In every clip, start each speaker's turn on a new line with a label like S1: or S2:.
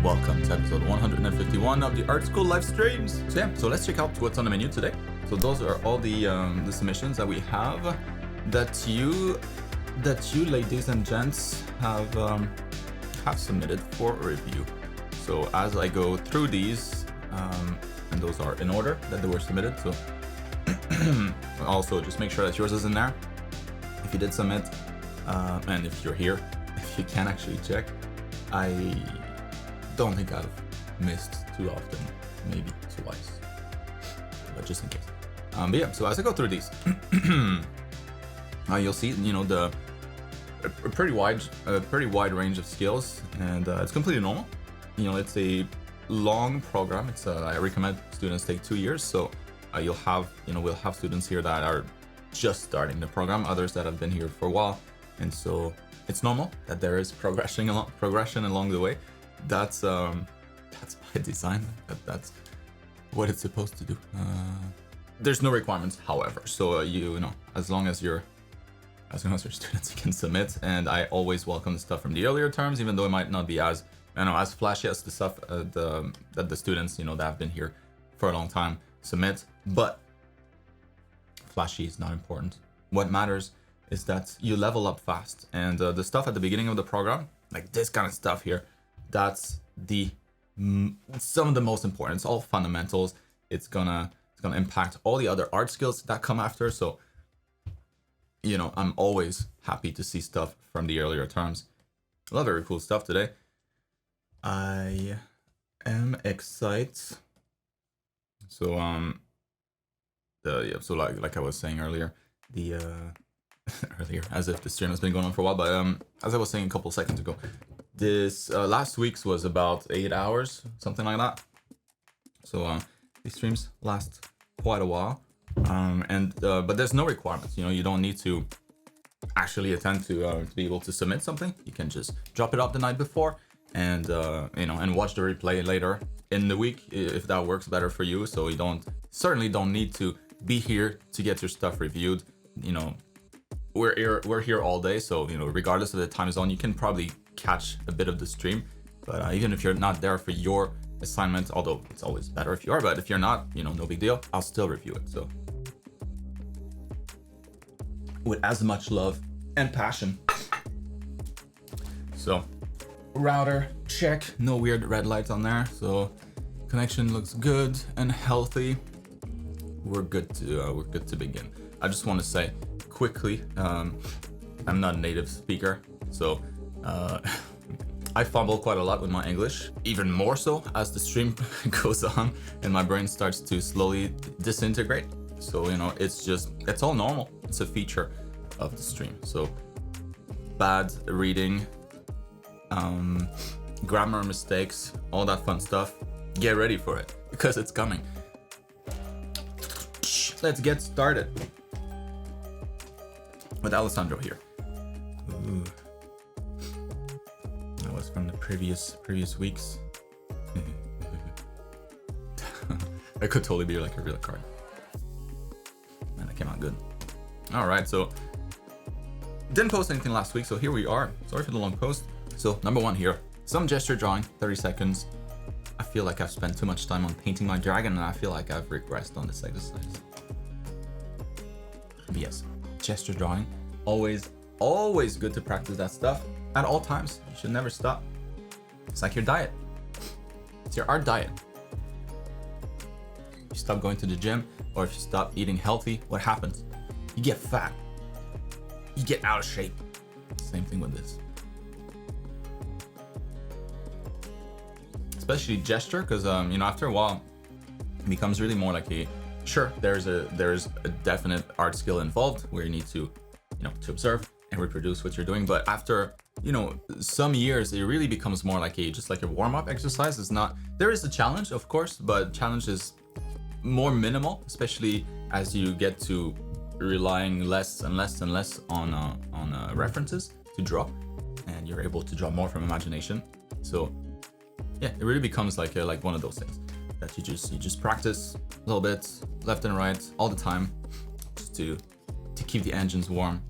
S1: Welcome to episode 151 of the Art School live streams. So let's check out what's on the menu today. So those are all the submissions that we have that you ladies and gents have submitted for review. So as I go through these, and those are in order that they were submitted. So also just make sure that yours is in there if you did submit, and if you're here, if you can actually check. I don't think I've missed too often, maybe twice, but just in case. But yeah, so as I go through these, you'll see, a pretty wide range of skills, and it's completely normal. It's a long program. It's I recommend students take 2 years. So we'll have students here that are just starting the program, others that have been here for a while, and so it's normal that there is progression along the way. That's by design. That's what it's supposed to do. There's no requirements, however. So as long as your students can submit, and I always welcome the stuff from the earlier terms, even though it might not be as flashy as the stuff that the students that have been here for a long time submit. But flashy is not important. What matters is that you level up fast, and the stuff at the beginning of the program, like this kind of stuff here, that's some of the most important. It's all fundamentals. It's gonna impact all the other art skills that come after. So I'm always happy to see stuff from the earlier terms. A lot of very cool stuff today. I am excited. So so like I was saying earlier, earlier, as if the stream has been going on for a while, but as I was saying a couple seconds ago, this last week's was about 8 hours, something like that. So these streams last quite a while, but there's no requirements. You don't need to actually attend to be able to submit something. You can just drop it up the night before, and and watch the replay later in the week if that works better for you. So you certainly don't need to be here to get your stuff reviewed. We're here all day, so regardless of the time zone, you can probably catch a bit of the stream. But even if you're not there for your assignment, although it's always better if you are, but if you're not, no big deal, I'll still review it. So with as much love and passion. So router check, no weird red lights on there, so connection looks good and healthy. We're good to begin. I just want to say quickly, I'm not a native speaker, so I fumble quite a lot with my English, even more so as the stream goes on and my brain starts to slowly disintegrate. So it's all normal. It's a feature of the stream. So bad reading, grammar mistakes, all that fun stuff, get ready for it because it's coming. Let's get started with Alessandro here. Ooh. That was from the previous weeks. That could totally be like a real card. Man, that came out good. All right, so didn't post anything last week, so here we are. Sorry for the long post. So number 1 here, some gesture drawing, 30 seconds. I feel like I've spent too much time on painting my dragon, and I feel like I've regressed on this exercise. But yes, gesture drawing, always good to practice that stuff at all times. You should never stop. It's like your diet. It's your art diet. If you stop going to the gym, or if you stop eating healthy, what happens? You get fat. You get out of shape. Same thing with this. Especially gesture, because after a while, it becomes really more like there's a definite art skill involved where you need to to observe and reproduce what you're doing. But after some years, it really becomes more like just like a warm-up exercise. There is a challenge, of course, but challenge is more minimal, especially as you get to relying less and less on references to draw, and you're able to draw more from imagination. So yeah, it really becomes like one of those things that you just practice a little bit left and right all the time, just to keep the engine warm,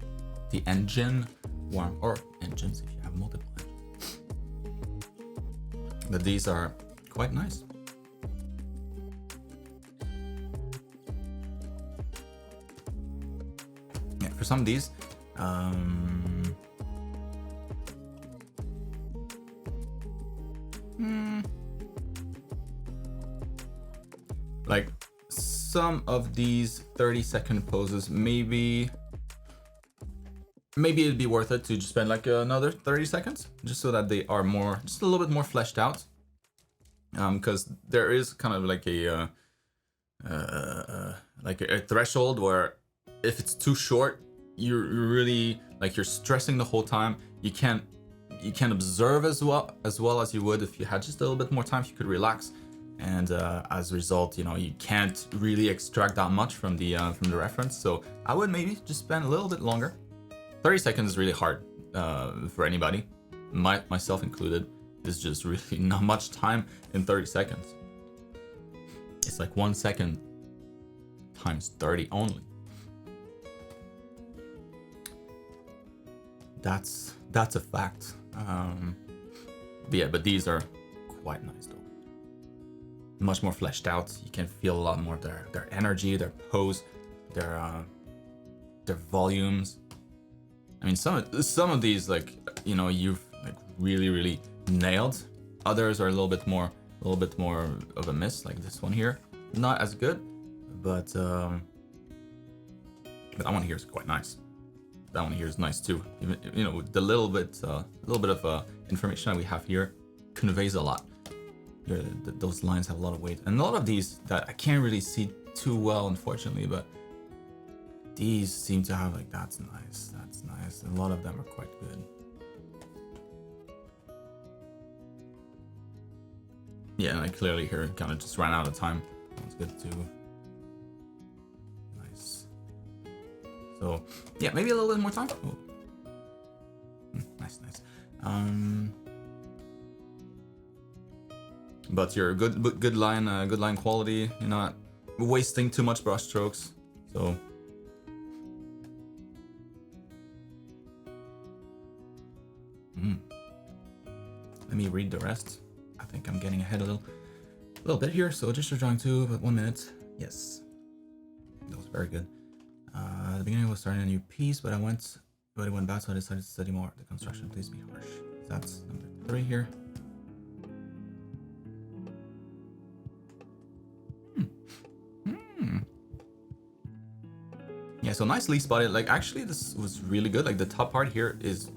S1: or engines if you have multiple engines. but these are quite nice. Yeah, for some of these, like some of these 30-second poses, maybe it'd be worth it to just spend like another 30 seconds just so that they are just a little bit more fleshed out, because there is kind of like a threshold where if it's too short, you're really like you're stressing the whole time. You can't observe as well as you would if you had just a little bit more time. You could relax, and as a result, you can't really extract that much from the reference. So I would maybe just spend a little bit longer. 30 seconds is really hard for anybody, myself included. There's just really not much time in 30 seconds. It's like 1 second times 30 only. That's a fact. But these are quite nice though. Much more fleshed out. You can feel a lot more of their energy, their pose, their volumes. I mean, some of these, like, you've like really nailed. Others are a little bit more of a miss, like this one here. Not as good, but that one here is quite nice. That one here is nice too. Even, with the little bit of information that we have here conveys a lot. Those lines have a lot of weight, and a lot of these that I can't really see too well, unfortunately, but these seem to have like, that's nice. A lot of them are quite good. Yeah, like clearly here kind of just ran out of time. That's good too. Nice. So yeah, maybe a little bit more time. Oh. Nice. But you're good line quality. You're not wasting too much brush strokes. So let me read the rest. I think I'm getting ahead a little bit here. So just drawing 2, but 1 minute. Yes, that was very good. At the beginning I was starting a new piece, but it went bad, so I decided to study more. The construction please be harsh. That's number 3 here. Yeah, so nicely spotted. Like, actually, this was really good. Like, the top part here is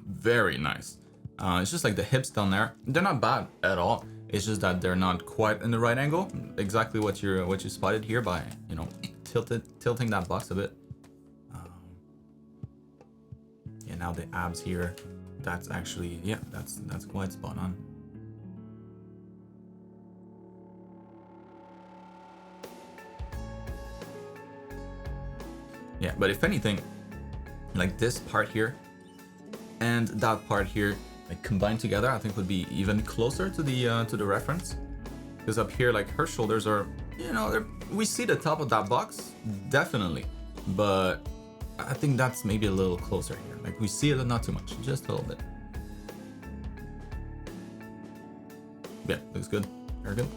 S1: very nice. It's just like the hips down there, they're not bad at all. It's just that they're not quite in the right angle. Exactly what you spotted here by tilting that box a bit. Yeah, now the abs here, that's actually, yeah, that's quite spot on. Yeah, but if anything, like this part here and that part here, like combined together, I think would be even closer to the reference. Because up here, like her shoulders are, we see the top of that box, definitely, but I think that's maybe a little closer here. Like we see it, but not too much, just a little bit. Yeah, looks good, very good.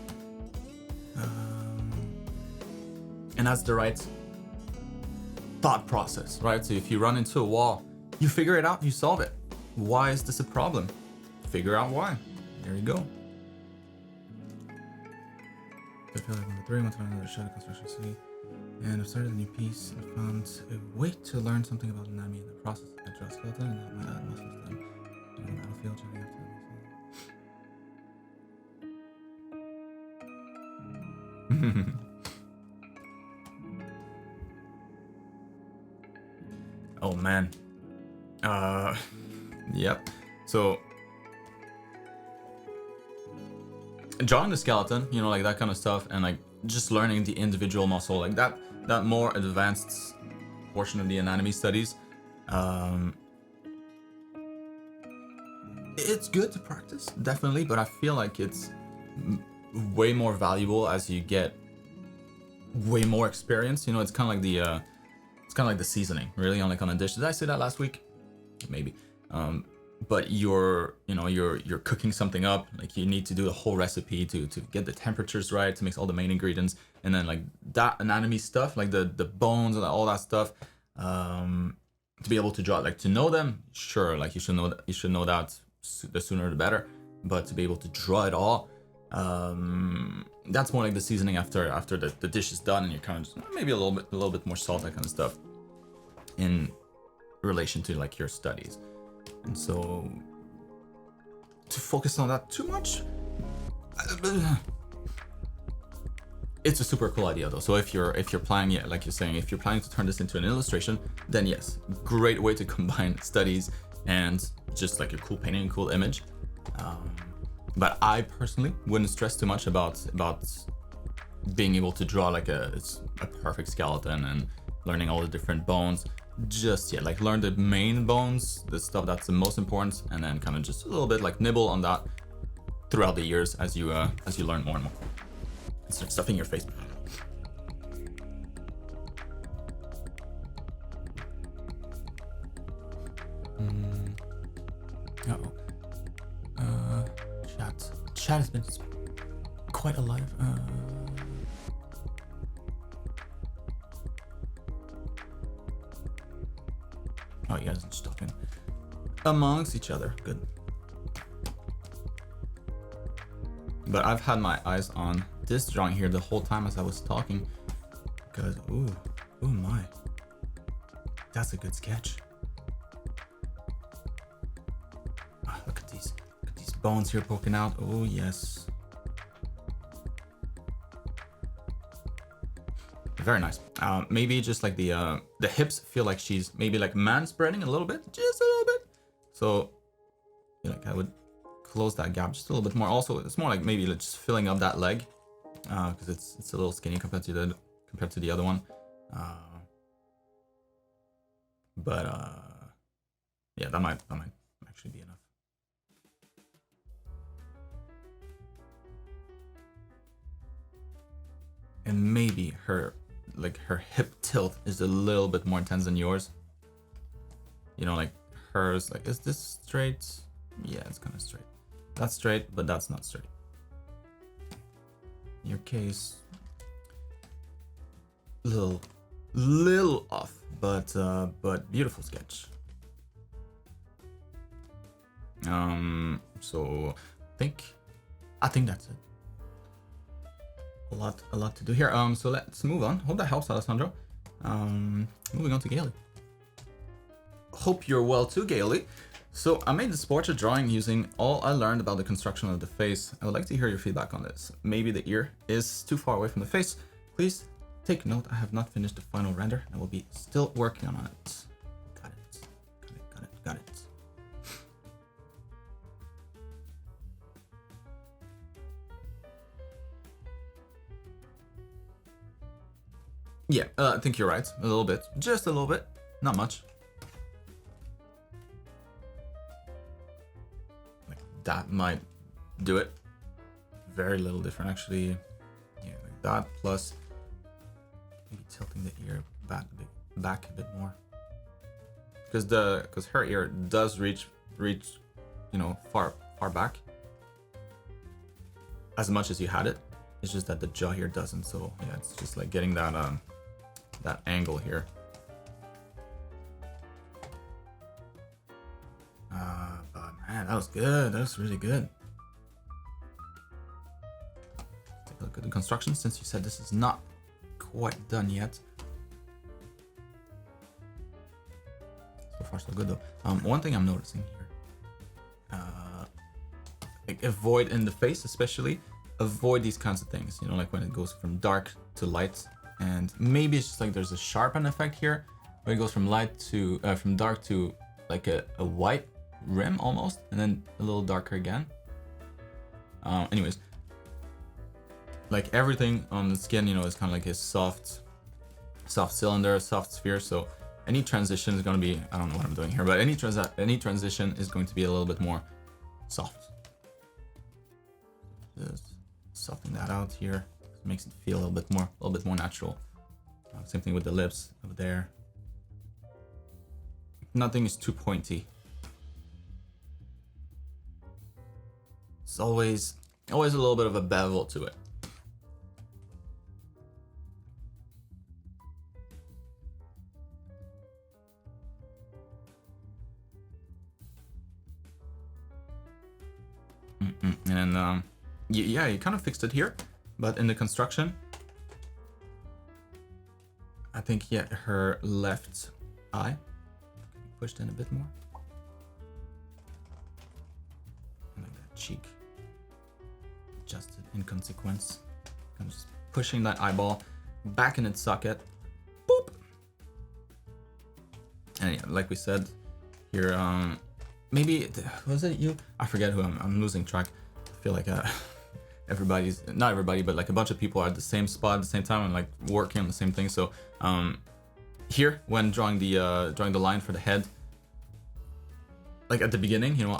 S1: And that's the right thought process, right? So if you run into a wall, you figure it out, you solve it. Why is this a problem? Figure out why. There you go. I feel like number 3, went to another shadow construction city, and I've started a new piece and found a way to learn something about anatomy in the process. I draw a skeleton and I might add muscles to them. On the battlefield, trying to get to Oh man. Yep. So drawing the skeleton, like that kind of stuff, and like just learning the individual muscle, like that more advanced portion of the anatomy studies, it's good to practice, definitely, but I feel like it's way more valuable as you get way more experience. It's kind of like the seasoning, really, on a dish. Did I say that last week? Maybe. but you're cooking something up, like you need to do the whole recipe to get the temperatures right, to mix all the main ingredients, and then like that anatomy stuff, like the bones and all that stuff, to be able to draw, like to know them, sure, like you should know that the sooner the better, but to be able to draw it all, that's more like the seasoning after the dish is done, and you're kind of just maybe a little bit more salt, that kind of stuff, in relation to like your studies. And so to focus on that too much, it's a super cool idea though. So if you're planning, yeah, like you're saying, if you're planning to turn this into an illustration, then yes, great way to combine studies and just like a cool painting, cool image. But I personally wouldn't stress too much about being able to draw like a perfect skeleton and learning all the different bones. Just yet, like learn the main bones, the stuff that's the most important, and then kind of just a little bit like nibble on that throughout the years as you learn more and more. Start stuffing your face. Chat has been quite alive. Oh, you guys are just talking amongst each other. Good. But I've had my eyes on this drawing here the whole time as I was talking, because ooh my, that's a good sketch. Look at these bones here poking out. Oh yes, very nice. Maybe just like the hips feel like she's maybe like man-spreading a little bit, just a little bit. So yeah, like I would close that gap just a little bit more. Also, it's more like maybe just filling up that leg, because it's a little skinny compared to the other one. But yeah, that might actually be enough. And maybe her hip tilt is a little bit more intense than yours. You know, like hers, like, is this straight? Yeah, it's kind of straight. That's straight, but that's not straight. In your case, little off, but beautiful sketch. So I think that's it. A lot to do here. So let's move on. Hope that helps, Alessandro. Moving on to Gailey. Hope you're well too, Gailey. So I made this portrait drawing using all I learned about the construction of the face. I would like to hear your feedback on this. Maybe the ear is too far away from the face. Please take note, I have not finished the final render. I will be still working on it. Got it. Yeah, I think you're right. A little bit. Just a little bit. Not much. Like that might do it. Very little different, actually. Yeah, like that, plus maybe tilting the ear back a bit more. Because her ear does reach, you know, far back. As much as you had it. It's just that the jaw here doesn't, so yeah, it's just like getting that that angle here. But man, that was good. That was really good. Take a look at the construction, since you said this is not quite done yet. So far, so good though. One thing I'm noticing here, like avoid in the face, especially. Avoid these kinds of things, you know, like when it goes from dark to light, and maybe it's just like there's a sharpen effect here where it goes from light to from dark to like a white rim almost, and then a little darker again. Anyways, like everything on the skin, you know, is kind of like a soft cylinder, soft sphere. So any transition is going to be, I don't know what I'm doing here, but any transition is going to be a little bit more soft. Just softening that out here. It makes it feel a little bit more natural. Same thing with the lips over there. Nothing is too pointy. It's always a little bit of a bevel to it. And yeah, you kind of fixed it here, but in the construction, I think, yeah, her left eye pushed in a bit more. Like that cheek adjusted in consequence. I'm just pushing that eyeball back in its socket. Boop. And yeah, like we said here, maybe was it you? I forget who. I'm losing track. I feel like everybody's, not everybody, but like a bunch of people are at the same spot at the same time and like working on the same thing. So here, when drawing the line for the head, like at the beginning, you know,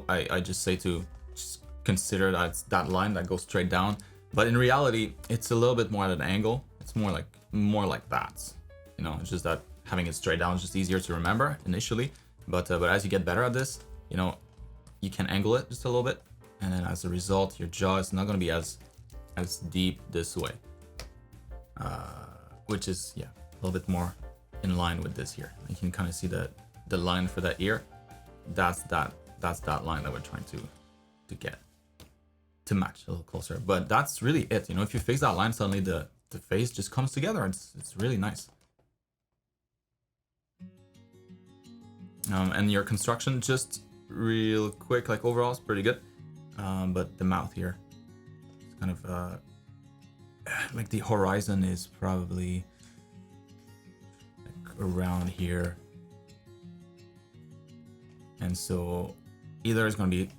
S1: I just say to just consider that it's that line that goes straight down. But in reality, it's a little bit more at an angle. It's more like that. You know, it's just that having it straight down is just easier to remember initially. But as you get better at this, you know, you can angle it just a little bit, and then as a result, your jaw is not going to be as deep this way, which is, yeah, a little bit more in line with this here. You can kind of see the line for that ear. That's that line that we're trying to get to match a little closer. But that's really it. You know, if you fix that line, suddenly the face just comes together. It's really nice. And your construction, just real quick, like overall, it's pretty good. But the mouth here, it's kind of like the horizon is probably like around here. And so either it's going to be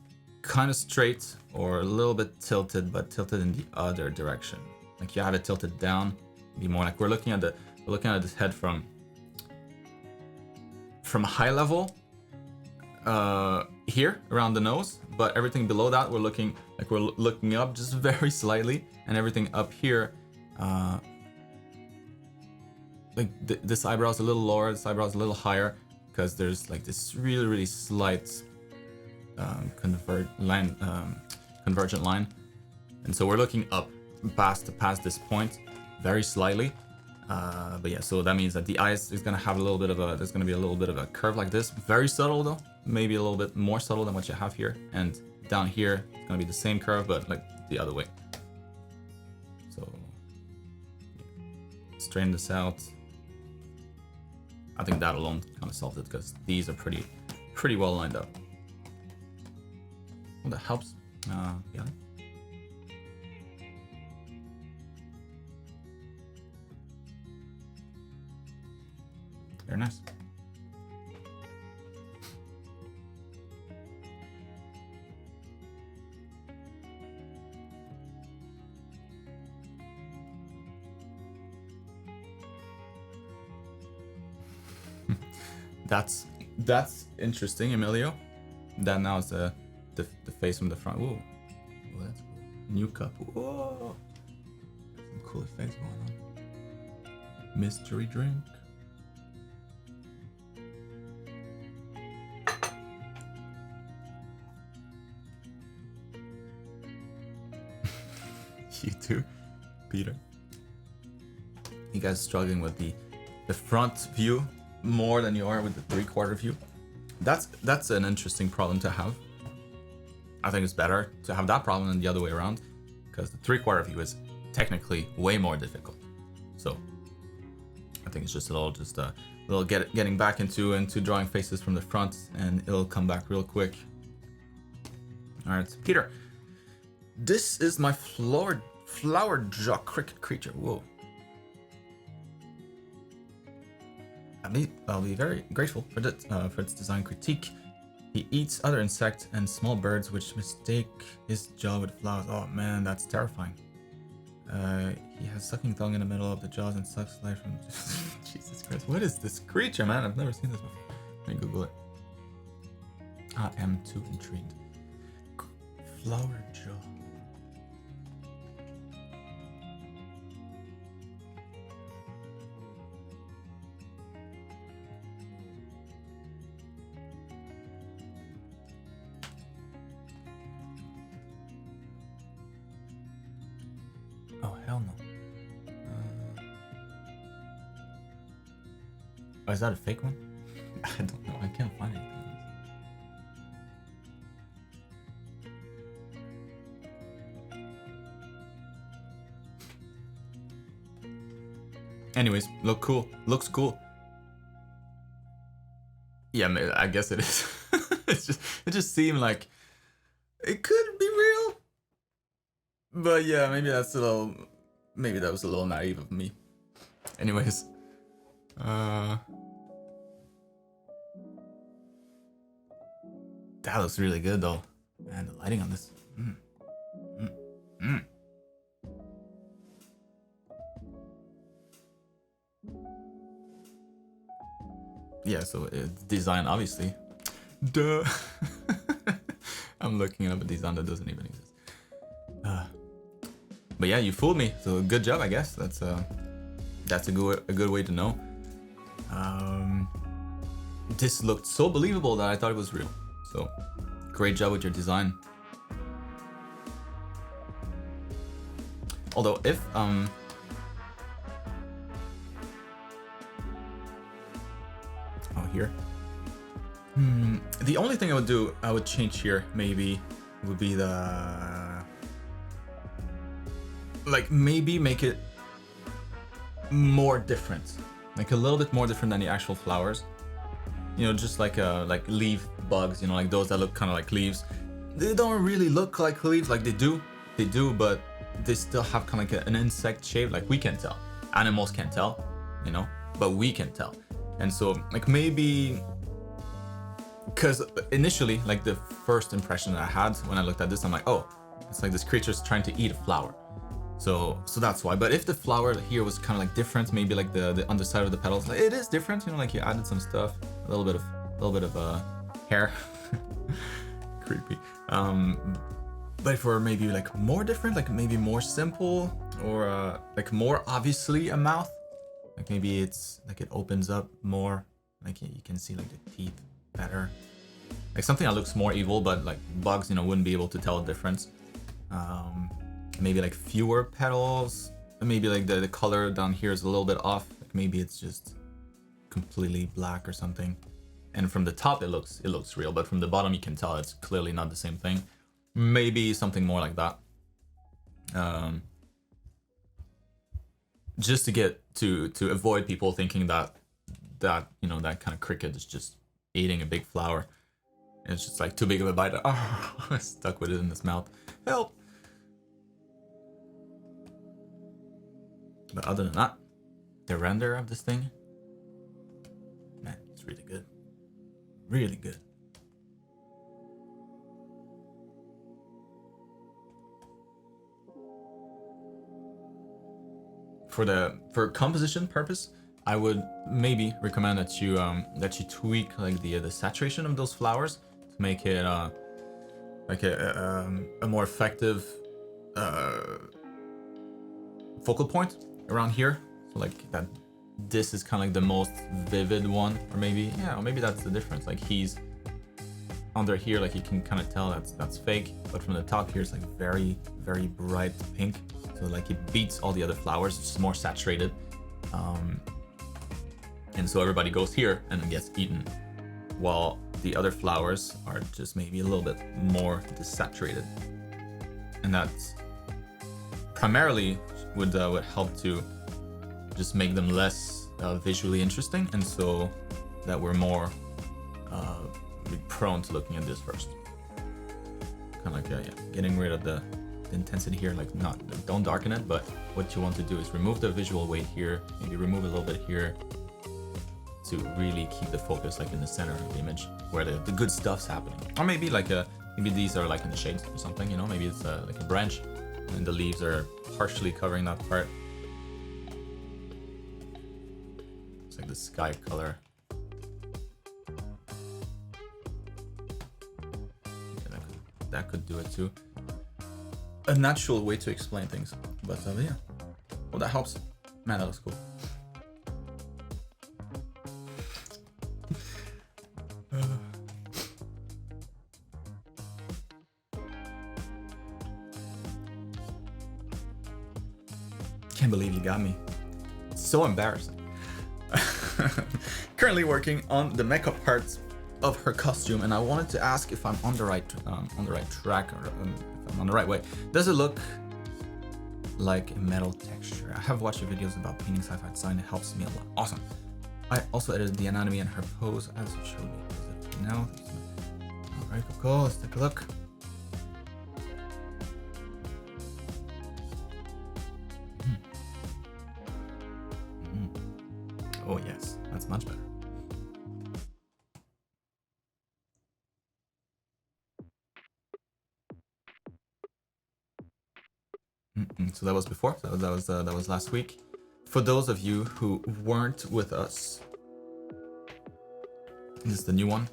S1: kind of straight or a little bit tilted, but tilted in the other direction. Like you have it tilted down, be more like we're looking at this head from high level here around the nose, but everything below that we're looking up just very slightly, and everything up here like this eyebrow is a little lower, this eyebrow is a little higher, because there's like this really slight convergent line, and so we're looking up past this point very slightly. But yeah, so that means that the eyes is gonna have there's gonna be a little bit of a curve like this, very subtle though, maybe a little bit more subtle than what you have here, and down here it's gonna be the same curve but like the other way. So straighten this out. I think that alone kind of solves it, because these are pretty well lined up. Well, that helps. Yeah. Very nice. That's interesting, Emilio. That now is the face from the front. Whoa, that's cool. New cup. Whoa, some cool effects going on. Mystery drink. You too, Peter. You guys struggling with the front view more than you are with the 3/4 view. That's an interesting problem to have. I think it's better to have that problem than the other way around, because the 3/4 view is technically way more difficult. So I think it's just a little getting back into drawing faces from the front, and it'll come back real quick. All right, Peter. This is my flower jaw cricket creature. Whoa. I'll be very grateful for its design critique. He eats other insects and small birds, which mistake his jaw with flowers. Oh man, that's terrifying. He has sucking tongue in the middle of the jaws and sucks life from. Jesus Christ, what is this creature, man? I've never seen this before. Let me Google it. I am too intrigued. Flower jaw. Oh, is that a fake one? I don't know. I can't find anything. Anyways, looks cool. Yeah, I guess it is. It just seemed like it could be real. But yeah, maybe that was a little naive of me. Anyways, that looks really good though. Man, the lighting on this. Yeah, so it's design, obviously. Duh. I'm looking up a design that doesn't even exist. But yeah, you fooled me. So good job, I guess. That's a good way to know. This looked so believable that I thought it was real. So great job with your design. Although if here. The only thing I would change here maybe would be maybe make it more different, like a little bit more different than the actual flowers. You know, just like leaf bugs. You know, like those that look kind of like leaves. They don't really look like leaves. Like they do, but they still have kind of like an insect shape. Like we can tell. Animals can't tell, you know, but we can tell. And so, like, maybe, because initially, like, the first impression that I had when I looked at this, I'm like, oh, it's like this creature's trying to eat a flower. So that's why. But if the flower here was kind of like different, maybe like the underside of the petals, like, it is different, you know, like you added some stuff, a little bit of hair, creepy. But for maybe like more different, like maybe more simple, or like more obviously a mouth. Like maybe it's like it opens up more, like you can see like the teeth better. Like something that looks more evil, but like bugs, you know, wouldn't be able to tell the difference. Maybe like fewer petals. Maybe like the color down here is a little bit off. Like maybe it's just completely black or something. And from the top it looks real, but from the bottom you can tell it's clearly not the same thing. Maybe something more like that. Just to get to avoid people thinking that you know, that kind of cricket is just eating a big flower. It's just like too big of a bite. Oh, stuck with it in his mouth. Help! But other than that, the render of this thing, man, it's really good. Really good. For composition purpose, I would maybe recommend that you tweak like the saturation of those flowers to make it like a more effective focal point around here. So like that, this is kind of like the most vivid one, or maybe that's the difference. Like he's under here, like you can kind of tell that's fake, but from the top here it's like very, very bright pink. So like it beats all the other flowers, it's just more saturated. And so everybody goes here and gets eaten, while the other flowers are just maybe a little bit more desaturated. And that's primarily would help to just make them less visually interesting, and so that we're more prone to looking at this first. Kind of like getting rid of the intensity here, like don't darken it, but what you want to do is remove the visual weight here, maybe remove a little bit here, to really keep the focus like in the center of the image where the good stuff's happening. Or maybe like maybe these are like in the shades or something, you know, maybe it's like a branch and the leaves are partially covering that part. It's like the sky color. Yeah, that could do it too. A natural way to explain things, but yeah. Well, that helps. Man, that looks cool. Can't believe you got me. It's so embarrassing. currently working on the makeup parts of her costume, and I wanted to ask if I'm on the right track, or if I'm on the right way. Does it look like a metal texture? I have watched videos about painting sci-fi design. It helps me a lot. Awesome. I also edited the anatomy and her pose as you showed me. Now, all right, cool. Let's take a look. Oh yes, that's much better. So that was before. That was last week. For those of you who weren't with us, this is the new one.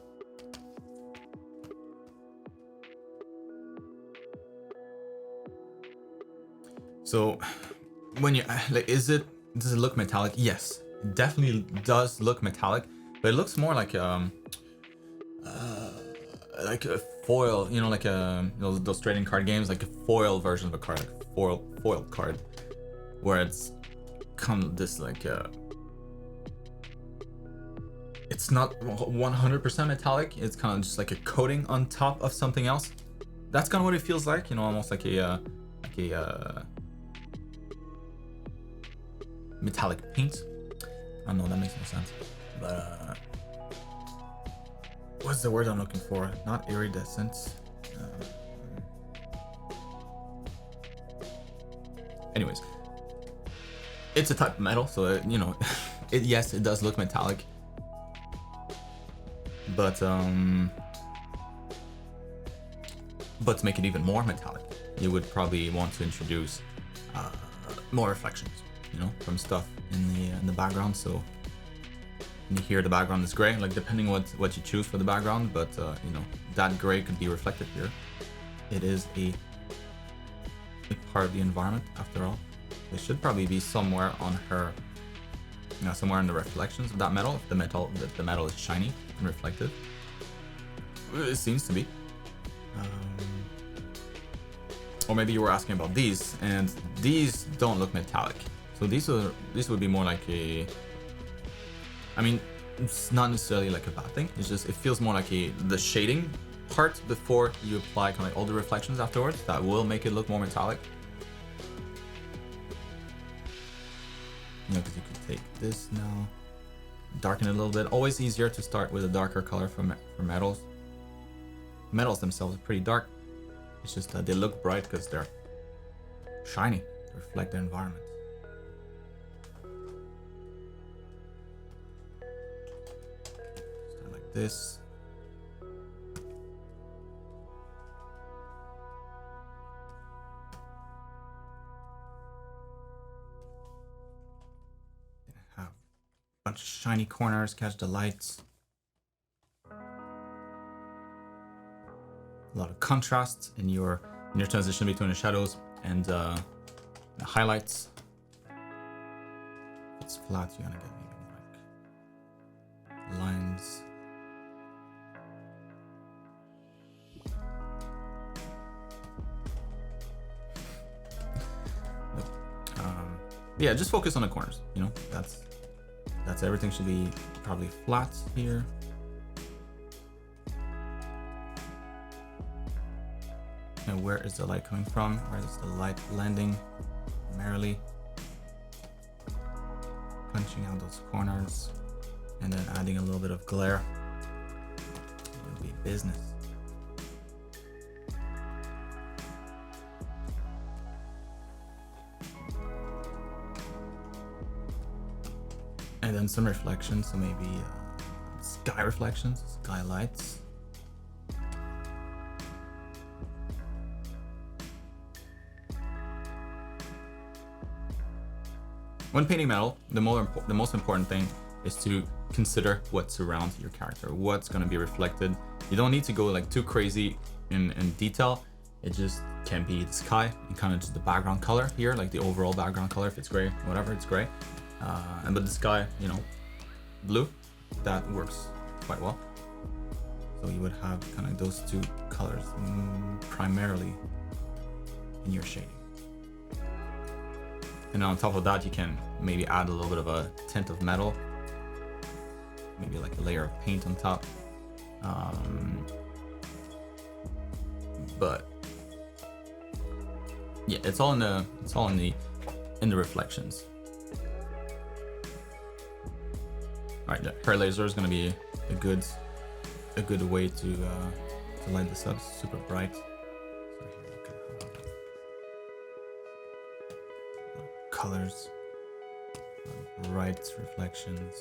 S1: So when you like, does it look metallic? Yes, it definitely does look metallic, but it looks more like a foil, you know, like those trading card games, like a foil version of a card, like a foil card, where it's kind of this like it's not 100% metallic. It's kind of just like a coating on top of something else. That's kind of what it feels like, you know, almost like a metallic paint. I don't know, that makes no sense. But what's the word I'm looking for? Not iridescent. Anyways, it's a type of metal, so you know, yes, it does look metallic. But to make it even more metallic, you would probably want to introduce more reflections, you know, from stuff in the background. So you hear the background is gray, like depending what you choose for the background, but you know, that gray could be reflected here. It is a part of the environment after all. It should probably be somewhere on her, you know, somewhere in the reflections of that metal, if the metal is shiny and reflective. It seems to be. Or maybe you were asking about these, and these don't look metallic. So these would be more like a, I mean, it's not necessarily like a bad thing. It's just, it feels more like the shading part before you apply kind of like all the reflections afterwards. That will make it look more metallic. You know, because you could take this now, darken it a little bit. Always easier to start with a darker color for metals. Metals themselves are pretty dark. It's just that they look bright because they're shiny, they reflect the environment. Start like this. Have a bunch of shiny corners, catch the lights. A lot of contrast in your transition between the shadows and the highlights. If it's flat, you're gonna get maybe more like lines. Yeah, just focus on the corners. You know, that's everything should be probably flat here. And where is the light coming from? Where is the light landing primarily? Punching out those corners and then adding a little bit of glare. It would be business. And then some reflections, so maybe sky reflections, sky lights. When painting metal, the most important thing is to consider what surrounds your character, what's going to be reflected. You don't need to go like too crazy in detail. It just can be the sky and kind of just the background color here, like the overall background color. If it's gray, whatever, it's gray. But the sky, you know, blue, that works quite well. So you would have kind of those two colors primarily in your shading. And on top of that, you can maybe add a little bit of a tint of metal maybe like a layer of paint on top. But yeah, it's all in the reflections. All right, her laser is gonna be a good way to light this up. Super bright. So here you can have colors, bright reflections.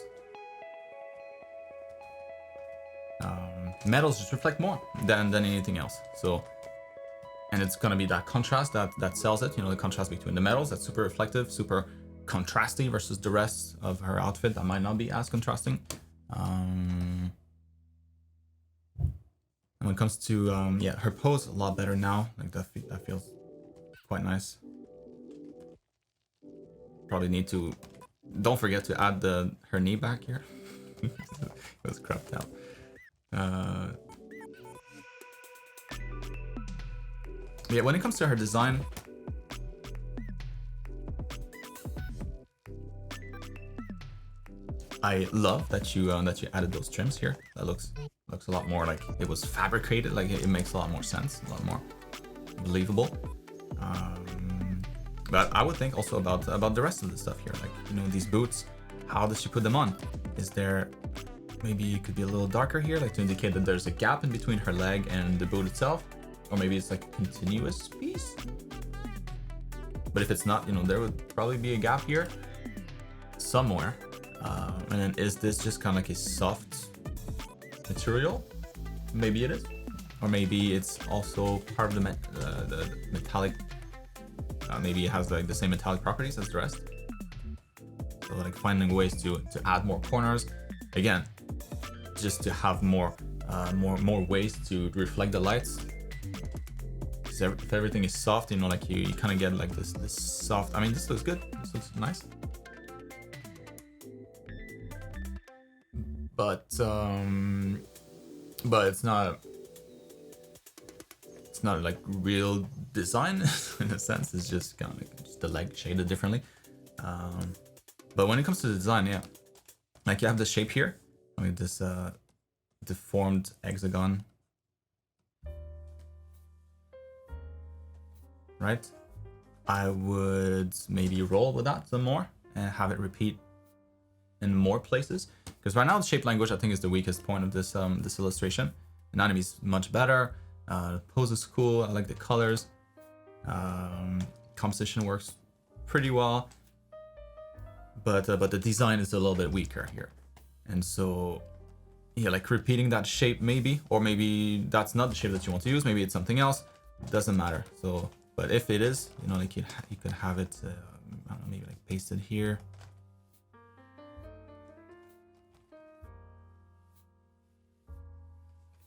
S1: Metals just reflect more than anything else. So, and it's gonna be that contrast that sells it. You know, the contrast between the metals that's super reflective, super contrasty versus the rest of her outfit that might not be as contrasting. And when it comes to yeah, her pose a lot better now. Like that feels quite nice. Probably need to. Don't forget to add her knee back here. It was cropped out. Yeah, when it comes to her design, I love that you added those trims here. That looks a lot more like it was fabricated. Like it makes a lot more sense, a lot more believable. But I would think also about the rest of the stuff here. Like, you know, these boots. How does she put them on? Is there maybe it could be a little darker here, like to indicate that there's a gap in between her leg and the boot itself, or maybe it's like a continuous piece. But if it's not, you know, there would probably be a gap here somewhere. And then is this just kind of like a soft material? Maybe it is, or maybe it's also part of the metallic. Maybe it has like the same metallic properties as the rest. So like finding ways to add more corners, again, just to have more ways to reflect the lights. If everything is soft, you know, like you kind of get like this soft. I mean, this looks good. This looks nice. But it's not like real design in a sense. It's just kind of like just the leg shaded differently. But when it comes to the design, yeah, like you have the shape here, like this deformed hexagon, right? I would maybe roll with that some more and have it repeat in more places, because right now the shape language I think is the weakest point of this this illustration. Anatomy is much better. Pose is cool. I like the colors. Composition works pretty well, but the design is a little bit weaker here, and so yeah, like repeating that shape maybe, or maybe that's not the shape that you want to use. Maybe it's something else. It doesn't matter. So, but if it is, you know, like you could have it, I don't know, maybe like pasted here.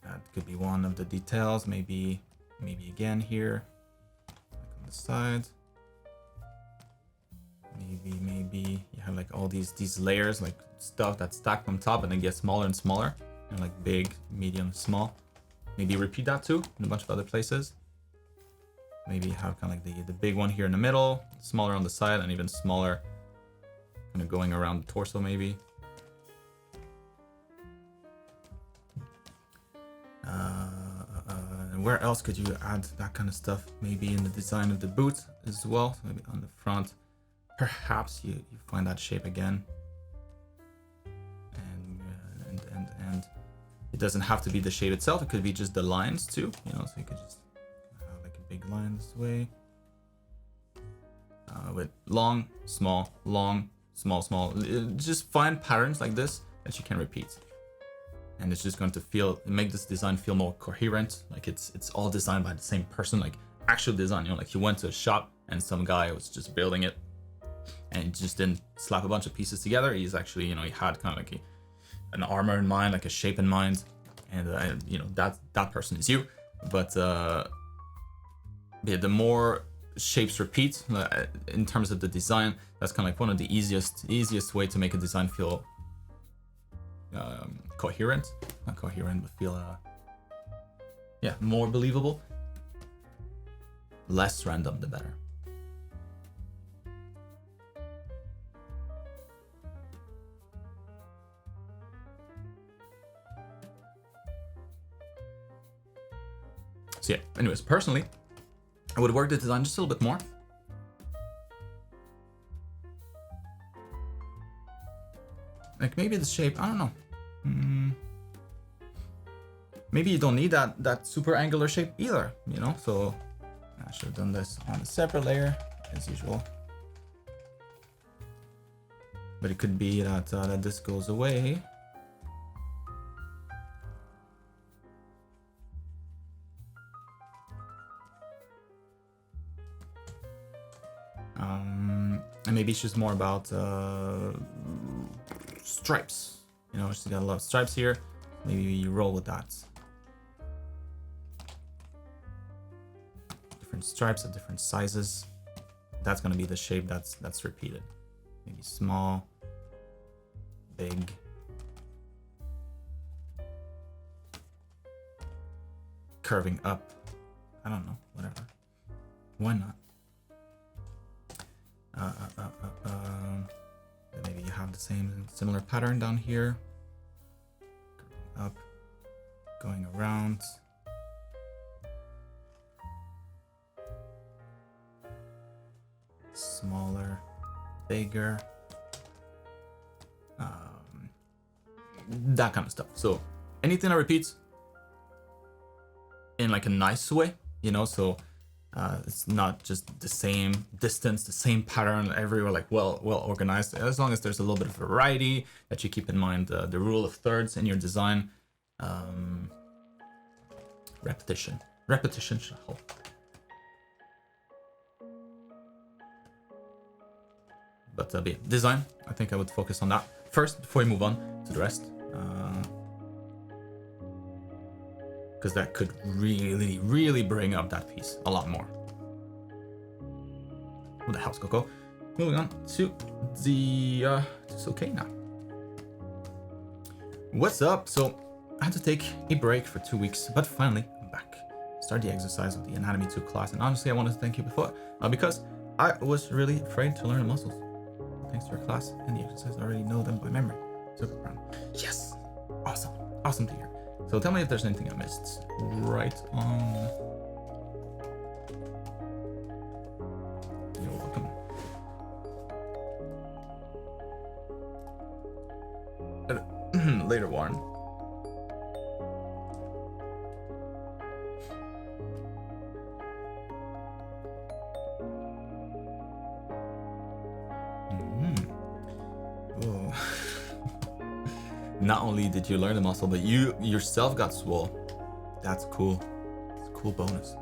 S1: That could be one of the details. Maybe again here, like on the side. Maybe you have like all these layers, like stuff that's stacked on top and then gets smaller and smaller, and like big, medium, small. Maybe repeat that too in a bunch of other places. Maybe have kind of like the big one here in the middle, smaller on the side, and even smaller kind of going around the torso maybe. And where else could you add that kind of stuff? Maybe in the design of the boot as well. So maybe on the front, perhaps you find that shape again. And it doesn't have to be the shape itself. It could be just the lines too. You know, so you could just have like a big line this way. With long, small, small. Just find patterns like this that you can repeat. And it's just going to make this design feel more coherent. Like it's all designed by the same person, like actual design. You know, like you went to a shop and some guy was just building it, and he just didn't slap a bunch of pieces together. He's actually, you know, he had kind of like an armor in mind, like a shape in mind, and you know, that person is you. But yeah, the more shapes repeat in terms of the design, that's kind of like one of the easiest way to make a design feel coherent. Not coherent, but feel yeah, more believable. Less random, the better. So yeah, anyways, personally, I would work the design just a little bit more. Like maybe the shape, I don't know. Maybe you don't need that super angular shape either, you know? So I should have done this on a separate layer as usual. But it could be that, that this goes away. And maybe it's just more about stripes. You know, she's got a lot of stripes here. Maybe you roll with that. Different stripes of different sizes. That's gonna be the shape that's repeated. Maybe small, big. Curving up. I don't know, whatever. Why not? Maybe you have the similar pattern down here. Up, going around. Smaller, bigger. That kind of stuff. So anything that repeats in like a nice way, you know, so it's not just the same distance, the same pattern everywhere, like well organized. As long as there's a little bit of variety, that you keep in mind the rule of thirds in your design. Repetition should help. But yeah, design, I think I would focus on that first before we move on to the rest. Because that could really bring up that piece a lot more. What the hell's Coco? Moving on to the it's okay now. What's up? So I had to take a break for 2 weeks, but finally I'm back. Start the exercise of the Anatomy 2 class, and honestly I wanted to thank you before because I was really afraid to learn the muscles. Thanks to your class and the exercise, I already know them by memory. Super proud. Yes! Awesome to hear. So tell me if there's anything I missed. Right on. You're welcome. Later, Warren. Not only did you learn the muscle, but you yourself got swole. That's cool. It's a cool bonus.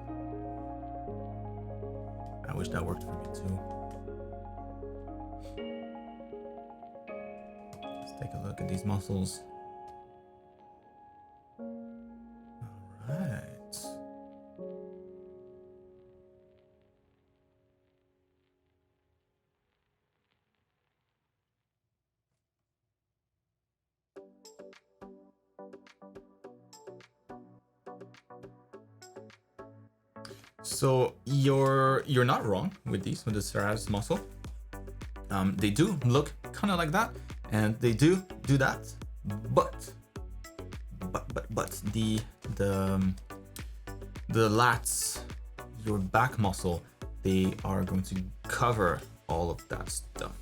S1: I wish that worked for me too. Let's take a look at these muscles. All right. So you're not wrong with the serratus muscle. They do look kind of like that, and they do that, but the lats, your back muscle, they are going to cover all of that stuff.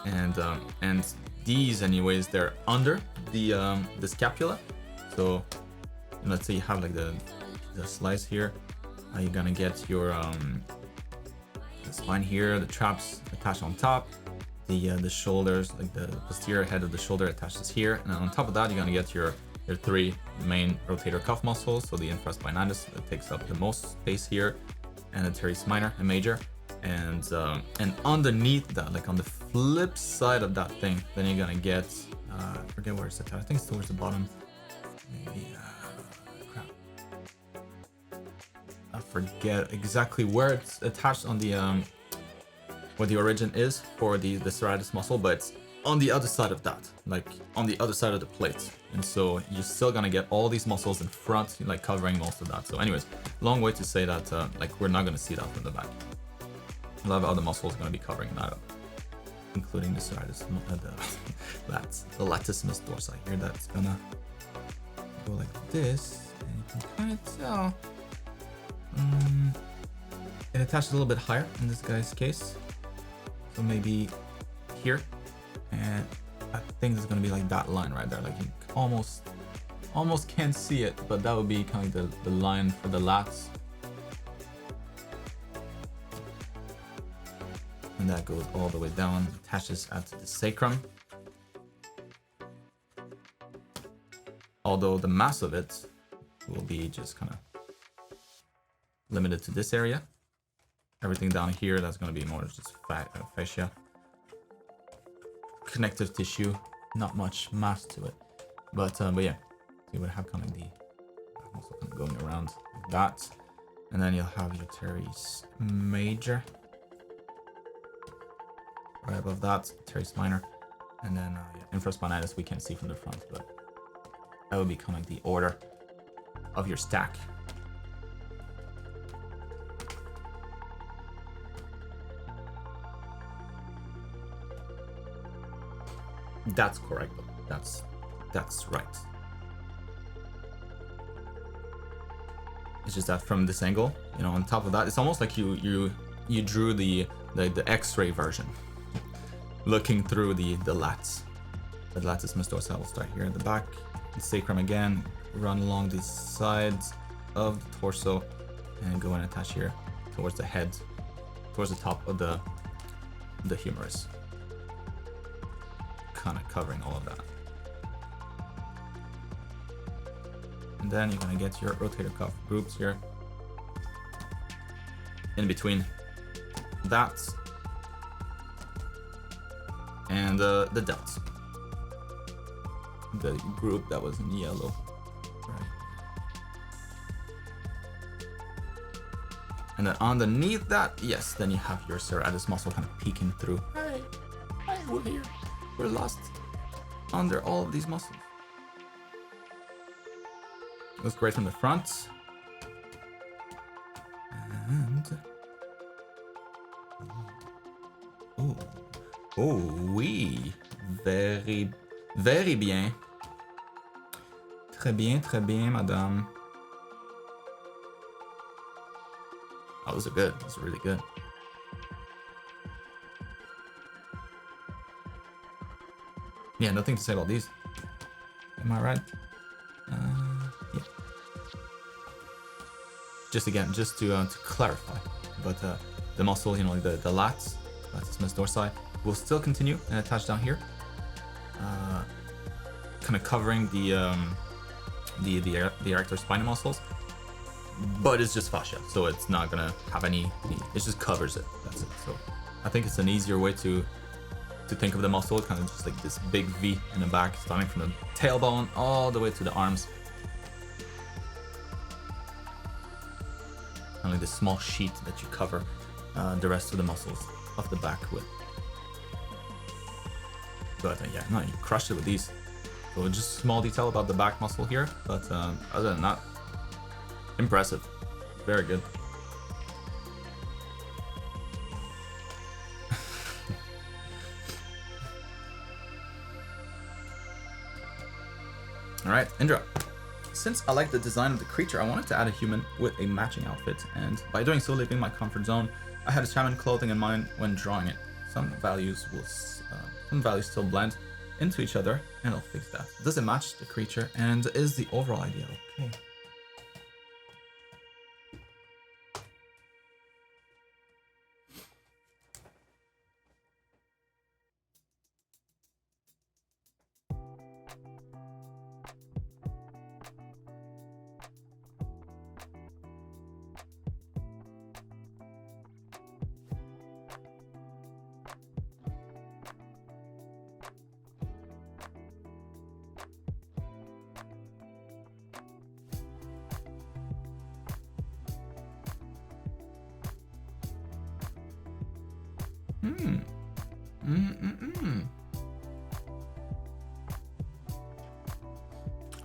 S1: And these anyways, they're under the scapula. So let's say you have like the slice here, you're gonna get your the spine here, the traps attached on top, the shoulders, like the posterior head of the shoulder attaches here, and then on top of that you're gonna get your 3 main rotator cuff muscles. So the infraspinatus, that takes up the most space here, and the teres minor and major, and underneath that, like on the flip side of that thing, then you're gonna get I forget where it's attached. I think it's towards the bottom. Maybe I forget exactly where it's attached on the where the origin is for the serratus muscle, but it's on the other side of that, like on the other side of the plate. And so you're still gonna get all these muscles in front, like covering most of that. So anyways, long way to say that like we're not gonna see that from the back. A lot of other muscles are gonna be covering that up, including the serratus, the latissimus dorsi here. That's gonna go like this, and you can kind of tell it attaches a little bit higher in this guy's case. So maybe here, and I think it's gonna be like that line right there. Like you almost can't see it, but that would be kind of like the line for the lats. And that goes all the way down, attaches at the sacrum. Although the mass of it will be just kind of limited to this area. Everything down here, that's going to be more just fascia. Connective tissue, not much mass to it. But yeah, so you would have kind of the muscle kind of going around like that. And then you'll have your teres major. Right above that, teres minor. And then yeah, infraspinatus we can't see from the front, but that would be kind of the order of your stack. That's correct. That's right. It's just that from this angle, you know, on top of that, it's almost like you drew the X-ray version, looking through the lats. The latissimus dorsi will start here in the back. The sacrum again, run along the sides of the torso, and go and attach here towards the head, towards the top of the humerus. Kind of covering all of that. And then you're gonna get your rotator cuff groups here in between that and the delts, the group that was in yellow, right? And then underneath that, yes, then you have your serratus muscle kind of peeking through. Hey, we're here. We're lost under all of these muscles. Looks great from the front. And oui, very bien. Très bien, madame. Oh, those are good. Those are really good. Yeah, nothing to say about these. Am I right? Yeah. Just again, just to clarify, but the muscle, you know, the lats, latissimus dorsi, will still continue and attach down here, kind of covering the erector spinal muscles, but it's just fascia, so it's not gonna have any. It just covers it. That's it. So I think it's an easier way to think of the muscle, kind of just like this big V in the back, starting from the tailbone all the way to the arms. Kind of like this small sheet that you cover the rest of the muscles of the back with. But yeah, no, you crushed it with these. So just small detail about the back muscle here, but other than that, impressive. Very good. Alright, Indra. Since I like the design of the creature, I wanted to add a human with a matching outfit, and by doing so, leaving my comfort zone, I had a shaman clothing in mind when drawing it. Some values still blend into each other, and I'll fix that. Does it match the creature, and is the overall idea okay?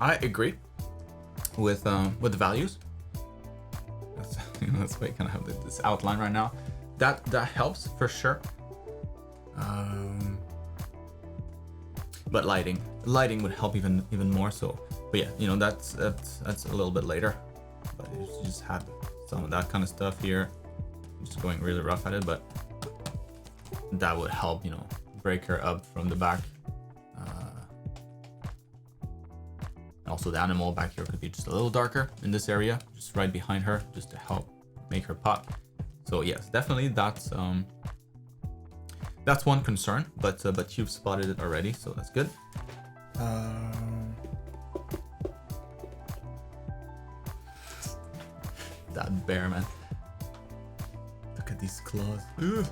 S1: I agree with the values. That's, that's why I kind of have this outline right now. That helps for sure. But lighting would help even more. So But yeah, you know, that's a little bit later. But you just had some of that kind of stuff here. I'm just going really rough at it, but that would help, you know, break her up from the back. Also, the animal back here could be just a little darker in this area, just right behind her, just to help make her pop. So yes, definitely that's one concern, but you've spotted it already, so that's good. That bear, man. Look at these claws. Ugh.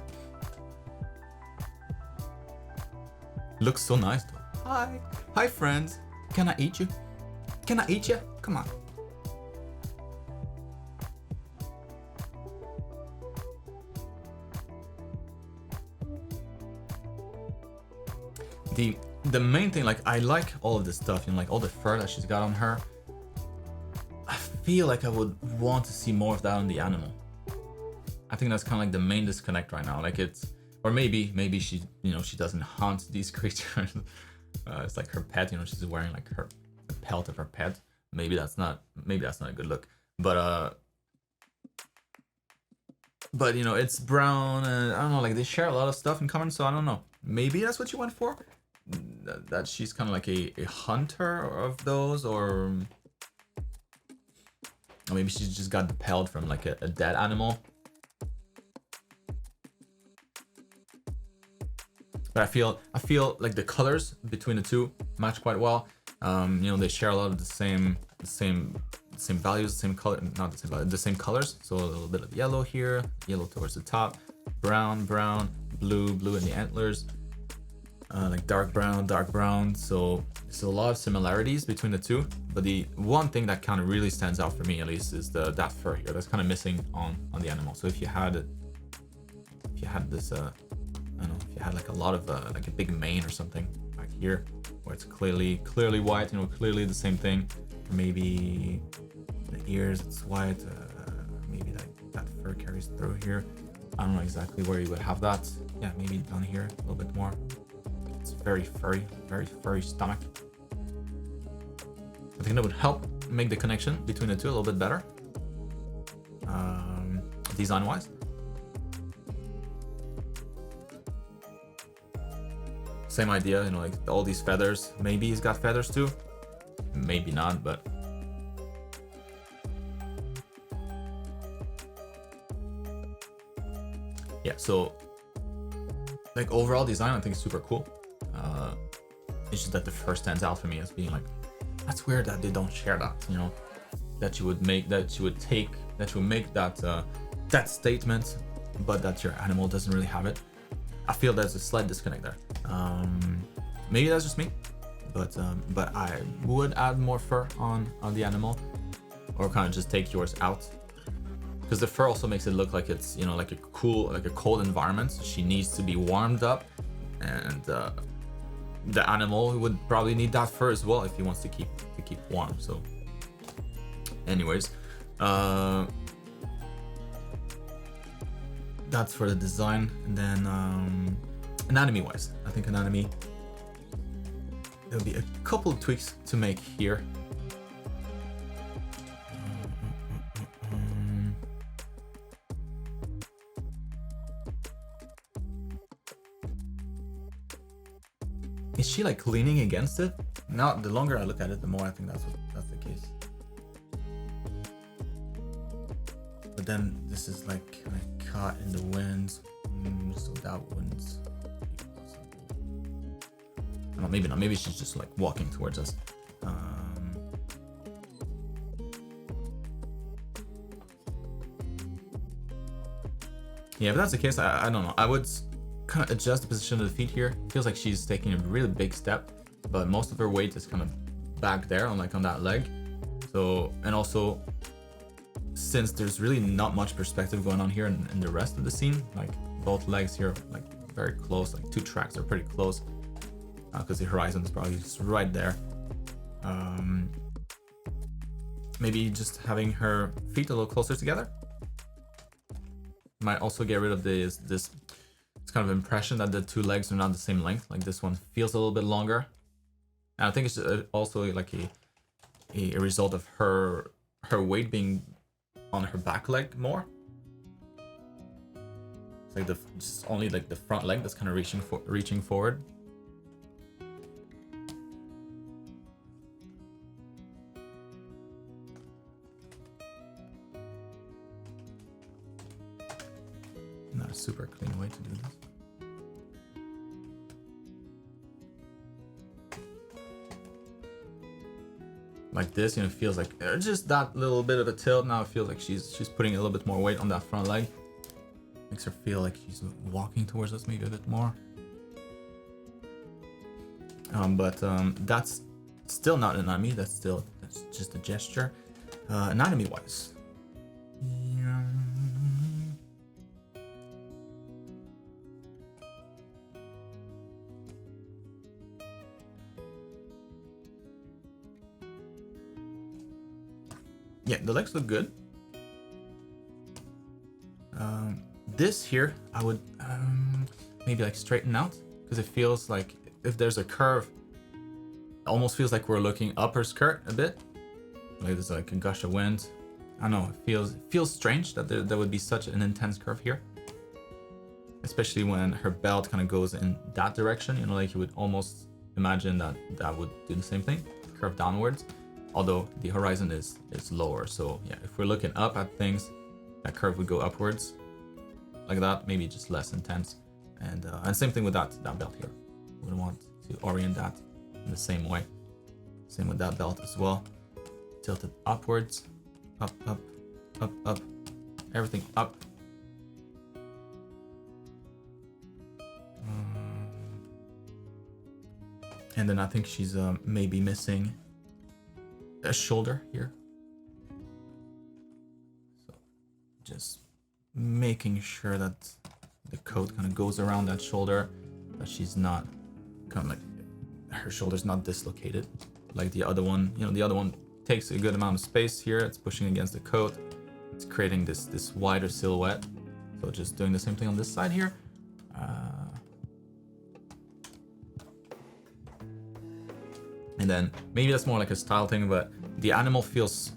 S1: Looks so nice though. Hi friends. Can I eat you? Can I eat you? Come on. The main thing, like, I like all of this stuff, you know, like all the fur that she's got on her. I feel like I would want to see more of that on the animal. I think that's kind of like the main disconnect right now. Like it's, or maybe she, you know, she doesn't hunt these creatures. It's like her pet, you know, she's wearing like her pelt of her pet. Maybe that's not a good look. But you know, it's brown and I don't know, like they share a lot of stuff in common, so I don't know. Maybe that's what you went for? That she's kind of like a hunter of those, or maybe she's just got the pelt from like a dead animal. But I feel like the colors between the two match quite well. You know, they share a lot of the same values, the same color, not the same value, the same colors. So a little bit of yellow here, yellow towards the top, brown, blue in the antlers, like dark brown. So there's a lot of similarities between the two. But the one thing that kind of really stands out for me, at least, is that fur here. That's kind of missing on the animal. So if you had this, I don't know, if you had like a lot of like a big mane or something back here, where it's clearly white, you know, clearly the same thing. Or maybe the ears, it's white. Maybe like that fur carries through here. I don't know exactly where you would have that. Yeah, maybe down here a little bit more. It's very furry stomach. I think that would help make the connection between the two a little bit better, design-wise. Same idea, you know, like all these feathers. Maybe he's got feathers too. Maybe not, but yeah. So, like overall design, I think is super cool. It's just that the fur stands out for me as being like, that's weird that they don't share that. You know, that you would make that statement, but that your animal doesn't really have it. I feel there's a slight disconnect there. Maybe that's just me, but I would add more fur on the animal, or kind of just take yours out, because the fur also makes it look like it's, you know, like a cold environment. So she needs to be warmed up, and the animal would probably need that fur as well if he wants to keep warm. So, anyways, that's for the design. And then anatomy wise, I think anatomy, there'll be a couple of tweaks to make here. Is she like leaning against it? Now, the longer I look at it, the more I think that's the case. But then this is like kind of caught in the wind, so that wouldn't be possible. No, maybe not. Maybe she's just like walking towards us. Yeah, if that's the case, I don't know. I would kind of adjust the position of the feet here. It feels like she's taking a really big step, but most of her weight is kind of back there on that leg. So, and also, since there's really not much perspective going on here in the rest of the scene, like both legs here, like very close, like two tracks are pretty close, because the horizon is probably just right there. Maybe just having her feet a little closer together might also get rid of this kind of impression that the two legs are not the same length. Like this one feels a little bit longer, and I think it's also like a result of her weight being on her back leg more. It's like just only like the front leg that's kind of reaching forward. Not a super clean way to do this. Like this, you know, it feels like just that little bit of a tilt. Now it feels like she's putting a little bit more weight on that front leg. Makes her feel like she's walking towards us maybe a bit more. But that's still not an anatomy. That's just a gesture. Anatomy wise. Yeah, the legs look good. This here, I would maybe like straighten out, because it feels like if there's a curve, it almost feels like we're looking up her skirt a bit. Like there's like a gush of wind. I don't know, it feels strange that there would be such an intense curve here. Especially when her belt kind of goes in that direction, you know, like you would almost imagine that would do the same thing, curve downwards. Although the horizon is lower, so yeah, if we're looking up at things, that curve would go upwards, like that, maybe just less intense. And same thing with that belt here. We would want to orient that in the same way. Same with that belt as well. Tilt it upwards, up, up, up, up, everything up. And then I think she's maybe missing a shoulder here. So just making sure that the coat kind of goes around that shoulder, that she's not kind of like her shoulder's not dislocated like the other one. You know, the other one takes a good amount of space here. It's pushing against the coat. It's creating this wider silhouette. So just doing the same thing on this side here. And then maybe that's more like a style thing, but the animal feels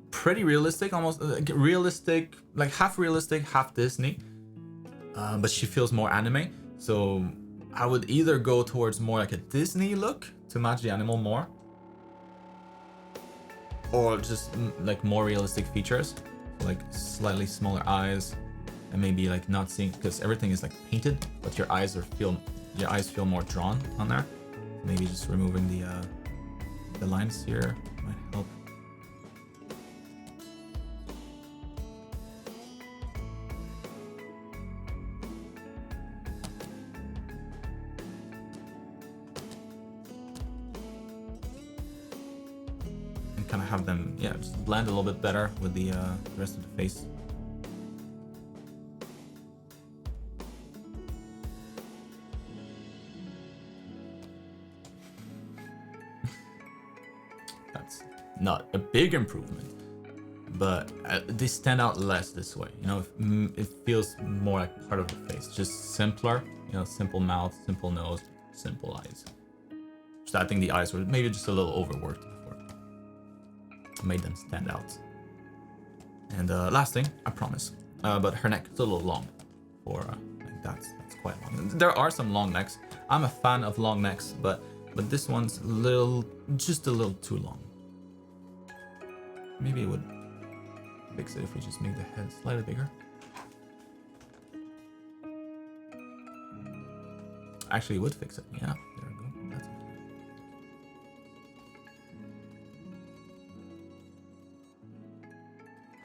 S1: pretty realistic, almost realistic, like half realistic, half Disney. But she feels more anime. So I would either go towards more like a Disney look to match the animal more, or just like more realistic features, like slightly smaller eyes, and maybe like not seeing, because everything is like painted, but your eyes feel more drawn on there. Maybe just removing the lines here might help. And kind of have them, yeah, just blend a little bit better with the rest of the face. Not a big improvement, but they stand out less this way. You know, it feels more like part of the face, just simpler. You know, simple mouth, simple nose, simple eyes. So I think the eyes were maybe just a little overworked before. Made them stand out. And last thing, I promise, but her neck is a little long. For like that's quite long. There are some long necks. I'm a fan of long necks, but this one's just a little too long. Maybe it would fix it if we just make the head slightly bigger. Actually, it would fix it. Yeah, there we go. That's it.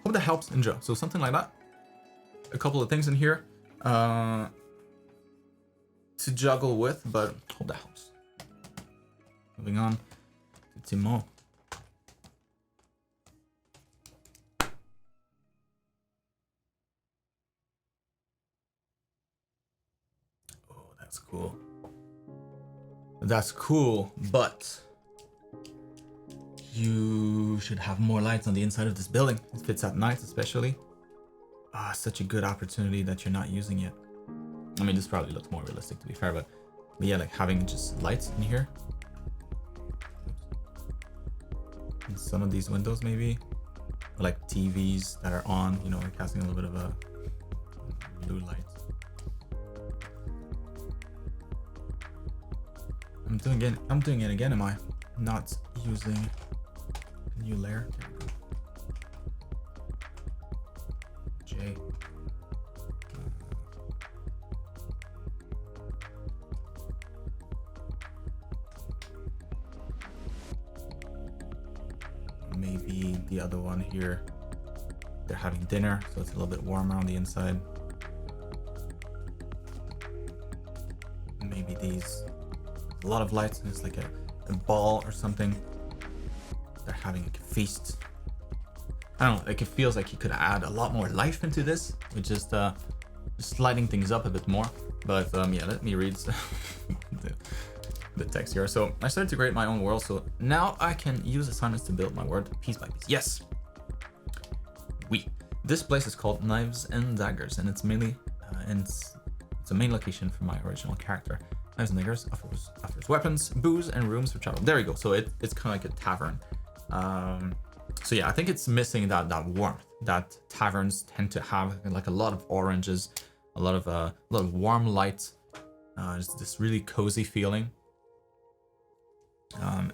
S1: Hope that helps, Ninja. So something like that. A couple of things in here to juggle with, but hope that helps. Moving on to Timo. That's cool. That's cool, but you should have more lights on the inside of this building. It fits at night, especially. Such a good opportunity that you're not using yet. I mean, this probably looks more realistic, to be fair, but yeah, like having just lights in here. in some of these windows maybe, or like TVs that are on, you know, we're casting a little bit of a blue light. I'm doing it again, am I? Not using a new layer. J. Maybe the other one here, they're having dinner, so it's a little bit warmer on the inside. Maybe these, a lot of lights, and it's like a ball or something. They're having like a feast. I don't know, like it feels like you could add a lot more life into this with just lighting things up a bit more. But yeah, let me read the text here. So I started to create my own world, so now I can use assignments to build my world piece by piece. Yes. This place is called Knives and Daggers, and it's mainly it's a main location for my original character. Knives and Daggers offers weapons, booze, and rooms for travel. There you go. So it's kind of like a tavern. So yeah, I think it's missing that warmth that taverns tend to have, like a lot of oranges, a lot of warm light. Just this really cozy feeling.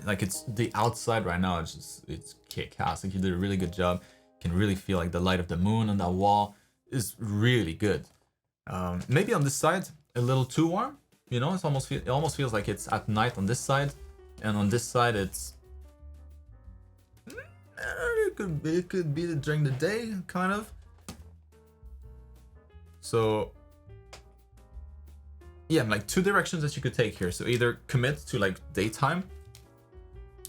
S1: Like it's the outside right now. It's kick-ass. Like you did a really good job. You can really feel like the light of the moon on that wall is really good. Maybe on this side a little too warm. You know, it almost feels like it's at night on this side, and on this side it's. It could be during the day, kind of. So. Yeah, like two directions that you could take here. So either commit to like daytime,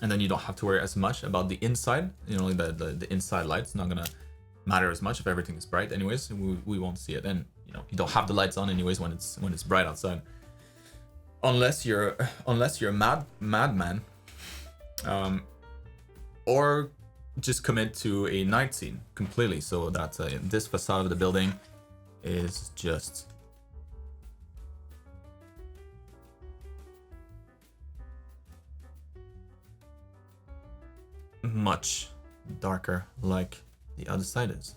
S1: and then you don't have to worry as much about the inside. You know, the inside light's not gonna matter as much if everything is bright. Anyways, we won't see it, and you know you don't have the lights on anyways when it's bright outside. Unless you're a madman, or just commit to a night scene completely. So that this facade of the building is just. Much darker, like the other side is.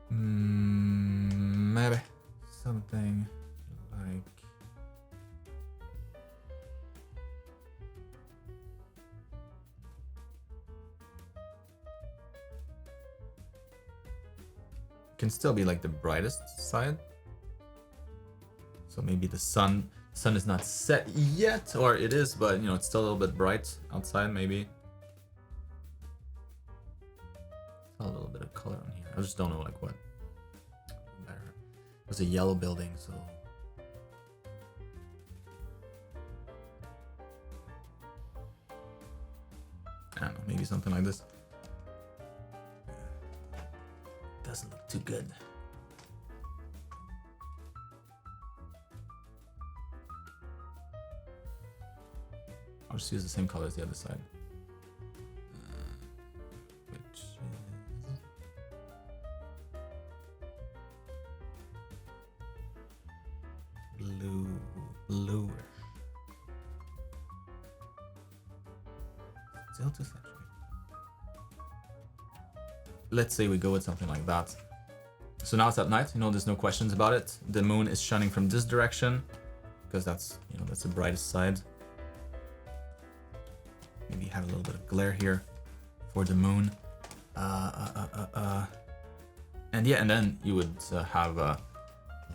S1: Maybe something like can still be like the brightest side. So maybe the sun is not set yet, or it is, but you know it's still a little bit bright outside. Maybe a little bit of color on here. I just don't know like what. There's a yellow building, so I don't know. Maybe something like this. Doesn't look too good. I'll just use the same color as the other side. Which is bluish. Still too saturated. Let's say we go with something like that. So now it's at night, you know, there's no questions about it. The moon is shining from this direction because that's the brightest side. Maybe have a little bit of glare here for the moon. And yeah, and then you would have a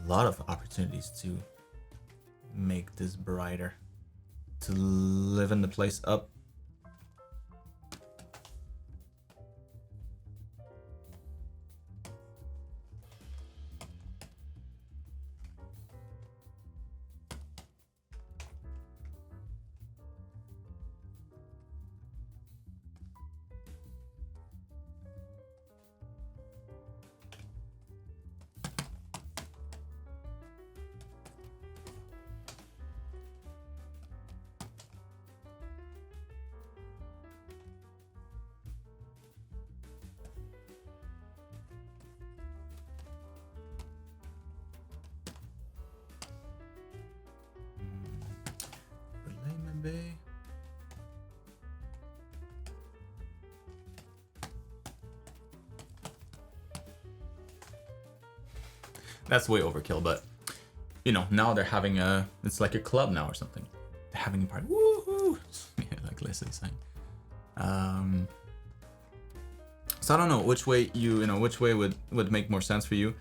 S1: lot of opportunities to make this brighter, to liven the place up. That's way overkill, but you know, now they're having it's like a club now or something. They're having a party. Woohoo! Yeah, like Leslie saying. So I don't know which way which way would make more sense for you.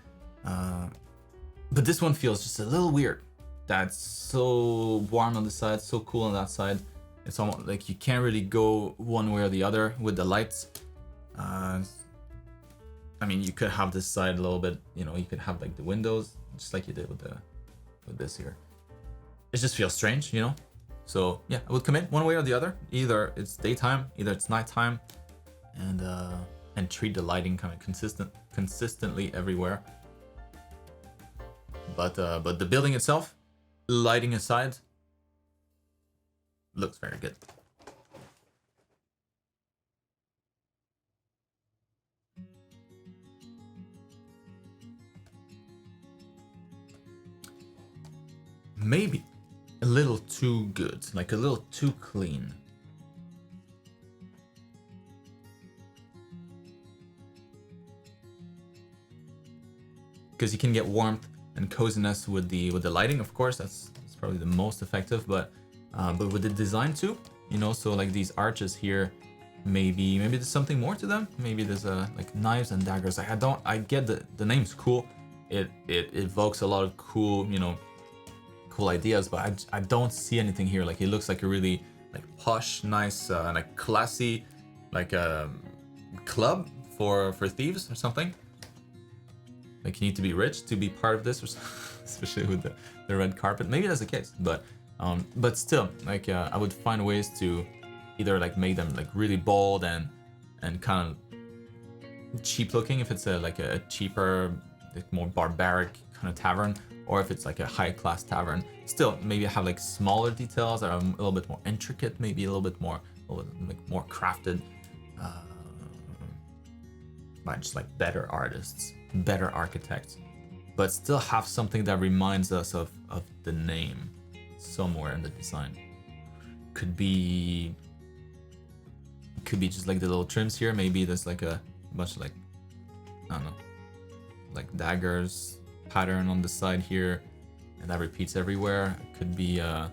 S1: But this one feels just a little weird. That's so warm on the side, so cool on that side. It's almost like you can't really go one way or the other with the lights. I mean, you could have this side a little bit, you know, you could have like the windows, just like you did with this here. It just feels strange, you know? So yeah, I would commit one way or the other. Either it's daytime, either it's nighttime, and treat the lighting kind of consistently everywhere. But the building itself, lighting aside, looks very good. Maybe a little too good, like a little too clean. Because you can get warmth and coziness with the lighting, of course. That's probably the most effective, but with the design too, you know. So like these arches here, maybe there's something more to them. Maybe there's like knives and daggers. I get the name's cool. It evokes a lot of cool, you know, cool ideas, but I don't see anything here. Like it looks like a really like posh, nice, like classy, like club for thieves or something. Like you need to be rich to be part of this, especially with the red carpet. Maybe that's the case, but still, like I would find ways to either like make them like really bold and kind of cheap looking if it's like a cheaper, like more barbaric kind of tavern, or if it's like a high class tavern. Still, maybe have like smaller details that are a little bit more intricate, maybe a little bit more crafted by just like better artists, better architects, but still have something that reminds us of the name somewhere in the design. Could be just like the little trims here. Maybe there's like a bunch of like, I don't know, like daggers pattern on the side here, and that repeats everywhere. It could be yeah,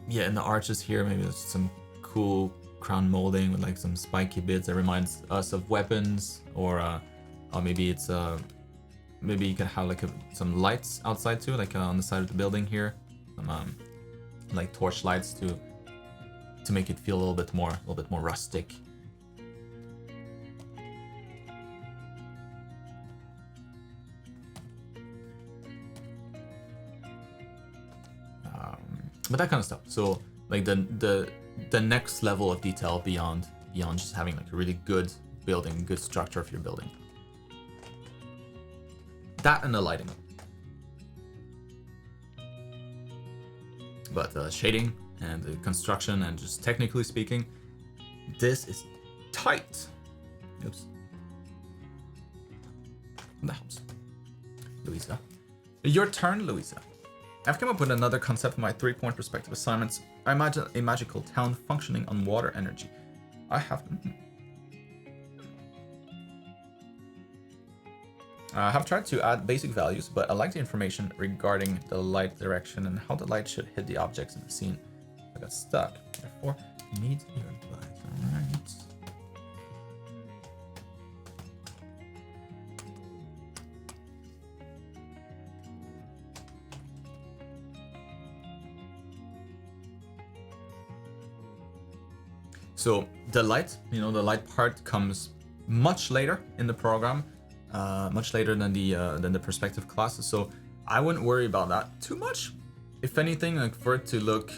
S1: in the arches here, maybe there's some cool crown molding with like some spiky bits that reminds us of weapons, or maybe it's maybe you can have like some lights outside too, like on the side of the building here, some like torch lights to make it feel a little bit more rustic. But that kind of stuff. So like the next level of detail beyond just having like a really good building, good structure of your building. That and the lighting. But shading and the construction and just technically speaking, this is tight. Oops. That helps. Louisa. Your turn, Louisa. I've come up with another concept for my 3-point perspective assignments. I imagine a magical town functioning on water energy. I have tried to add basic values, but I like the information regarding the light direction and how the light should hit the objects in the scene. I got stuck. Therefore, need your advice. Alright. So the light, you know, the light part comes much later in the program, much later than the perspective classes. So I wouldn't worry about that too much. If anything, like for it to look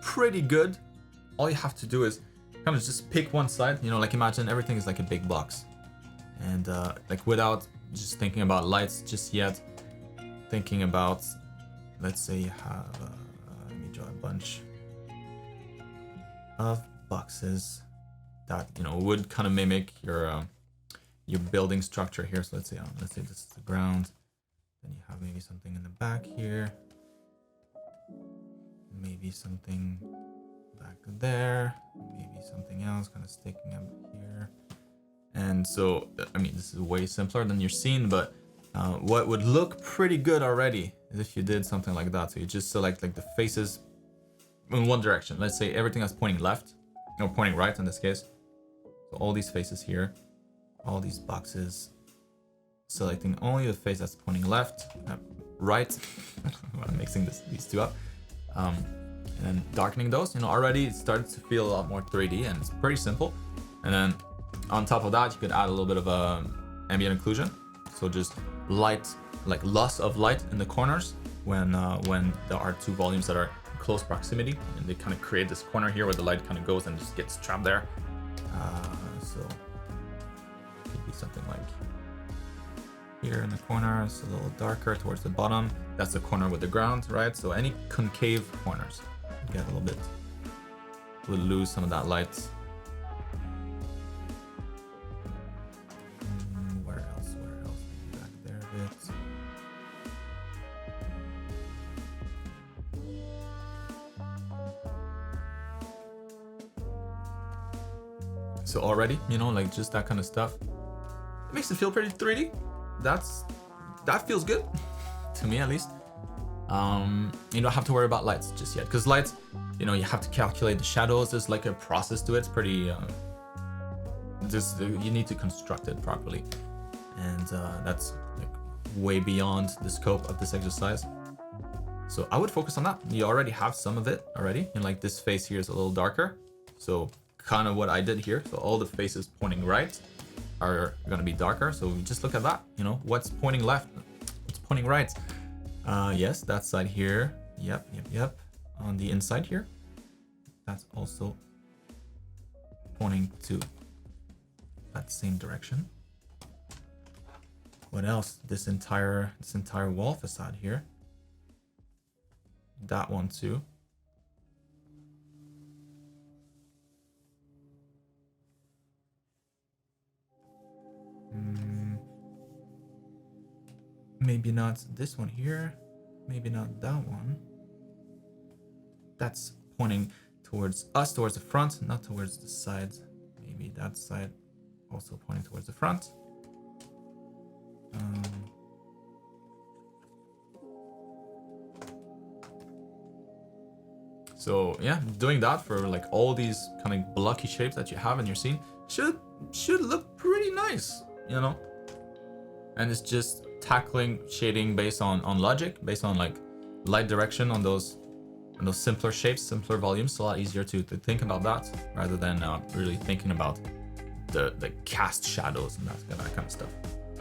S1: pretty good, all you have to do is kind of just pick one side. You know, like imagine everything is like a big box, and like without just thinking about lights just yet, thinking about, let's say you have, let me draw a bunch of boxes that, you know, would kind of mimic your building structure here. So let's say this is the ground, then you have maybe something in the back here, maybe something back there, maybe something else kind of sticking up here, And so, I mean, this is way simpler than your scene, but what would look pretty good already is if you did something like that. So you just select like the faces in one direction. Let's say everything that's pointing left, or pointing right in this case. So all these faces here, all these boxes, selecting only the face that's pointing left, right. I'm mixing these two up. And then darkening those, you know, already it starts to feel a lot more 3D, and it's pretty simple. And then on top of that, you could add a little bit of ambient occlusion. So just light, like loss of light in the corners when there are two volumes that are in close proximity, and they kind of create this corner here where the light kind of goes and just gets trapped there. So it could be something like here in the corner, it's a little darker towards the bottom. That's the corner with the ground, right? So any concave corners get a little bit, will lose some of that light. Where else? Maybe back there a bit. So already, you know, like just that kind of stuff, it makes it feel pretty 3D. That feels good to me, at least. You don't have to worry about lights just yet, because lights, you know, you have to calculate the shadows. There's like a process to it. It's pretty you need to construct it properly, and that's like way beyond the scope of this exercise. So I would focus on that. You already have some of it already, and like this face here is a little darker, so kind of what I did here. So all the faces pointing right are gonna be darker. So we just look at that, you know, what's pointing left, what's pointing right. Yes, that side here. Yep. On the inside here, that's also pointing to that same direction. What else? This entire wall facade here. That one too. Maybe not this one here. Maybe not that one. That's pointing towards us, towards the front, not towards the sides. Maybe that side also pointing towards the front. So yeah, doing that for like all these kind of blocky shapes that you have in your scene should look pretty nice, you know. And it's just tackling shading based on logic, based on like light direction on those simpler shapes, simpler volumes. It's a lot easier to think about that rather than really thinking about the cast shadows and that kind of stuff.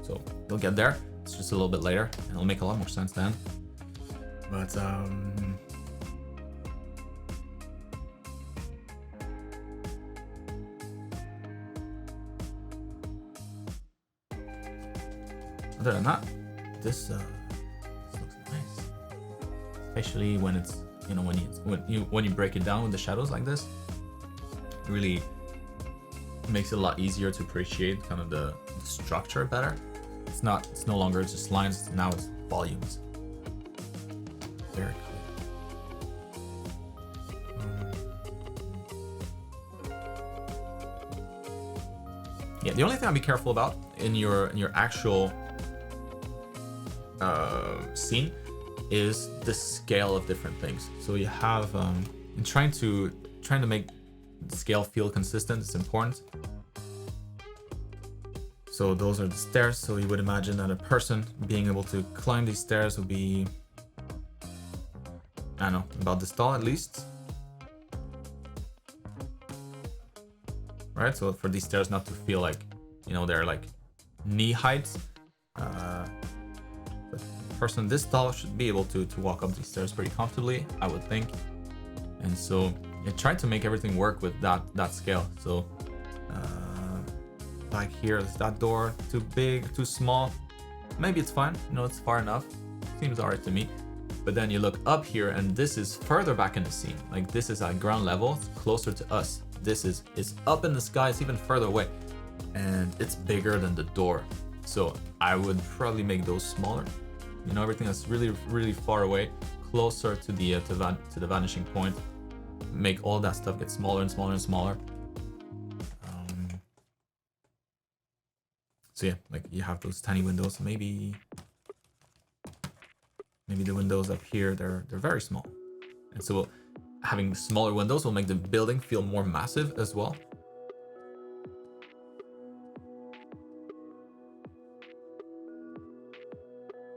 S1: So you'll get there. It's just a little bit later, and it'll make a lot more sense then. But other than that, this looks nice, especially when it's, you know, when you break it down with the shadows like this. It really makes it a lot easier to appreciate kind of the structure better. It's no longer just lines, now it's volumes. Very cool. Yeah, the only thing I'll be careful about in your actual scene is the scale of different things. So you have in trying to make the scale feel consistent, it's important. So those are the stairs. So you would imagine that a person being able to climb these stairs would be, I don't know, about this tall at least. Right, so for these stairs not to feel like, you know, they're like knee height, person this tall should be able to walk up these stairs pretty comfortably, I would think. And so I tried to make everything work with that scale. So back here, is that door too big, too small? Maybe it's fine, you know, it's far enough, seems alright to me. But then you look up here, and this is further back in the scene. Like this is at ground level, it's closer to us. This is up in the sky, it's even further away, and it's bigger than the door. So I would probably make those smaller. You know, everything that's really, really far away, closer to the vanishing point. Make all that stuff get smaller and smaller and smaller. So yeah, like you have those tiny windows. Maybe the windows up here, they're very small. And so having smaller windows will make the building feel more massive as well.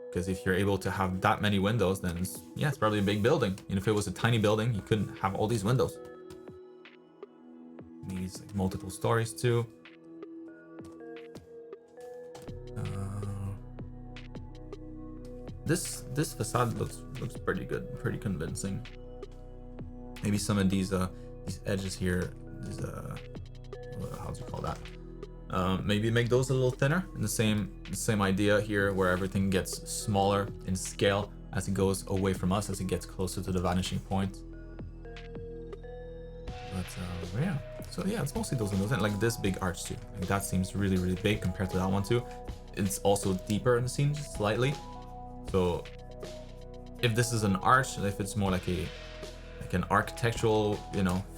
S1: Because if you're able to have that many windows, then it's probably a big building. And if it was a tiny building, you couldn't have all these windows. Needs like multiple stories too. This facade looks pretty good, pretty convincing. Maybe some of these edges here, these how do you call that? Maybe make those a little thinner. And the same idea here, where everything gets smaller in scale as it goes away from us, as it gets closer to the vanishing point. But yeah, so yeah, it's mostly those windows, and like this big arch too. Like that seems really big compared to that one too. It's also deeper in the scene, just slightly. So if this is an arch, and if it's more like an architectural,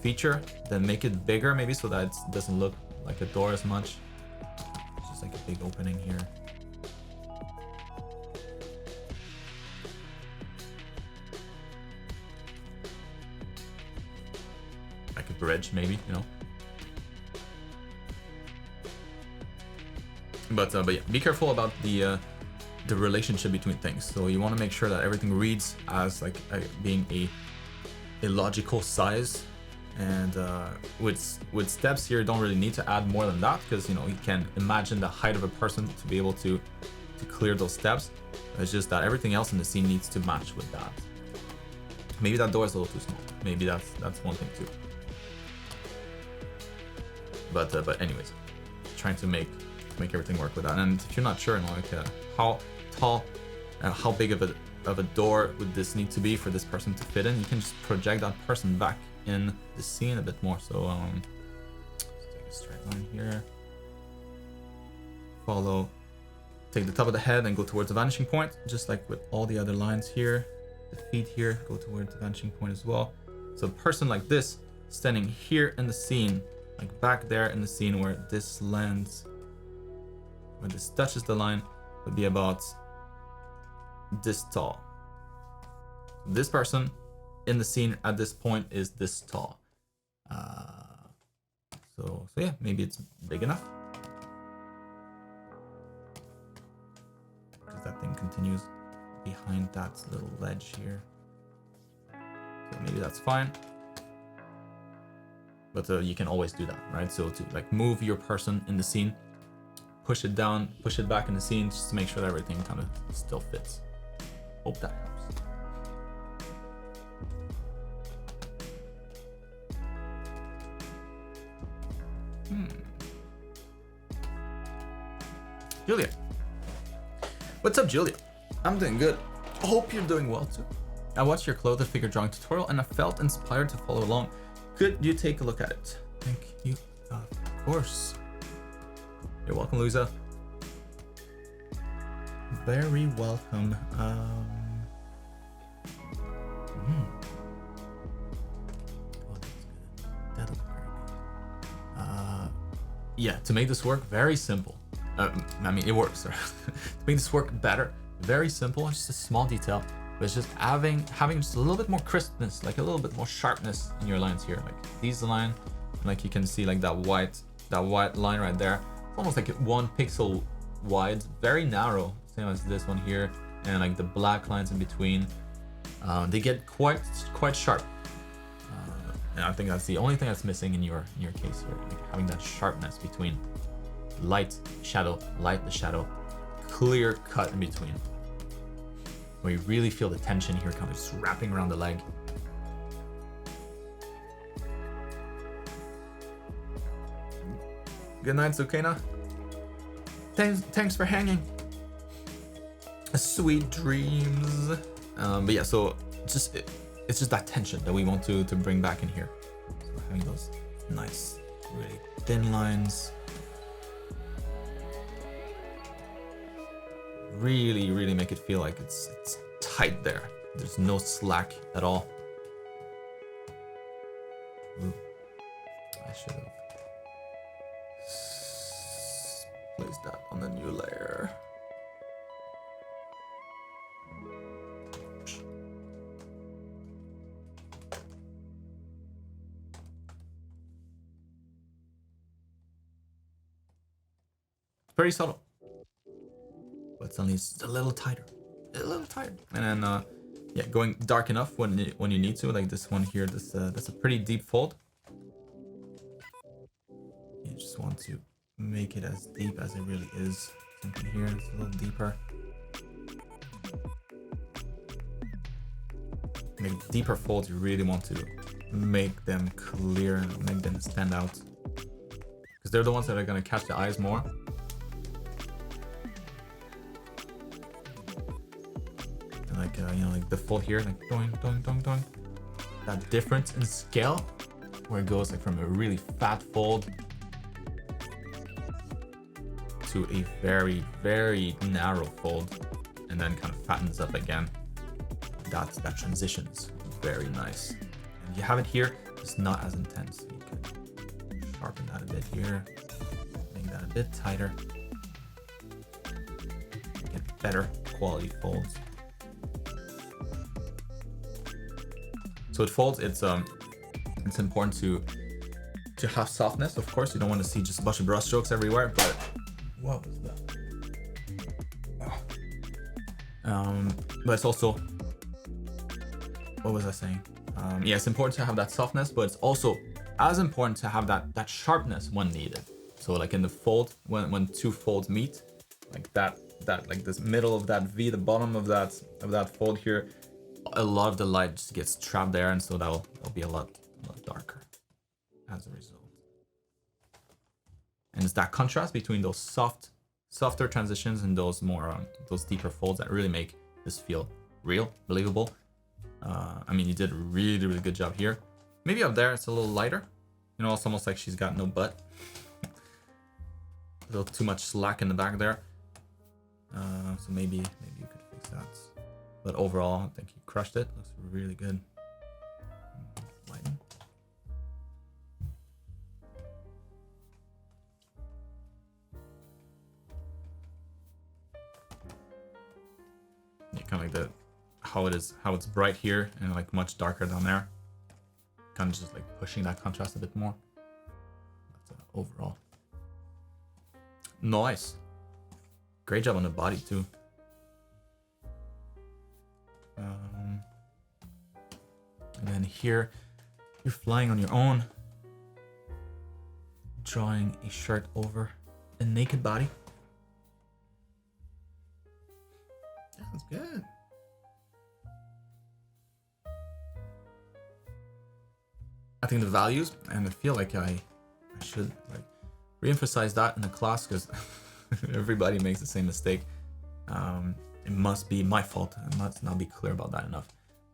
S1: feature, then make it bigger maybe, so that it doesn't look like a door as much. It's just like a big opening here. Like a bridge maybe, But yeah, be careful about the relationship between things. So you want to make sure that everything reads as like being a logical size, and with steps here, you don't really need to add more than that, because you can imagine the height of a person to be able to clear those steps. It's just that everything else in the scene needs to match with that. Maybe that door is a little too small. Maybe that's one thing too. But anyways, trying to make everything work with that. And if you're not sure, how tall, how big of a door would this need to be for this person to fit in, you can just project that person back in the scene a bit more. So let's take a straight line here, take the top of the head and go towards the vanishing point, just like with all the other lines here. The feet here go towards the vanishing point as well. So a person like this standing here in the scene, like back there in the scene where this lands, where this touches the line, would be about this tall. This person in the scene at this point is this tall. So yeah, maybe it's big enough, because that thing continues behind that little ledge here. So maybe that's fine. But you can always do that, right? So to like move your person in the scene, push it down, push it back in the scene, just to make sure that everything kind of still fits. Hope that helps. Julia. What's up, Julia? I'm doing good. Hope you're doing well too. I watched your clothed figure drawing tutorial and I felt inspired to follow along. Could you take a look at it? Thank you. Of course. You're welcome, Luisa. Very welcome. That'll be very good. Yeah, to make this work, very simple. I mean, it works. To make this work better, very simple. It's just a small detail, but it's just having just a little bit more crispness, like a little bit more sharpness in your lines here. Like these line, like you can see, like that white line right there. It's almost like 1 pixel wide, very narrow, same as this one here, and like the black lines in between. They get quite sharp. And I think that's the only thing that's missing in your case here, like having that sharpness between light, shadow, light, the shadow, clear cut in between, where you really feel the tension here kind of just wrapping around the leg. Good night, Zucchina. Thanks for hanging. Sweet dreams. But yeah, so it's just that tension that we want to bring back in here. So having those nice, really thin lines. Really make it feel like it's tight there. There's no slack at all. Ooh, I should have placed that on the new Pretty subtle. But suddenly it's a little tighter. A little tighter. And then, yeah, going dark enough when you need to. Like this one here, that's a pretty deep fold. You just want to make it as deep as it really is. Something here, it's a little deeper. Make deeper folds, you really want to make them clear, make them stand out. Because they're the ones that are going to catch the eyes more. And like, you know, like the fold here, like doing, doing, doing, doing. That difference in scale, where it goes like from a really fat fold to a very, very narrow fold, and then kind of fattens up again. That transition is very nice. And you have it here, it's not as intense. You can sharpen that a bit here, make that a bit tighter, get better quality folds. So it folds, it's important to have softness. Of course, you don't want to see just a bunch of brush strokes everywhere, but what was that? But it's also, what was I saying? Yeah, it's important to have that softness, but it's also as important to have that sharpness when needed. So like in the fold, when two folds meet, like that like this middle of that V, the bottom of that fold here, a lot of the light just gets trapped there, and so that'll be a lot darker as a result. And it's that contrast between those softer transitions and those more those deeper folds that really make this feel real, believable. I mean, you did a really, really good job here. Maybe up there it's a little lighter. You know, it's almost like she's got no butt. A little too much slack in the back there. So maybe you could fix that. But overall, I think you crushed it. Looks really good. Lighten. Yeah, kind of like how it's bright here and like much darker down there. Kind of just like pushing that contrast a bit more. But overall, nice. Great job on the body too. And then here, you're flying on your own, drawing a shirt over a naked body. That's good. I think the values, and I feel like I should like re-emphasize that in the class, because everybody makes the same mistake. It must be my fault. I must not be clear about that enough.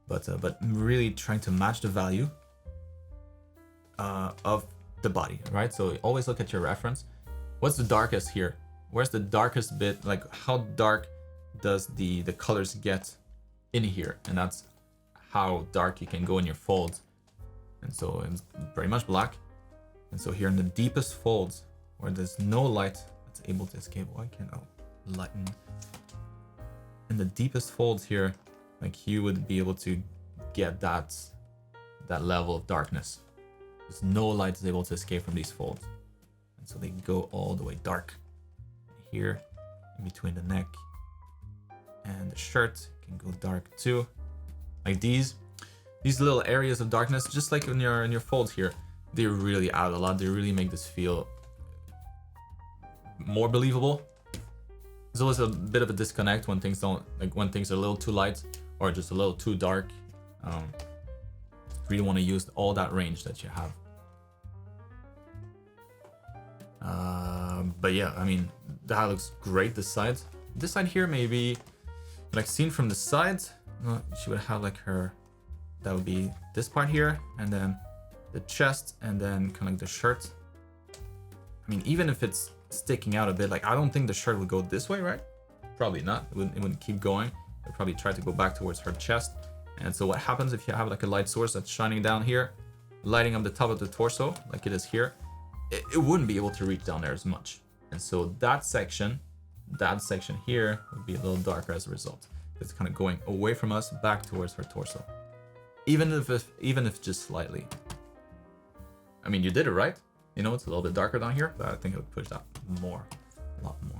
S1: But really trying to match the value of the body, right? So always look at your reference. What's the darkest here? Where's the darkest bit? Like how dark does the colors get in here? And that's how dark you can go in your folds. And so it's very much black. And so here in the deepest folds, where there's no light that's able to escape, why can't I lighten? In the deepest folds here, like you would be able to get that level of darkness. There's no light is able to escape from these folds. And so they go all the way dark. Here, in between the neck and the shirt, can go dark too. Like these little areas of darkness, just like in your folds here, they really add a lot. They really make this feel more believable. There's always a bit of a disconnect when things are a little too light or just a little too dark. Really want to use all that range that you have. But yeah, I mean, that looks great. This side here, maybe like seen from the sides, she would have like that would be this part here, and then the chest, and then kind of like the shirt. I mean, even if it's sticking out a bit, like I don't think the shirt would go this way, right? Probably not. It wouldn't keep going. It would probably try to go back towards her chest. And so what happens if you have like a light source that's shining down here, lighting up the top of the torso, like it is here, it wouldn't be able to reach down there as much. And so that section here would be a little darker as a result. It's kind of going away from us, back towards her torso. Even if just slightly. I mean, you did it right. You know, it's a little bit darker down here, but I think I would push that more A lot more.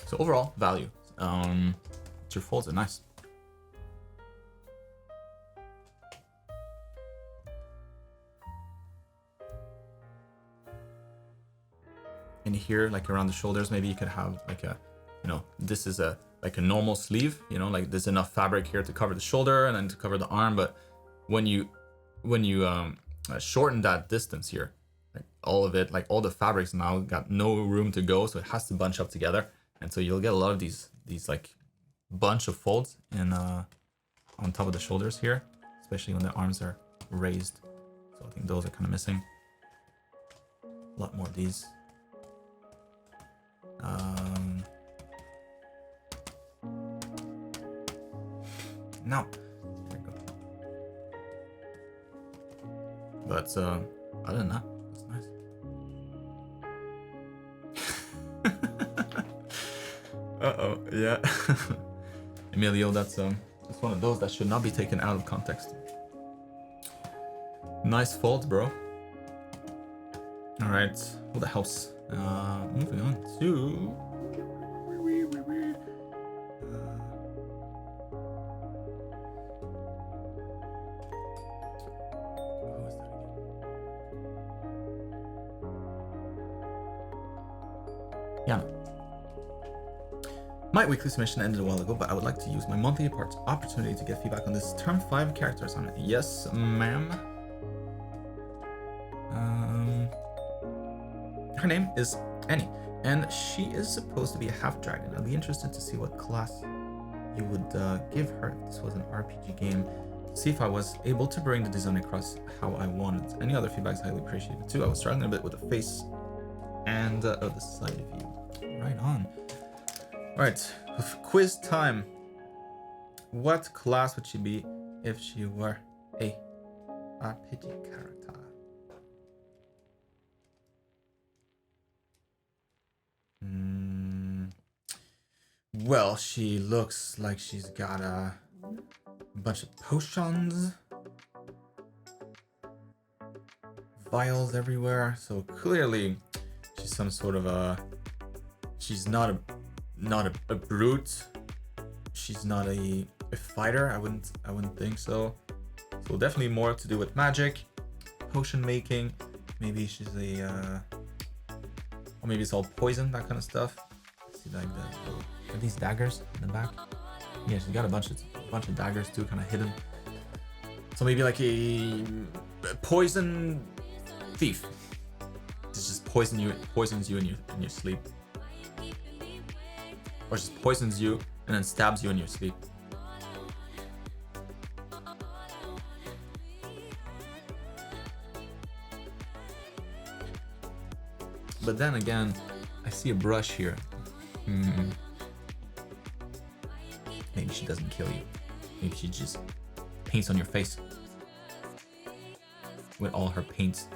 S1: So overall value, your folds are nice. In here, like around the shoulders, maybe you could have like a, you know, this is a like a normal sleeve, you know, like there's enough fabric here to cover the shoulder and then to cover the arm. But when you shorten that distance here, like all of it, like all the fabrics now got no room to go, so it has to bunch up together, and so you'll get a lot of these like bunch of folds in on top of the shoulders here, especially when the arms are raised. So I think those are kind of missing. A lot more of these. No. There we go. But other than that, that's nice. Uh-oh, yeah. Emilio, that's one of those that should not be taken out of context. Nice fold, bro. Alright, well that helps. Moving on to yeah. My weekly submission ended a while ago, but I would like to use my monthly opportunity to get feedback on this term 5 character assignment. Yes, ma'am. Her name is Annie, and she is supposed to be a half dragon. I'd be interested to see what class you would give her if this was an RPG game. See if I was able to bring the design across how I wanted. Any other feedback is highly appreciated too. I was struggling a bit with the face and the side view. Right on. Right, quiz time. What class would she be if she were a RPG character? Well, she looks like she's got a bunch of potions, vials everywhere. So clearly, she's some sort of a. She's not a brute. She's not a fighter. I wouldn't think so. So definitely more to do with magic, potion making. Maybe she's a. Or maybe it's all poison, that kind of stuff. See like that. Are these daggers in the back? Yeah, she's got a bunch of daggers too, kind of hidden. So maybe like a poison thief. This just poisons you in your sleep, or just poisons you and then stabs you in your sleep. But then again, I see a brush here. Maybe she doesn't kill you. Maybe she just paints on your face with all her paints.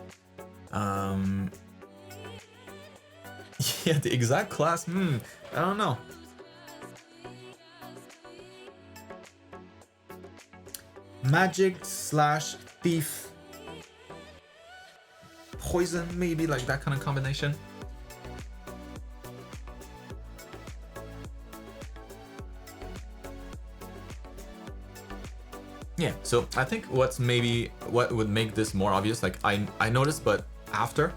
S1: Yeah, the exact class. I don't know. Magic / thief. Poison, maybe, like that kind of combination. Yeah, so I think what would make this more obvious, like I noticed, but after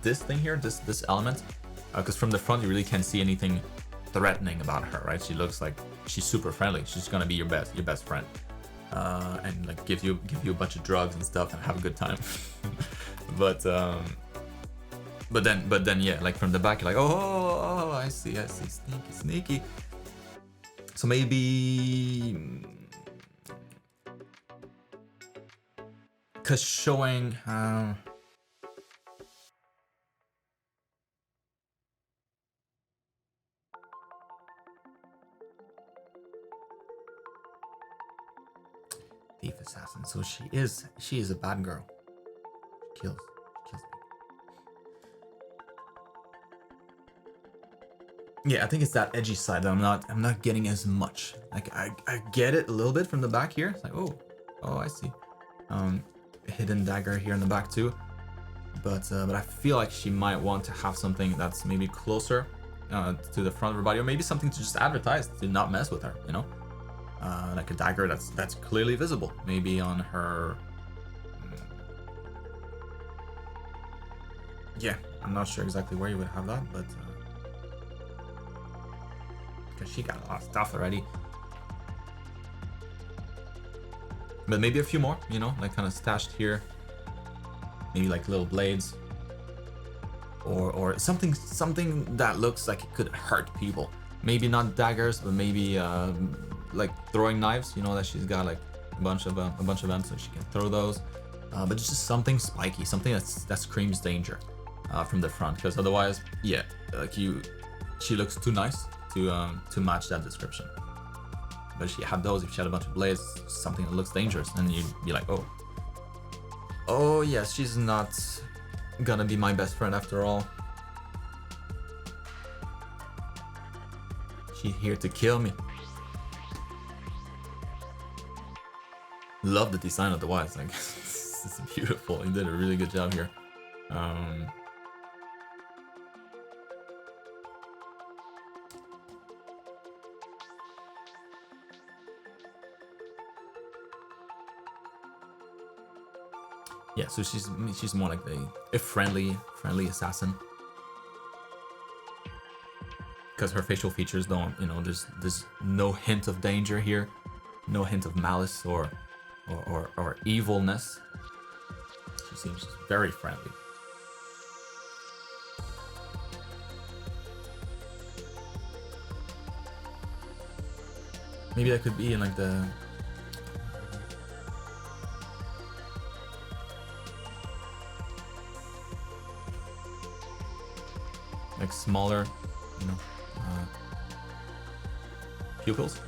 S1: this thing here, this element, because from the front you really can't see anything threatening about her, right? She looks like she's super friendly. She's gonna be your best friend, and like give you a bunch of drugs and stuff and have a good time. but then yeah, like from the back you're like, oh, I see, sneaky. So maybe. Because showing Thief assassin. So she is a bad girl. She kills people. Yeah, I think it's that edgy side that I'm not getting as much. Like I get it a little bit from the back here. It's like, oh, I see. Hidden dagger here in the back too. But I feel like she might want to have something that's maybe closer to the front of her body, or maybe something to just advertise to not mess with her, you know? Like a dagger that's clearly visible, maybe on her. Yeah, I'm not sure exactly where you would have that, but because she got a lot of stuff already. But maybe a few more, you know, like kind of stashed here. Maybe like little blades, or something that looks like it could hurt people. Maybe not daggers, but maybe like throwing knives. You know that she's got like a bunch of them, so she can throw those. But just something spiky, something that screams danger from the front. Because otherwise, yeah, like she looks too nice to match that description. But if she had those, if she had a bunch of blades, something that looks dangerous, then you'd be like, oh yes, she's not gonna be my best friend after all. She's here to kill me. Love the design of the wives, like it's beautiful. He did a really good job here. Yeah, so she's more like a friendly assassin. Because her facial features don't, you know, there's no hint of danger here, no hint of malice or evilness. She seems very friendly. Maybe that could be in like the smaller, you know, pupils.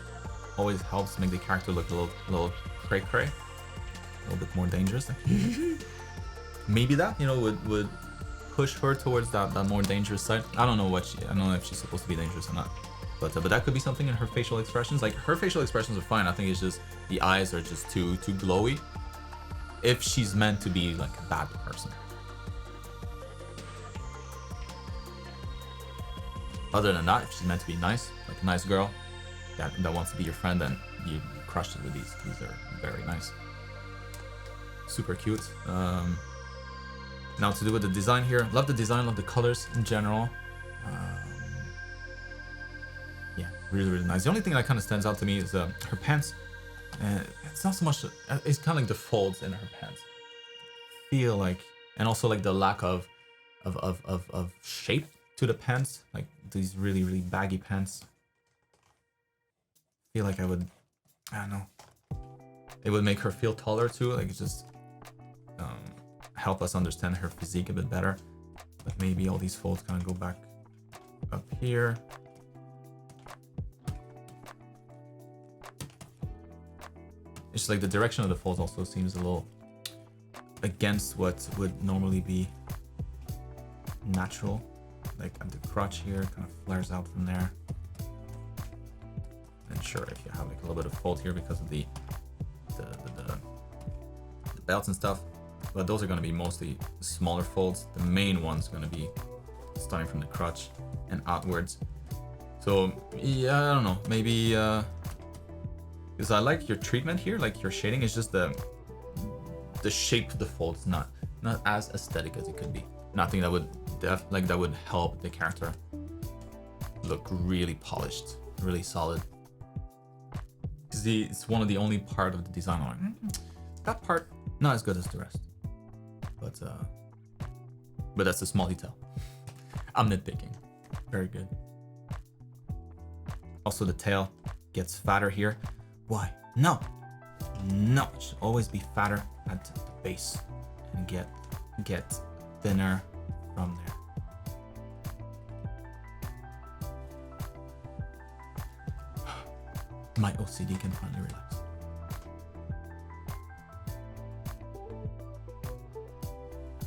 S1: Always helps make the character look a little cray-cray, a little bit more dangerous. Maybe that, you know, would push her towards that more dangerous side. I don't know I don't know if she's supposed to be dangerous or not, but that could be something in her facial expressions. Like her facial expressions are fine. I think it's just the eyes are just too glowy. If she's meant to be like a bad person. Other than that, if she's meant to be nice, like a nice girl that wants to be your friend, then you crushed it with these. These are very nice. Super cute. Now to do with the design here. Love the design, love the colors in general. Yeah, really nice. The only thing that kind of stands out to me is her pants. It's not so much, it's kind of like the folds in her pants. Feel like, and also like the lack of shape to the pants, like these really baggy pants. Feel like I don't know, it would make her feel taller too, like just help us understand her physique a bit better. But maybe all these folds kind of go back up here. It's just like the direction of the folds also seems a little against what would normally be natural. Like at the crotch here, kind of flares out from there. And sure, if you have like a little bit of fold here because of the belts and stuff, but those are going to be mostly smaller folds. The main one's going to be starting from the crotch and outwards. So yeah, I don't know, maybe because I like your treatment here, like your shading is just the shape of the folds, not as aesthetic as it could be. Nothing that would that would help the character look really polished, really solid. Because it's one of the only part of the design I'm like, that part not as good as the rest. But that's a small detail. I'm nitpicking. Very good. Also the tail gets fatter here. Why? No, it should always be fatter at the base and get thinner from there. My OCD can finally relax.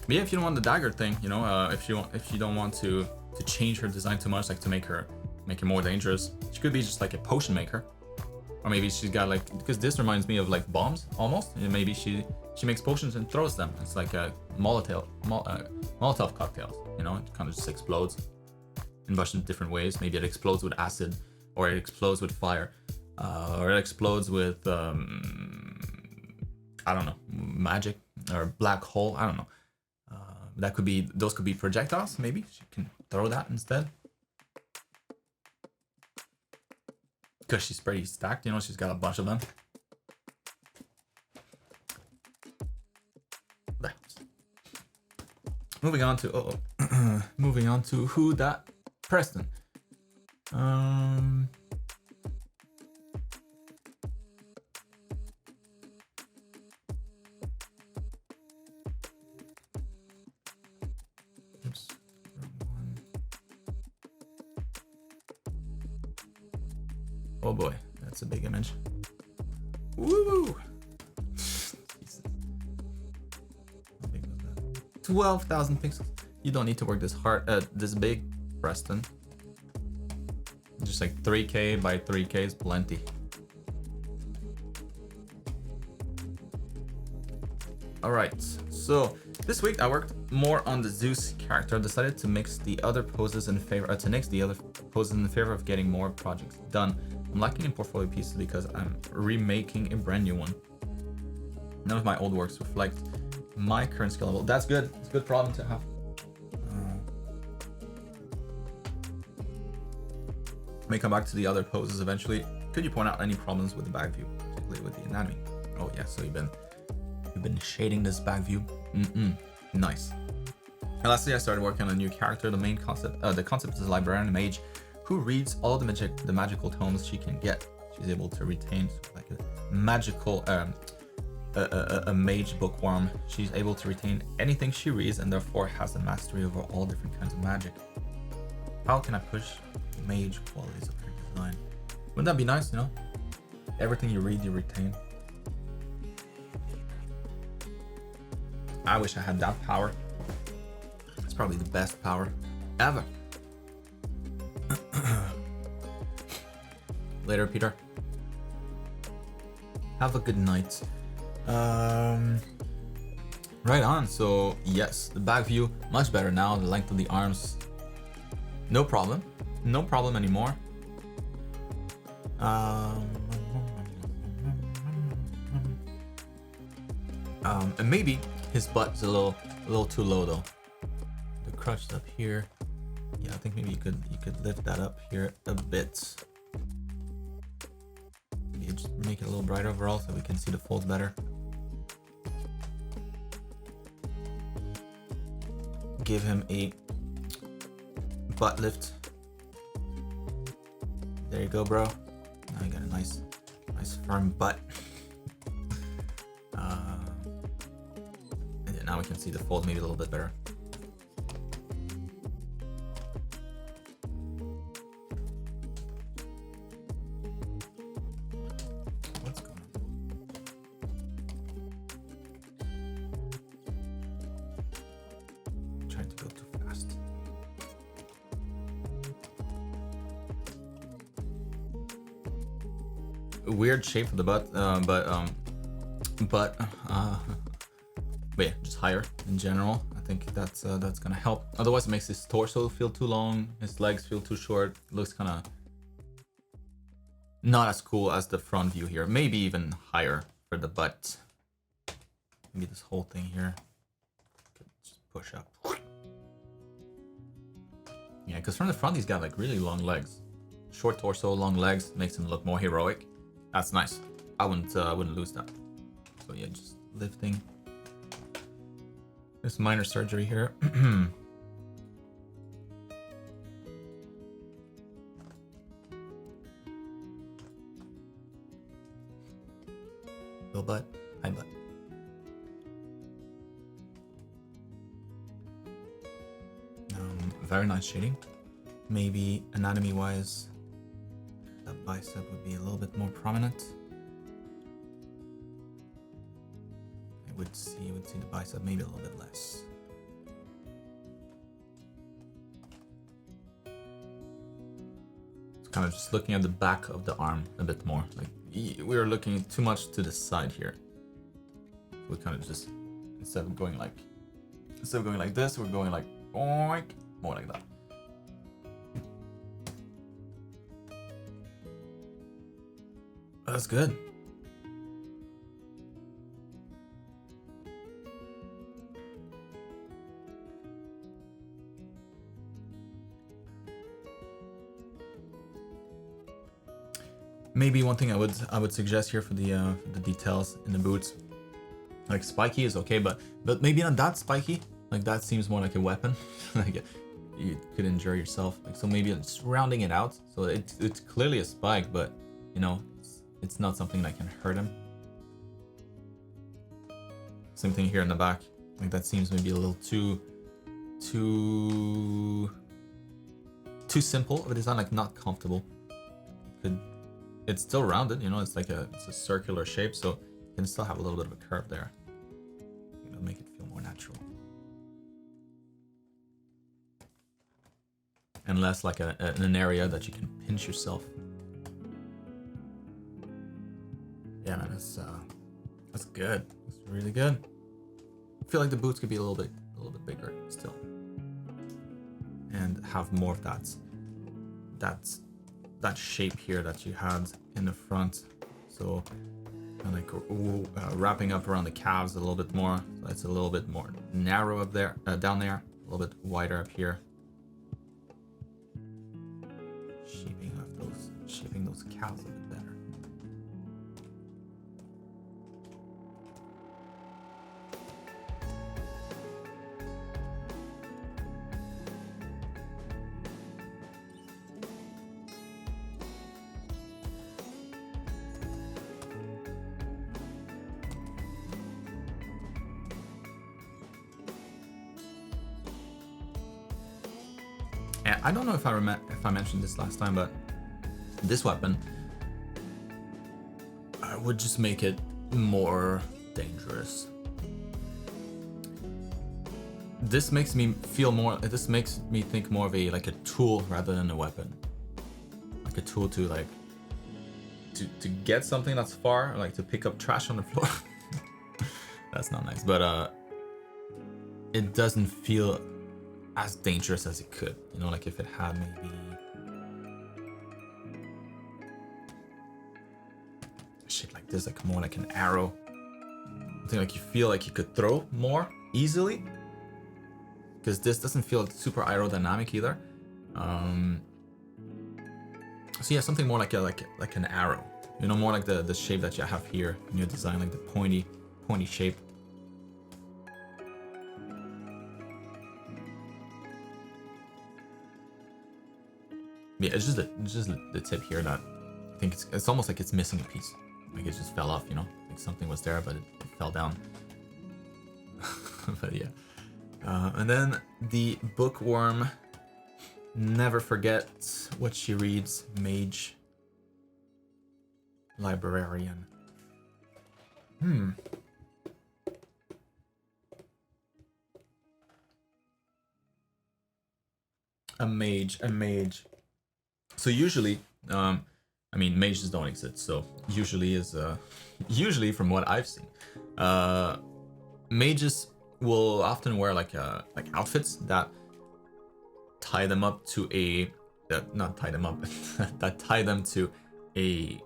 S1: But yeah, if you don't want the dagger thing, you know, if you don't want to change her design too much, like to make her more dangerous, she could be just like a potion maker. Or maybe she's got like, because this reminds me of like bombs almost. And maybe she makes potions and throws them. It's like a Molotov cocktails. You know, it kind of just explodes in a bunch of different ways. Maybe it explodes with acid, or it explodes with fire, or it explodes with I don't know, magic or black hole. I don't know. Those could be projectiles. Maybe she can throw that instead. Because she's pretty stacked, you know, she's got a bunch of them. Moving on to moving on to who that Preston. Oops. Oh boy, that's a big image. Woo! 12,000 pixels. You don't need to work this hard, this big, Preston. Just like 3K by 3K is plenty. Alright, so this week I worked more on the Zeus character. I decided to mix the other poses in favor, of getting more projects done. I'm lacking in portfolio pieces because I'm remaking a brand new one. None of my old works reflect my current skill level. That's good. It's a good problem to have. May come back to the other poses eventually. Could you point out any problems with the back view, particularly with the anatomy? Oh yeah, so you've been shading this back view. Nice. And lastly, I started working on a new character. The main concept, the concept is a librarian mage who reads all the magical tomes she can get. She's able to retain like a magical, a mage bookworm. She's able to retain anything she reads and therefore has a mastery over all different kinds of magic. How can I push mage qualities of her design? Wouldn't that be nice, you know? Everything you read, you retain. I wish I had that power. It's probably the best power ever. Later, Peter. Have a good night. Right on. So yes, the back view much better now. The length of the arms, no problem anymore. And maybe his butt's a little too low though. The crotch is up here. Yeah, I think maybe you could lift that up here a bit. Maybe just make it a little brighter overall so we can see the folds better. Give him a butt lift. There you go, bro. Now you got a nice firm butt. And yeah, now we can see the folds maybe a little bit better. What's going on? Trying to go too fast. Weird shape for the butt, but yeah, just higher in general. I think that's gonna help. Otherwise, it makes his torso feel too long, his legs feel too short. It looks kind of not as cool as the front view here. Maybe even higher for the butt. Maybe this whole thing here could just push up. Yeah, because from the front he's got like really long legs, short torso, long legs, makes him look more heroic. That's nice. I wouldn't lose that. So yeah, just lifting. There's minor surgery here. Low butt, high butt. Very nice shading. Maybe anatomy-wise, the bicep would be a little bit more prominent. I would see the bicep maybe a little bit less. kind of just looking at the back of the arm a bit more. Like we were looking too much to the side here. We kind of just, instead of going like this, we're going like oink, more like that. That's good. Maybe one thing I would suggest here for the details in the boots, like spiky is okay, but maybe not that spiky. Like that seems more like a weapon. Like you could injure yourself. Like so maybe just rounding it out. So it's clearly a spike, but you know it's not something that can hurt him. Same thing here in the back. Like that seems maybe a little too simple of a design, like not comfortable. It's still rounded, you know, it's a circular shape, so you can still have a little bit of a curve there. It'll make it feel more natural. And less like an area that you can pinch yourself. Yeah, man, that's good. It's really good. I feel like the boots could be a little bit bigger still, and have more of that shape here that you had in the front. So kind of like wrapping up around the calves a little bit more. So it's a little bit more narrow up there, down there, a little bit wider up here. Shaping those calves a bit better. And I don't know if I mentioned this last time, but this weapon, I would just make it more dangerous. This makes me feel more. This makes me think more of a tool rather than a weapon. Like a tool to to get something that's far, like to pick up trash on the floor. That's not nice, but it doesn't feel as dangerous as it could. You know, like if it had maybe shape like this, like more like an arrow. Something like you feel like you could throw more easily. Because this doesn't feel super aerodynamic either. So yeah, something more like an arrow. You know, more like the shape that you have here in your design, like the pointy shape. Yeah, it's just the tip here that I think it's almost like it's missing a piece. Like it just fell off, you know? Like something was there, but it fell down. But yeah. And then the bookworm, never forget what she reads, mage, librarian. A mage. So usually, I mean, mages don't exist. So usually from what I've seen, mages will often wear like outfits that tie them up to not tie them up, that tie them to a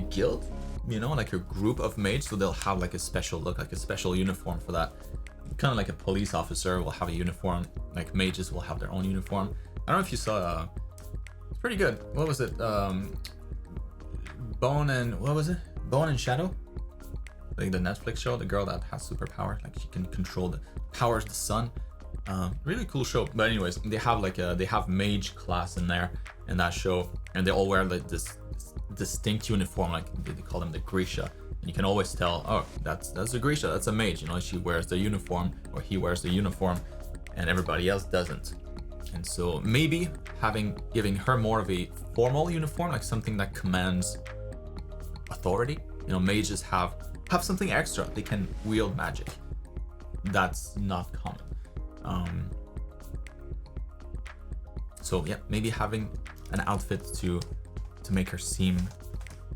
S1: guild, you know, like a group of mages. So they'll have like a special look, like a special uniform for that. Kind of like a police officer will have a uniform, like mages will have their own uniform. I don't know if you saw, it's pretty good. What was it? Bone and Shadow? Like the Netflix show, the girl that has superpower, like she can control the powers the sun. Really cool show. But anyways, they have mage class in there in that show, and they all wear like this distinct uniform, like they call them the Grisha. And you can always tell, oh, that's a Grisha, that's a mage. You know, she wears the uniform, or he wears the uniform, and everybody else doesn't. And so maybe giving her more of a formal uniform, like something that commands authority. You know, mages have something extra. They can wield magic. That's not common. So yeah, maybe having an outfit to make her seem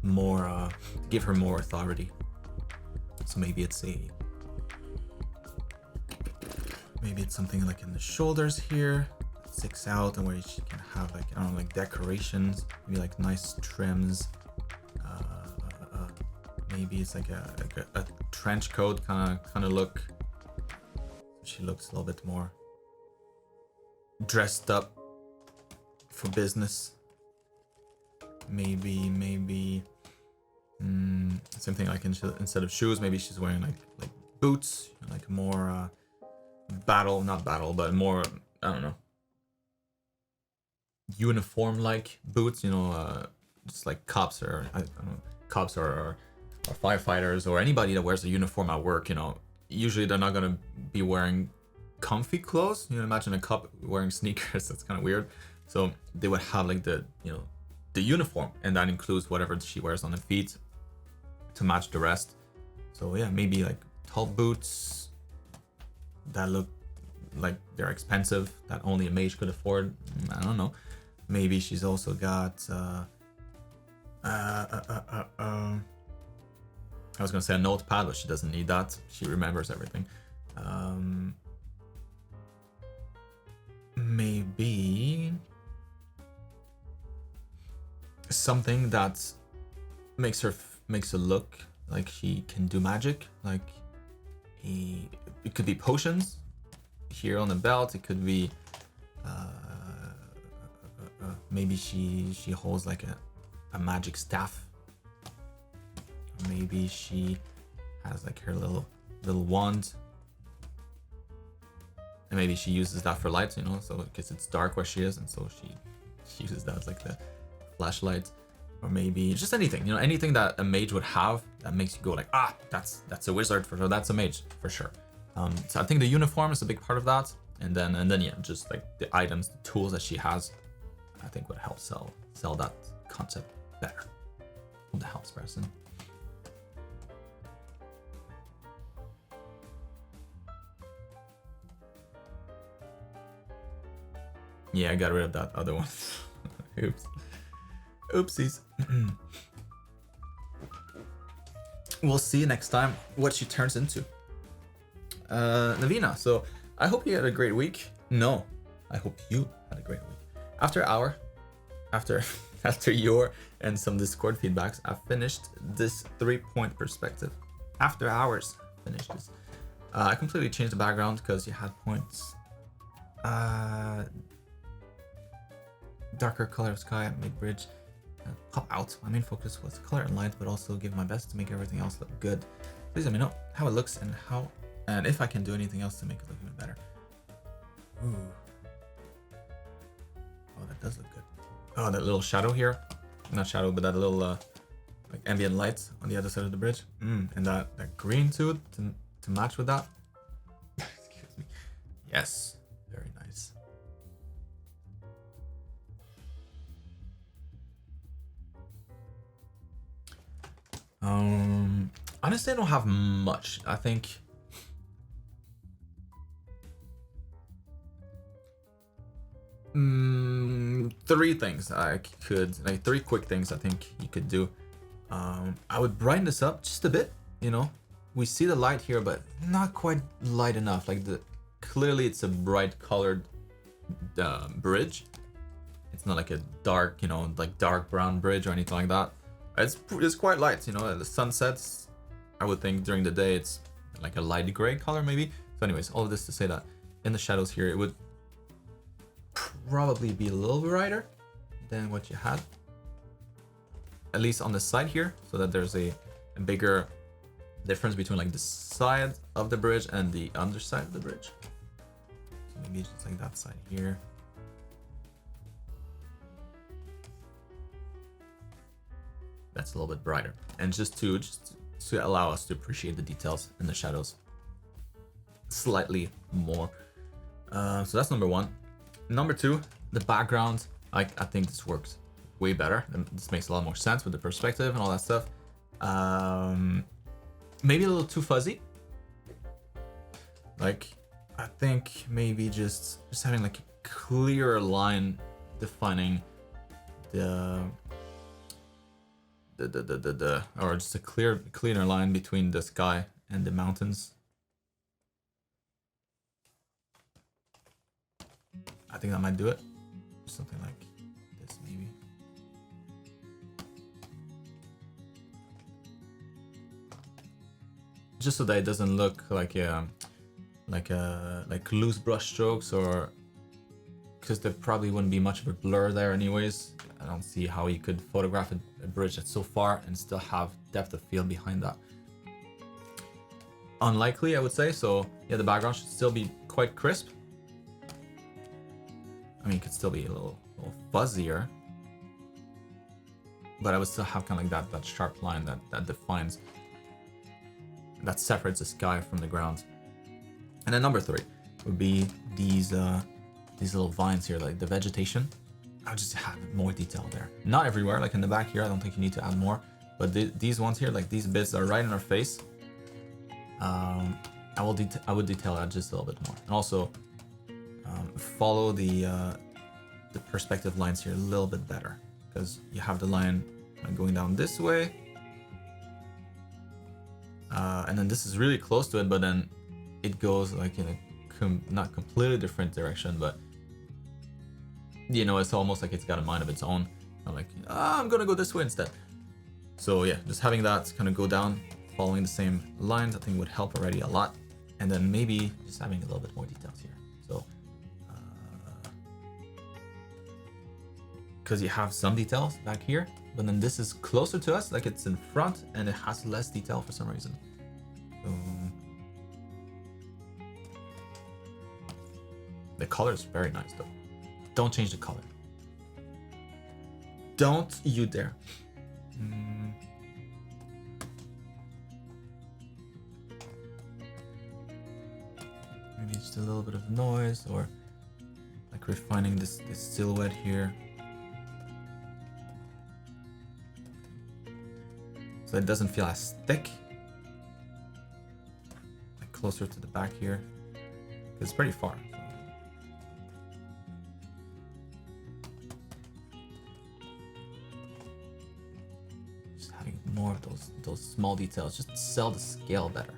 S1: more, give her more authority. So maybe it's something like in the shoulders here, sticks out, and where she can have like, I don't know, like decorations, maybe like nice trims. Maybe it's like a trench coat kind of look. She looks a little bit more dressed up for business. Maybe same thing, like instead of shoes, maybe she's wearing like boots, like more not battle, but more, I don't know, uniform like boots, just like cops or I don't know, cops or firefighters or anybody that wears a uniform at work. Usually they're not gonna be wearing comfy clothes. Imagine a cop wearing sneakers. That's kind of weird. So they would have like the uniform, and that includes whatever she wears on the feet to match the rest. So yeah, maybe like tall boots that look like they're expensive, that only a mage could afford. I don't know. Maybe she's also got I was gonna say a notepad, but she doesn't need that. She remembers everything. Maybe something that makes her look like she can do magic. Like it could be potions here on the belt. It could be maybe she holds like a magic staff. Maybe she has like her little wand, and maybe she uses that for lights, so because it's dark where she is, and so she uses that as like the flashlight. Or maybe just anything, anything that a mage would have that makes you go like, that's a wizard for sure, that's a mage for sure. So I think the uniform is a big part of that, and then yeah, just like the items, the tools that she has, I think would help sell that concept better. The house person. Yeah, I got rid of that other one. Oops. Oopsies. We'll see next time what she turns into. Navina, so I hope you had a great week. No, I hope you had a great week. After your and some Discord feedbacks, I finished this 3-point perspective. After hours, finished this. I completely changed the background because you had points. Darker color of sky, mid-bridge. Pop out. My main focus was color and light, but also give my best to make everything else look good. Please let me know how it looks and if I can do anything else to make it look even better. Ooh. Oh, that does look good. Oh, that little shadow here. Not shadow, but that little like ambient light on the other side of the bridge. And that green to match with that. Excuse me. Yes. Very nice. Honestly, I don't have much. I think three things three quick things I think you could do. I would brighten this up just a bit. We see the light here, but not quite light enough. Like clearly it's a bright colored bridge. It's not like a dark, like dark brown bridge or anything like that. It's quite light, the sunsets, I would think during the day it's like a light gray color maybe. So anyways, all of this to say that in the shadows here, it would probably be a little brighter than what you had. At least on the side here, so that there's a bigger difference between like the side of the bridge and the underside of the bridge. So maybe just like that side here. That's a little bit brighter, and just to allow us to appreciate the details in the shadows slightly more. So that's number one. Number two, the background. I think this works way better. This makes a lot more sense with the perspective and all that stuff. Maybe a little too fuzzy. Like, I think maybe just having like a clearer line defining or just a cleaner line between the sky and the mountains. I think that might do it. Something like this, maybe. Just so that it doesn't look like loose brush strokes, or because there probably wouldn't be much of a blur there anyways. I don't see how you could photograph a bridge that's so far and still have depth of field behind that. Unlikely, I would say. So yeah, the background should still be quite crisp. I mean, it could still be a little fuzzier, but I would still have kind of like that sharp line that defines, that separates the sky from the ground. And then number 3 would be these little vines here, like the vegetation. I'll just have more detail there. Not everywhere, like in the back here, I don't think you need to add more, but these ones here, like these bits are right in our face. I would detail that just a little bit more. And also follow the perspective lines here a little bit better, because you have the line going down this way, and then this is really close to it, but then it goes like in a not completely different direction, but you know, it's almost like it's got a mind of its own. I'm like, I'm gonna go this way instead. So yeah, just having that kind of go down, following the same lines, I think would help already a lot. And then maybe just having a little bit more details here. So, because you have some details back here, but then this is closer to us, like it's in front, and it has less detail for some reason. So, the color is very nice though. Don't change the color. Don't you dare. Maybe just a little bit of noise, or like refining this silhouette here. So it doesn't feel as thick. Like closer to the back here. It's pretty far. More of those small details, just sell the scale better.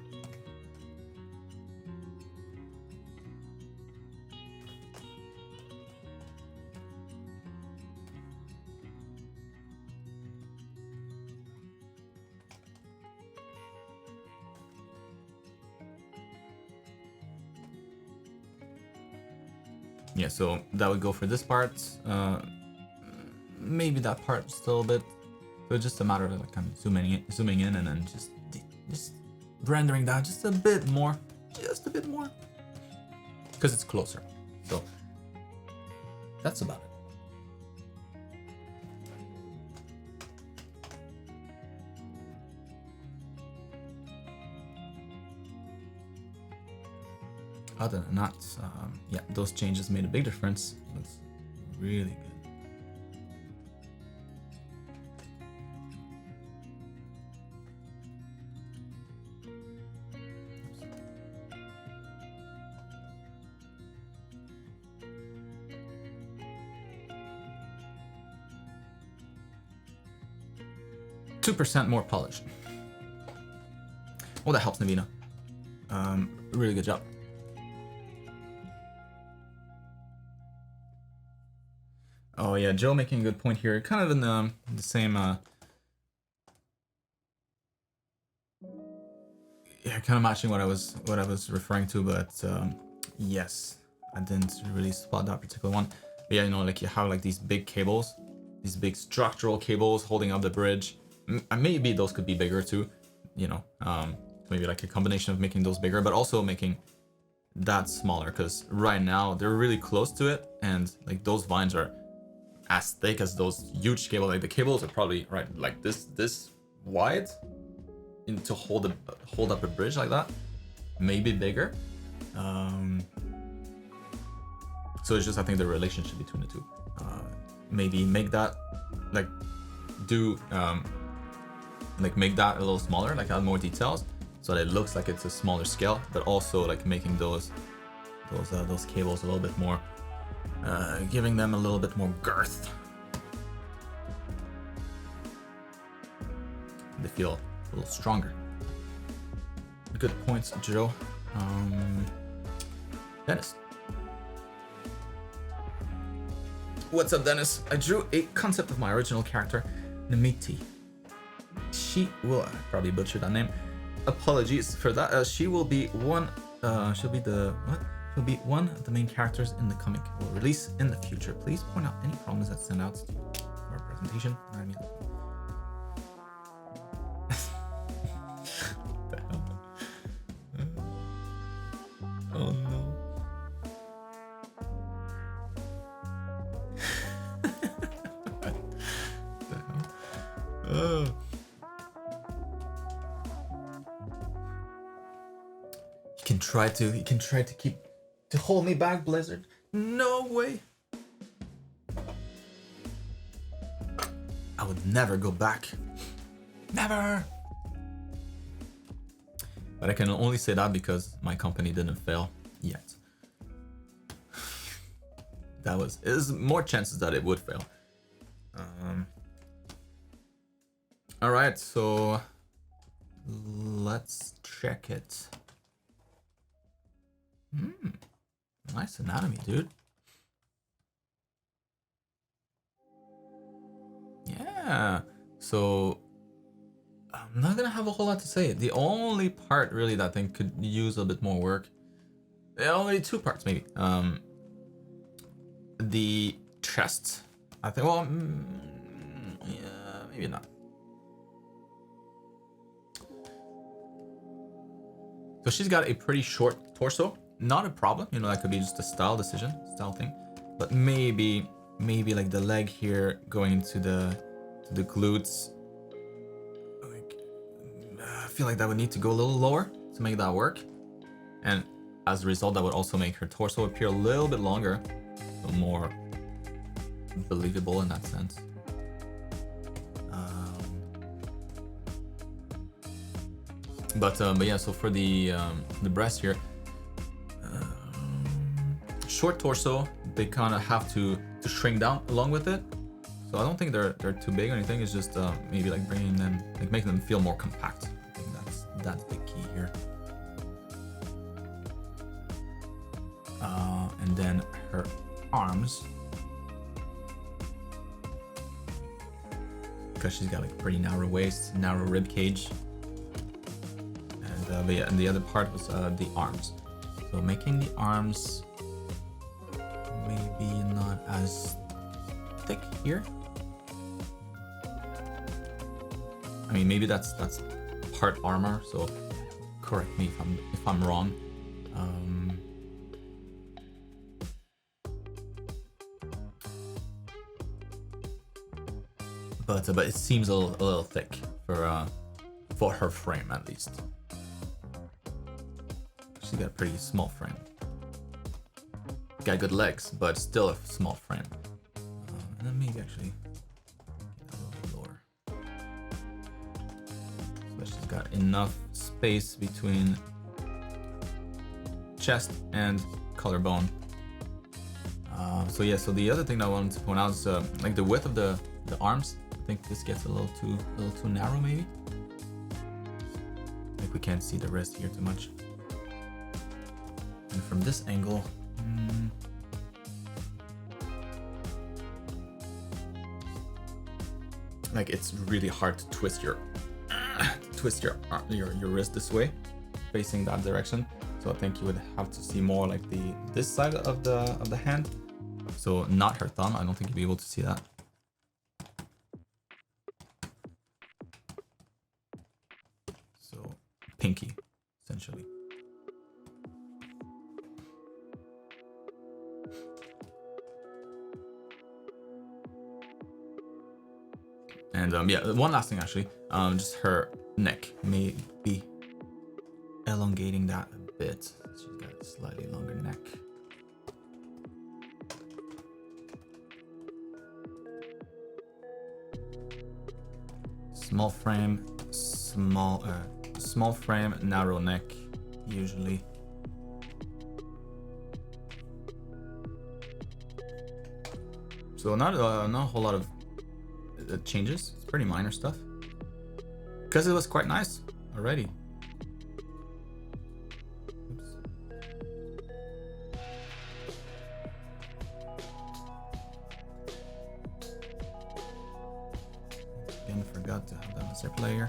S1: Yeah, so that would go for this part. Maybe that part just a little bit. So it's just a matter of like kind of zooming in, and then just rendering that just a bit more, because it's closer. So that's about it. Other than that, yeah, those changes made a big difference. It's really good. 2% more polish. Well, that helps, Navina. Really good job. Oh yeah, Joe making a good point here. Kind of in the same, yeah, kind of matching what I was referring to, but yes, I didn't really spot that particular one. But yeah, you know, like you have like these big cables, these big structural cables holding up the bridge. Maybe those could be bigger too, you know, maybe like a combination of making those bigger, but also making that smaller, because right now they're really close to it, and like those vines are as thick as those huge cables. Like the cables are probably right like this wide to hold up a bridge like that, maybe bigger. So it's just, I think, the relationship between the two. Maybe make that like make that a little smaller, like add more details so that it looks like it's a smaller scale, but also like making those cables a little bit more, giving them a little bit more girth. they feel a little stronger. Good points, Joe. Dennis. What's up, Dennis? I drew a concept of my original character, Namiti. She will, I probably butchered that name. Apologies for that. She will be one. She'll be one of the main characters in the comic. Will release in the future. Please point out any problems that stand out to our presentation. I mean. Oh no. He can try to hold me back, Blizzard. No way. I would never go back. Never. But I can only say that because my company didn't fail yet. There's more chances that it would fail. All right, so let's check it. Nice anatomy, dude. Yeah. So I'm not gonna have a whole lot to say. The only part really that I think could use a bit more work. Only two parts maybe. The chest. I think. Well, yeah, maybe not. So she's got a pretty short torso. Not a problem, you know, that could be just a style decision, style thing. But maybe like the leg here going into the glutes. Like, I feel like that would need to go a little lower to make that work. And as a result, that would also make her torso appear a little bit longer, so more believable in that sense. But yeah, so for the breast here, short torso, they kind of have to shrink down along with it. So I don't think they're too big or anything. It's just maybe like bringing them, like making them feel more compact. I think that's the key here. And then her arms, because she's got like a pretty narrow waist, narrow rib cage. And yeah, and the other part was the arms. So making the arms maybe not as thick here. I mean, maybe that's part armor, so correct me if I'm wrong. But it seems a little thick for her frame at least. She's got a pretty small frame. Got good legs, but still a small frame. And then maybe actually get a little bit lower. So she's got enough space between chest and collarbone. So yeah, so the other thing that I wanted to point out is like the width of the arms. I think this gets a little too narrow maybe. Like we can't see the wrist here too much. And from this angle, like it's really hard to twist your wrist this way, facing that direction. So I think you would have to see more like this side of the hand. So not her thumb. I don't think you'd be able to see that. So pinky, essentially. And yeah, one last thing actually, just her neck, may be elongating that a bit. She's got a slightly longer neck. Small frame, small frame, narrow neck, usually. So not a whole lot of changes. It's pretty minor stuff. because it was quite nice already. Again, forgot to have that on a separate layer.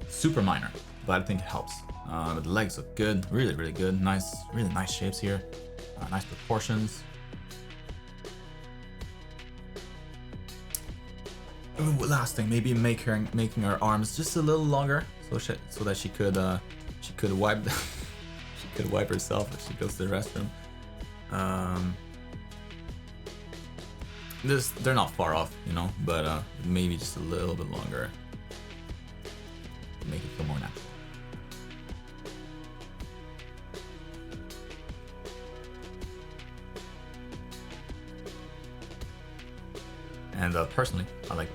S1: Super minor, but I think it helps. The legs look good, really good. Nice, really nice shapes here. Nice proportions. Ooh, last thing, maybe making her arms just a little longer, so that she could wipe she could wipe herself if she goes to the restroom. They're not far off, you know, but maybe just a little bit longer. Make it feel more natural. And personally, I like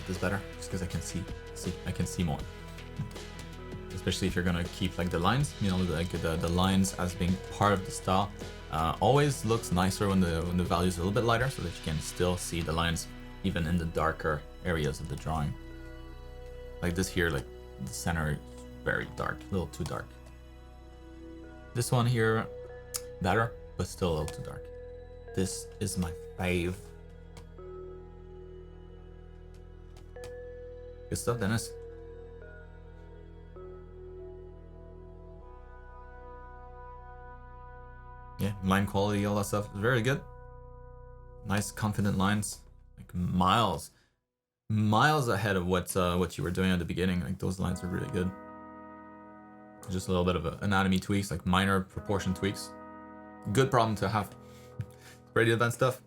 S1: this better, just because I can see more. Especially if you're gonna keep like the lines, you know, like the lines as being part of the style. Always looks nicer when the value is a little bit lighter, so that you can still see the lines even in the darker areas of the drawing. Like this here, like the center is very dark, a little too dark. This one here, better, but still a little too dark. This is my fave. Good stuff, Dennis. Yeah, line quality, all that stuff is very good. Nice, confident lines, like miles ahead of what you were doing at the beginning. Like those lines are really good. Just a little bit of anatomy tweaks, like minor proportion tweaks. Good problem to have. Pretty advanced stuff.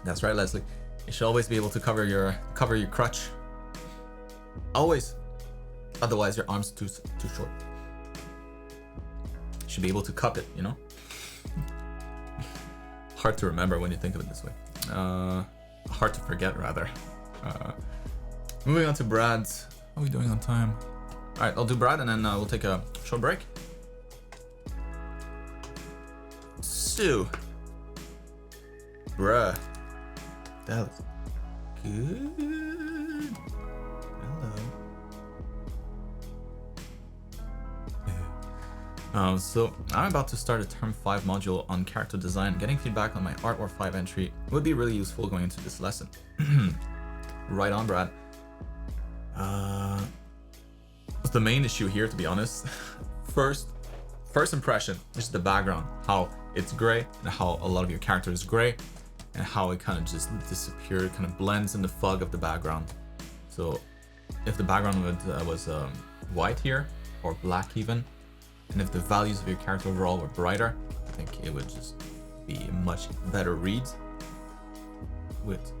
S1: That's right, Leslie. You should always be able to cover your crutch. Always. Otherwise, your arm's too short. You should be able to cup it, you know? Hard to remember when you think of it this way. Hard to forget, rather. Moving on to Brad. How are we doing on time? All right, I'll do Brad, and then we'll take a short break. Stu. Bruh. That was good. Hello. So I'm about to start a Term 5 module on character design. Getting feedback on my Art War 5 entry would be really useful going into this lesson. Right on, Brad. What's the main issue here, to be honest? First impression is the background, how it's gray and how a lot of your character is gray, and how it kind of just disappeared, kind of blends in the fog of the background. So if the background was white here, or black even, and if the values of your character overall were brighter, I think it would just be a much better read with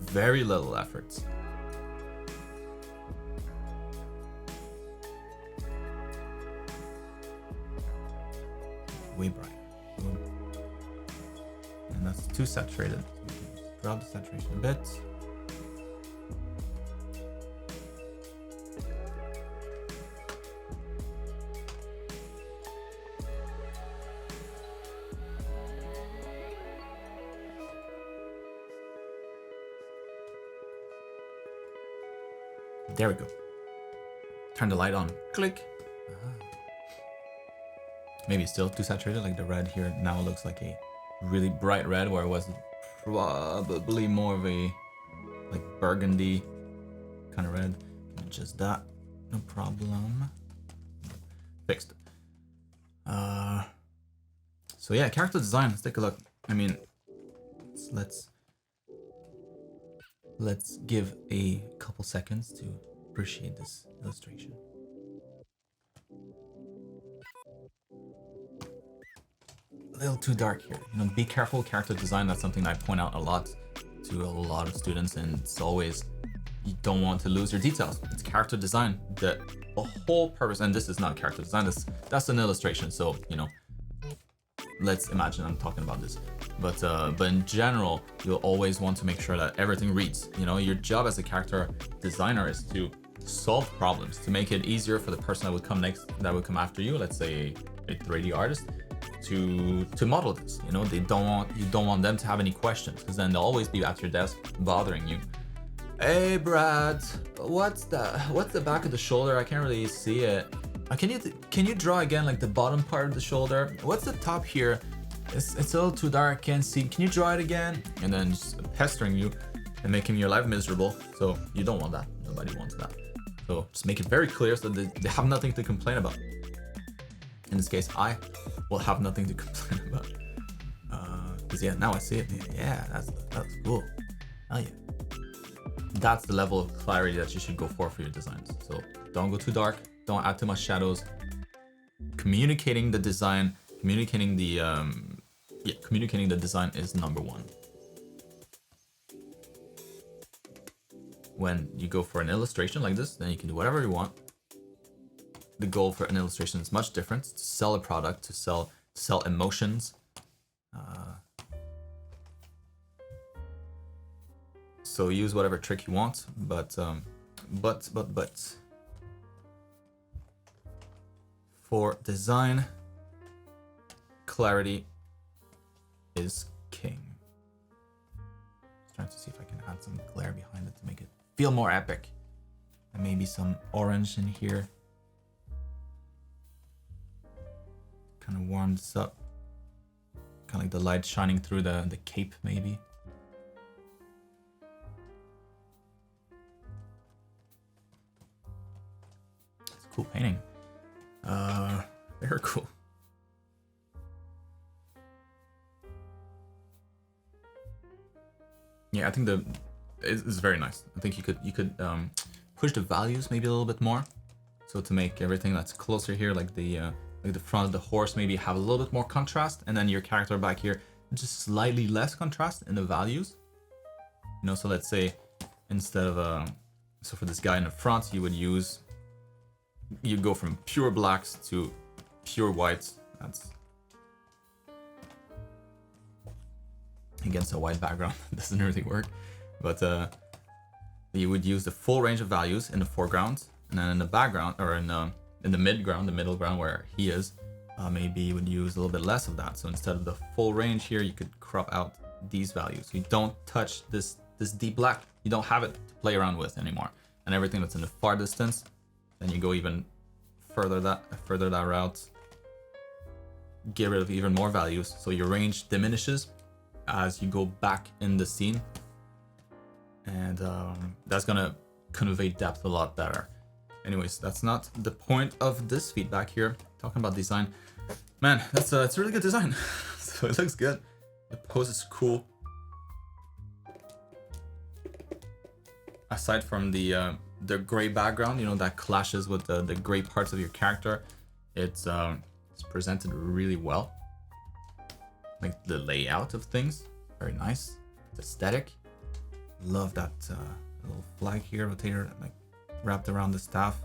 S1: very little effort. Way brighter. And that's too saturated. So we can just drop the saturation a bit. There we go. Turn the light on. Click. Maybe still too saturated, like the red here now looks like a really bright red, where it was probably more of a like burgundy kind of red. Just that, no problem. Fixed. So yeah, character design. Let's take a look. I mean, let's give a couple seconds to appreciate this illustration. A little too dark here. You know, be careful with character design. That's something I point out a lot to a lot of students, and it's always, you don't want to lose your details. It's character design. The whole purpose, and this is not character design, that's an illustration. So, you know, let's imagine I'm talking about this. But in general, you'll always want to make sure that everything reads. You know, your job as a character designer is to solve problems, to make it easier for the person that would come next, that would come after you. Let's say a 3D artist, to model this. You know, you don't want them to have any questions, because then they'll always be at your desk bothering you. Hey Brad, what's the back of the shoulder? I can't really see it. Can you draw again, like the bottom part of the shoulder? What's the top here? It's a little too dark, can't see. Can you draw it again? And then just pestering you and making your life miserable. So you don't want that. Nobody wants that. So just make it very clear so that they have nothing to complain about. In this case, I will have nothing to complain about. Because yeah, now I see it. Yeah, that's cool. Oh yeah. That's the level of clarity that you should go for your designs. So don't go too dark. Don't add too much shadows. Communicating the design, communicating the design is number one. When you go for an illustration like this, then you can do whatever you want. The goal for an illustration is much different. To sell a product, to sell emotions. So use whatever trick you want, but for design, clarity is king. Just trying to see if I can add some glare behind it to make it feel more epic. And maybe some orange in here. Kind of warm this up. Kind of like the light shining through the cape, maybe. It's a cool painting. Very cool. Yeah, I think it's very nice. I think you could push the values maybe a little bit more, so to make everything that's closer here, like the front of the horse, maybe have a little bit more contrast, and then your character back here just slightly less contrast in the values. You know, so let's say instead of so for this guy in the front, you go from pure blacks to pure whites. That's against a white background. It doesn't really work, but you would use the full range of values in the foreground, and then in the background, or in the middle ground where he is, maybe you would use a little bit less of that. So instead of the full range here, you could crop out these values. You don't touch this deep black. You don't have it to play around with anymore. And everything that's in the far distance, then you go even further that route. Get rid of even more values, so your range diminishes as you go back in the scene, and that's gonna convey depth a lot better. Anyways, that's not the point of this feedback here. Talking about design, man, it's a really good design. So it looks good. The pose is cool. Aside from the gray background, you know, that clashes with the gray parts of your character, it's presented really well. Like the layout of things, very nice. It's aesthetic. Love that little flag here, rotator, like wrapped around the staff.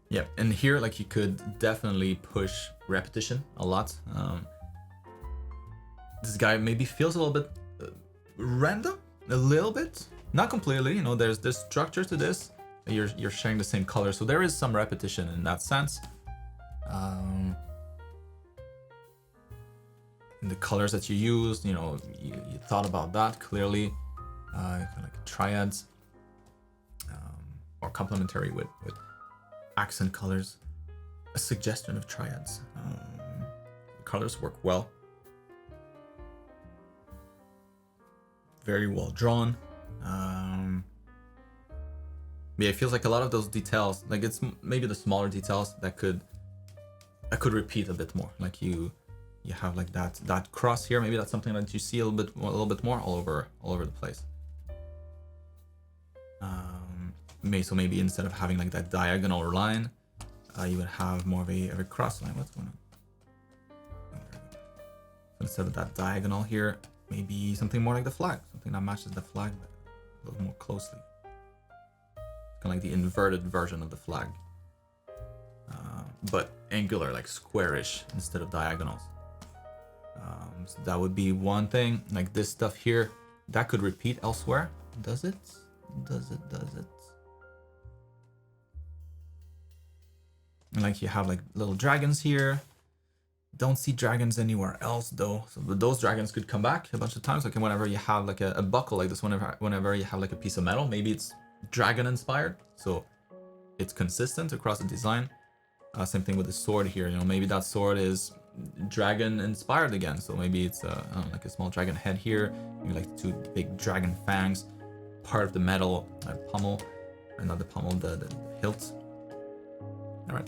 S1: Yeah, and here, like, you could definitely push repetition a lot. This guy maybe feels a little bit random, a little bit, not completely. You know, there's structure to this. You're sharing the same color, so there is some repetition in that sense. The colors that you used, you know, you thought about that clearly. Kind of like triads, or complementary with accent colors. A suggestion of triads. The colors work well. Very well drawn. Yeah, it feels like a lot of those details, like it's maybe the smaller details that could repeat a bit more. Like you have like that cross here. Maybe that's something that you see a little bit more all over the place. Maybe instead of having like that diagonal line, you would have more of a cross line. What's going on? So instead of that diagonal here, maybe something more like the flag, something that matches the flag a little more closely. kind of like the inverted version of the flag, but angular, like squarish instead of diagonals. So that would be one thing. Like this stuff here, that could repeat elsewhere. Does it? Does it? And like you have like little dragons here. Don't see dragons anywhere else though. So those dragons could come back a bunch of times. Like whenever you have like a buckle like this, whenever you have like a piece of metal, maybe it's dragon inspired. So it's consistent across the design. Same thing with the sword here. You know, maybe that sword is dragon inspired again. So maybe it's like a small dragon head here. Maybe like two big dragon fangs, part of the metal pommel, and not the pommel, the hilt. All right.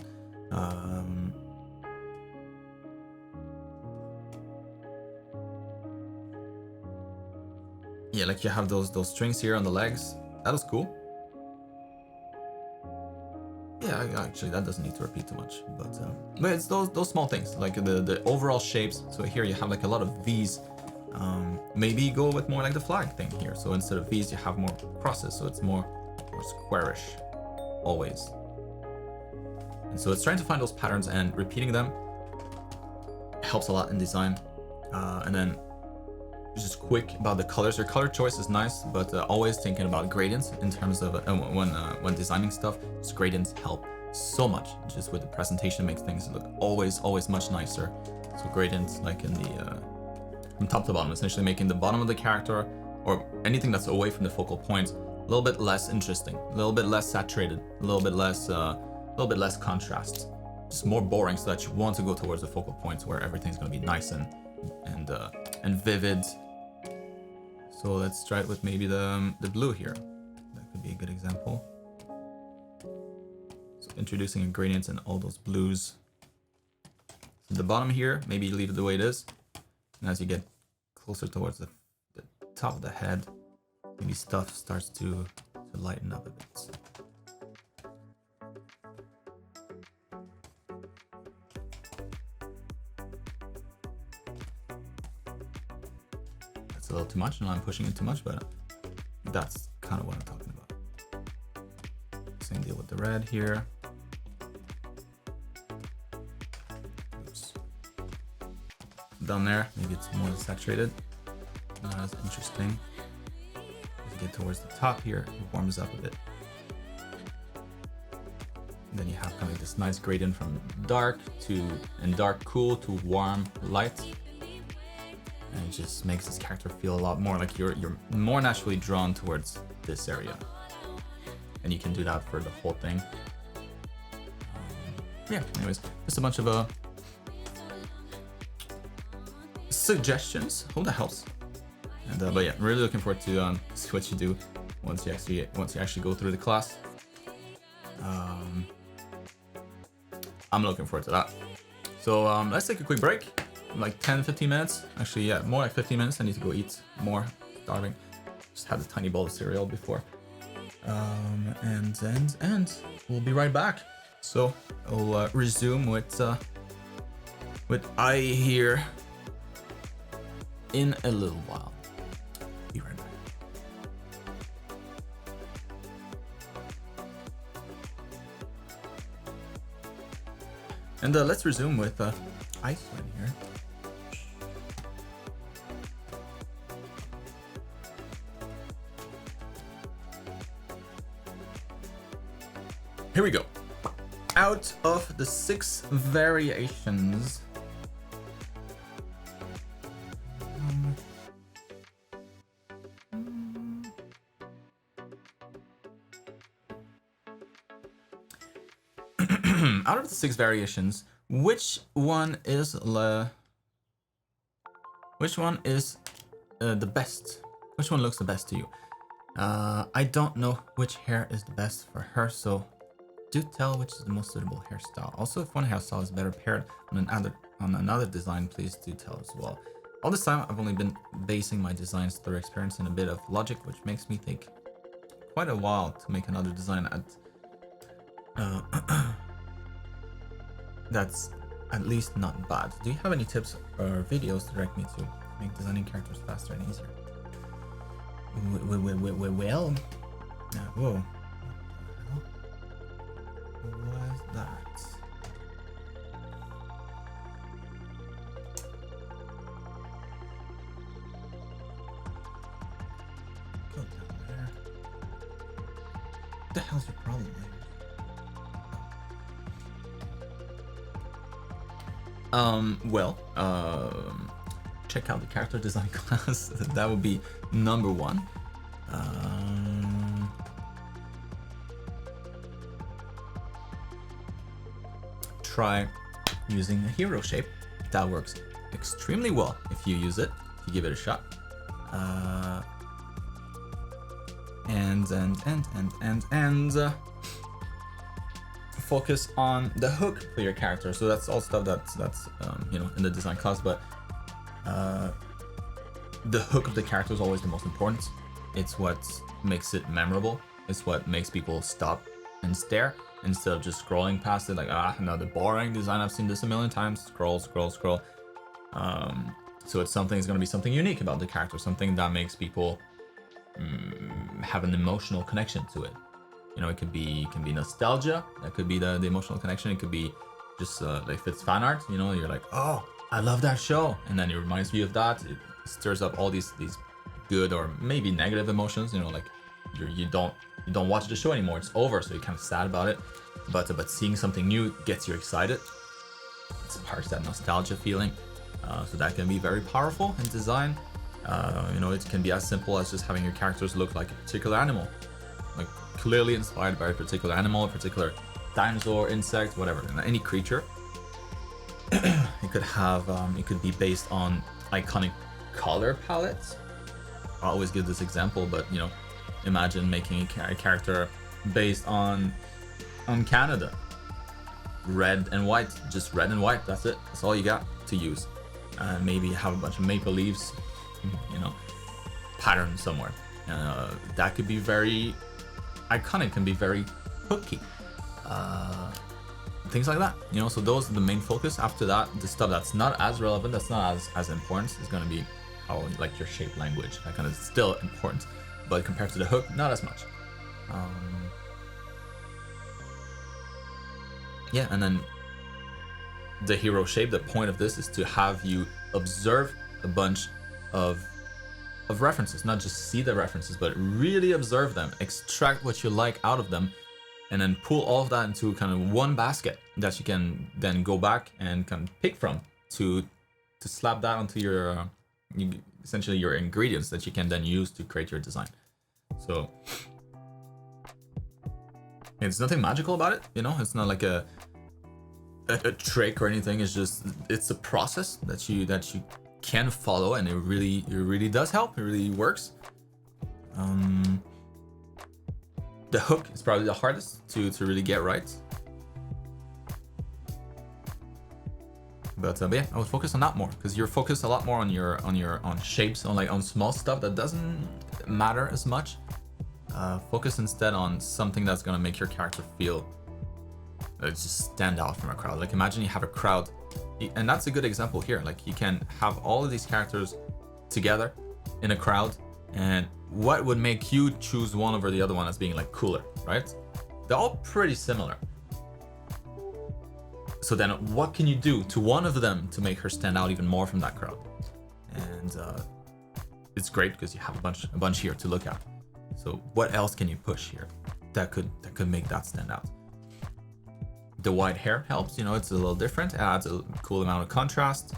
S1: Yeah, like you have those strings here on the legs. That was cool. Yeah, actually that doesn't need to repeat too much, but it's those small things, like the overall shapes. So here you have like a lot of V's. Maybe go with more like the flag thing here. So instead of V's, you have more crosses, so it's more squarish, always. And so it's trying to find those patterns and repeating them helps a lot in design. And then just quick about the colors. Your color choice is nice, but always thinking about gradients in terms of when designing stuff. Just gradients help so much. Just with the presentation, makes things look always much nicer. So gradients, like in the from top to bottom, essentially making the bottom of the character or anything that's away from the focal point a little bit less interesting, a little bit less saturated, a little bit less contrast, just more boring, so that you want to go towards the focal points where everything's going to be nice and vivid. So let's try it with maybe the blue here. That could be a good example. So introducing a gradient in all those blues. So the bottom here, maybe leave it the way it is. And as you get closer towards the top of the head, maybe stuff starts to lighten up a bit. That's a little too much, and I'm pushing it too much, but that's kind of what I'm talking about. Same deal with the red here. Oops. Down there, maybe it's more saturated, not as interesting. As you get towards the top here, it warms up a bit. And then you have kind of this nice gradient from dark cool to warm light. And it just makes this character feel a lot more like you're more naturally drawn towards this area. And you can do that for the whole thing. Yeah, anyways, just a bunch of suggestions. Hope that helps. And but yeah, really looking forward to see what you do once you actually go through the class. I'm looking forward to that. So let's take a quick break, like 10-15 minutes. Actually, yeah, more like 15 minutes. I need to go eat more. Starving. Just had a tiny bowl of cereal before. And we'll be right back. So I'll resume with I here in a little while. Be right back. And let's resume with Iceland here. Here we go. Out of the 6 variations, out of the 6 variations, which one is the best? Which one looks the best to you? I don't know which hair is the best for her, so do tell which is the most suitable hairstyle. Also, if one hairstyle is better paired on another design, please do tell as well. All this time, I've only been basing my designs through experience and a bit of logic, which makes me take quite a while to make another design that's at least not bad. Do you have any tips or videos to direct me to make designing characters faster and easier? Well, whoa. is that? Go down there. What the hell's your problem, check out the character design class. That would be number one. Try using a hero shape. That works extremely well if you use it, if you give it a shot. Focus on the hook for your character. So that's all stuff that's you know, in the design class, but the hook of the character is always the most important. It's what makes it memorable. It's what makes people stop and stare instead of just scrolling past it like, another boring design, I've seen this a million times. Scroll. So it's something, it's going to be something unique about the character, something that makes people have an emotional connection to it. You know, it can be nostalgia. That could be the emotional connection. It could be just like if it's fan art, you know, you're like, oh, I love that show, and then it reminds you of that. It stirs up all these good or maybe negative emotions. You know, like you don't watch the show anymore. It's over, so you're kind of sad about it. But seeing something new gets you excited. It sparks that nostalgia feeling. So that can be very powerful in design. You know, it can be as simple as just having your characters look like a particular animal, like clearly inspired by a particular animal, a particular dinosaur, insect, whatever, any creature. It could have, it could be based on iconic color palettes. I always give this example, but you know, imagine making a character based on Canada. Red and white, just red and white. That's it. That's all you got to use. Maybe have a bunch of maple leaves, you know, pattern somewhere. That could be very iconic, can be very hooky. Things like that, you know. So those are the main focus. After that, the stuff that's not as relevant, that's not as important, is going to be how, like, your shape language. That kind of still important, but compared to the hook, not as much. Yeah, and then the hero shape, the point of this is to have you observe a bunch of references, not just see the references, but really observe them, extract what you like out of them, and then pull all of that into kind of one basket that you can then go back and kind of pick from to slap that onto your essentially your ingredients that you can then use to create your design. So it's nothing magical about it, you know. It's not like a trick or anything. It's just, it's a process that you can follow, and it really does help. It really works. The hook is probably the hardest to really get right. But yeah, I would focus on that more, because you're focused a lot more on shapes, on small stuff that doesn't matter as much. Focus instead on something that's gonna make your character feel just stand out from a crowd. Like, imagine you have a crowd, and that's a good example here. Like, you can have all of these characters together in a crowd, and what would make you choose one over the other one as being like cooler, right? They're all pretty similar. So then what can you do to one of them to make her stand out even more from that crowd? And it's great because you have a bunch here to look at. So what else can you push here that could make that stand out? The white hair helps, you know, it's a little different, adds a cool amount of contrast.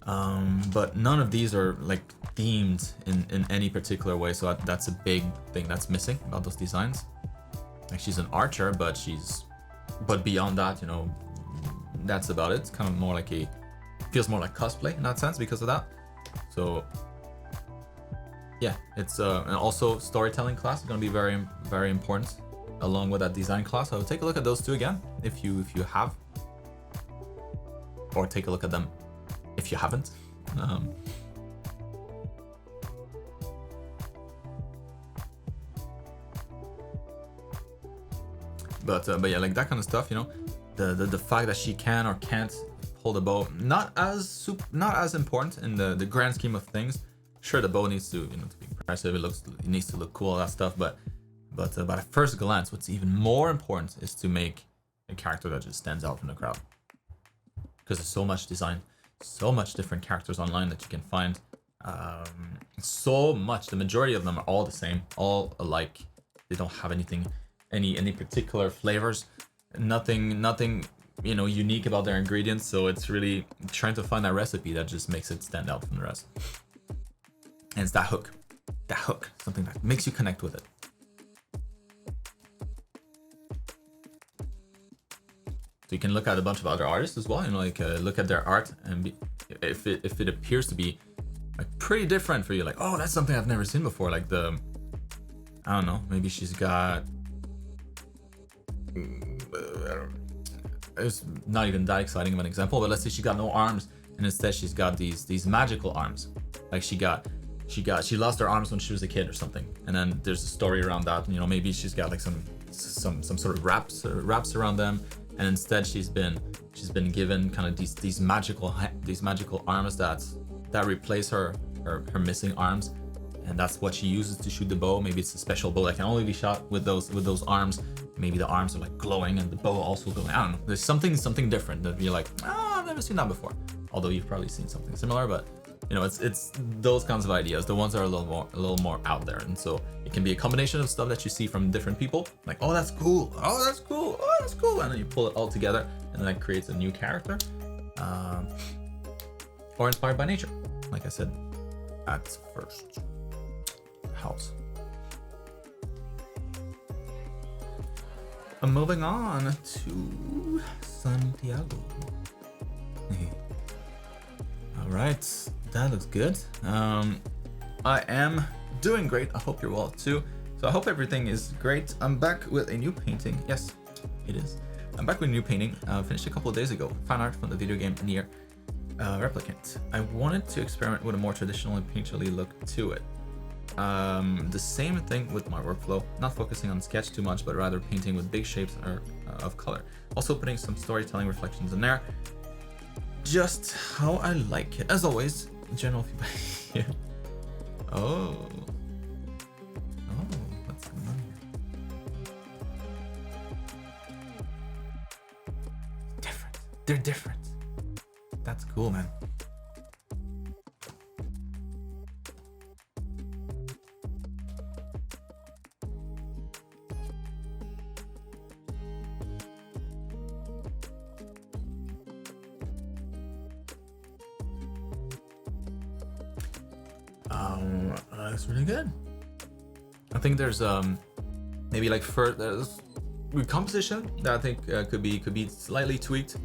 S1: But none of these are like themed in any particular way, so that's a big thing that's missing about those designs. Like, she's an archer, but beyond that, you know, that's about it. It's kind of more like feels more like cosplay in that sense because of that. So yeah, it's and also storytelling class is going to be very, very important along with that design class. So take a look at those two again if you have, or take a look at them if you haven't. But yeah, like that kind of stuff, you know, the fact that she can or can't hold a bow, not as important in the grand scheme of things. Sure, the bow needs to, you know, to be impressive. It needs to look cool, all that stuff. But at first glance, what's even more important is to make a character that just stands out from the crowd. Because there's so much design, so much different characters online that you can find. So much. The majority of them are all the same, all alike. They don't have anything, any particular flavors. Nothing, you know, unique about their ingredients. So it's really trying to find that recipe that just makes it stand out from the rest. And it's that hook, something that makes you connect with it. So you can look at a bunch of other artists as well, you know, like look at their art, and if it appears to be like pretty different for you, like, oh, that's something I've never seen before. Like I don't know, maybe she's got, it's not even that exciting of an example, but let's say she got no arms, and instead she's got these magical arms. Like she lost her arms when she was a kid or something, and then there's a story around that. You know, maybe she's got like some sort of wraps around them. And instead, she's been given kind of these magical arms that replace her missing arms, and that's what she uses to shoot the bow. Maybe it's a special bow that can only be shot with those arms. Maybe the arms are like glowing and the bow also glowing. I don't know. There's something different that you're like, oh, I've never seen that before. Although you've probably seen something similar, but you know, it's those kinds of ideas, the ones that are a little more out there. And so it can be a combination of stuff that you see from different people, like, oh, that's cool, oh, that's cool, oh, that's cool, and then you pull it all together, and then that creates a new character, or inspired by nature, like I said at first. House. Moving on to Santiago. All right, that looks good. I am doing great. I hope you're well too. So I hope everything is great. I'm back with a new painting. Yes, it is. I'm back with a new painting. Finished a couple of days ago. Fan art from the video game Nier Replicant. I wanted to experiment with a more traditional and painterly look to it. The same thing with my workflow, not focusing on sketch too much, but rather painting with big shapes of color. Also putting some storytelling reflections in there. Just how I like it. As always, general feedback here. Oh, what's going on here? Different. They're different. That's cool, man. That's really good. I think there's maybe like there's composition that I think could be slightly tweaked,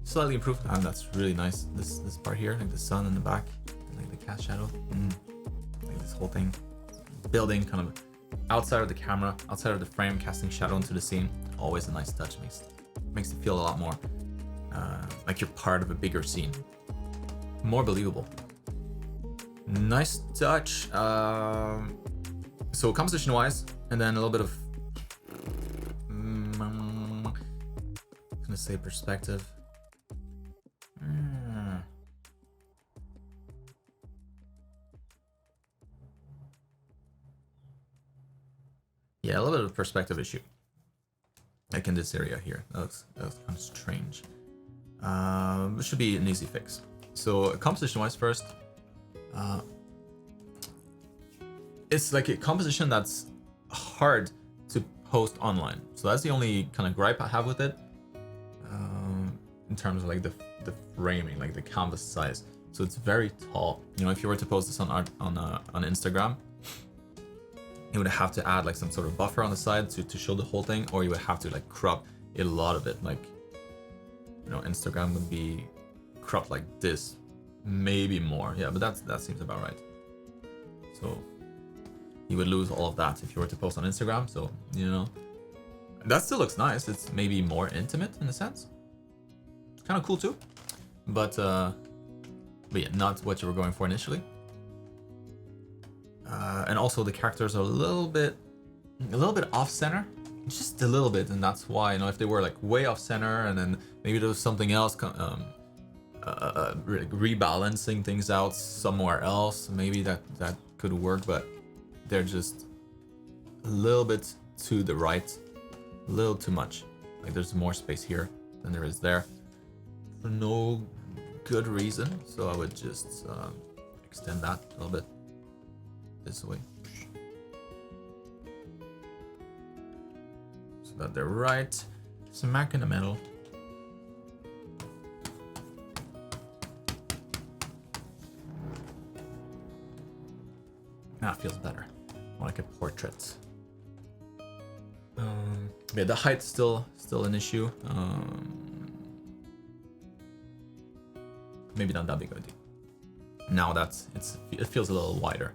S1: slightly improved, and that's really nice. This part here, like the sun in the back, and like the cast shadow, like this whole thing, building kind of outside of the camera, outside of the frame, casting shadow into the scene. Always a nice touch. Makes it feel a lot more like you're part of a bigger scene, more believable. Nice touch. So composition wise, and then a little bit of I'm gonna say perspective. Yeah, a little bit of perspective issue. Like in this area here. That looks kind of strange. It should be an easy fix. So composition wise first. It's like a composition that's hard to post online. So that's the only kind of gripe I have with it. In terms of like the framing, like the canvas size. So it's very tall. You know, if you were to post this on Instagram, you would have to add like some sort of buffer on the side to show the whole thing, or you would have to like crop a lot of it. Like, you know, Instagram would be cropped like this, maybe more. Yeah, but that seems about right. So you would lose all of that if you were to post on Instagram. So, you know, that still looks nice. It's maybe more intimate in a sense. It's kind of cool too, but yeah, not what you were going for initially. And also the characters are a little bit off center, just a little bit, and that's why, you know, if they were like way off center, and then maybe there was something else rebalancing things out somewhere else, maybe that could work, but they're just a little bit to the right, a little too much. Like there's more space here than there is there for no good reason. So I would just extend that a little bit this way. So that they're right smack in the middle. Ah, feels better. More like a portrait. Yeah, the height's still an issue. Maybe not that big of a deal. Now it feels a little wider.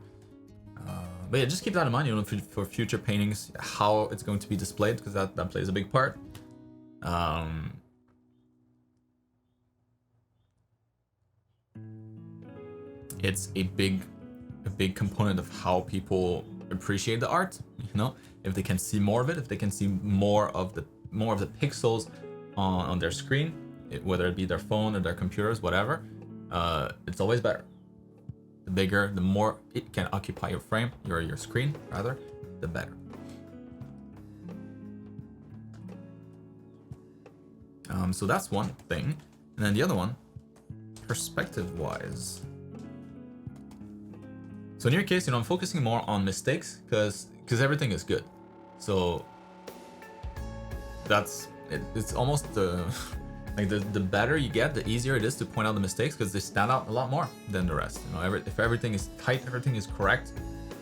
S1: But yeah, just keep that in mind, you know, for future paintings, how it's going to be displayed, because that plays a big part. It's a big component of how people appreciate the art, you know, if they can see more of it, if they can see more of the pixels on their screen, whether it be their phone or their computers, whatever, it's always better. The bigger, the more it can occupy your frame, your screen rather, the better. So that's one thing, and then the other one, perspective wise. So in your case, you know, I'm focusing more on mistakes because everything is good. So that's it. It's almost the better you get, the easier it is to point out the mistakes, because they stand out a lot more than the rest. You know, if everything is tight, everything is correct,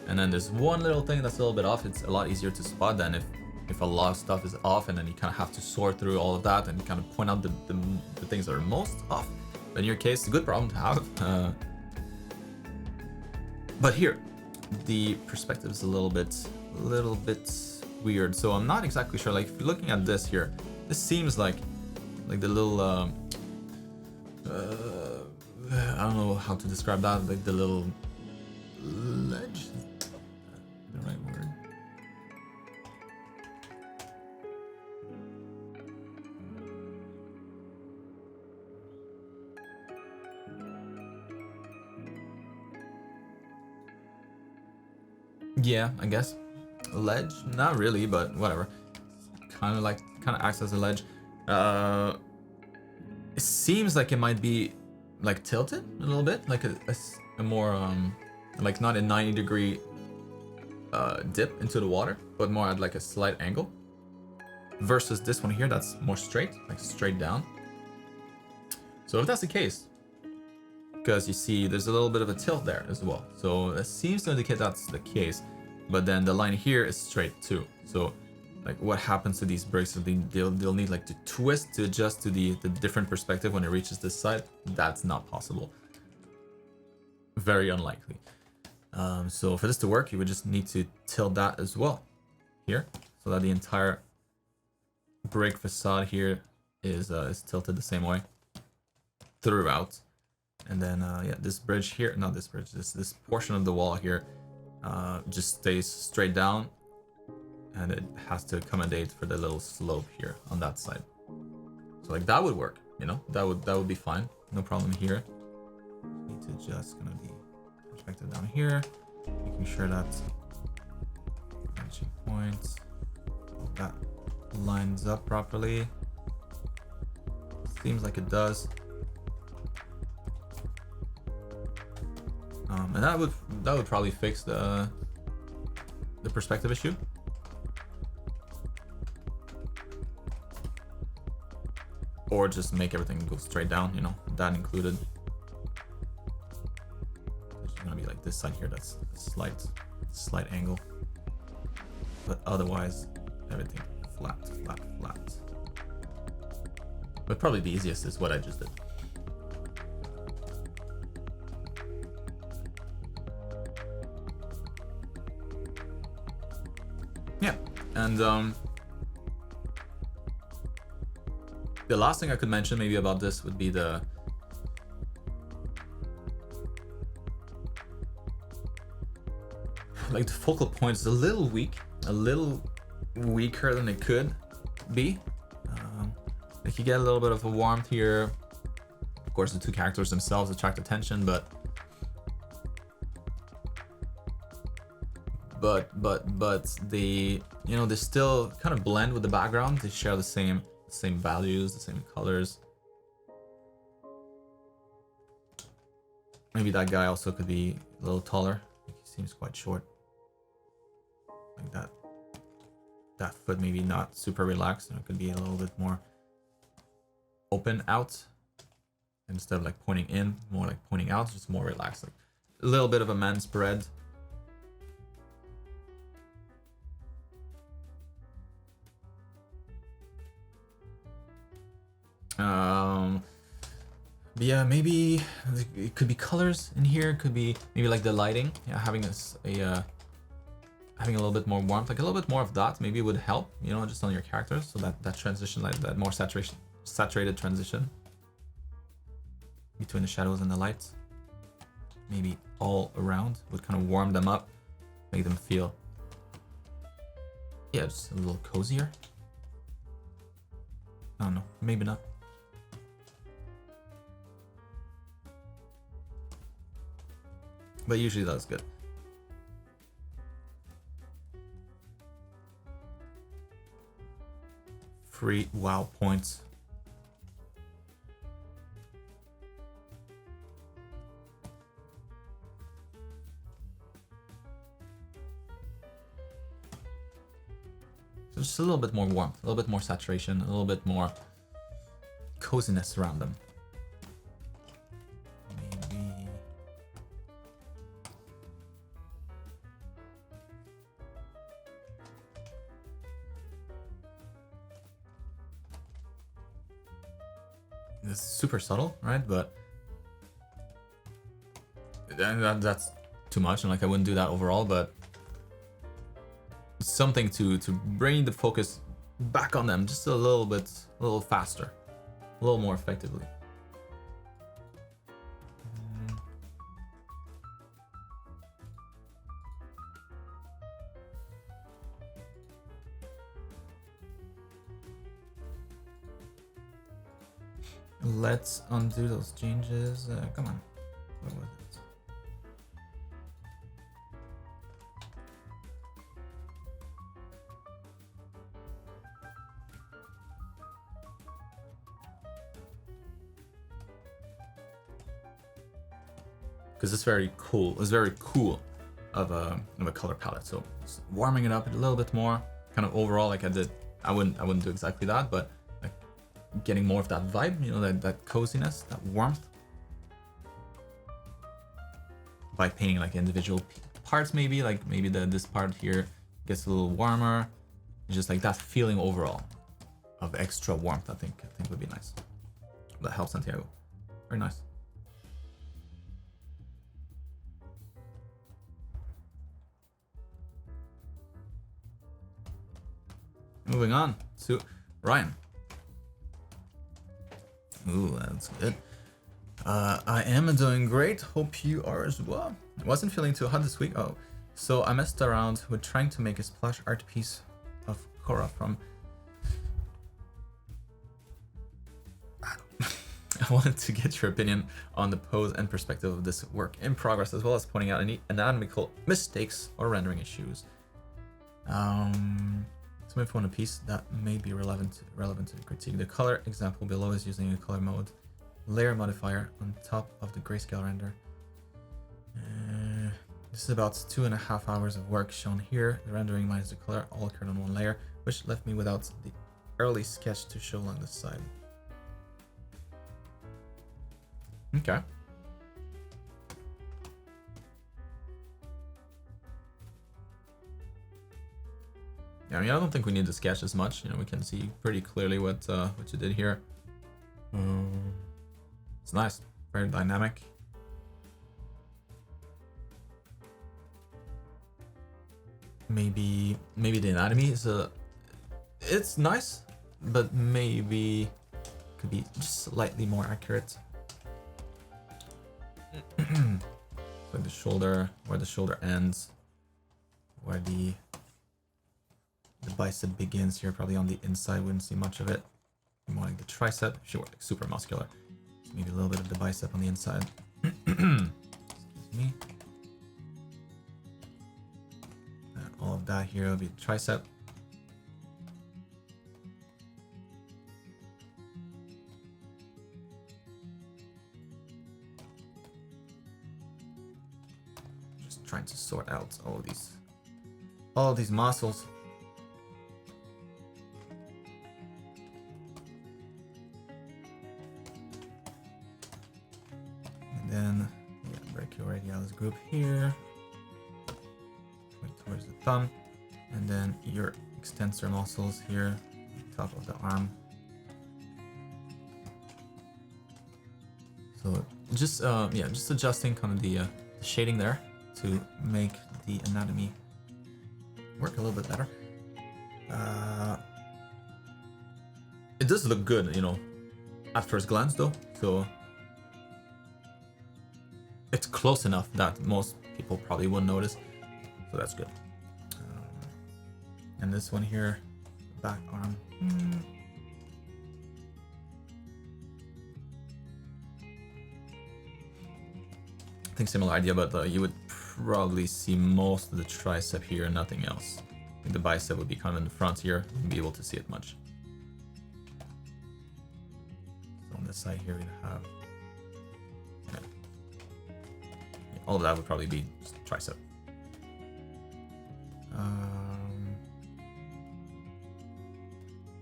S1: and then there's one little thing that's a little bit off, it's a lot easier to spot than if a lot of stuff is off, and then you kind of have to sort through all of that and kind of point out the things that are most off. But in your case, it's a good problem to have. But here, the perspective is a little bit weird. So I'm not exactly sure. Like if you're looking at this here, this seems like the little I don't know how to describe that. Like the little ledge. The right word. Yeah, I guess. A ledge? Not really, but whatever. Kind of acts as a ledge. It seems like it might be like tilted a little bit, like a more like not a 90-degree dip into the water, but more at like a slight angle. Versus this one here, that's more straight, like straight down. So if that's the case, because you see there's a little bit of a tilt there as well, so it seems to indicate that's the case. But then the line here is straight too, so like what happens to these bricks? They'll need like to twist to adjust to the different perspective when it reaches this side. That's not possible, very unlikely. So for this to work, you would just need to tilt that as well here, so that the entire brick facade here is tilted the same way throughout. And then yeah, this bridge here, not this bridge, this portion of the wall here just stays straight down, and it has to accommodate for the little slope here on that side. So like that would work, you know, that would be fine, no problem here. Need to just gonna be perspective down here, making sure that vanishing points, that lines up properly. Seems like it does. And that would probably fix the perspective issue. Or just make everything go straight down, you know, that included. It's gonna be like this side here, that's a slight angle. But otherwise, everything flat. But probably the easiest is what I just did. Yeah, and the last thing I could mention maybe about this would be the focal point is a little weaker than it could be. Like you get a little bit of a warmth here. Of course, the two characters themselves attract attention, but but they, you know, they still kind of blend with the background. They share the same values, the same colors. Maybe that guy also could be a little taller. He seems quite short. Like that. That foot maybe not super relaxed, and it could be a little bit more open out. Instead of like pointing in, more like pointing out, just more relaxed. Like a little bit of a man spread. But yeah, maybe it could be colors in here. It could be maybe like the lighting. Yeah, having having a little bit more warmth, like a little bit more of that, maybe would help. You know, just on your characters, so that transition, like that more saturated transition between the shadows and the lights, maybe all around, would kind of warm them up, make them feel, yeah, just a little cozier. I don't know, maybe not. But usually that's good. Free wow points. So just a little bit more warmth, a little bit more saturation, a little bit more coziness around them. Maybe. It's super subtle, right? But that's too much, and like I wouldn't do that overall, but something to bring the focus back on them just a little bit, a little faster, a little more effectively. Let's undo those changes. Come on. What was it? Because it's very cool. It's very cool of a color palette. So just warming it up a little bit more, kind of overall, like I did. I wouldn't do exactly that, but like getting more of that vibe, you know, that coziness, that warmth, by painting like individual parts. Maybe like this part here gets a little warmer. Just like that feeling overall of extra warmth. I think would be nice. That helps Santiago. Very nice. Moving on to Ryan. Ooh, that's good. I am doing great. Hope you are as well. I wasn't feeling too hot this week. Oh, so I messed around with trying to make a splash art piece of Korra from. I wanted to get your opinion on the pose and perspective of this work in progress, as well as pointing out any anatomical mistakes or rendering issues. Some info on a piece that may be relevant to the critique. The color example below is using a color mode layer modifier on top of the grayscale render. This is about 2.5 hours of work shown here. The rendering minus the color all occurred on one layer, which left me without the early sketch to show along the side. Okay. Yeah, I mean, I don't think we need to sketch as much. You know, we can see pretty clearly what you did here. It's nice, very dynamic. Maybe the anatomy is it's nice, but maybe could be just slightly more accurate. Like the shoulder, where the shoulder ends, where the bicep begins here, probably on the inside, wouldn't see much of it. More like the tricep, sure, like super muscular. So maybe a little bit of the bicep on the inside. Excuse me. So that here will be the tricep. Just trying to sort out all these muscles. And then brachioradialis group here, going towards the thumb, and then your extensor muscles here, top of the arm. So just just adjusting kind of the shading there to make the anatomy work a little bit better. It does look good, you know, at first glance though. So it's close enough that most people probably wouldn't notice. So that's good. And this one here, back arm. I think similar idea, but you would probably see most of the tricep here and nothing else. I think the bicep would be kind of in the front here. You wouldn't be able to see it much. So on this side here we have, all of that would probably be just tricep.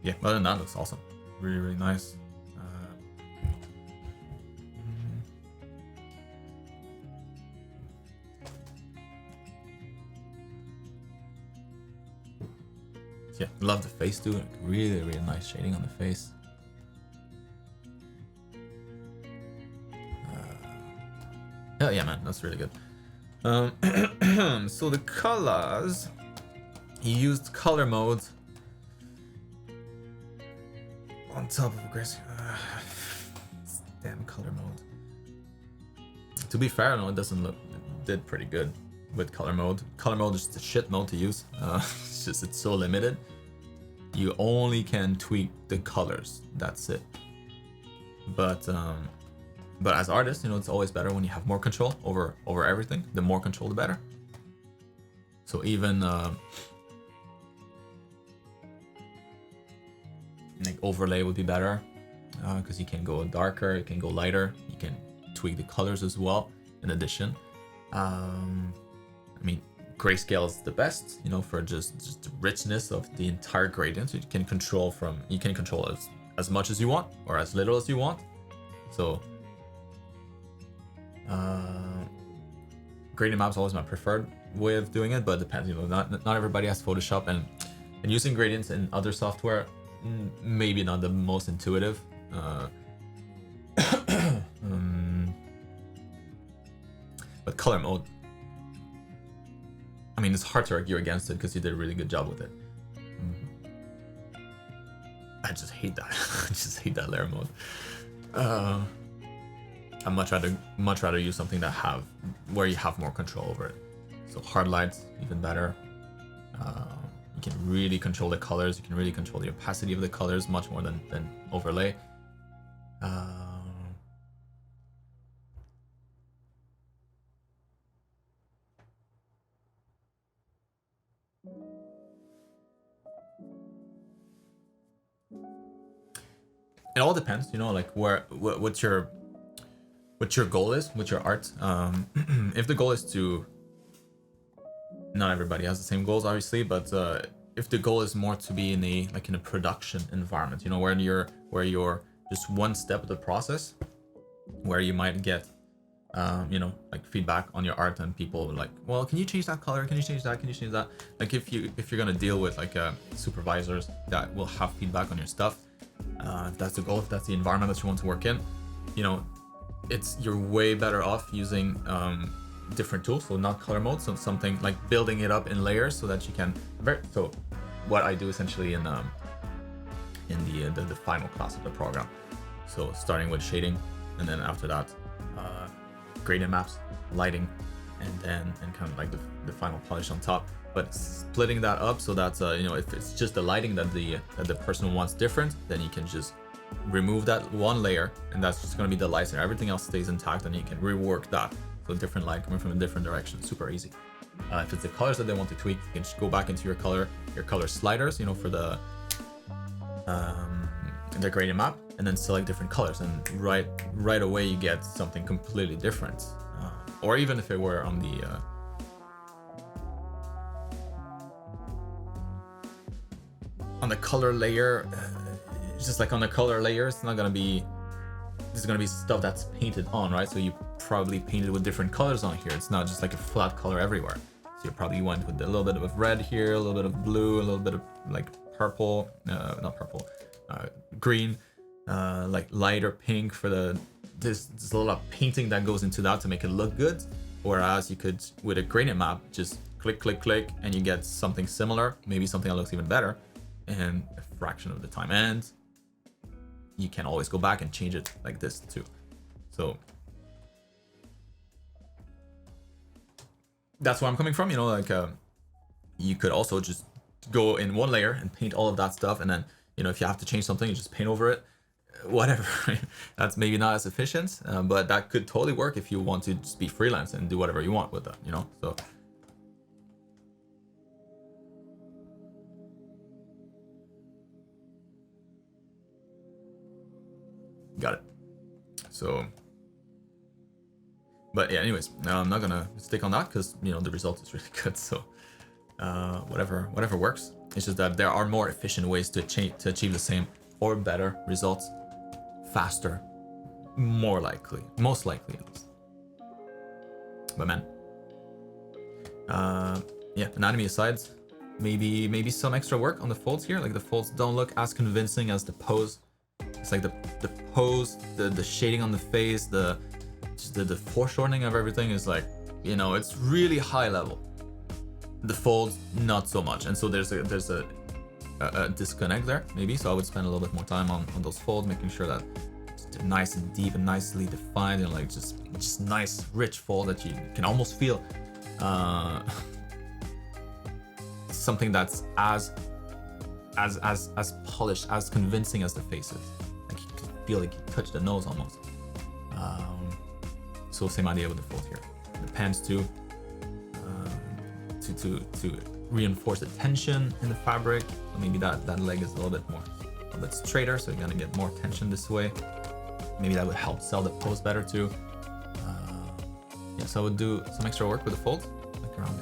S1: Yeah, other than that, looks awesome. Really, really nice. Yeah, love the face too. Like, really, really nice shading on the face. Hell yeah, man, that's really good. So the colors, he used color mode on top of aggressive. Damn color mode. To be fair, no, it doesn't look. It did pretty good with color mode. Color mode is the shit mode to use. It's so limited. You only can tweak the colors. That's it. But as artists, you know, it's always better when you have more control over everything. The more control, the better. So even like overlay would be better because you can go darker, you can go lighter, you can tweak the colors as well. In addition, I mean, grayscale is the best, you know, for just the richness of the entire gradient. So you can control as much as you want or as little as you want. So gradient map's always my preferred way of doing it, but it depends, you know, not everybody has Photoshop, and using gradients in other software maybe not the most intuitive. But color mode, I mean, it's hard to argue against it because you did a really good job with it. I just hate that. I just hate that layer mode. I'd much rather use something where you have more control over it. So hard lights, even better. You can really control the colors. You can really control the opacity of the colors much more than overlay. It all depends, you know, like what your goal is, what your art. If the goal is to, not everybody has the same goals, obviously, but if the goal is more to be in a production environment, you know, where you're just one step of the process, where you might get, you know, like feedback on your art, and people are like, well, can you change that color? Can you change that? Can you change that? Like if you're gonna deal with like supervisors that will have feedback on your stuff, if that's the goal, if that's the environment that you want to work in, you know, you're way better off using different tools. So not color mode, so something like building it up in layers so that you can. So what I do essentially in the final class of the program. So starting with shading, and then after that, gradient maps, lighting, and kind of like the final polish on top. But splitting that up so that you know, if it's just the lighting that the person wants different, then you can just remove that one layer, and that's just going to be the lights, and everything else stays intact, and you can rework that. So different light coming from a different direction, super easy. If it's the colors that they want to tweak, you can just go back into your color sliders, you know, for the gradient map, and then select different colors, and right away you get something completely different. Or even if it were on the color layer, it's just like on the color layer, it's not gonna be, there's gonna be stuff that's painted on, right? So you probably painted with different colors on here. It's not just like a flat color everywhere. So you probably went with a little bit of red here, a little bit of blue, a little bit of like purple, not purple, green, like lighter pink for there's a lot of painting that goes into that to make it look good. Whereas you could, with a gradient map, just click, click, click, and you get something similar, maybe something that looks even better in a fraction of the time. And you can always go back and change it like this too. So that's where I'm coming from, you know, like you could also just go in one layer and paint all of that stuff, and then, you know, if you have to change something, you just paint over it, whatever. That's maybe not as efficient, but that could totally work if you want to just be freelance and do whatever you want with that, you know. So got it. So, but yeah, anyways, I'm not gonna stick on that because, you know, the result is really good. So whatever works. It's just that there are more efficient ways to achieve the same or better results faster, most likely at least. But man, yeah, anatomy aside, maybe some extra work on the folds here. Like the folds don't look as convincing as the pose. It's like the pose, the shading on the face, the foreshortening of everything is like, you know, it's really high level. The folds, not so much. And so there's a disconnect there, maybe. So I would spend a little bit more time on those folds, making sure that it's nice and deep and nicely defined, and like just nice, rich fold that you can almost feel something that's as polished, as convincing as the face is. Like you can feel like you touch the nose almost. So same idea with the fold here. The pants too, to reinforce the tension in the fabric. So maybe that leg is a little bit straighter, so you're gonna get more tension this way. Maybe that would help sell the pose better too. Yeah, so I would do some extra work with the folds, like around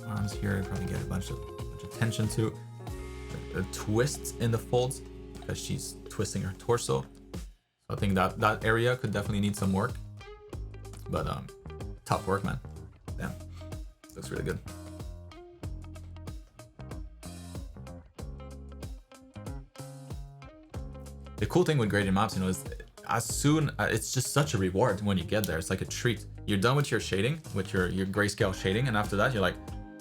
S1: the arms here. Probably get a bunch of tension too. The twists in the folds because she's twisting her torso. So I think that area could definitely need some work. But top work, man. Damn, looks really good. The cool thing with gradient maps, you know, is as soon it's just such a reward when you get there. It's like a treat. You're done with your shading, with your grayscale shading, and after that, you're like,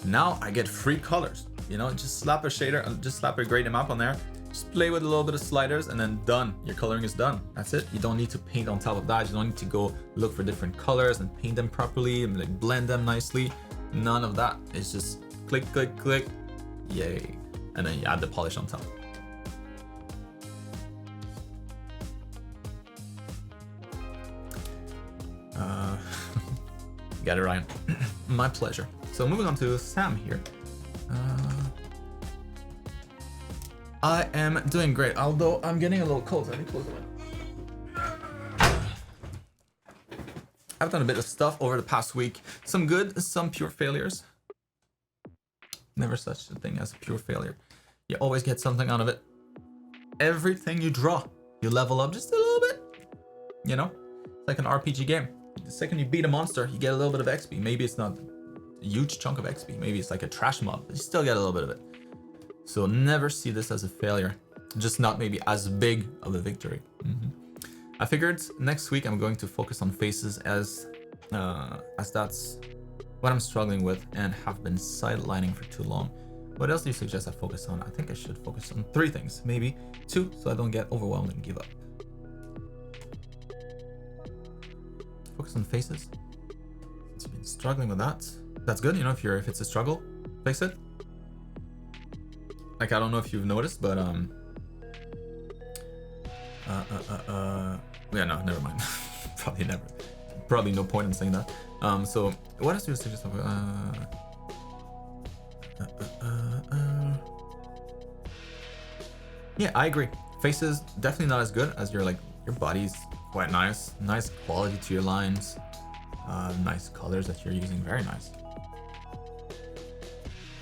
S1: now I get free colors. You know, just slap a shader, just slap a gradient map on there. Just play with a little bit of sliders, and then done. Your coloring is done. That's it. You don't need to paint on top of that. You don't need to go look for different colors and paint them properly and like blend them nicely. None of that. It's just click, click, click, yay, and then you add the polish on top. Got it, Ryan. My pleasure. So moving on to Sam here. I am doing great, although I'm getting a little cold. Let me close the window. I've done a bit of stuff over the past week. Some good, some pure failures. Never such a thing as a pure failure. You always get something out of it. Everything you draw, you level up just a little bit. You know, it's like an RPG game. The second you beat a monster, you get a little bit of XP. Maybe it's not a huge chunk of XP. Maybe it's like a trash mob, but you still get a little bit of it. So never see this as a failure, just not maybe as big of a victory. I figured next week I'm going to focus on faces as that's what I'm struggling with and have been sidelining for too long. What else do you suggest I focus on? I think I should focus on 3 things, maybe 2, so I don't get overwhelmed and give up. Focus on faces. Since you've been struggling with that, that's good. You know, if it's a struggle, fix it. Like, I don't know if you've noticed, but yeah, no, never mind. Probably no point in saying that. So what else do you suggest? Yeah, I agree. Faces definitely not as good as your body's quite nice. Nice quality to your lines. Nice colors that you're using, very nice.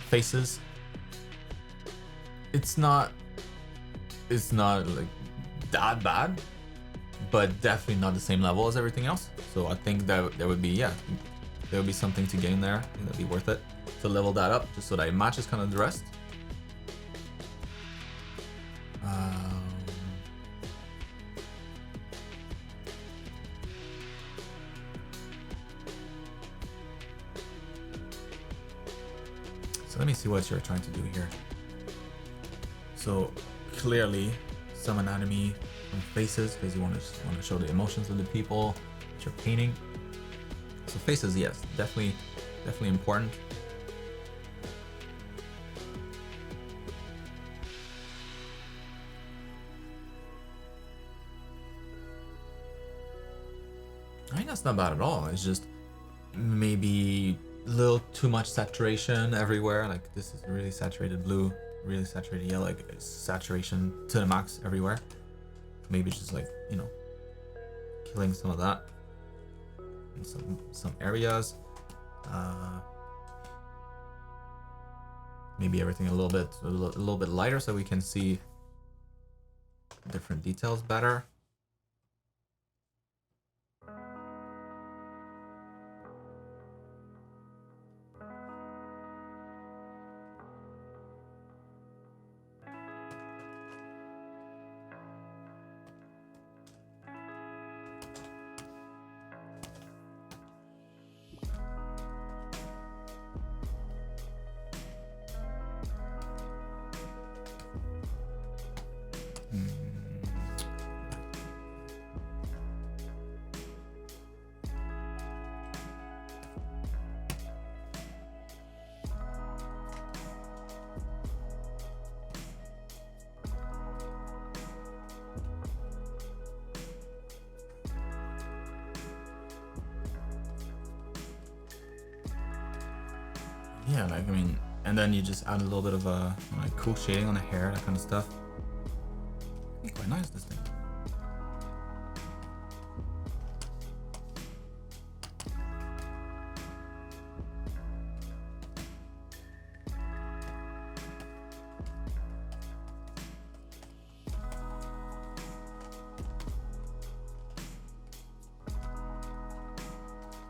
S1: Faces, it's not like that bad, but definitely not the same level as everything else. So I think that there would be something to gain there. I think that'd be worth it to level that up just so that it matches kind of the rest. So let me see what you're trying to do here. So clearly some anatomy from faces because you want to show the emotions of the people that you're painting. So faces, yes, definitely important. I think that's not bad at all. It's just maybe a little too much saturation everywhere. Like this is really saturated blue, really saturated yellow, like saturation to the max everywhere. Maybe just like, you know, killing some of that in some areas. Maybe everything a little bit lighter so we can see different details better. Yeah, like, I mean, and then you just add a little bit of like cool shading on the hair, that kind of stuff. It's quite nice, this thing.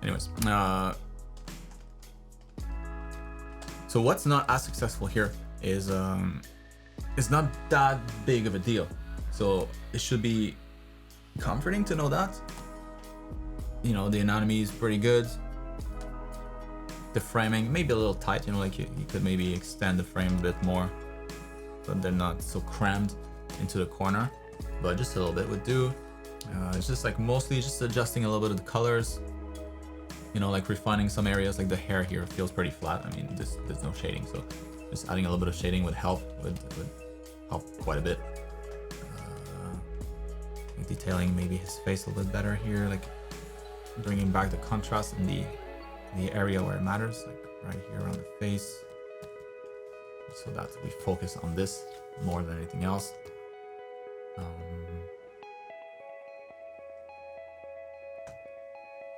S1: Anyways, so what's not as successful here is it's not that big of a deal. So it should be comforting to know that, you know, the anatomy is pretty good. The framing maybe a little tight, you know, like you could maybe extend the frame a bit more, but they're not so crammed into the corner, but just a little bit would do. It's just like mostly just adjusting a little bit of the colors. You know, like refining some areas, like the hair here feels pretty flat. I mean, there's no shading, so just adding a little bit of shading would help quite a bit. Like detailing maybe his face a little bit better here, like bringing back the contrast in the area where it matters, like right here around the face, so that we focus on this more than anything else.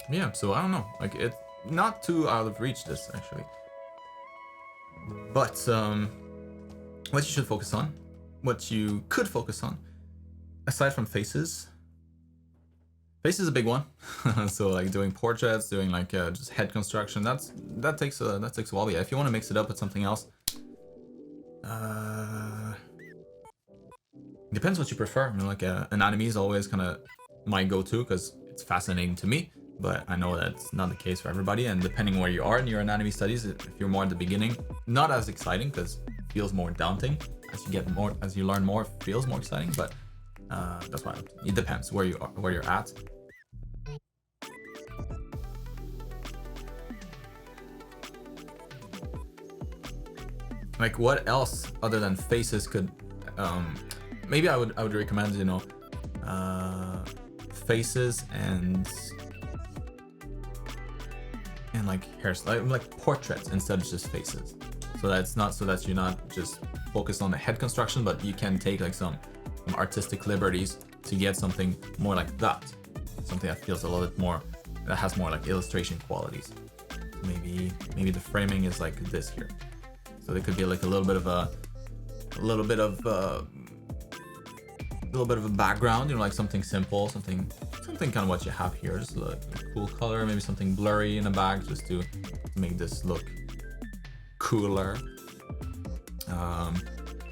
S1: Yeah, so I don't know, like it's not too out of reach, this actually, but what you should focus on, what you could focus on aside from faces is a big one. So like doing portraits, doing like just head construction, that takes a while. Yeah, if you want to mix it up with something else, depends what you prefer. I mean, like anatomy is always kind of my go-to because it's fascinating to me. But I know that's not the case for everybody, and depending where you are in your anatomy studies, if you're more at the beginning, not as exciting because it feels more daunting. As you learn more, it feels more exciting. But that's why it depends where you're at. Like what else other than faces could maybe I would recommend, you know, faces and like hairstyle, like portraits instead of just faces. so that you're not just focused on the head construction, but you can take like some artistic liberties to get something more like that, something that feels a little bit more, that has more like illustration qualities. Maybe the framing is like this here, so there could be like a little bit of a background, you know, like something simple, something kind of what you have here, just like a cool color, maybe something blurry in the back, just to make this look cooler.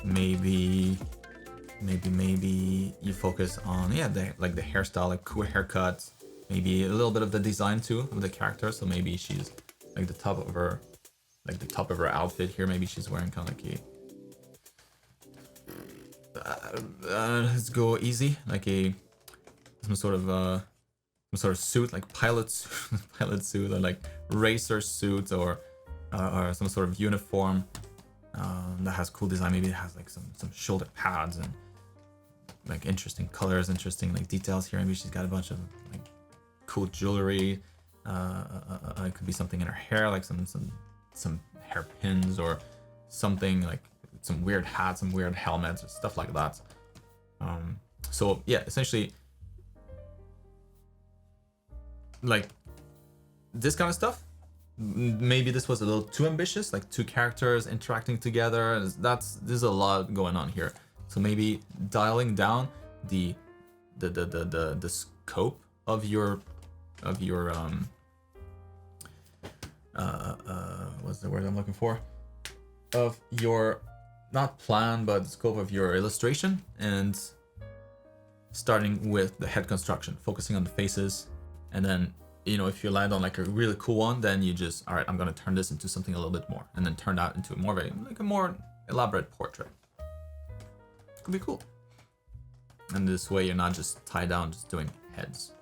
S1: Maybe you focus on the hairstyle, like cool haircuts, maybe a little bit of the design too of the character. So maybe she's like the top of her outfit here, maybe she's wearing kind of like let's go easy, like some sort of suit, like pilot suit, or like racer suit, or some sort of uniform that has cool design. Maybe it has like some shoulder pads and like interesting colors, interesting like details here. Maybe she's got a bunch of like cool jewelry. It could be something in her hair, like some hairpins, or something like some weird hats, some weird helmets, or stuff like that. So yeah, essentially, like this kind of stuff. Maybe this was a little too ambitious, like two characters interacting together. There's a lot going on here. So maybe dialing down the scope of your what's the word I'm looking for? Of your, not plan, but the scope of your illustration, and starting with the head construction, focusing on the faces, and then, you know, if you land on like a really cool one, then you just, all right, I'm gonna turn this into something a little bit more, and then turn that into a more elaborate portrait. Could be cool. And this way you're not just tied down just doing heads.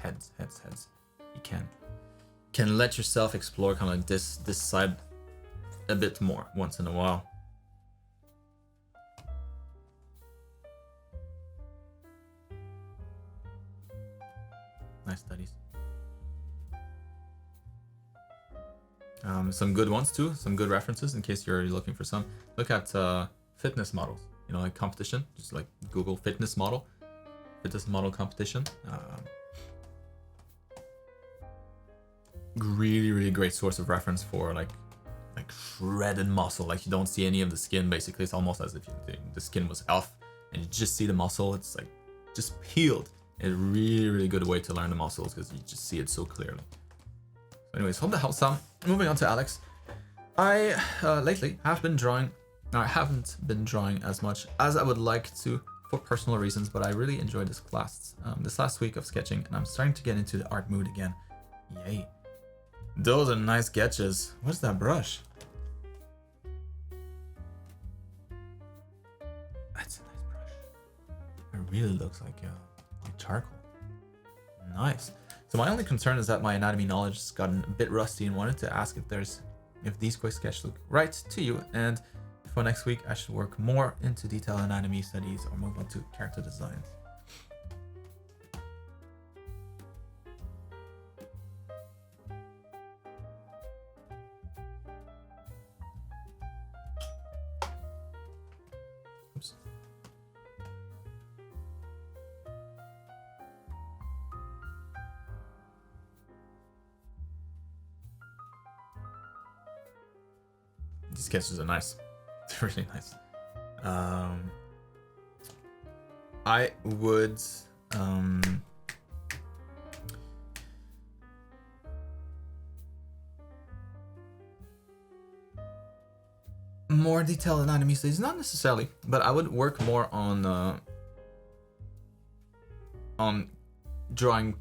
S1: You can let yourself explore kind of like this side a bit more once in a while. Nice studies. Some good ones too, some good references in case you're looking for some. Look at fitness models, you know, like competition. Just like Google fitness model competition. Really great source of reference for like shredded muscle. Like you don't see any of the skin. Basically, it's almost as if the skin was off, and you just see the muscle. It's like just peeled. It's a really good way to learn the muscles, because you just see it so clearly. So anyways, hope that helps some. Moving on to Alex. I lately have been drawing. I haven't been drawing as much as I would like to for personal reasons, but I really enjoyed this class, this last week of sketching, and I'm starting to get into the art mood again. Yay. Those are nice sketches. What's that brush? That's a nice brush. It really looks like charcoal. Nice. So my only concern is that my anatomy knowledge has gotten a bit rusty, and wanted to ask if these quick sketches look right to you, and for next week I should work more into detailed anatomy studies or move on to character designs. Oops. These sketches are nice. They're really nice. I would more detailed anatomy studies, not necessarily, but I would work more on drawing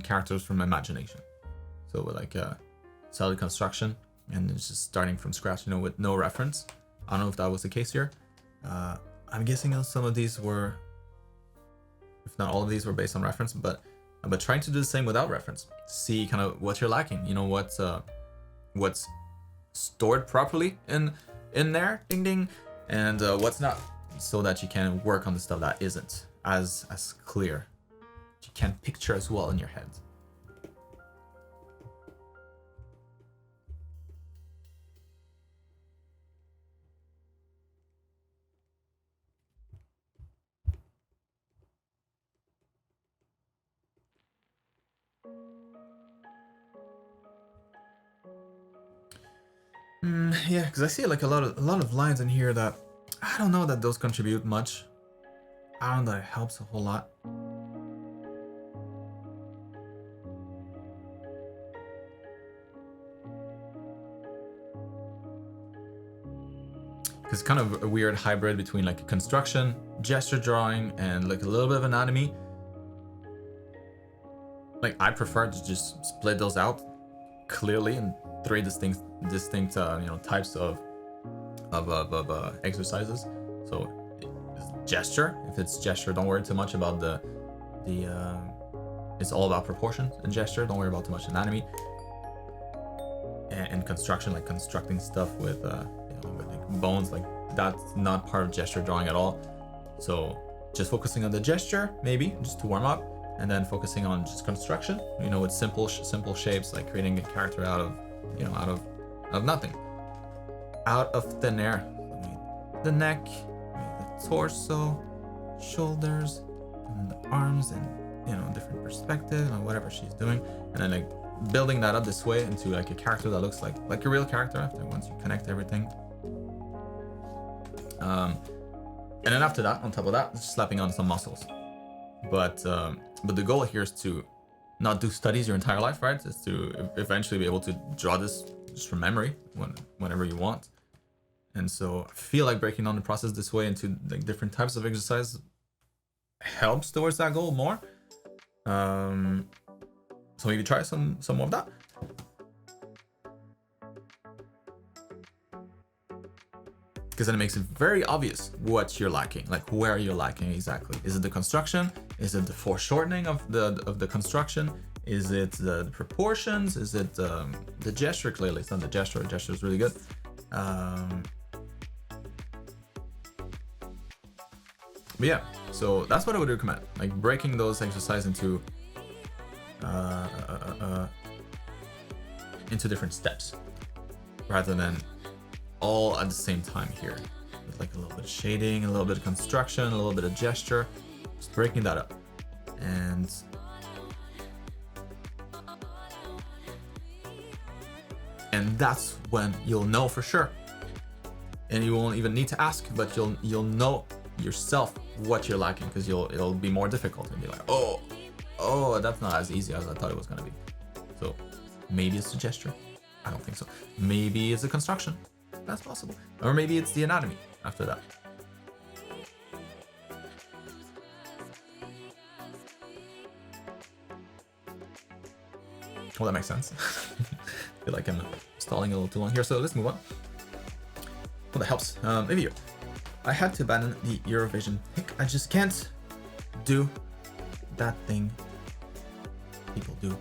S1: characters from imagination. So with like solid construction, and it's just starting from scratch, you know, with no reference. I don't know if that was the case here. I'm guessing some of these were, if not all of these, were based on reference, but trying to do the same without reference. See kind of what you're lacking, you know, what's stored properly in there, ding ding, and what's not, so that you can work on the stuff that isn't as clear, you can't picture as well in your head. Yeah, because I see like a lot of lines in here that I don't know that those contribute much. I don't know that it helps a whole lot. It's kind of a weird hybrid between like construction, gesture drawing, and like a little bit of anatomy. Like I prefer to just split those out clearly in three distinct types of exercises. So gesture, if it's gesture, don't worry too much about the it's all about proportion and gesture. Don't worry about too much anatomy. And construction, like constructing stuff with with like bones, like that's not part of gesture drawing at all. So just focusing on the gesture, maybe just to warm up, and then focusing on just construction, with simple shapes, like creating a character out of nothing, out of thin air. The neck, the torso, shoulders, and the arms, and different perspective on whatever she's doing, and then like building that up this way into like a character that looks like a real character after once you connect everything. And then after that, on top of that, just slapping on some muscles. But the goal here is to not do studies your entire life, right? Is to eventually be able to draw this just from memory whenever you want. And so I feel like breaking down the process this way into like different types of exercise helps towards that goal more. So maybe try some more of that. Because then it makes it very obvious what you're lacking, like where you're lacking exactly. Is it the construction? Is it the foreshortening of the construction? Is it the proportions? Is it the gesture? Clearly, it's not the gesture. The gesture is really good. But yeah, so that's what I would recommend. Like breaking those exercises into different steps, rather than all at the same time here. With like a little bit of shading, a little bit of construction, a little bit of gesture, just breaking that up. And that's when you'll know for sure. And you won't even need to ask, but you'll know yourself what you're lacking, because it'll be more difficult and be like, oh, that's not as easy as I thought it was gonna be. So maybe it's the gesture. I don't think so. Maybe it's the construction. That's possible. Or maybe it's the anatomy after that. Well, that makes sense. I feel like I'm stalling a little too long here, so let's move on. Well, that helps. Maybe I had to abandon the Eurovision pick. I just can't do that thing people do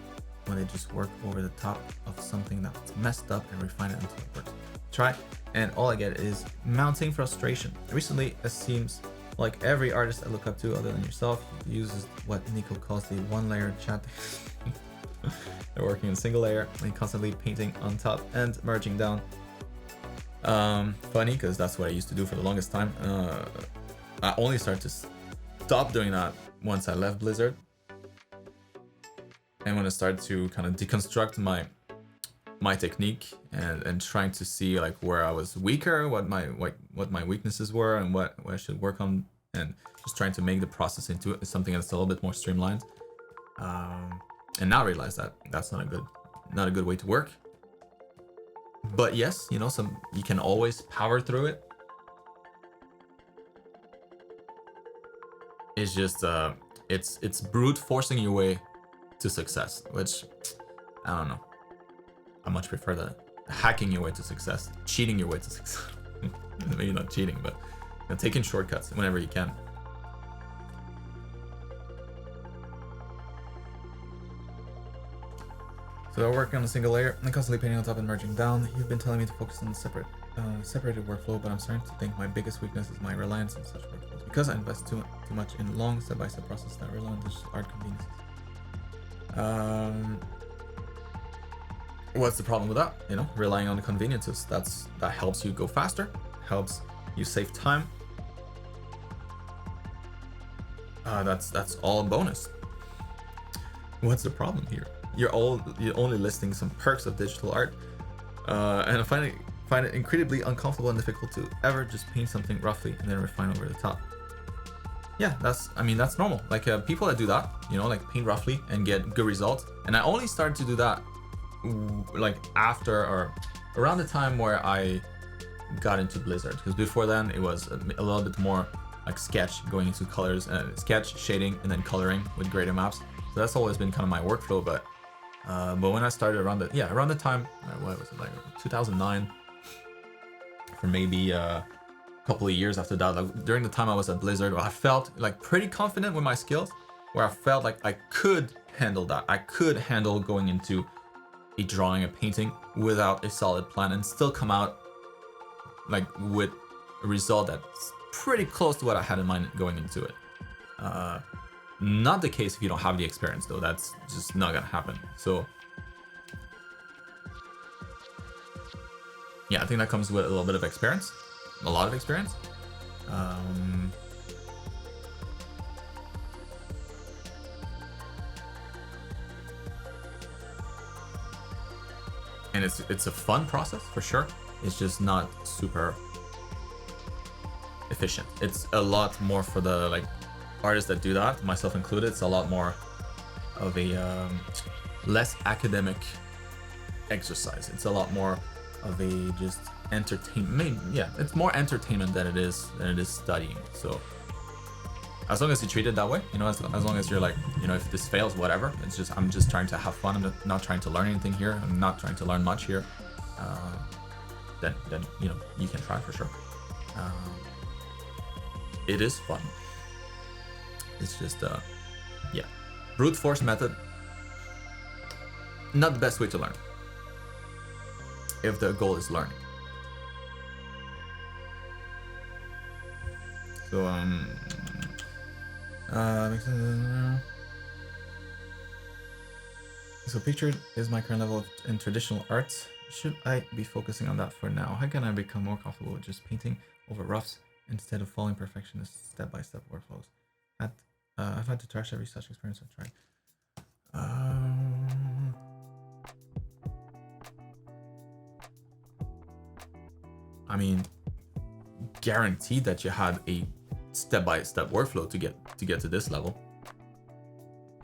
S1: when they just work over the top of something that's messed up and refine it until it works. Try, and all I get is mounting frustration. Recently, it seems like every artist I look up to, other than yourself, uses what Nico calls the one-layer chat. They're working in single layer and constantly painting on top and merging down. Funny, because that's what I used to do for the longest time. I only started to stop doing that once I left Blizzard, and when I started to kind of deconstruct my technique and trying to see like where I was weaker, what my weaknesses were, and what I should work on, and just trying to make the process into something that's a little bit more streamlined. And now I realize that that's not a good way to work. But yes, you can always power through it. It's just it's brute forcing your way to success, which I don't know. I much prefer that. Hacking your way to success, cheating your way to success. Maybe not cheating, but taking shortcuts whenever you can. So I'm working on a single layer and constantly painting on top and merging down. You've been telling me to focus on the separated workflow, but I'm starting to think my biggest weakness is my reliance on such workflows, because I invest too much in long step-by-step process that rely on digital art conveniences. What's the problem with that? Relying on the conveniences. That helps you go faster, helps you save time. That's all a bonus. What's the problem here? you're only listing some perks of digital art, and I find it incredibly uncomfortable and difficult to ever just paint something roughly and then refine over the top. Yeah, that's normal. Like people that do that, like paint roughly and get good results. And I only started to do that like after or around the time where I got into Blizzard, because before then it was a little bit more like sketch, going into colors, sketch, shading, and then coloring with greater maps. So that's always been kind of my workflow. But when I started around the time, what was it, like 2009, for maybe a couple of years after that, like during the time I was at Blizzard, I felt like pretty confident with my skills, where I felt like I could handle that. I could handle going into a drawing, a painting without a solid plan and still come out like with a result that's pretty close to what I had in mind going into it. Not the case if you don't have the experience, though. That's just not gonna happen. So yeah, I think that comes with a little bit of experience, a lot of experience. And it's a fun process for sure. It's just not super efficient. It's a lot more for the like artists that do that, myself included. It's a lot more of a less academic exercise. It's a lot more of a just entertainment. Yeah, it's more entertainment than it is studying. So as long as you treat it that way, as long as you're like, if this fails, whatever. It's just I'm just trying to have fun. I'm not trying to learn anything here. I'm not trying to learn much here. Then you can try for sure. It is fun. It's just yeah, brute force method, not the best way to learn if the goal is learning. So so pictured is my current level in traditional art. Should I be focusing on that for now? How can I become more comfortable with just painting over roughs instead of following perfectionist step-by-step workflows? I've had to trash every such experience I've tried. I mean, guaranteed that you had a step-by-step workflow to get to this level.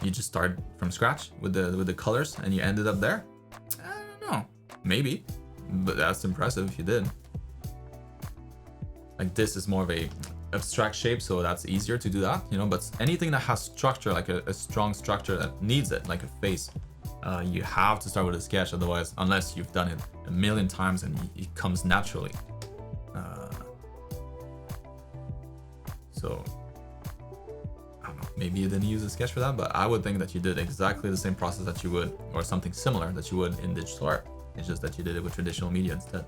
S1: You just started from scratch with the colors and you ended up there. I don't know, maybe, but that's impressive if you did. Like this is more of a abstract shape, so that's easier to do that, but anything that has structure, like a strong structure that needs it, like a face, you have to start with a sketch. Otherwise, unless you've done it a million times and it comes naturally. So I don't know, maybe you didn't use a sketch for that, but I would think that you did exactly the same process that you would, or something similar that you would in digital art. It's just that you did it with traditional media instead.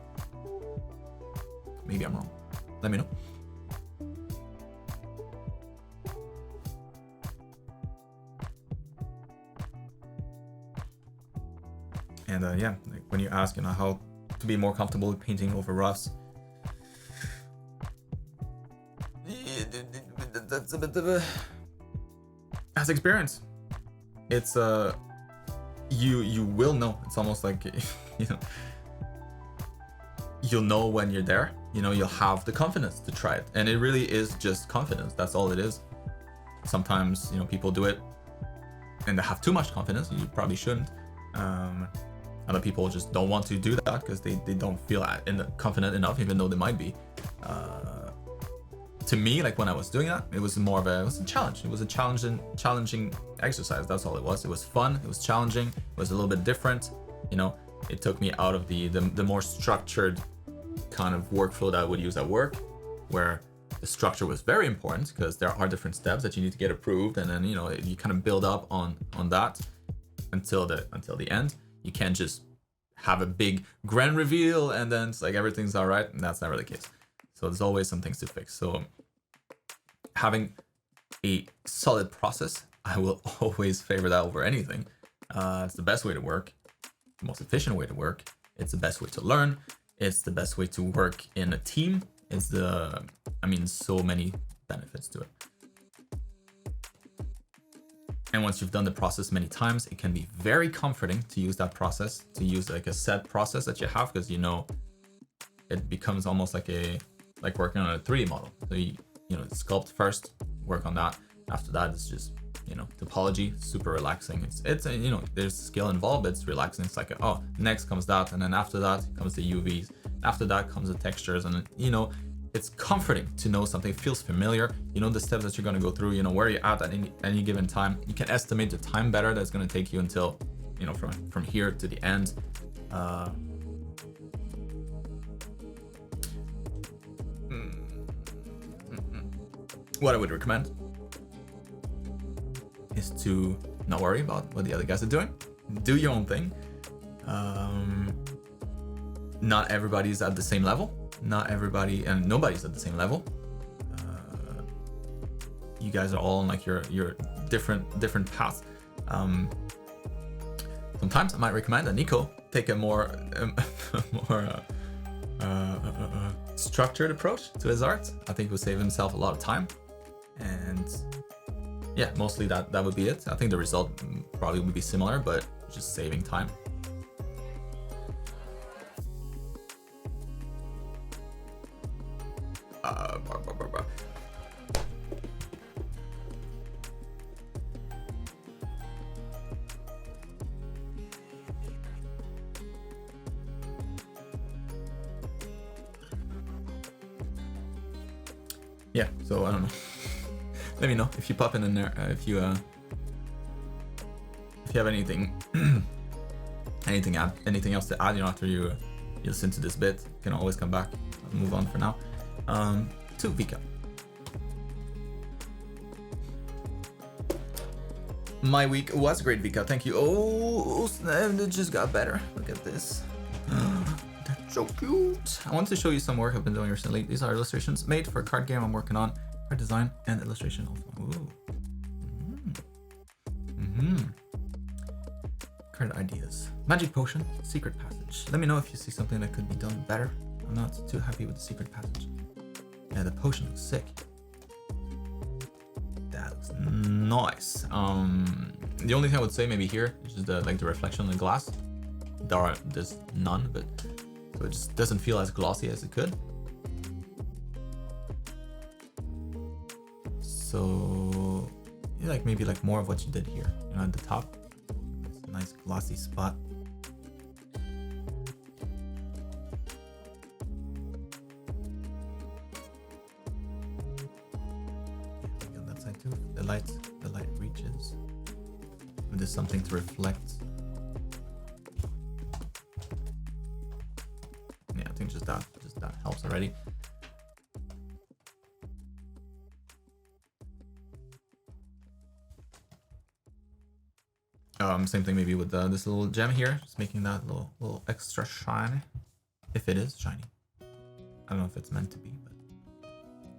S1: Maybe I'm wrong. Let me know. And yeah, like when you ask, how to be more comfortable with painting over roughs, that's a bit of a as experience. It's you will know. It's almost like you'll know when you're there. You'll have the confidence to try it, and it really is just confidence. That's all it is. Sometimes people do it and they have too much confidence. You probably shouldn't. Other people just don't want to do that because they don't feel confident enough, even though they might be. To me, like when I was doing that, it was more of a challenge. It was a challenging exercise. That's all it was. It was fun. It was challenging. It was a little bit different. It took me out of the more structured kind of workflow that I would use at work, where the structure was very important because there are different steps that you need to get approved, and then you kind of build up on that until the end. You can't just have a big grand reveal and then it's like everything's all right, and that's never the case. So there's always some things to fix. So having a solid process, I will always favor that over anything. It's the best way to work, the most efficient way to work. It's the best way to learn. It's the best way to work in a team. It's so many benefits to it. And once you've done the process many times, it can be very comforting to use that process, to use like a set process that you have, because you know it becomes almost like working on a 3D model. So you sculpt first, work on that. After that, it's just topology, super relaxing. It's there's skill involved, but it's relaxing. It's like next comes that, and then after that comes the UVs. After that comes the textures, and it's comforting to know something feels familiar. You know the steps that you're going to go through. You know where you're at any given time. You can estimate the time better that's going to take you until from here to the end. What I would recommend is to not worry about what the other guys are doing. Do your own thing. Not everybody's at the same level. Not everybody, and nobody's at the same level. You guys are all on like your different paths. Sometimes I might recommend that Nico take a more structured approach to his art. I think it would save himself a lot of time. And yeah, mostly that would be it. I think the result probably would be similar, but just saving time. Yeah, so I don't know. Let me know if you pop in there, if you have anything anything else to add, after you listen to this bit. You can always come back. I'll move on for now. To Vika. My week was great, Vika. Thank you. Oh, it just got better. Look at this. That's so cute. I wanted to show you some work I've been doing recently. These are illustrations made for a card game I'm working on. Art design and illustration also. Ooh. Card ideas. Magic potion, secret passage. Let me know if you see something that could be done better. I'm not too happy with the secret passage. Yeah, the potion looks sick. That looks nice. The only thing I would say maybe here is just the reflection on the glass. There's none, but so it just doesn't feel as glossy as it could. So yeah, maybe more of what you did here, at the top. It's a nice glossy spot. Yeah, on that side too. The light reaches. And there's something to reflect. Yeah, I think just that helps already. Same thing maybe with this little gem here, just making that little extra shiny, if it is shiny. I don't know if it's meant to be,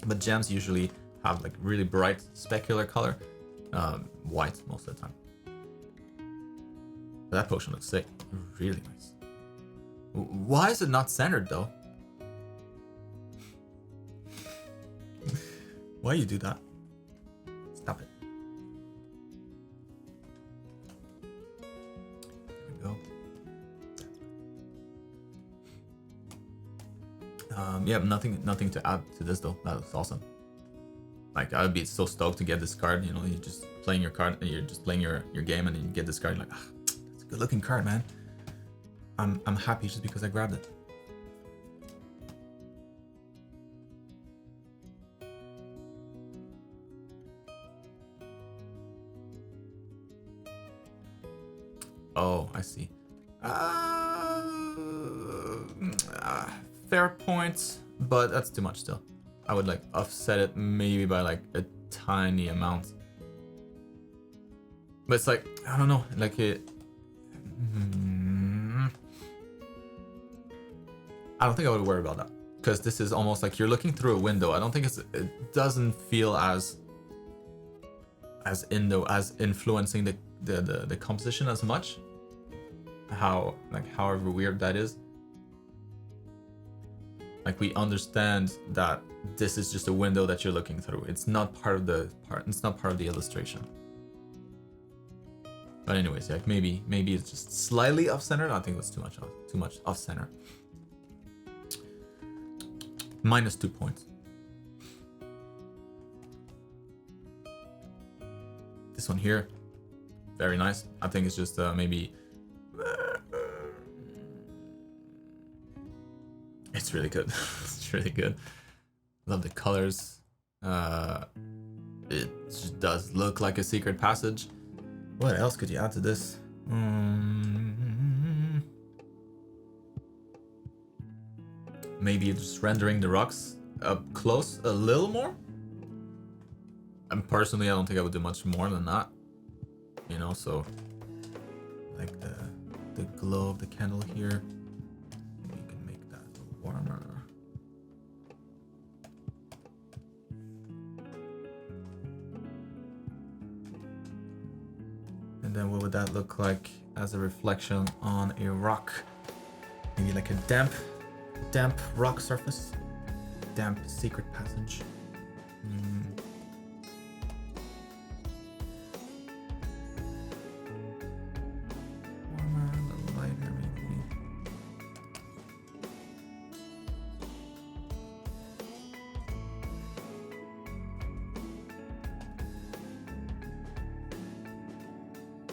S1: but gems usually have really bright specular color, white most of the time. But that potion looks sick, really nice. Why is it not centered though? Why you do that? Stop it. Yeah, nothing to add to this though. That looks awesome. I would be so stoked to get this card. You're just playing your card, you're just playing your game, and then you get this card. You're like, it's a good looking card, man. I'm happy just because I grabbed it. Oh, I see. Fair point, but that's too much still. I would offset it maybe by a tiny amount. But it's I don't know, it. I don't think I would worry about that, because this is almost you're looking through a window. I don't think it doesn't feel as influencing the composition as much. However weird that is. We understand that this is just a window that you're looking through. It's not part of the illustration. But anyways, like maybe it's just slightly off center. I think it was too much off center. -2 points. This one here, very nice. I think it's just maybe. It's really good. It's really good. Love the colors. It just does look like a secret passage. What else could you add to this? Maybe just rendering the rocks up close a little more. And personally, I don't think I would do much more than that. You know, so like the glow of the candle here. Maybe you can make that a little warmer. And then what would that look like as a reflection on a rock? Maybe like a damp rock surface. Damp secret passage. Warmer, a little lighter maybe.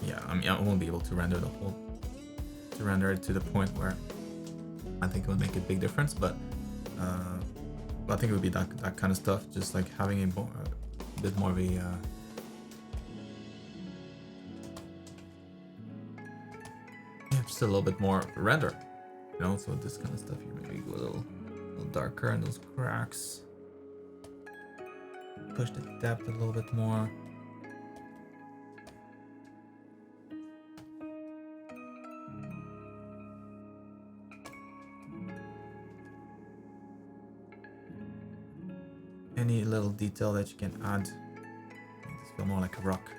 S1: Yeah, I mean, I won't be able to render it to the point where I think it would make a big difference, but I think it would be that kind of stuff, just like having a bit more of a just a little bit more render, you know. So this kind of stuff here, maybe go a little darker in those cracks, push the depth a little bit more. Any little detail that you can add, make this feel more like a rock.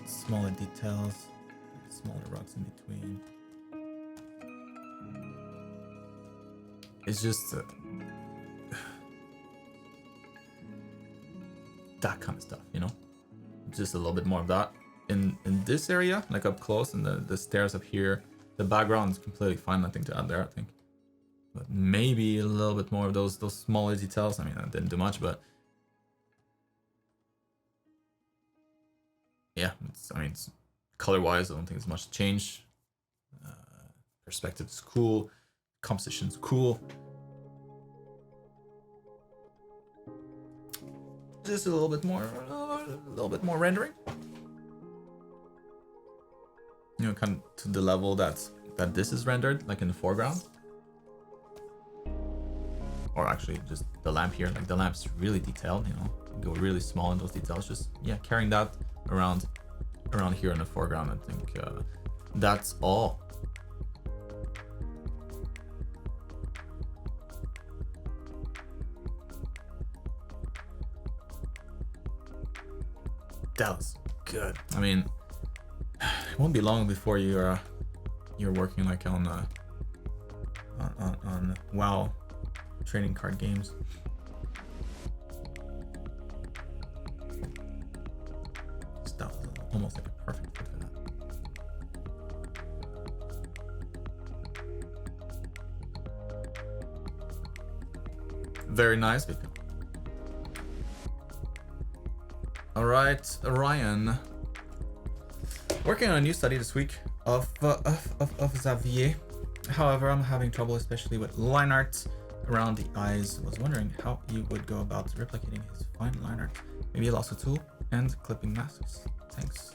S1: Smaller details, smaller rocks in between. It's just that kind of stuff, you know? Just a little bit more of that. In this area, like up close, and the stairs up here, the background is completely fine. Nothing to add there, I think. But maybe a little bit more of those smaller details. I mean, I didn't do much, but yeah, it's color-wise, I don't think there's much change. Perspective is cool. Composition's cool. Just a little bit more rendering. You know, kind of to the level that this is rendered, like in the foreground. Or actually just the lamp here, like the lamp's really detailed, you know, go really small in those details. Just, yeah, carrying that around here in the foreground, I think that's all. That was good. I mean, it won't be long before you're working like on WoW trading card games. Stuff is almost like a perfect fit for that. Very nice. All right, Ryan. Working on a new study this week of Xavier. However, I'm having trouble, especially with line art around the eyes. Was wondering how you would go about replicating his fine line art. Maybe a lasso tool and clipping masks. Thanks.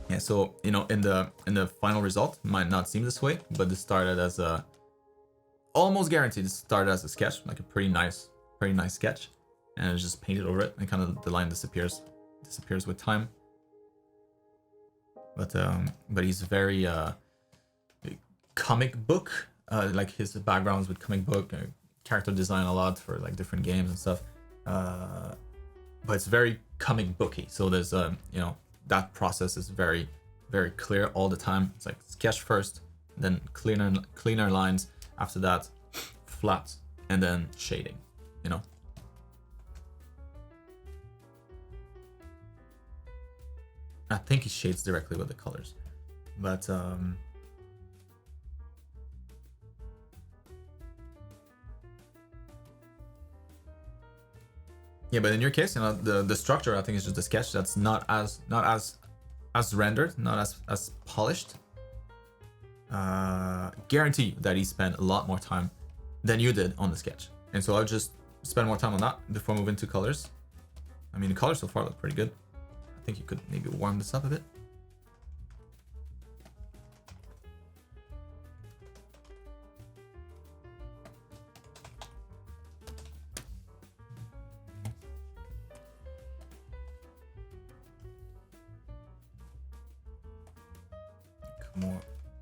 S1: Yeah, so you know, in the final result, might not seem this way, but this started as a almost guaranteed. This started as a sketch, like a pretty nice sketch, and it's just painted over it, and kind of the line disappears with time. But he's very comic book, like his backgrounds with comic book, character design a lot for like different games and stuff. but it's very comic booky. So there's you know, that process is very, very clear all the time. It's like sketch first, then cleaner lines. After that, flat, and then shading. You know. I think he shades directly with the colors, but yeah, but in your case, you know, the structure, I think, is just a sketch that's not as rendered, not as polished. Guarantee you that he spent a lot more time than you did on the sketch, and so I'll just spend more time on that before moving to colors. I mean, the colors so far look pretty good. I think you could maybe warm this up a bit.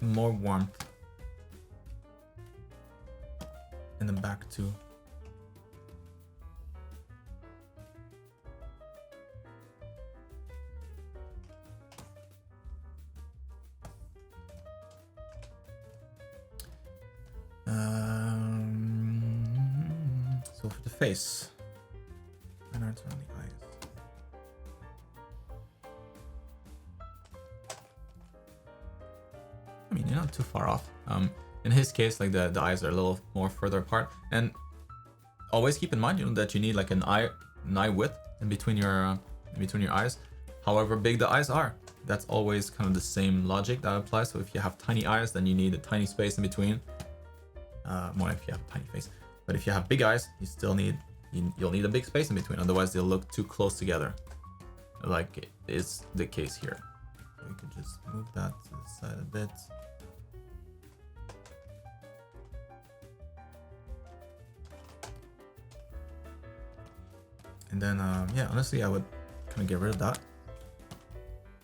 S1: More warmth in the back too. So for the face, fine arts around the eyes. I mean, you're not too far off. In his case, like the eyes are a little more further apart, and always keep in mind, you know, that you need like an eye width in between your eyes. However big the eyes are, that's always kind of the same logic that applies. So if you have tiny eyes, then you need a tiny space in between. More if you have a tiny face, but if you have big eyes, you still need you'll need a big space in between. Otherwise, they'll look too close together, like is the case here. So we could just move that to the side a bit. And then, yeah, honestly, I would kind of get rid of that.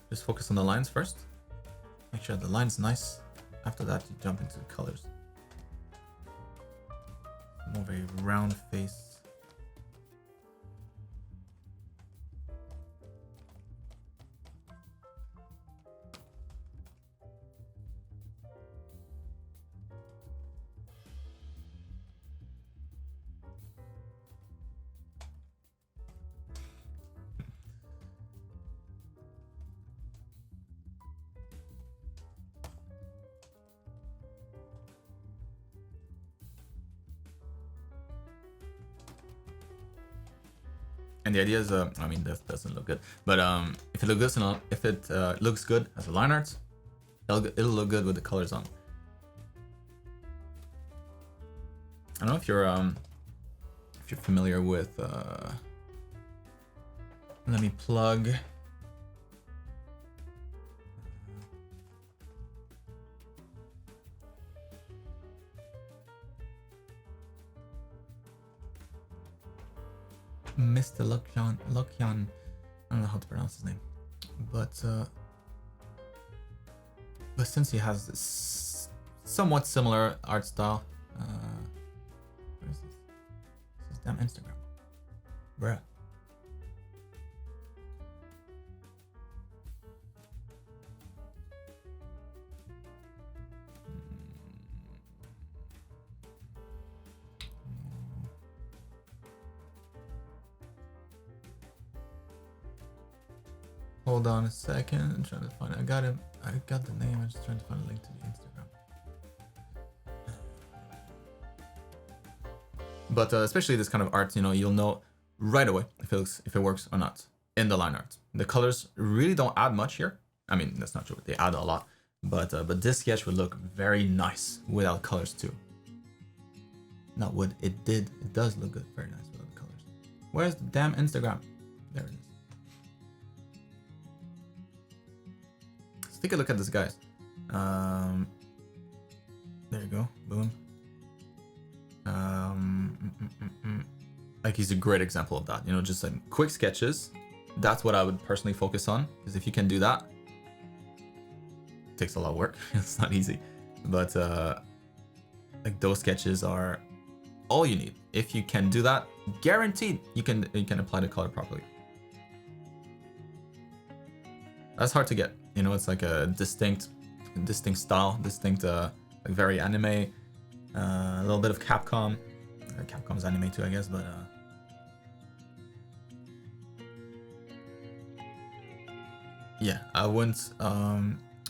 S1: Just focus on the lines first. Make sure the line's nice. After that, you jump into the colors. More of a round face. And the idea is, I mean, this doesn't look good, but if it looks good as a line art, it'll look good with the colors on. I don't know if you're familiar with. Let me plug. Mr. Lokyan, I don't know how to pronounce his name, but since he has this somewhat similar art style, where is this? This is damn Instagram, bruh. Hold on a second, I'm trying to find it. I got him. I got the name. I'm just trying to find a link to the Instagram. But especially this kind of art, you know, you'll know right away if it works or not in the line art. The colors really don't add much here. I mean, that's not true. They add a lot, but this sketch would look very nice without colors too. Not would, it did. It does look good, very nice without the colors. Where's the damn Instagram? There it is. Take a look at this, guys. There you go. Boom. Like, he's a great example of that. You know, just like quick sketches. That's what I would personally focus on, because if you can do that, it takes a lot of work. It's not easy, but like those sketches are all you need. If you can do that, guaranteed you can apply the color properly. That's hard to get. You know, it's like a distinct style, distinct, like very anime, a little bit of Capcom. Capcom's anime too, I guess, but yeah, I wouldn't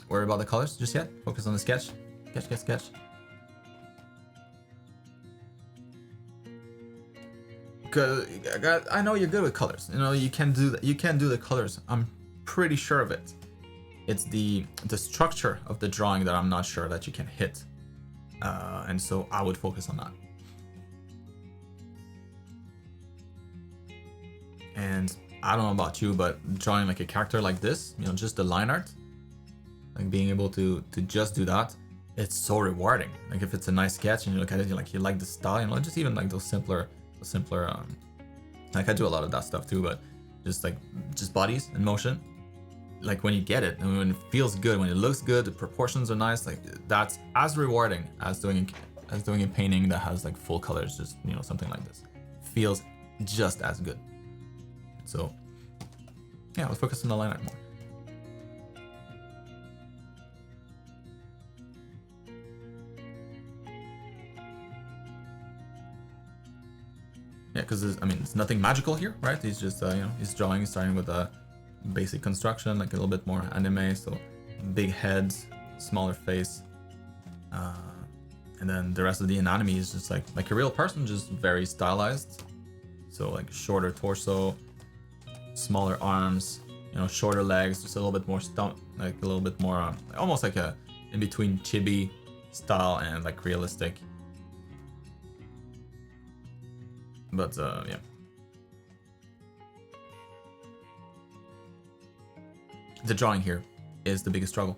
S1: worry about the colors just yet. Focus on the sketch. Sketch. Cause I know you're good with colors. You know, you can do that. You can do the colors. I'm pretty sure of it. It's the structure of the drawing that I'm not sure that you can hit, and so I would focus on that. And I don't know about you, but drawing like a character like this, you know, just the line art, like being able to just do that, it's so rewarding. Like if it's a nice sketch and you look at it, you like the style, you know, just even like those simpler, like I do a lot of that stuff too, but just bodies in motion. Like when you get it and when it feels good, when it looks good, the proportions are nice, like that's as rewarding as doing a painting that has like full colors, just, you know, something like this. Feels just as good. So yeah, let's focus on the line art more. Yeah, because I mean, it's nothing magical here, right? He's just, you know, he's drawing, starting with a basic construction, like a little bit more anime, so big head, smaller face, and then the rest of the anatomy is just like a real person, just very stylized. So like shorter torso, smaller arms, you know, shorter legs, just a little bit more like a little bit more, almost like a in between chibi style and like realistic. But yeah. The drawing here is the biggest struggle.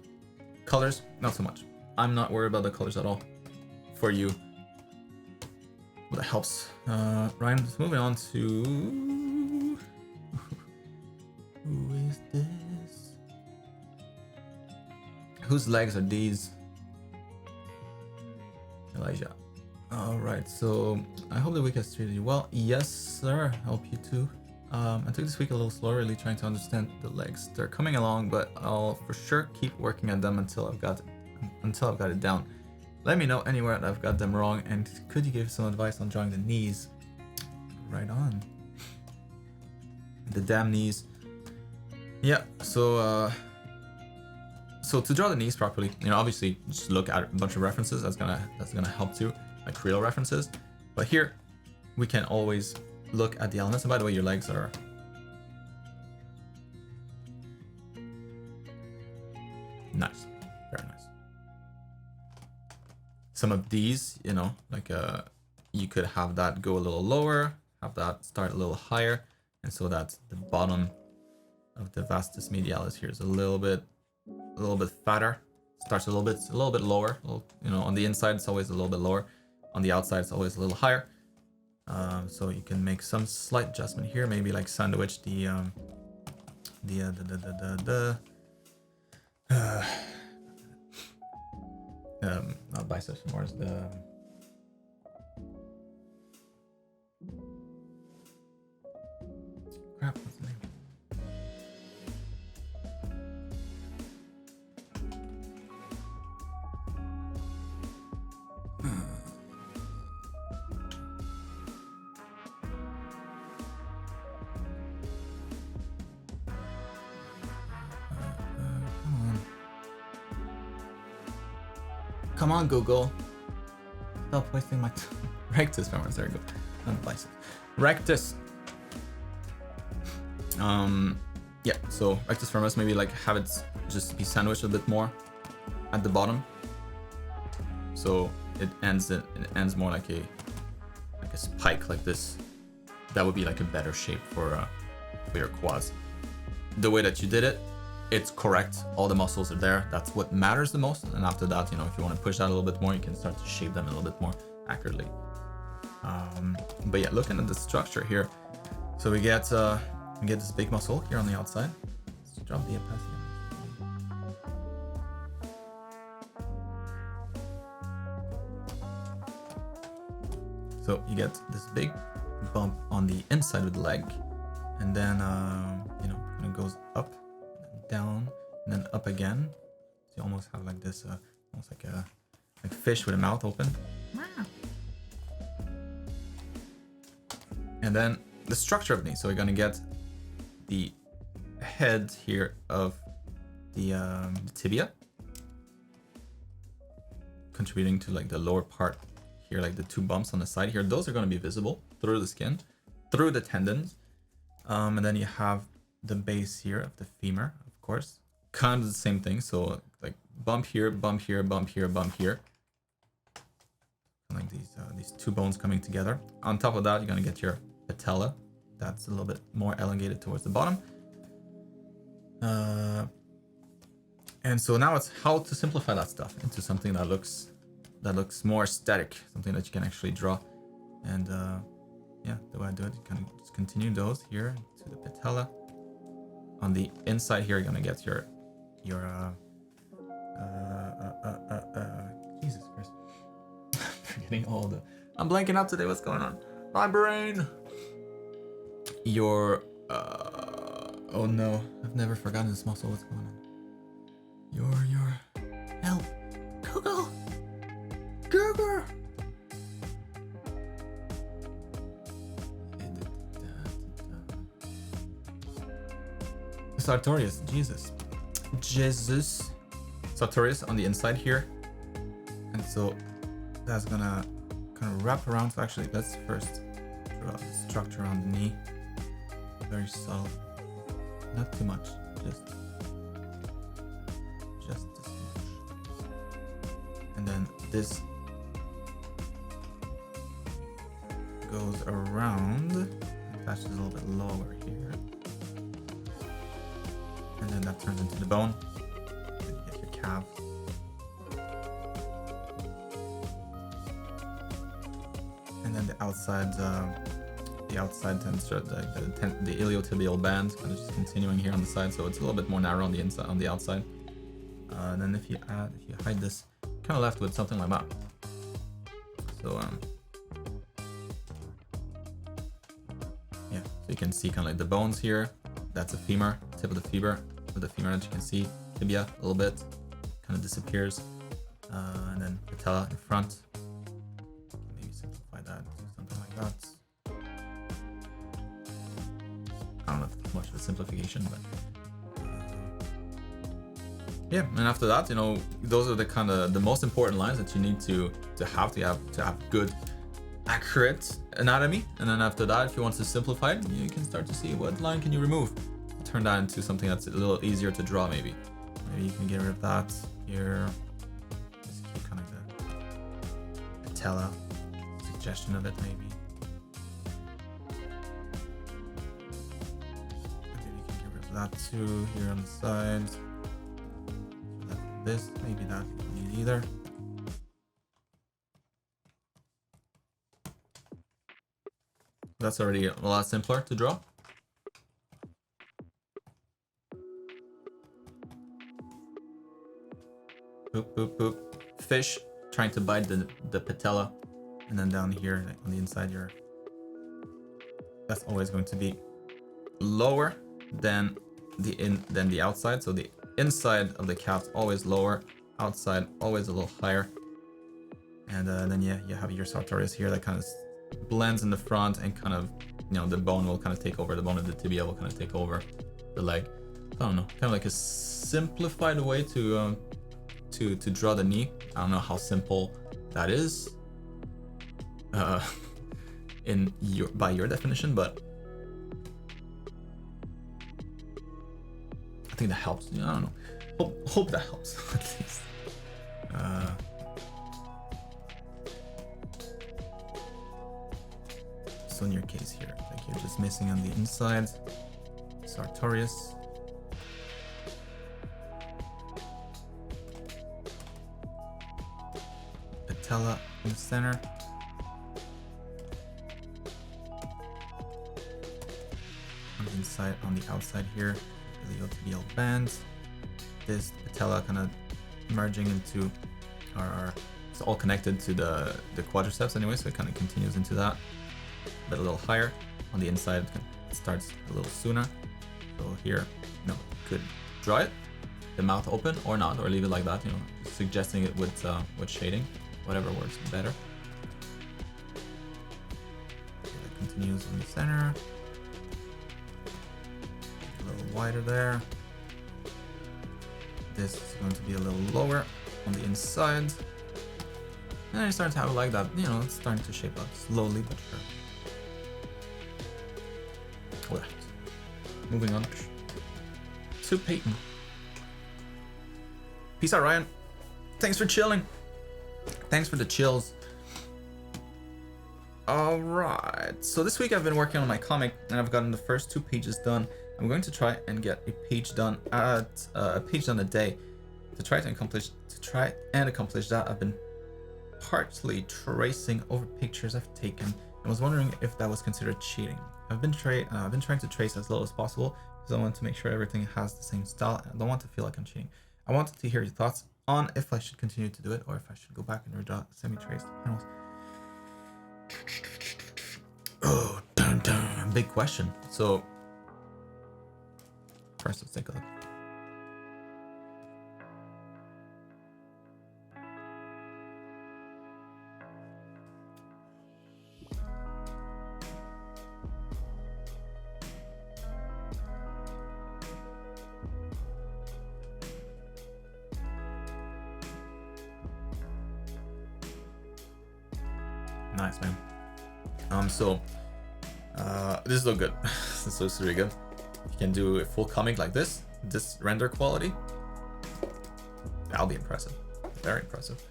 S1: Colors, not so much. I'm not worried about the colors at all. For you, well, that helps. Ryan, just moving on to... Who is this? Whose legs are these? Elijah. Alright, so I hope the week has treated you well. Yes, sir. I hope you too. I took this week a little slow, really trying to understand the legs. They're coming along, but I'll for sure keep working at them until I've got it down. Let me know anywhere that I've got them wrong, and could you give some advice on drawing the knees? Right on. The damn knees. Yeah, so to draw the knees properly, you know, obviously just look at a bunch of references. That's gonna help too, like real references. But here, we can always look at the elements. And by the way, your legs are nice, very nice. Some of these, you know, like you could have that go a little lower, have that start a little higher, and so that the bottom of the vastus medialis here is a little bit fatter. Starts a little bit lower. You know, on the inside it's always a little bit lower. On the outside it's always a little higher. So you can make some slight adjustment here, maybe like sandwich the not biceps more, is the crap, what's the name? Come on, Google. Stop wasting my time. Rectus femoris, there you go. Not biceps. Rectus. Yeah, so rectus femoris, maybe like have it just be sandwiched a bit more at the bottom. So it ends more like a spike like this. That would be like a better shape for your quads. The way that you did it, it's correct. All the muscles are there. That's what matters the most. And after that, you know, if you want to push that a little bit more, you can start to shape them a little bit more accurately. But yeah, looking at the structure here, so we get this big muscle here on the outside. Let's drop the opacity. So you get this big bump on the inside of the leg, and then you know, kind of goes up, and down, and then up again. So you almost have like this, almost like a fish with a mouth open. And then the structure of the knee. So we're gonna get the head here of the tibia, contributing to like the lower part here, like the two bumps on the side here. Those are going to be visible through the skin, through the tendons. And then you have the base here of the femur, of course, kind of the same thing. So like bump here, bump here, bump here, bump here, like these two bones coming together. On top of that, you're going to get your patella. That's a little bit more elongated towards the bottom. And so now it's how to simplify that stuff into something that looks more aesthetic, something that you can actually draw. And yeah, the way I do it, you can just continue those here to the patella. On the inside here, you're gonna get your Jesus Christ, I'm forgetting all the. I'm blanking out today. What's going on? My brain. Your oh no, I've never forgotten this muscle. What's going on? Your help. Google. Sartorius, Jesus. Sartorius on the inside here. And so that's gonna kind of wrap around. So actually, let's first draw the structure on the knee. Very subtle. Not too much. Just this much. And then this goes around, attaches a little bit lower here. And then that turns into the bone. And you get your calf. And then the outside tensor, the iliotibial band, kind of just continuing here on the side, so it's a little bit more narrow on the inside, on the outside. And then if you hide this, kind of left with something like that. So yeah, so you can see kind of like the bones here. That's a femur, tip of the femur that you can see. Tibia a little bit, kind of disappears, and then patella in front. Maybe simplify that, do something like that. I don't know if it's much of a simplification, but yeah. And after that, you know, those are the kind of the most important lines that you need to have good, accurate anatomy. And then after that, if you want to simplify it, you can start to see what line can you remove, turn that into something that's a little easier to draw. Maybe you can get rid of that here. Just keep kind of the patella, suggestion of it maybe. That too here on the sides. This, maybe that you don't need either. That's already a lot simpler to draw. Boop, boop, boop. Fish trying to bite the patella, and then down here on the inside here. That's always going to be lower than the outside. So the inside of the calf always lower, outside always a little higher. And then yeah, you have your sartorius here that kind of blends in the front, and kind of, you know, the bone will kind of take over, the bone of the tibia will kind of take over the leg. I don't know, kind of like a simplified way to draw the knee. I don't know how simple that is by your definition, but I think that helps. I don't know. Hope that helps at least. So in your case here, like you're just missing on the inside, sartorius. Patella in the center. On the outside here, iliotibial band. This patella kind of merging into our It's all connected to the quadriceps anyway, so it kind of continues into that, but a little higher. On the inside, it starts a little sooner. So here, could draw it, the mouth open or not, or leave it like that, suggesting it with shading, whatever works better. Okay, that continues in the center. A little wider there. This is going to be a little lower on the inside. And then you start to have it like that, it's starting to shape up slowly but sure. Alright, moving on to Peyton. Peace out, Ryan. Thanks for chilling. Thanks for the chills. Alright, so this week I've been working on my comic and I've gotten the first 2 pages done. I'm going to try and get a page done a day to try and accomplish that. I've been partly tracing over pictures I've taken and was wondering if that was considered cheating. I've been trying to trace as little as possible because I want to make sure everything has the same style and I don't want to feel like I'm cheating. I wanted to hear your thoughts on if I should continue to do it or if I should go back and redraw semi-traced panels. Oh, dun, big question. So first, let's take a look. Nice, man. This is so good. This looks really good. You can do a full comic like this render quality. That'll be impressive. Very impressive.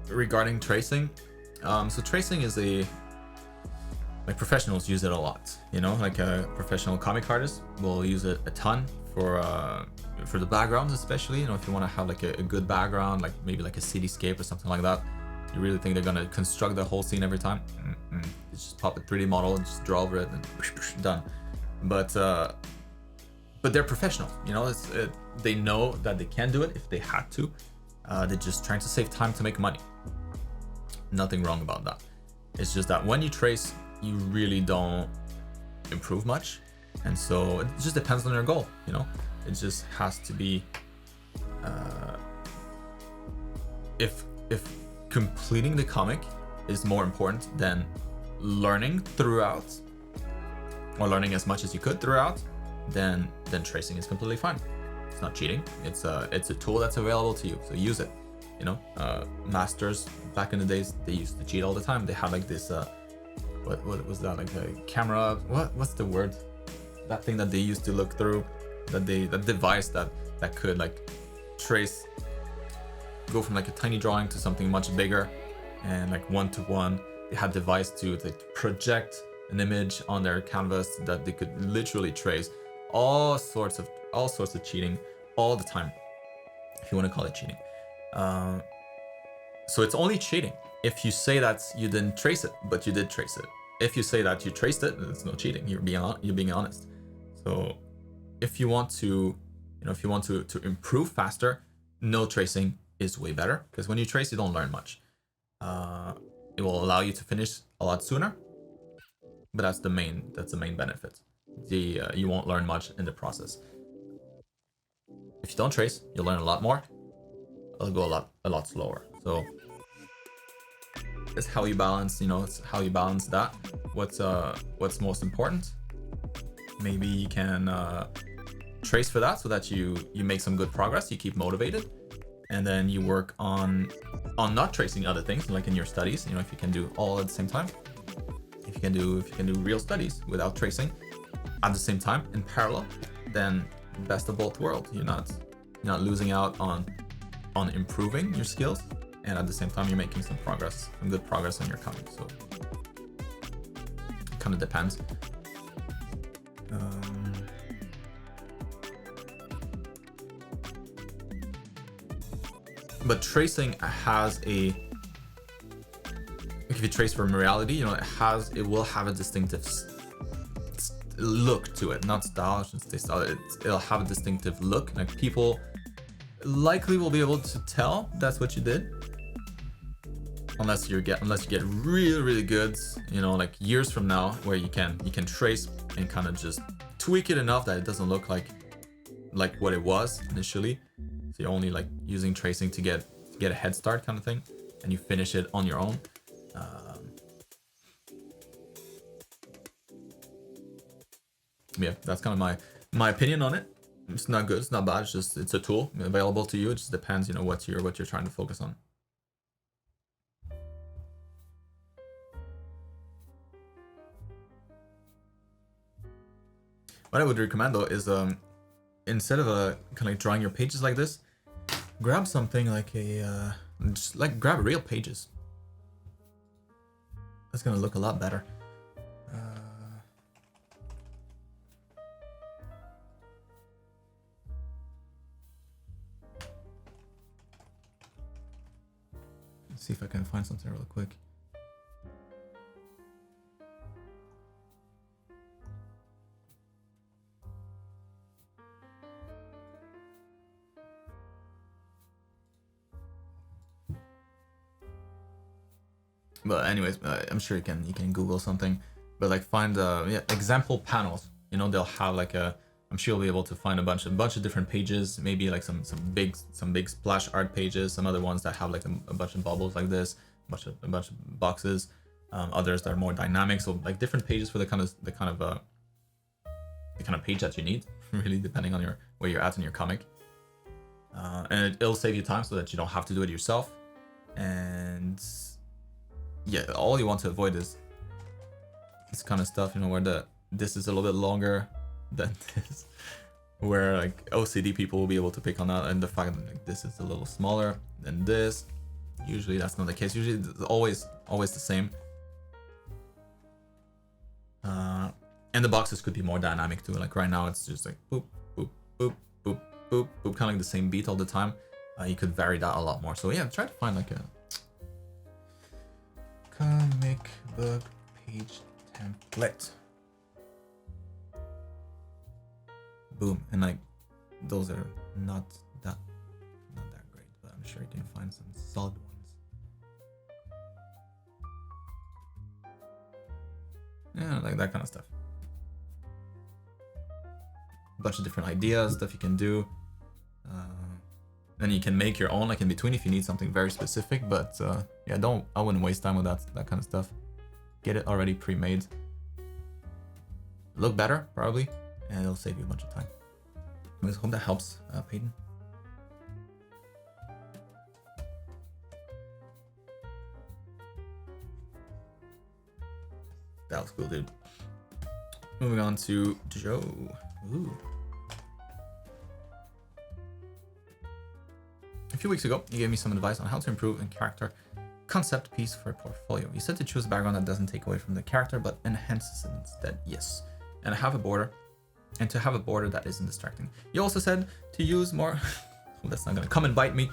S1: Regarding tracing, so tracing is like professionals use it a lot. Like a professional comic artist will use it a ton for the backgrounds, especially. If you want to have like a good background, like maybe like a cityscape or something like that. You really think they're gonna construct the whole scene every time? It's just pop a 3D model and just draw over it and done. But they're professionals, they know that they can do it if they had to. They're just trying to save time to make money. Nothing wrong about that. It's just that when you trace, you really don't improve much, and so it just depends on your goal. It just has to be if completing the comic is more important than learning throughout, or learning as much as you could throughout, then tracing is completely fine. It's not cheating. It's a tool that's available to you, so use it. Masters back in the days, they used to cheat all the time. They had like this what was that, like a camera, what's the word, that thing that they used to look through, that device that could like trace, go from like a tiny drawing to something much bigger, and like one-to-one. They had a device to project an image on their canvas that they could literally trace. All sorts of cheating all the time, if you want to call it cheating. So it's only cheating if you say that you didn't trace it, but you did trace it. If you say that you traced it, it's no cheating. You're being honest. So if you want to improve faster, no tracing is way better, because when you trace, you don't learn much. It will allow you to finish a lot sooner, but that's the main benefit. You won't learn much in the process. If you don't trace, you'll learn a lot more. It'll go a lot slower. So it's how you balance. It's how you balance that. What's most important? Maybe you can trace for that so that you make some good progress. You keep motivated, and then you work on not tracing other things, like in your studies. If you can do all at the same time. If you can do real studies without tracing at the same time in parallel, then best of both worlds. You're not losing out on improving your skills, and at the same time you're making some good progress on your comic. So it kind of depends. But tracing has if you trace from reality, it will have a distinctive look to it, not style. I shouldn't say style. It'll have a distinctive look. Like people likely will be able to tell that's what you did. Unless you get really good, you know, like years from now, where you can trace and kind of just tweak it enough that it doesn't look like what it was initially. So you're only like using tracing to get a head start kind of thing, and you finish it on your own. Yeah, that's kind of my opinion on it. It's not good, it's not bad. It's just it's a tool available to you. It just depends, you know, what you're trying to focus on. What I would recommend though is instead of kind of like drawing your pages like this, grab something like a just like grab real pages. That's gonna look a lot better. Let's see if I can find something real quick. But anyways, I'm sure you can Google something, but like find example panels. You know, they'll have like I'm sure you'll be able to find a bunch of different pages. Maybe like some big splash art pages. Some other ones that have like a bunch of bubbles like this, a bunch of boxes. Others that are more dynamic. So like different pages for the kind of page that you need, really depending on where you're at in your comic. And it'll save you time so that you don't have to do it yourself. And yeah, all you want to avoid is this kind of stuff, you know, where this is a little bit longer than this, where like OCD people will be able to pick on that, and the fact that like, this is a little smaller than this. Usually that's not the case. Usually it's always the same. And the boxes could be more dynamic too. Like right now it's just like boop, boop, boop, boop, boop, boop, kind of like the same beat all the time. You could vary that a lot more. So yeah, try to find like a comic book page template. Boom. And like those are not that great, but I'm sure you can find some solid ones. Yeah, like that kind of stuff. A bunch of different ideas, stuff you can do. Then you can make your own like in between if you need something very specific, but yeah, I wouldn't waste time with that kind of stuff. Get it already pre-made. Look better, probably, and it'll save you a bunch of time. I hope that helps, Peyton. That was cool, dude. Moving on to Joe. Ooh. A few weeks ago, you gave me some advice on how to improve a character concept piece for a portfolio. You said to choose a background that doesn't take away from the character, but enhances it instead. Yes. And have a border. And to have a border that isn't distracting. You also said to use more... well, that's not going to come and bite me.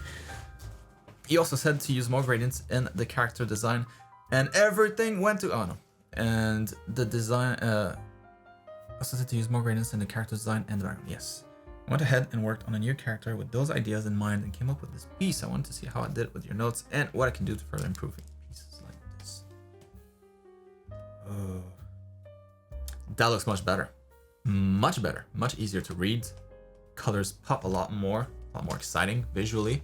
S1: You also said to use more gradients in the character design. And everything went to... oh, no. And the design... also said to use more gradients in the character design and the background. Yes. I went ahead and worked on a new character with those ideas in mind and came up with this piece. I wanted to see how I did it with your notes and what I can do to further improve pieces like this. Oh. That looks much better. Much better. Much easier to read. Colors pop a lot more exciting visually.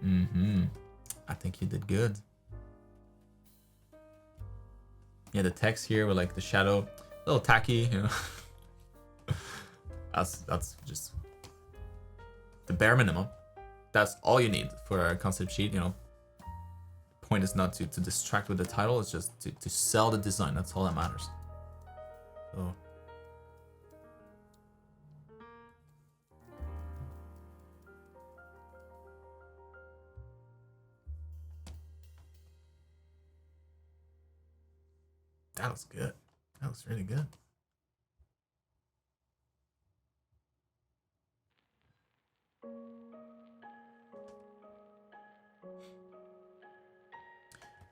S1: I think you did good. Yeah, the text here with like the shadow, a little tacky, you know. That's just the bare minimum. That's all you need for a concept sheet, you know. Point is not to distract with the title, it's just to sell the design. That's all that matters. So that was good. That was really good.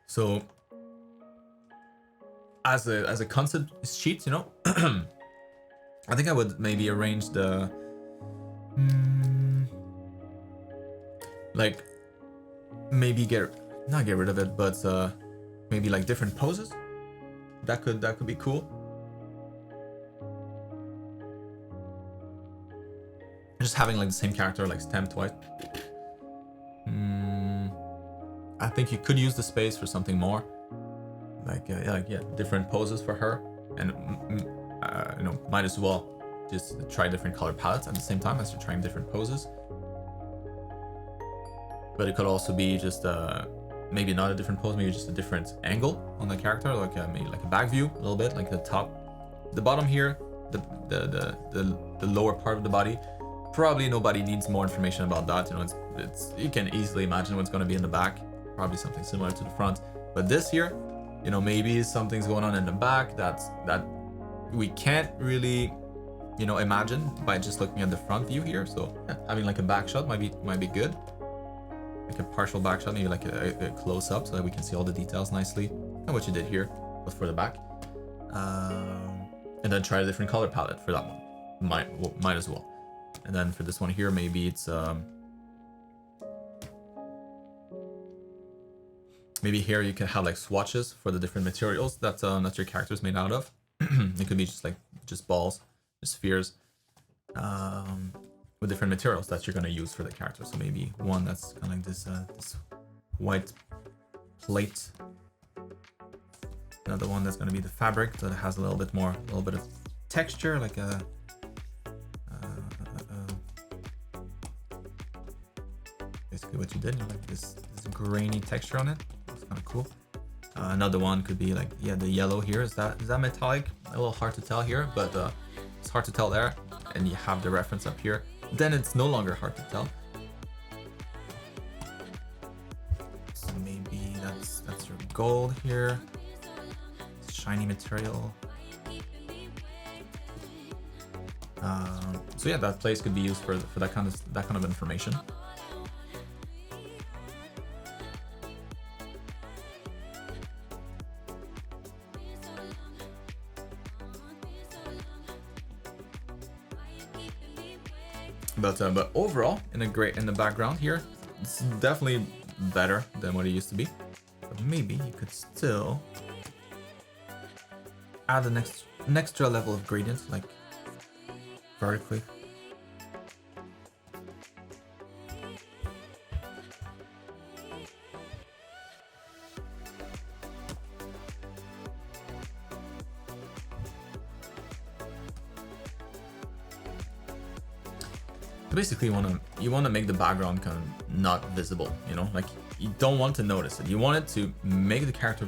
S1: So as a concept sheet, you know, I think I would maybe arrange the like maybe not get rid of it, but maybe like different poses. That could be cool. Just having like the same character like stamped twice. I think you could use the space for something more, like different poses for her, and you know, might as well just try different color palettes at the same time as you're trying different poses. But it could also be just maybe not a different pose, maybe just a different angle on the character, like maybe like a back view a little bit, like the top, the bottom here, the lower part of the body. Probably nobody needs more information about that. You know, it's you can easily imagine what's going to be in the back. Probably something similar to the front. But this here, you know, maybe something's going on in the back that we can't really, you know, imagine by just looking at the front view here. So yeah, having like a back shot might be good. Like a partial back shot, maybe like a close up, so that we can see all the details nicely. And what you did here, but for the back. And then try a different color palette for that one. Might as well. And then for this one here, maybe it's maybe here you can have like swatches for the different materials that your character's made out of. It could be just balls, just spheres, with different materials that you're gonna use for the character. So maybe one that's kind of like this white plate. Another one that's gonna be the fabric that has a little bit of texture, like a basically what you did, you like this grainy texture on it. It's kind of cool. Another one could be like, yeah, the yellow here. Is that metallic? A little hard to tell here, but it's hard to tell there. And you have the reference up here. Then it's no longer hard to tell. So maybe that's your gold here. It's shiny material. So yeah, that place could be used for that kind of information. But overall, in the background here, it's definitely better than what it used to be. But maybe you could still add an extra level of gradient, like vertically. Basically, you want to make the background kind of not visible, you know, like you don't want to notice it. You want it to make the character,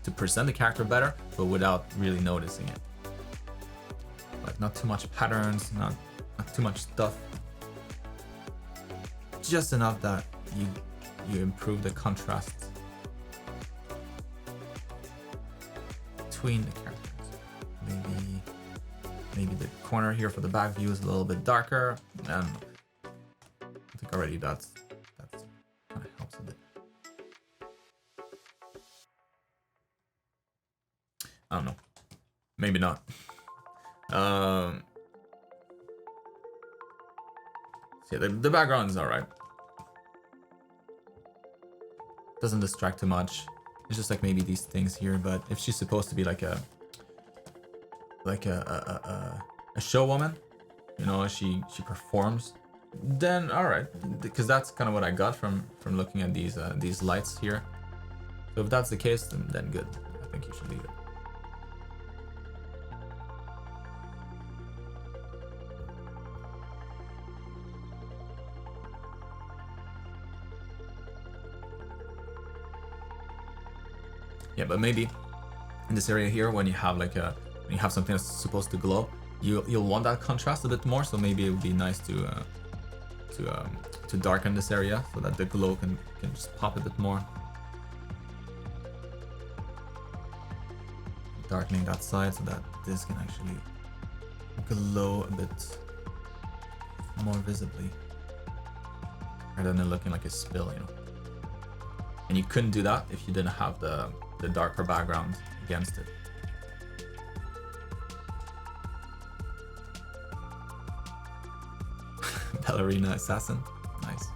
S1: to present the character better, but without really noticing it. Like not too much patterns, not too much stuff. Just enough that you improve the contrast between the characters. Maybe the corner here for the back view is a little bit darker. I think already that's kind of helps a bit. I don't know. Maybe not. So yeah, the background is alright. Doesn't distract too much. It's just like maybe these things here, but if she's supposed to be like a show woman, you know, she performs, then all right, because that's kind of what I got from looking at these lights here. So if that's the case, then good. I think you should leave it. Yeah, but maybe in this area here, when you have like when you have something that's supposed to glow, you'll want that contrast a bit more. So maybe it would be nice to darken this area so that the glow can just pop a bit more. Darkening that side so that this can actually glow a bit more visibly, rather than it looking like a spill, you know. And you couldn't do that if you didn't have the darker background against it. Ballerina assassin, nice.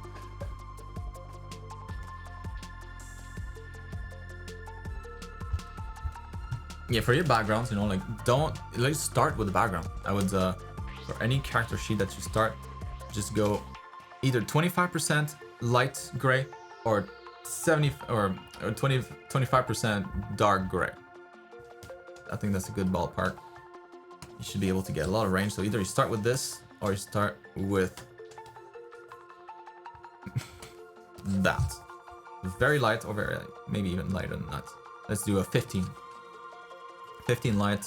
S1: yeah, for your backgrounds, you know, like let's start with the background. I would for any character sheet that you start, just go either 25% light gray or 25% dark gray. I think that's a good ballpark. You should be able to get a lot of range. So either you start with this or you start with that. Very light or very, maybe even lighter than that. Let's do a 15 light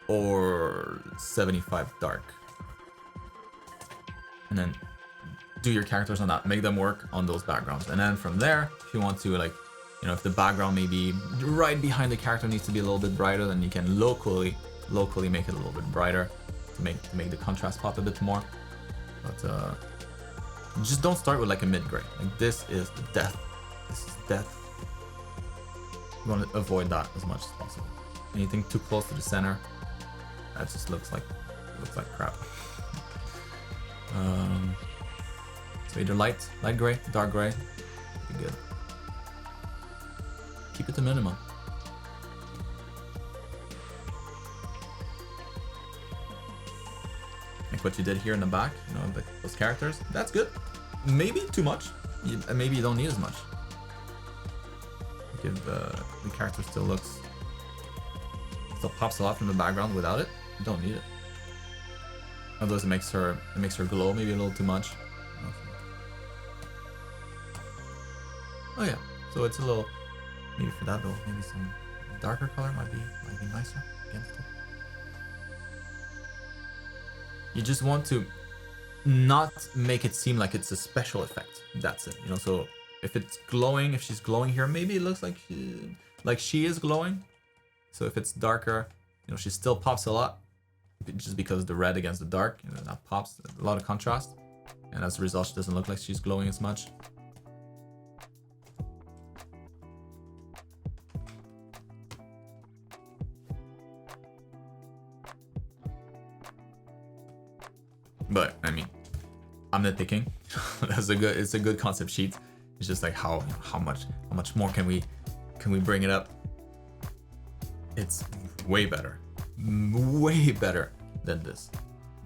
S1: or 75 dark. And then do your characters on that, make them work on those backgrounds. And then from there, if you want to, like, you know, if the background maybe right behind the character needs to be a little bit brighter, then you can locally make it a little bit brighter to make the contrast pop a bit more. But just don't start with like a mid-gray. Like, this is death. This is death. You want to avoid that as much as possible. Anything too close to the center, that just looks like crap. So either light gray, dark gray, be good. Keep it to minimum. Like what you did here in the back, you know, those characters, that's good. Maybe too much. Maybe you don't need as much. Give the character still pops a lot from the background. Without it, you don't need it. Otherwise, it makes her glow maybe a little too much. Oh yeah, so it's a little, maybe for that though, maybe some darker color might be nicer against it. You just want to not make it seem like it's a special effect. That's it, you know. So if it's glowing, if she's glowing here, maybe it looks like she is glowing. So if it's darker, you know, she still pops a lot, just because the red against the dark, you know, that pops a lot of contrast, and as a result, she doesn't look like she's glowing as much. But I mean, I'm nitpicking. It's a good concept sheet. It's just like how much more can we bring it up? It's way better than this.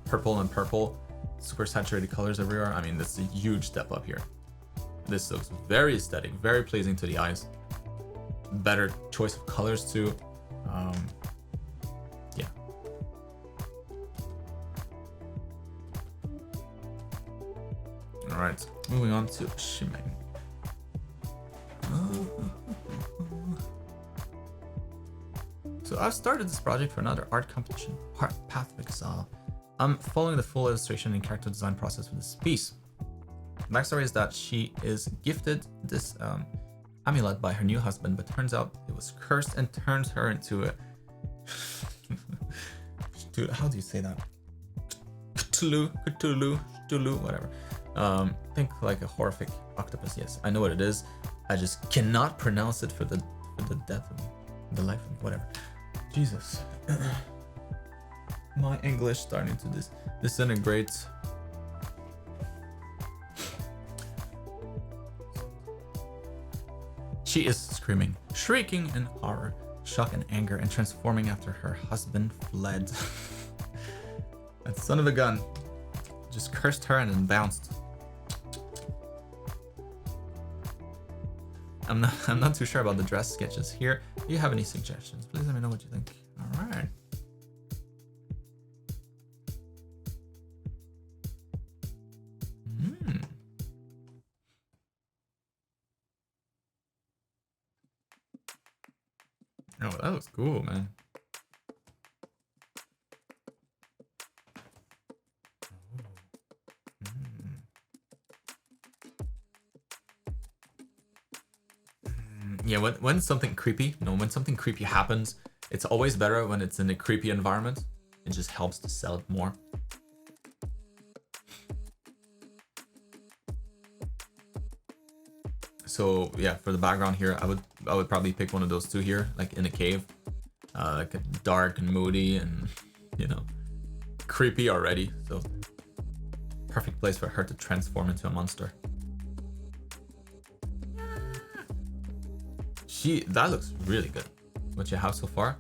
S1: Purple and purple, super saturated colors everywhere. I mean, this is a huge step up here. This looks very aesthetic, very pleasing to the eyes. Better choice of colors too. Yeah. All right, moving on to Shimeng. So I've started this project for another art competition, Path of Exile. I'm following the full illustration and character design process for this piece. The backstory is that she is gifted this amulet by her new husband, but turns out it was cursed and turns her into a how do you say that? Cthulhu, whatever. Think like a horrific octopus. Yes, I know what it is. I just cannot pronounce it for the death of me, the life of me, whatever. Jesus, my English starting to disintegrate. She is screaming, shrieking in horror, shock and anger, and transforming after her husband fled. That son of a gun just cursed her and then bounced. I'm not too sure about the dress sketches here. Do you have any suggestions? Please let me know what you think. All right. Oh, that looks cool, man. Yeah, when something creepy, when something creepy happens, it's always better when it's in a creepy environment. It just helps to sell it more. So yeah, for the background here, I would probably pick one of those two here, like in a cave, like a dark and moody and, you know, creepy already. So perfect place for her to transform into a monster. That looks really good. what you have so far.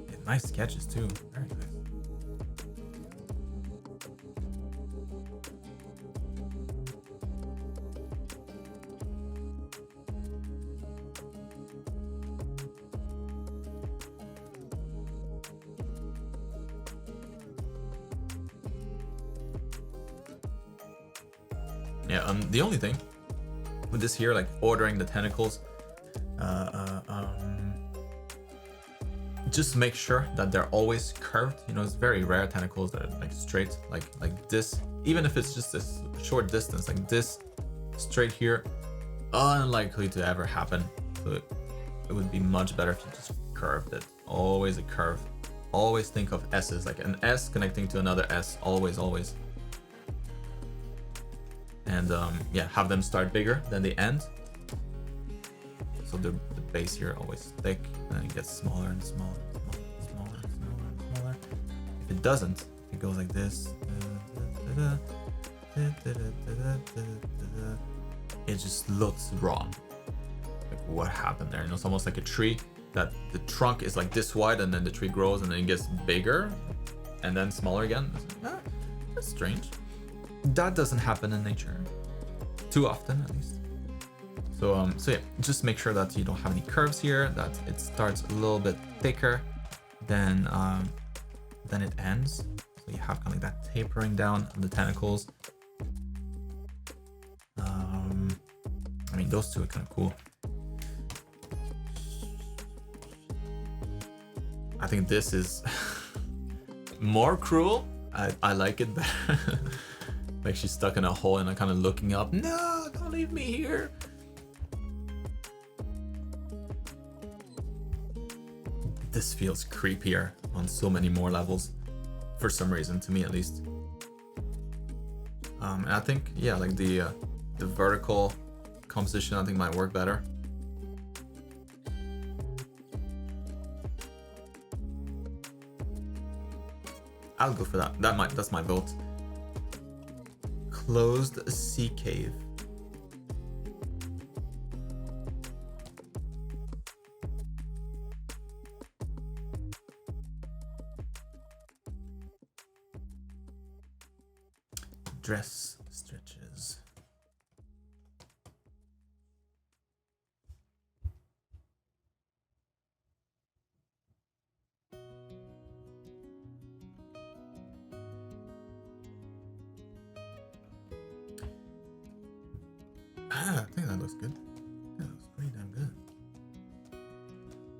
S1: Yeah, nice sketches too. Very nice. Yeah, the only thing with this here, like ordering the tentacles, just make sure that they're always curved. You know, it's very rare tentacles that are like straight, like this. Even if it's just a short distance, like this, straight here, unlikely to ever happen. So it would be much better if you just curved it. Always a curve. Always think of S's, like an S connecting to another S. Always, always. And yeah, have them start bigger than the end. So the base here always thick, and it gets smaller and smaller and smaller and smaller and smaller. If it doesn't, it goes like this. It just looks wrong. Like what happened there? You know, it's almost like a tree that the trunk is like this wide, and then the tree grows, and then it gets bigger, and then smaller again. That's strange. That doesn't happen in nature too often, at least. So yeah, just make sure that you don't have any curves here, that it starts a little bit thicker than it ends. So you have kind of like that tapering down of the tentacles. I mean, those two are kind of cool. I think this is more cruel. I like it better. Like she's stuck in a hole and I'm kind of looking up. No, don't leave me here. This feels creepier on so many more levels, for some reason, to me at least. And I think, yeah, like the vertical composition, I think might work better. I'll go for that. That's my vote. Closed sea cave. Dress stretches. I think that looks good. Yeah, that looks pretty damn good.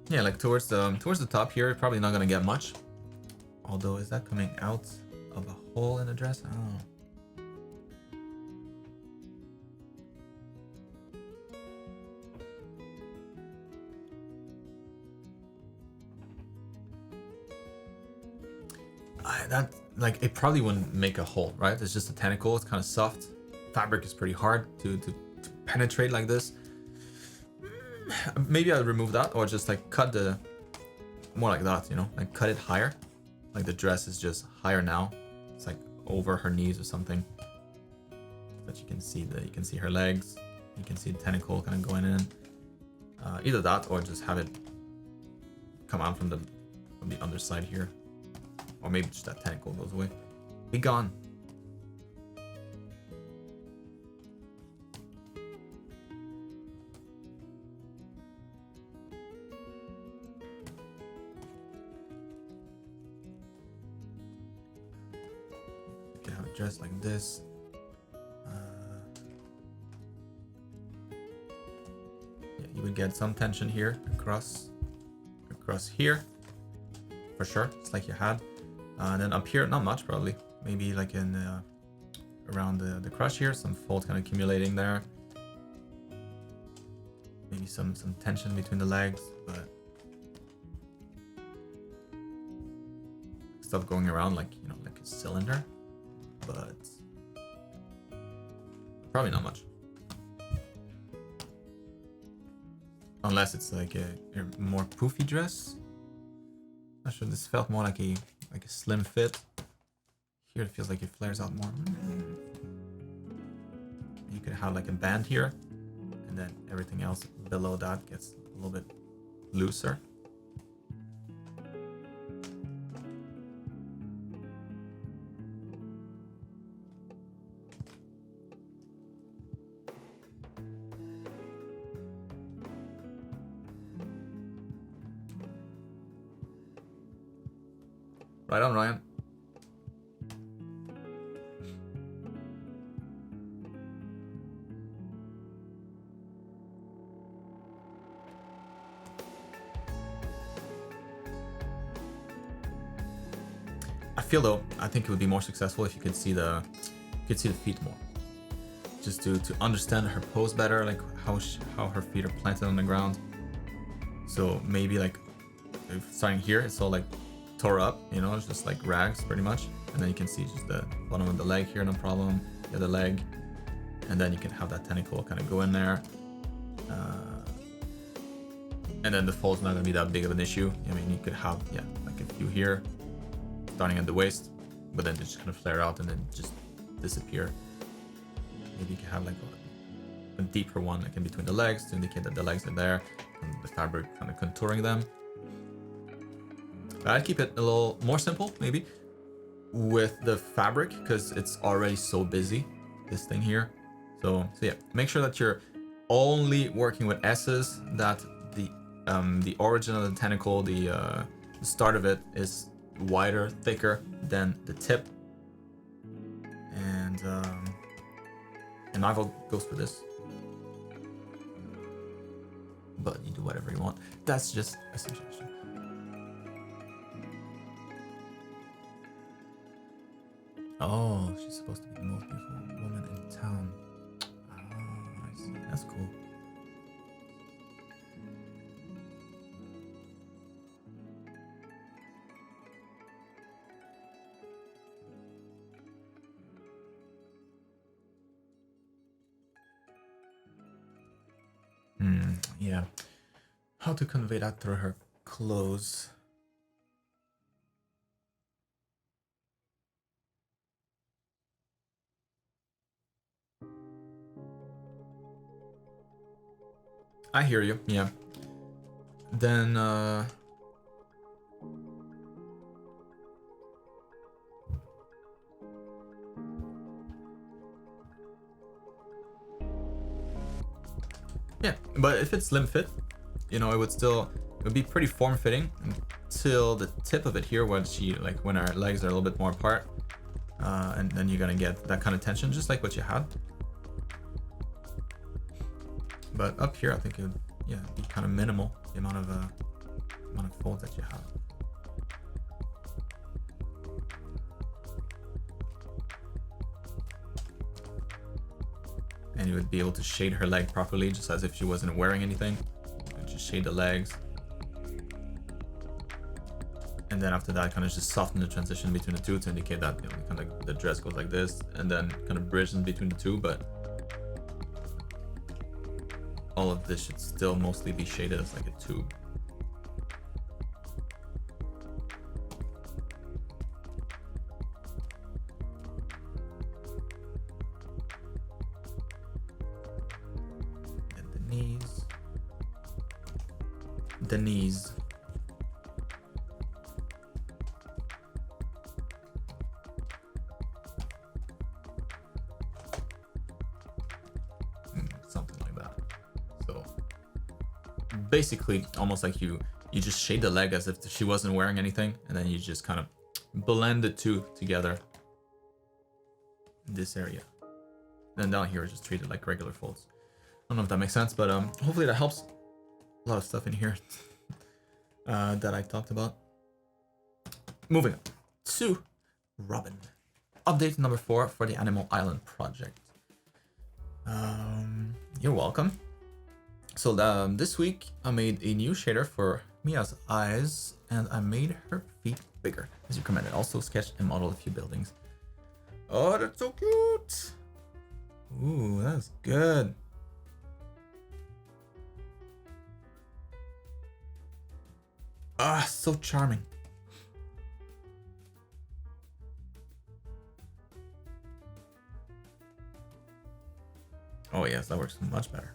S1: Yeah, like towards the top here, probably not gonna get much. Although, is that coming out of a hole in the dress? I don't know. That, like, it probably wouldn't make a hole, right? It's just a tentacle. It's kind of soft. Fabric is pretty hard to penetrate like this. Maybe I'll remove that, or just like cut the more like that, you know, like cut it higher. Like the dress is just higher now. It's like over her knees or something. But you can see her legs. You can see the tentacle kind of going in. Either that, or just have it come out from the underside here. Or maybe just that tentacle goes away. Be gone. You can have it dressed like this. Yeah, you would get some tension here across here, for sure. It's like you had. And then up here, not much probably. Maybe like in around the crotch here, some fold kind of accumulating there. Maybe some tension between the legs, but stuff going around like, you know, like a cylinder, but probably not much. Unless it's like a more poofy dress. Not sure. This felt more like a slim fit. Here it feels like it flares out more. You could have like a band here, and then everything else below that gets a little bit looser. Right on, Ryan. I think it would be more successful if you could see the feet more. Just to understand her pose better, like how her feet are planted on the ground. So maybe like starting here, it's all like tore up, it's just like rags pretty much. And then you can see just the bottom of the leg here, no problem. The other leg. And then you can have that tentacle kind of go in there. And then the fold's not going to be that big of an issue. I mean, you could have, like a few here, starting at the waist, but then just kind of flare out and then just disappear. Maybe you can have like a deeper one like in between the legs to indicate that the legs are there and the fabric kind of contouring them. I'd keep it a little more simple maybe with the fabric because it's already so busy, this thing here. So yeah, make sure that you're only working with S's, that the origin of the tentacle, the start of it is wider, thicker than the tip. And my vote goes for this. But you do whatever you want. That's just a suggestion. Oh, she's supposed to be the most beautiful woman in town. Oh, I see. That's cool. Yeah. How to convey that through her clothes? I hear you, yeah. Then, yeah, but if it's slim fit, it would be pretty form fitting until the tip of it here when when our legs are a little bit more apart. And then you're gonna get that kind of tension, just like what you had. But up here, I think it would, be kind of minimal, the amount of folds that you have. And you would be able to shade her leg properly, just as if she wasn't wearing anything. And just shade the legs. And then after that, kind of just soften the transition between the two to indicate that, kind of like the dress goes like this, and then kind of bridge in between the two, but all of this should still mostly be shaded as like a tube. And the knees. The knees. Basically almost like you just shade the leg as if she wasn't wearing anything, and then you just kind of blend the two together in this area. Then down here just treat it like regular folds. I don't know if that makes sense, but hopefully that helps. A lot of stuff in here that I talked about. Moving on to Robin. Update number 4 for the Animal Island project. You're welcome. So this week I made a new shader for Mia's eyes, and I made her feet bigger, as you recommended. Also sketched and modeled a few buildings. Oh, that's so cute! Ooh, that's good. Ah, so charming. Oh yes, that works much better.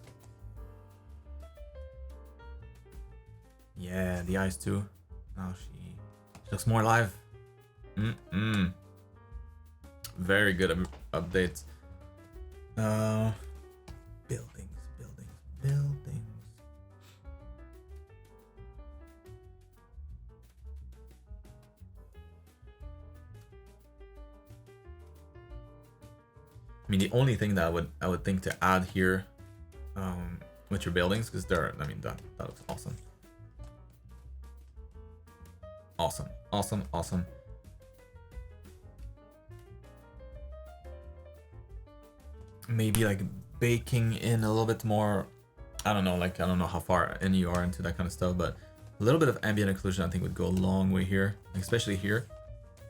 S1: Yeah, the eyes too. Oh, she looks more alive. Very good updates. Buildings. I mean, the only thing that I would think to add here, with your buildings, because they're, I mean, that looks awesome. Awesome. Maybe like baking in a little bit more. I don't know how far in you are into that kind of stuff, but a little bit of ambient occlusion I think would go a long way here, especially here,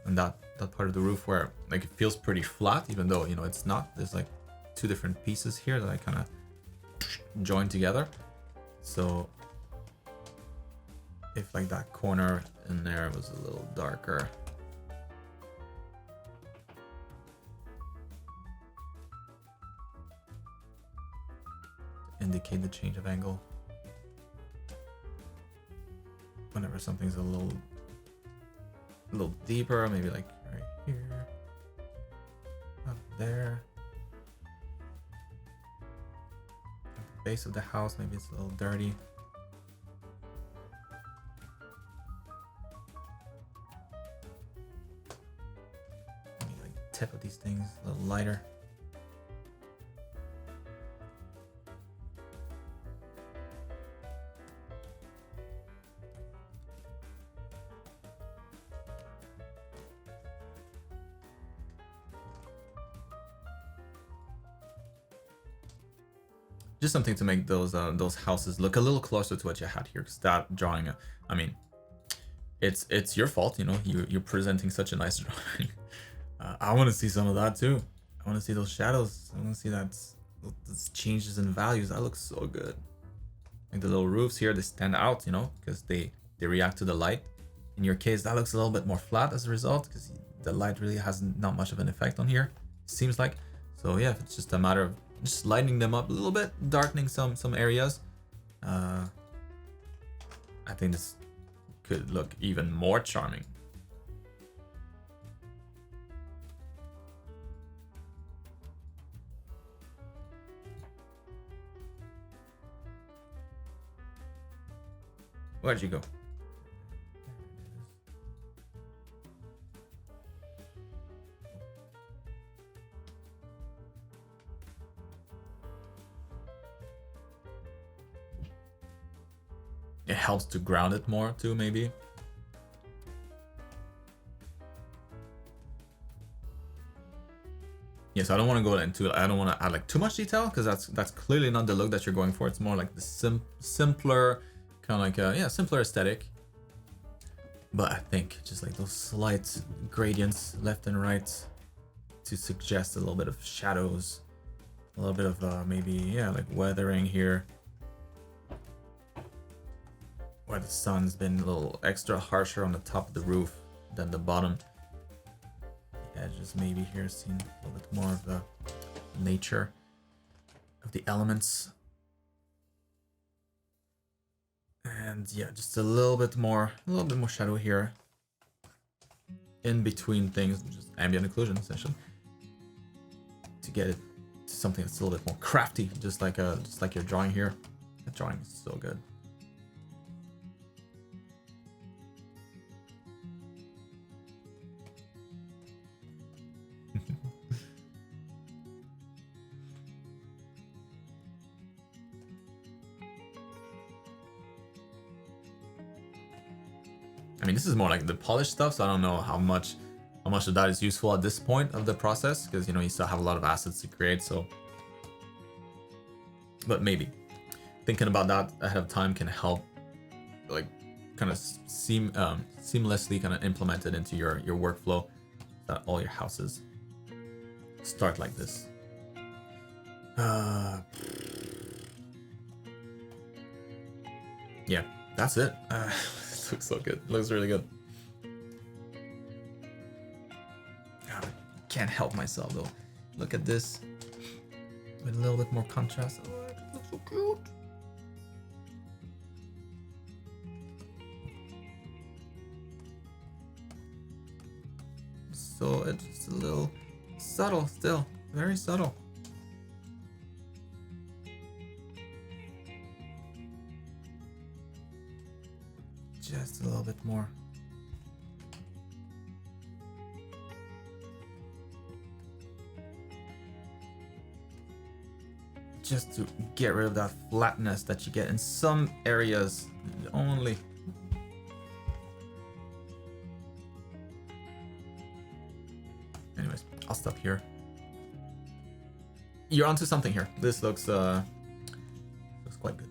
S1: and that part of the roof where like it feels pretty flat, even though, you know, it's not. There's like two different pieces here that I kind of join together. So if like that corner in there was a little darker. Indicate the change of angle. Whenever something's a little deeper, maybe like right here, up there. At the base of the house, maybe it's a little dirty. Maybe like the tip of these things a little lighter. Just something to make those houses look a little closer to what you had here, because that drawing, I mean, it's your fault, you know, you're presenting such a nice drawing. I want to see some of that too. I want to see those shadows. I want to see those changes in values. That looks so good. Like the little roofs here, they stand out, you know, because they react to the light. In your case, that looks a little bit more flat as a result, because the light really has not much of an effect on here, seems like. So yeah, it's just a matter of just lightening them up a little bit, darkening some areas. I think this could look even more charming. Where'd you go? It helps to ground it more too, maybe. Yes, I don't want to go into. I don't want to add like too much detail, because that's clearly not the look that you're going for. It's more like the simpler, kind of like simpler aesthetic. But I think just like those slight gradients left and right to suggest a little bit of shadows, a little bit of maybe like weathering here, where the sun's been a little extra harsher on the top of the roof than the bottom. The edges maybe here seen a little bit more of the nature of the elements. And yeah, just a little bit more shadow here in between things, just ambient occlusion essentially, to get it to something that's a little bit more crafty, just like your drawing here. That drawing is so good. I mean, this is more like the polished stuff, so I don't know how much of that is useful at this point of the process, because, you know, you still have a lot of assets to create. So, but maybe thinking about that ahead of time can help, like, kind of seamlessly kind of implement it into your workflow, that all your houses start like this. Yeah, that's it. This looks so good. It looks really good. I can't help myself though. Look at this with a little bit more contrast. Oh, it looks so cute. So it's just a little subtle still, very subtle. Just a little bit more. Just to get rid of that flatness that you get in some areas only. Anyways, I'll stop here. You're onto something here. This looks quite good.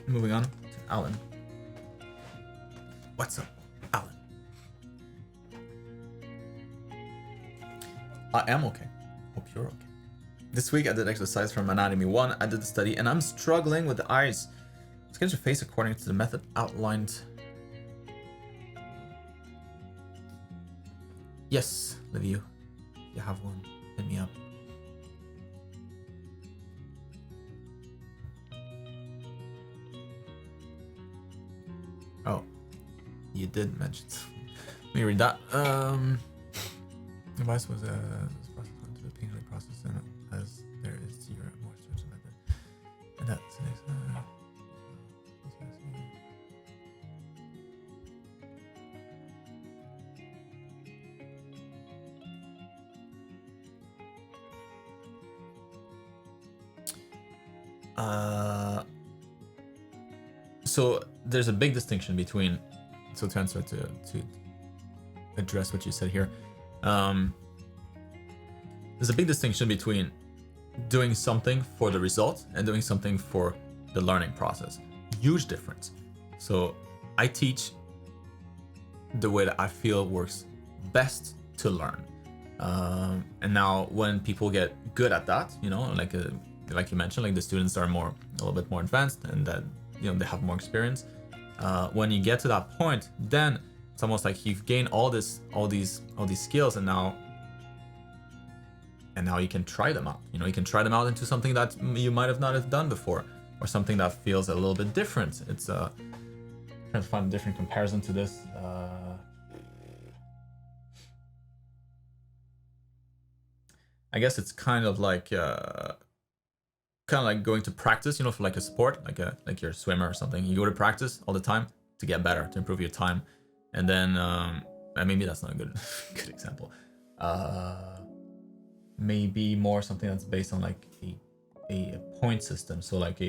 S1: Moving on to Alan. What's up, Alan? I am okay. Hope you're okay. This week I did exercise from Anatomy 1. I did the study and I'm struggling with the eyes. Sketch your face according to the method outlined. Yes, Liviu. If you have one, hit me up. Oh, you did mention. Let me read that. Advice was this process went through the painful process and as there is zero more stringent method. And that's the next so there's a big distinction between, so to answer to address what you said here, there's a big distinction between doing something for the result and doing something for the learning process. Huge difference. So I teach the way that I feel works best to learn. And now when people get good at that, you know, like you mentioned, like the students are a little bit more advanced and that, you know, they have more experience. When you get to that point, then it's almost like you've gained all these skills, and now you can try them out. You know, you can try them out into something that you might have not have done before, or something that feels a little bit different. It's trying to find a different comparison to this. I guess it's kind of like going to practice, you know, for like a sport, like you're a swimmer or something. You go to practice all the time to get better, to improve your time, and then maybe that's not a good example. Maybe more something that's based on like a point system. So like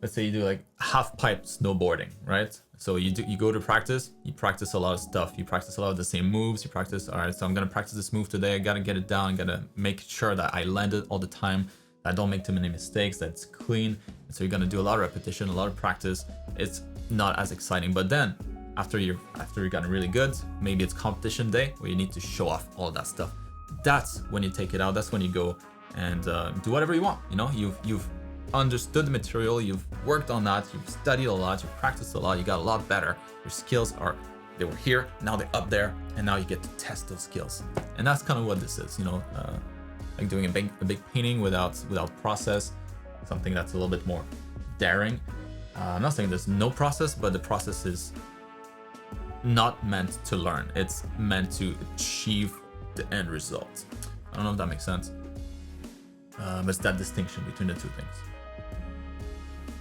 S1: let's say you do like half pipe snowboarding, right? So you go to practice, you practice a lot of stuff, you practice a lot of the same moves, you practice, all right, so I'm gonna practice this move today, I gotta get it down, gotta make sure that I land it all the time, I don't make too many mistakes, that's clean. And so you're gonna do a lot of repetition, a lot of practice. It's not as exciting. But then after you've gotten really good, maybe it's competition day where you need to show off all of that stuff. That's when you take it out. That's when you go and do whatever you want. You know, you've understood the material, you've worked on that, you've studied a lot, you've practiced a lot, you got a lot better. Your skills they were here, now they're up there, and now you get to test those skills. And that's kind of what this is, you know. Like doing a big painting without process, something that's a little bit more daring. I'm not saying there's no process, but the process is not meant to learn. It's meant to achieve the end result. I don't know if that makes sense. But it's that distinction between the two things.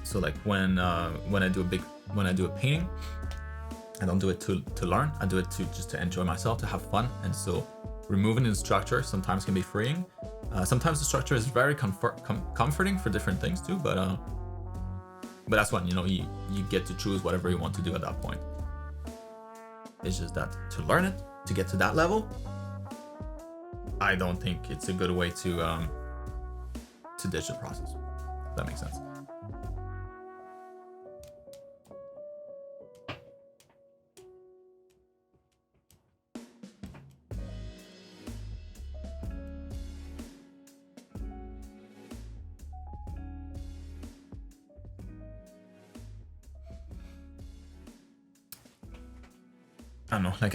S1: So like when I do a painting, I don't do it to learn. I do it just to enjoy myself, to have fun. And so removing the structure sometimes can be freeing. Sometimes the structure is very comforting for different things too, but that's when, you know, you get to choose whatever you want to do at that point. It's just that to learn it, to get to that level, I don't think it's a good way to ditch the process. If that makes sense. I don't know, like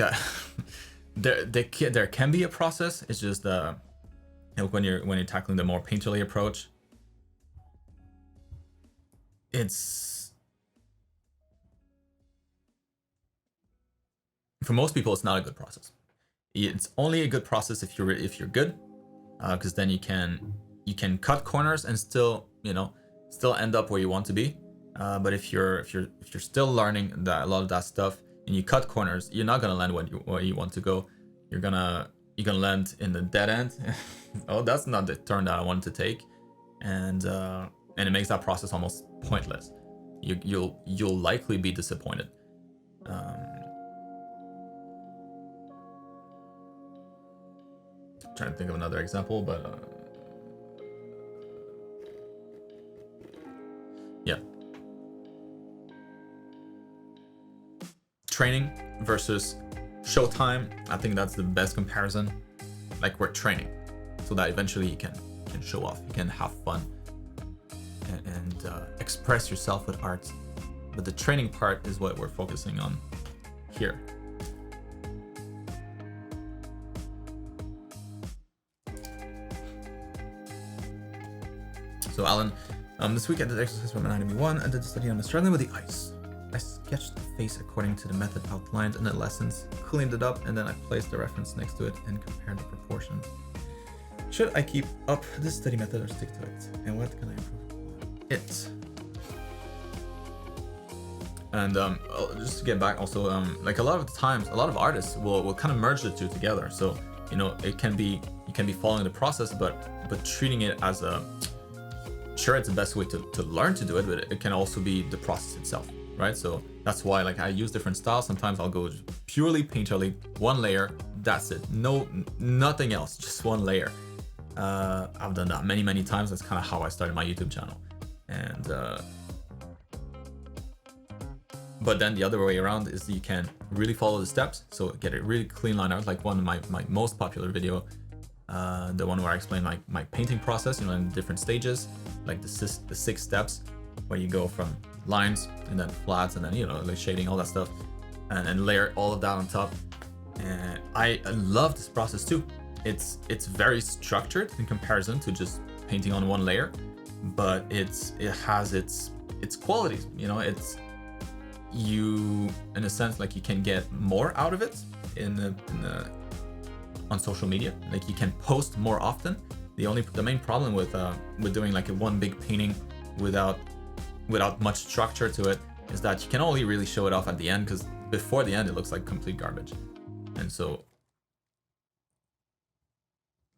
S1: there can be a process. It's just And when you're tackling the more painterly approach, it's, for most people, it's not a good process. It's only a good process if you're good, because then you can cut corners and still still end up where you want to be. But if you're still learning a lot of that stuff and you cut corners, you're not gonna land where you want to go. You're gonna land in the dead end. Oh, that's not the turn that I wanted to take, and it makes that process almost pointless. You'll likely be disappointed. Trying to think of another example, but yeah. Training versus showtime, I think that's the best comparison. Like, we're training so that eventually you can show off, you can have fun and express yourself with art. But the training part is what we're focusing on here. So Alan, this week I did exercise from Anatomy 1. I did the study on struggling with the ice. I sketched the face according to the method outlined in the lessons, cleaned it up, and then I placed the reference next to it and compared the proportions. Should I keep up this study method or stick to it? And what can I improve it? And just to get back also, like a lot of times, a lot of artists will kind of merge the two together. So, you can be following the process, but treating it as a, sure, it's the best way to learn to do it, but it can also be the process itself, right? So that's why, like, I use different styles. Sometimes I'll go purely painterly, one layer, that's it. No, nothing else, just one layer. I've done that many times. That's kind of how I started my YouTube channel. And but then the other way around is you can really follow the steps, so get a really clean line art. Like one of my most popular video, the one where I explain my painting process, in different stages, like the 6 steps, where you go from lines and then flats and then like shading, all that stuff, and layer all of that on top. And I love this process too. It's very structured in comparison to just painting on one layer, but it has its qualities. It's, you, in a sense, like, you can get more out of it on social media. Like, you can post more often. The main problem with doing like a one big painting without much structure to it is that you can only really show it off at the end, because before the end it looks like complete garbage. And so,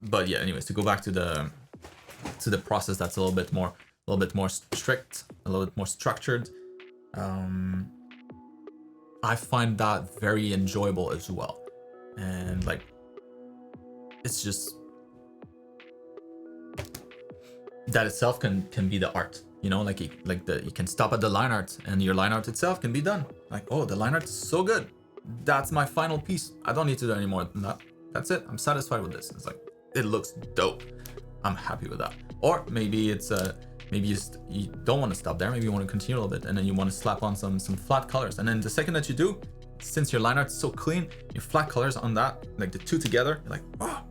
S1: but yeah, anyways, to go back to the process that's a little bit more strict, a little bit more structured, I find that very enjoyable as well. And like, it's just that itself can be the art, like you can stop at the line art, and your line art itself can be done. Like, oh, the line art is so good, that's my final piece. I don't need to do any more than that. That's it. I'm satisfied with this. It's like, it looks dope. I'm happy with that. Or maybe it's maybe you don't want to stop there. Maybe you want to continue a little bit, and then you want to slap on some flat colors. And then the second that you do, since your line art is so clean, your flat colors on that, like the two together, you're like, oh,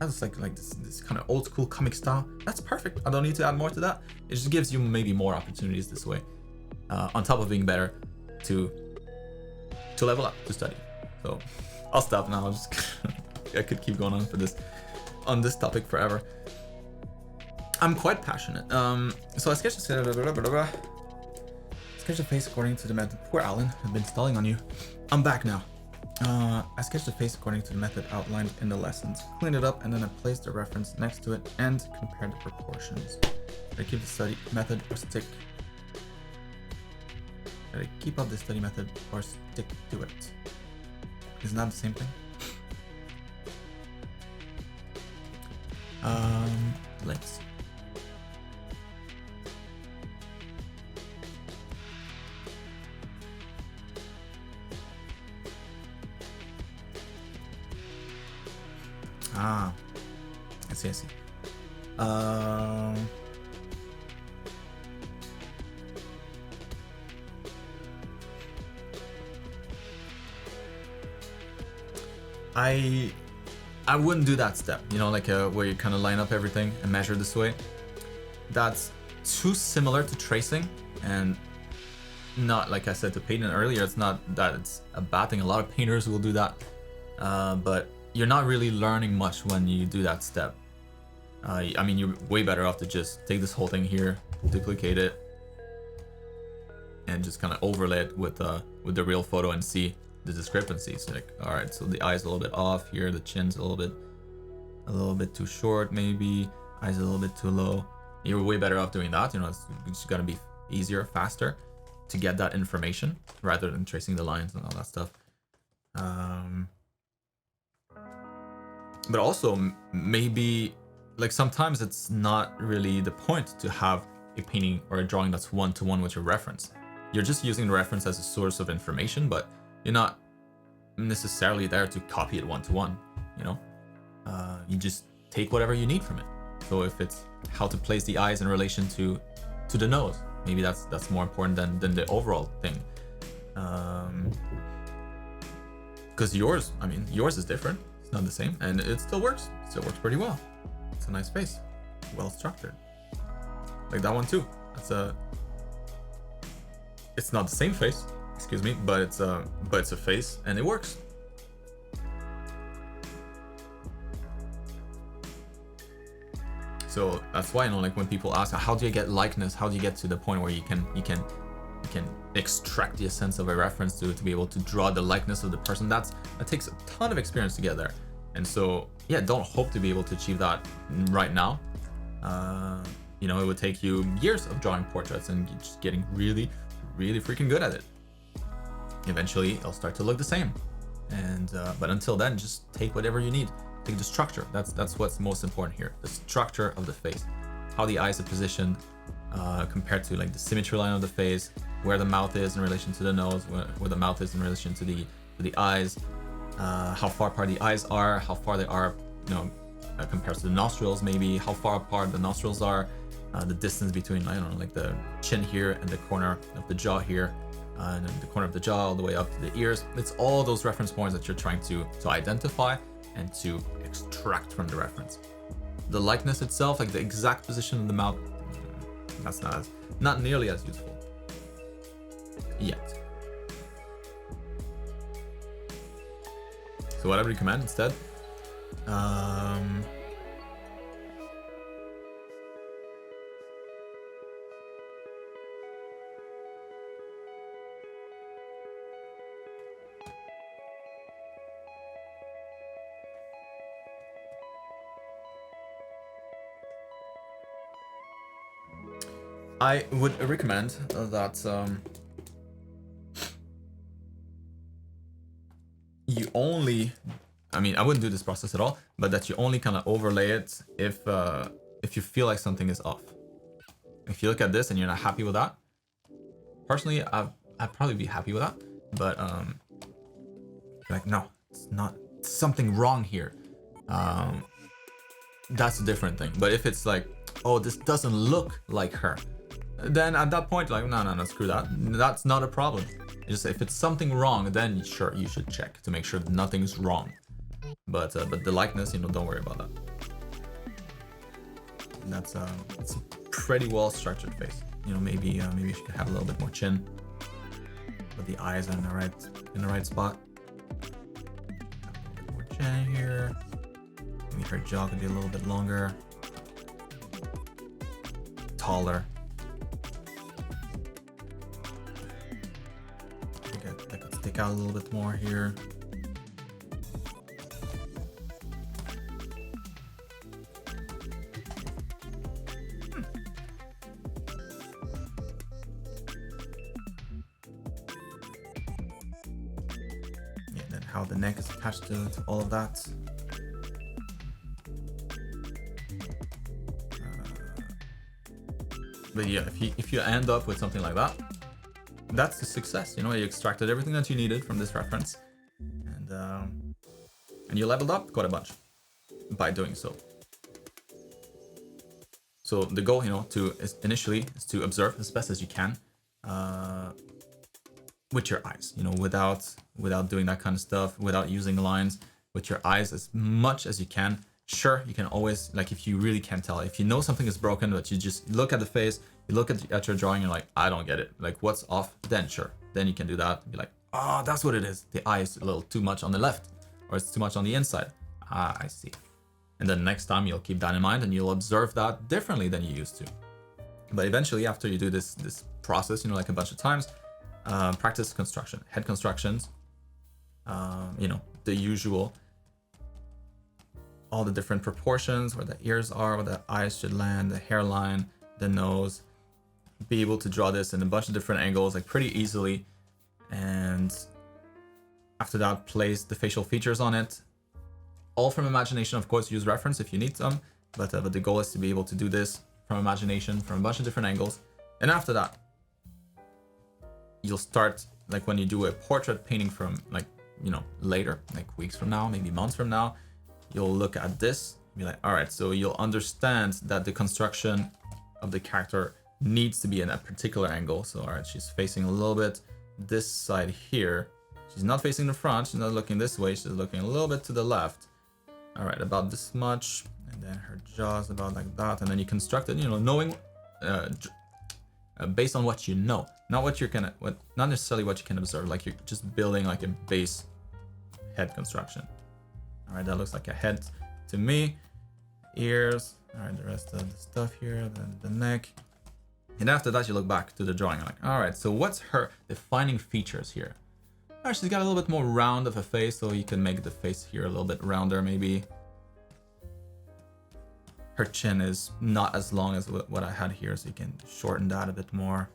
S1: that's like this kind of old school comic style. That's perfect. I don't need to add more to that. It just gives you maybe more opportunities this way, on top of being better to level up, to study. So I'll stop now. I could keep going on this topic forever. I'm quite passionate. So I sketched the face according to the method. Poor Alan, I've been stalling on you. I'm back now. I sketched the face according to the method outlined in the lessons, cleaned it up, and then I placed the reference next to it and compared the proportions. Did I keep the study method or stick? Did I keep up the study method or stick to it? Isn't that the same thing? Let's see. I see. I wouldn't do that step, you know, like where you kind of line up everything and measure this way. That's too similar to tracing, and not, like I said to painting earlier, it's not that it's a bad thing. A lot of painters will do that, but you're not really learning much when you do that step. I mean, you're way better off to just take this whole thing here, duplicate it, and just kind of overlay it with the real photo and see the discrepancies. Like, all right, so the eye's a little bit off here, the chin's a little bit too short, maybe eyes a little bit too low. You're way better off doing that. You know, it's just gotta be easier, faster to get that information rather than tracing the lines and all that stuff. But also maybe, like, sometimes it's not really the point to have a painting or a drawing that's one-to-one with your reference. You're just using the reference as a source of information, but you're not necessarily there to copy it one-to-one, you know? You just take whatever you need from it. So if it's how to place the eyes in relation to the nose, maybe that's more important than the overall thing. Because yours is different. It's not the same, and it still works. It still works pretty well. It's a nice face, well structured. Like that one too. It's not the same face, excuse me, but it's a face, and it works. So that's why, you know, like when people ask, how do you get likeness? How do you get to the point where you can extract the essence of a reference to be able to draw the likeness of the person? That takes a ton of experience to get there. And so, yeah, don't hope to be able to achieve that right now. You know, it would take you years of drawing portraits and just getting really, really freaking good at it. Eventually, it'll start to look the same. And but until then, just take whatever you need. Take the structure. That's what's most important here. The structure of the face, how the eyes are positioned compared to like the symmetry line of the face, where the mouth is in relation to the nose, where the mouth is in relation to the eyes, how far apart the eyes are, how far they are, you know, compared to the nostrils, maybe how far apart the nostrils are, the distance between, I don't know, like the chin here and the corner of the jaw here, and then the corner of the jaw all the way up to the ears. It's all those reference points that you're trying to identify and to extract from the reference. The likeness itself, like the exact position of the mouth, that's not nearly as useful yet. So what I recommend instead, I would recommend that you only, I mean, I wouldn't do this process at all, but that you only kind of overlay it if you feel like something is off. If you look at this and you're not happy with that, personally, I'd probably be happy with that, but like, no, it's not, something wrong here. That's a different thing. But if it's like, oh, this doesn't look like her, then at that point, like, no, screw that. That's not a problem. Just if it's something wrong, then sure, you should check to make sure that nothing's wrong. But the likeness, you know, don't worry about that. And that's it's a pretty well structured face. You know, maybe you should have a little bit more chin, but the eyes are in the right spot. A little bit more chin here. Maybe her jaw could be a little bit longer, taller. That could stick out a little bit more here. Yeah, then how the neck is attached to all of that. But yeah, if you end up with something like that, that's a success. You know, you extracted everything that you needed from this reference, and you leveled up quite a bunch by doing so. So the goal, you know, initially is to observe as best as you can with your eyes. You know, without doing that kind of stuff, without using lines. with your eyes as much as you can. Sure, you can always, like, if you really can't tell, if you know something is broken, but you just look at the face, you look at your drawing, you're like, I don't get it. Like, what's off? Then sure, then you can do that. Be like, oh, that's what it is. The eye is a little too much on the left, or it's too much on the inside. Ah, I see. And then next time you'll keep that in mind and you'll observe that differently than you used to. But eventually, after you do this process, like a bunch of times, practice construction, head constructions, the usual, all the different proportions, where the ears are, where the eyes should land, the hairline, the nose. Be able to draw this in a bunch of different angles, like pretty easily. And after that, place the facial features on it. All from imagination, of course. Use reference if you need some, but the goal is to be able to do this from imagination, from a bunch of different angles. And after that, you'll start, like when you do a portrait painting from later, like weeks from now, maybe months from now, you'll look at this and be like, all right, so you'll understand that the construction of the character needs to be in a particular angle. So, all right, she's facing a little bit this side here. She's not facing the front. She's not looking this way. She's looking a little bit to the left. All right, about this much. And then her jaw's about like that. And then you construct it, knowing, based on what you know, not not necessarily what you can observe. Like you're just building like a base head construction. All right, that looks like a head to me. Ears. All right, the rest of the stuff here. Then the neck. And after that, you look back to the drawing. You're like, all right, so what's her defining features here? All right, she's got a little bit more round of a face, so you can make the face here a little bit rounder, maybe. Her chin is not as long as what I had here, so you can shorten that a bit more,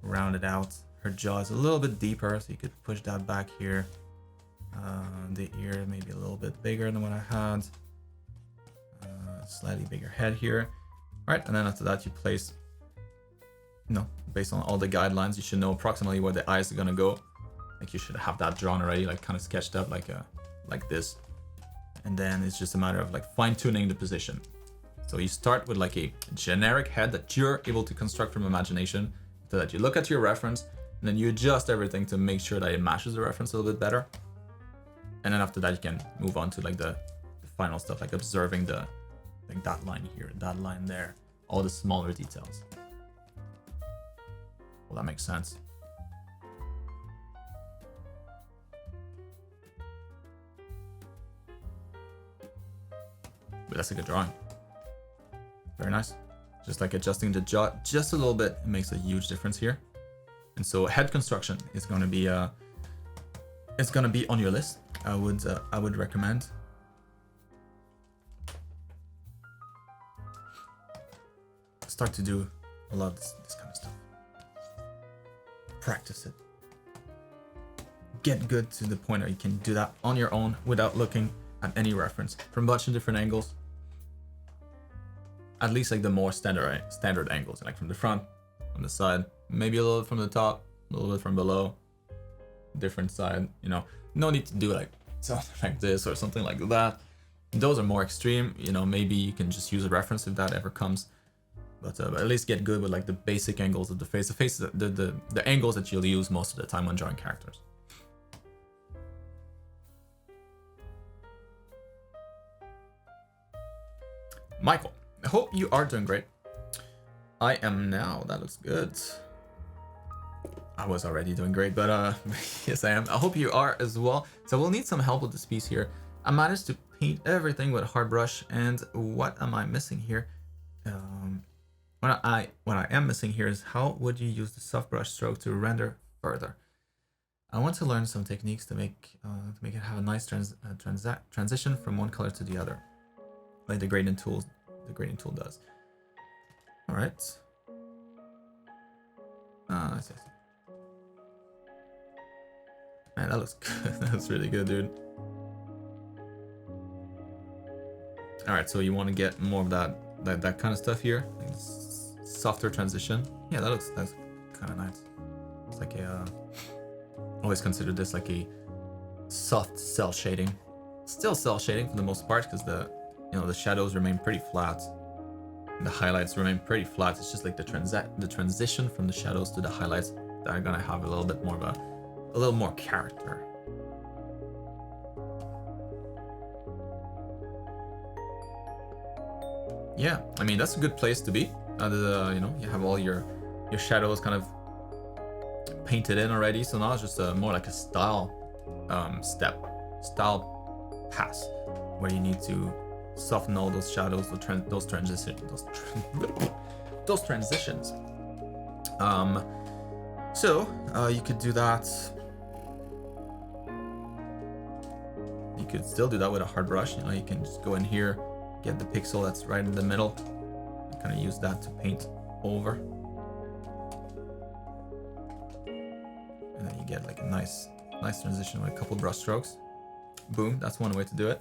S1: round it out. Her jaw is a little bit deeper, so you could push that back here. The ear maybe a little bit bigger than what I had. Slightly bigger head here. All right, and then after that, you place, based on all the guidelines, you should know approximately where the eyes are gonna go. Like you should have that drawn already, like kind of sketched up, like this. And then it's just a matter of like fine-tuning the position. So you start with like a generic head that you're able to construct from imagination, so that you look at your reference, and then you adjust everything to make sure that it matches the reference a little bit better. And then after that, you can move on to like the final stuff, like observing like that line here, that line there, all the smaller details. Well, that makes sense. But that's a good drawing. Very nice. Just like adjusting the jaw just a little bit, it makes a huge difference here. And so head construction is going to be it's going to be on your list. I would recommend. Start to do a lot of this kind of stuff. Practice it. Get good to the point where you can do that on your own without looking at any reference from a bunch of different angles. At least like the more standard angles, like from the front, from the side, maybe a little bit from the top, a little bit from below, different side, no need to do like something like this or something like that. Those are more extreme, maybe you can just use a reference if that ever comes. But at least get good with like the basic angles of the face. The angles that you'll use most of the time when drawing characters. Michael, I hope you are doing great. I am now. That looks good. I was already doing great, but yes, I am. I hope you are as well. So we'll need some help with this piece here. I managed to paint everything with a hard brush, and what am I missing here? What I am missing here is how would you use the soft brush stroke to render further? I want to learn some techniques to make it have a nice transition from one color to the other, like the gradient tool does. All right. I see. Man, that looks good. That looks really good, dude. All right, so you want to get more of that kind of stuff here, like softer transition. Yeah, that's kind of nice. It's like always consider this like a soft cell shading. Still cell shading for the most part, because the shadows remain pretty flat, and the highlights remain pretty flat. It's just like the transition from the shadows to the highlights that are gonna have a little bit more of a little more character. yeah, I mean, that's a good place to be. You know, you have all your shadows kind of painted in already, so now it's just more like a style style pass, where you need to soften all those shadows, those transitions. So you could do that. You could still do that with a hard brush. You know, you can just go in here, get the pixel that's right in the middle, and kind of use that to paint over, and then you get like a nice transition with a couple brush strokes. Boom, that's one way to do it.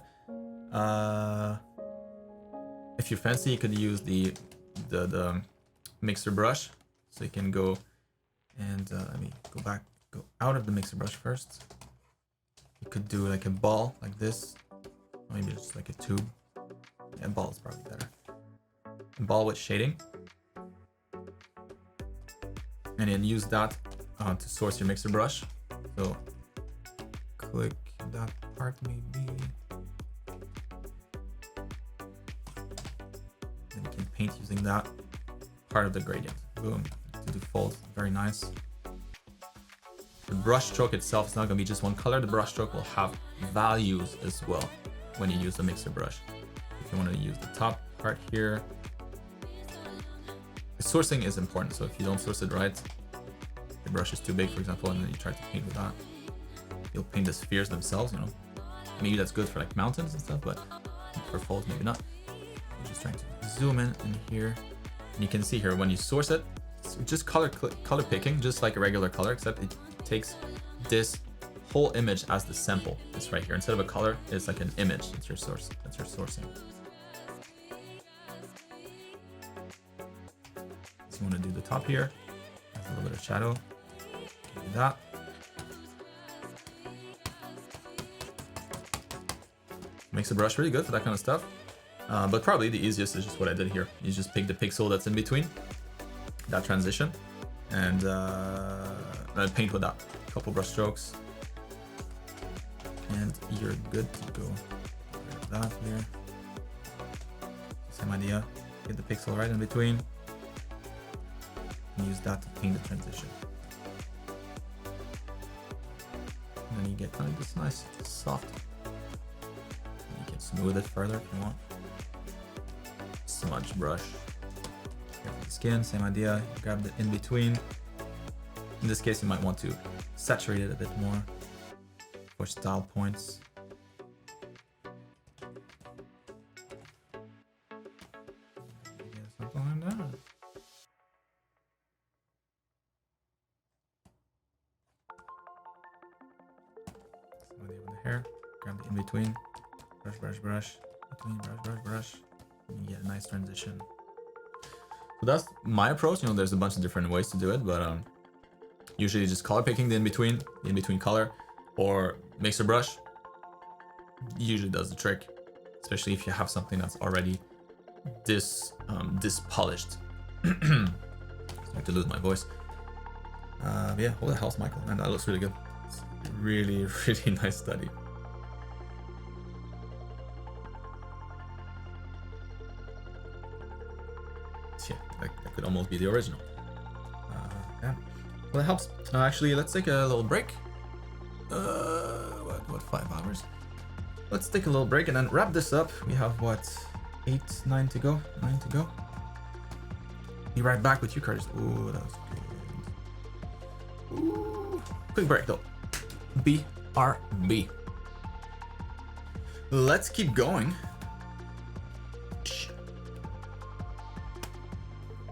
S1: If you're fancy, you could use the mixer brush. So you can go and let me go out of the mixer brush first. You could do like a ball like this, maybe just like a tube. Yeah, ball is probably better. A ball with shading, and then use that to source your mixer brush. So click that part maybe. Then you can paint using that part of the gradient. Boom, to default, very nice. The brush stroke itself is not going to be just one color. The brush stroke will have values as well when you use the mixer brush. If you want to use the top part here, sourcing is important. So if you don't source it right, the brush is too big, for example, and then you try to paint with that, you'll paint the spheres themselves, you know. Maybe that's good for like mountains and stuff, but for folds, maybe not. I'm just trying to zoom in here, and you can see here when you source it, it's just color picking, just like a regular color, except it takes this whole image as the sample. It's right here. Instead of a color, it's like an image. It's your source. That's your sourcing. So you want to do the top here. Has a little bit of shadow. Do that. Makes the brush really good for that kind of stuff. But probably the easiest is just what I did here. You just pick the pixel that's in between that transition, and paint with that. A couple brush strokes, and you're good to go. That here. Same idea. Get the pixel right in between, and use that to paint the transition. And then you get kind of this nice soft. And you can smooth it further if you want. Smudge brush. The skin, same idea. Grab the in between. In this case, you might want to saturate it a bit more for style points. Something like that. Same idea with the hair. Grab the in between. Brush. Between brush. And you get a nice transition. So that's my approach. You know, there's a bunch of different ways to do it, but usually just color picking the in between color, or mixer brush usually does the trick, especially if you have something that's already this polished. Starting to lose my voice. Yeah, what the hell's Michael? Man, that looks really good. It's really, really nice study. Yeah, that could almost be the original. Yeah. Well, that helps. Actually, let's take a little break. What, 5 hours? Let's take a little break and then wrap this up. We have, what, 9 to go? Be right back with you, Curtis. Ooh, that was good. Ooh. Quick break, though. BRB. Let's keep going.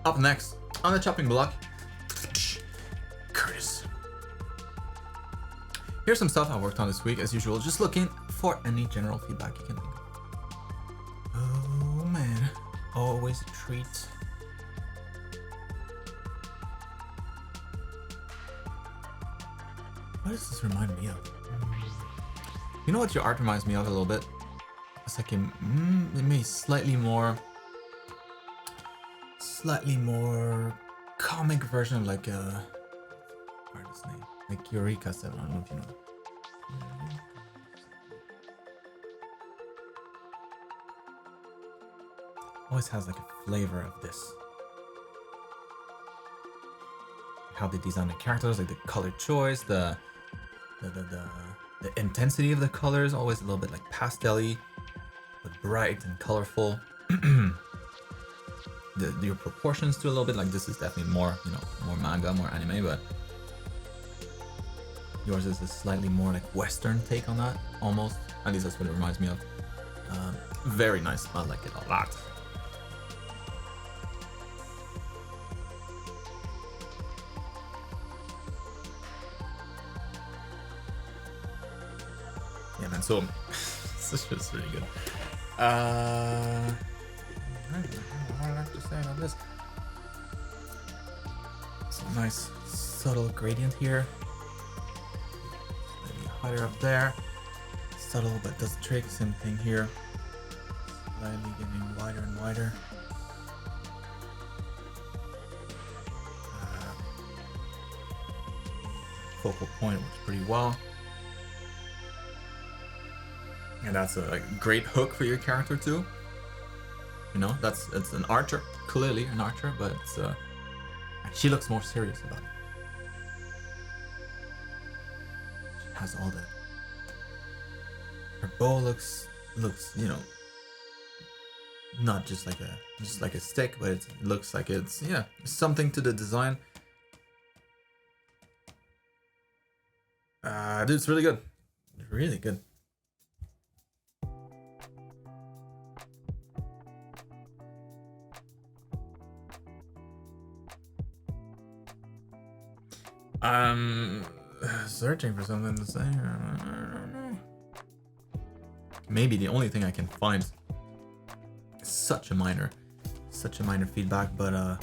S1: Up next, on the chopping block, Curtis. Here's some stuff I worked on this week, as usual, just looking for any general feedback you can think of. Oh man, always a treat. What does this remind me of? You know what your art reminds me of a little bit? It's like maybe slightly more comic version of like a artist's name, like Eureka 7. I don't know if you know. always has like a flavor of this. How they design the characters, like the color choice, the intensity of the colors, always a little bit like pastel-y, but bright and colorful. Your proportions too a little bit, like this is definitely more, you know, more manga, more anime, but yours is a slightly more like Western take on that, almost. At least that's what it reminds me of. Very nice, I like it a lot. Yeah, man, so this is just really good. I have to say about this. Some nice subtle gradient here. Maybe higher up there. Subtle, but does the trick. Same thing here. Slightly getting wider and wider. Focal point works pretty well. And that's a great hook for your character too. You know, it's an archer, clearly an archer, but it's she looks more serious about it. She has all the. Her bow looks, you know, not just like a stick, but it looks like it's something to the design. Dude, it's really good, really good. Searching for something to say. I don't know. Maybe the only thing I can find is such a minor feedback, but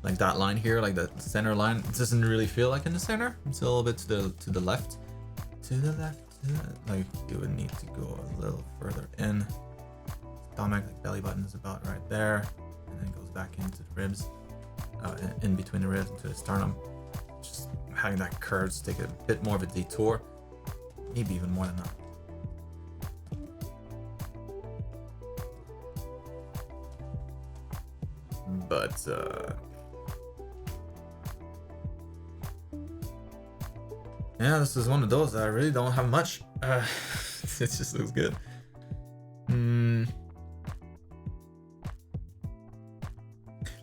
S1: like that line here, like the center line, it doesn't really feel like in the center. It's a little bit to the left. Like you would need to go a little further in. Stomach, like belly button is about right there, and then it goes back into the ribs, in between the ribs into the sternum. Just having that curves take a bit more of a detour, maybe even more than that. But yeah, this is one of those that I really don't have much. It just looks good.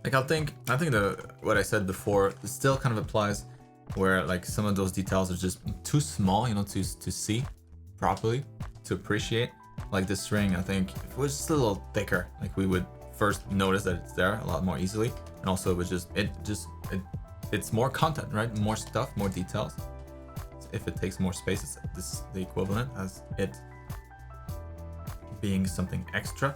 S1: Like I think what I said before still kind of applies, where like some of those details are just too small, you know, to see properly, to appreciate. Like this ring, I think if it was just a little thicker, like we would first notice that it's there a lot more easily, and also it was it's more content, right? More stuff, more details. If it takes more space, it's the equivalent as it being something extra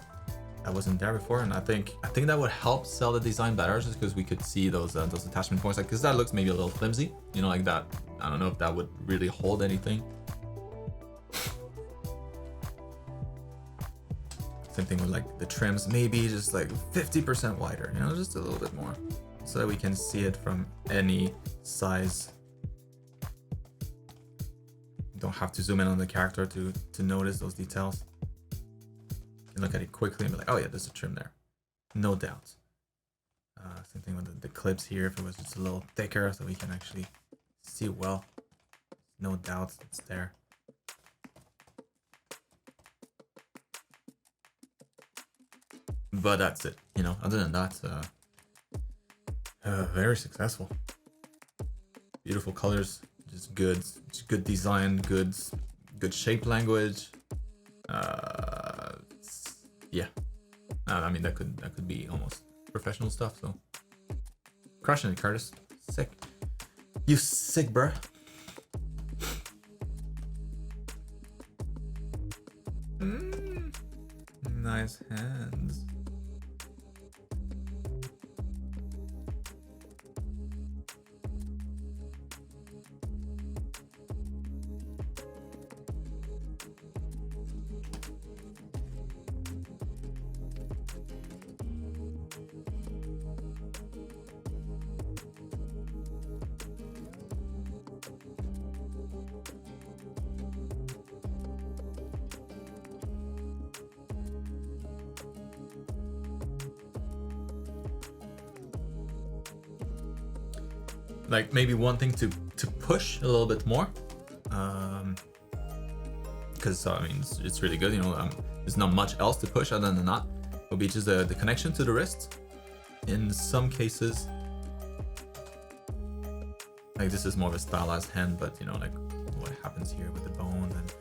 S1: that wasn't there before. And I think that would help sell the design better, just because we could see those attachment points, like, because that looks maybe a little flimsy, you know, like that. I don't know if that would really hold anything. Same thing with like the trims, maybe just like 50% wider, you know, just a little bit more, so that we can see it from any size. You don't have to zoom in on the character to notice those details. You can look at it quickly and be like, oh yeah, there's a trim there, no doubt. Same thing with the clips here. If it was just a little thicker, so we can actually see well, no doubt it's there. But that's it, you know. Other than that, very successful. Beautiful colors, just good design, good shape language. Yeah, I mean that could be almost professional stuff. So crushing it, Curtis. Sick. You sick, bruh. Nice hands. like maybe one thing to push a little bit more, because I mean it's really good. You know, there's not much else to push other than that. Would be just the connection to the wrist. In some cases, like this is more of a stylized hand, but you know, like what happens here with the bone, and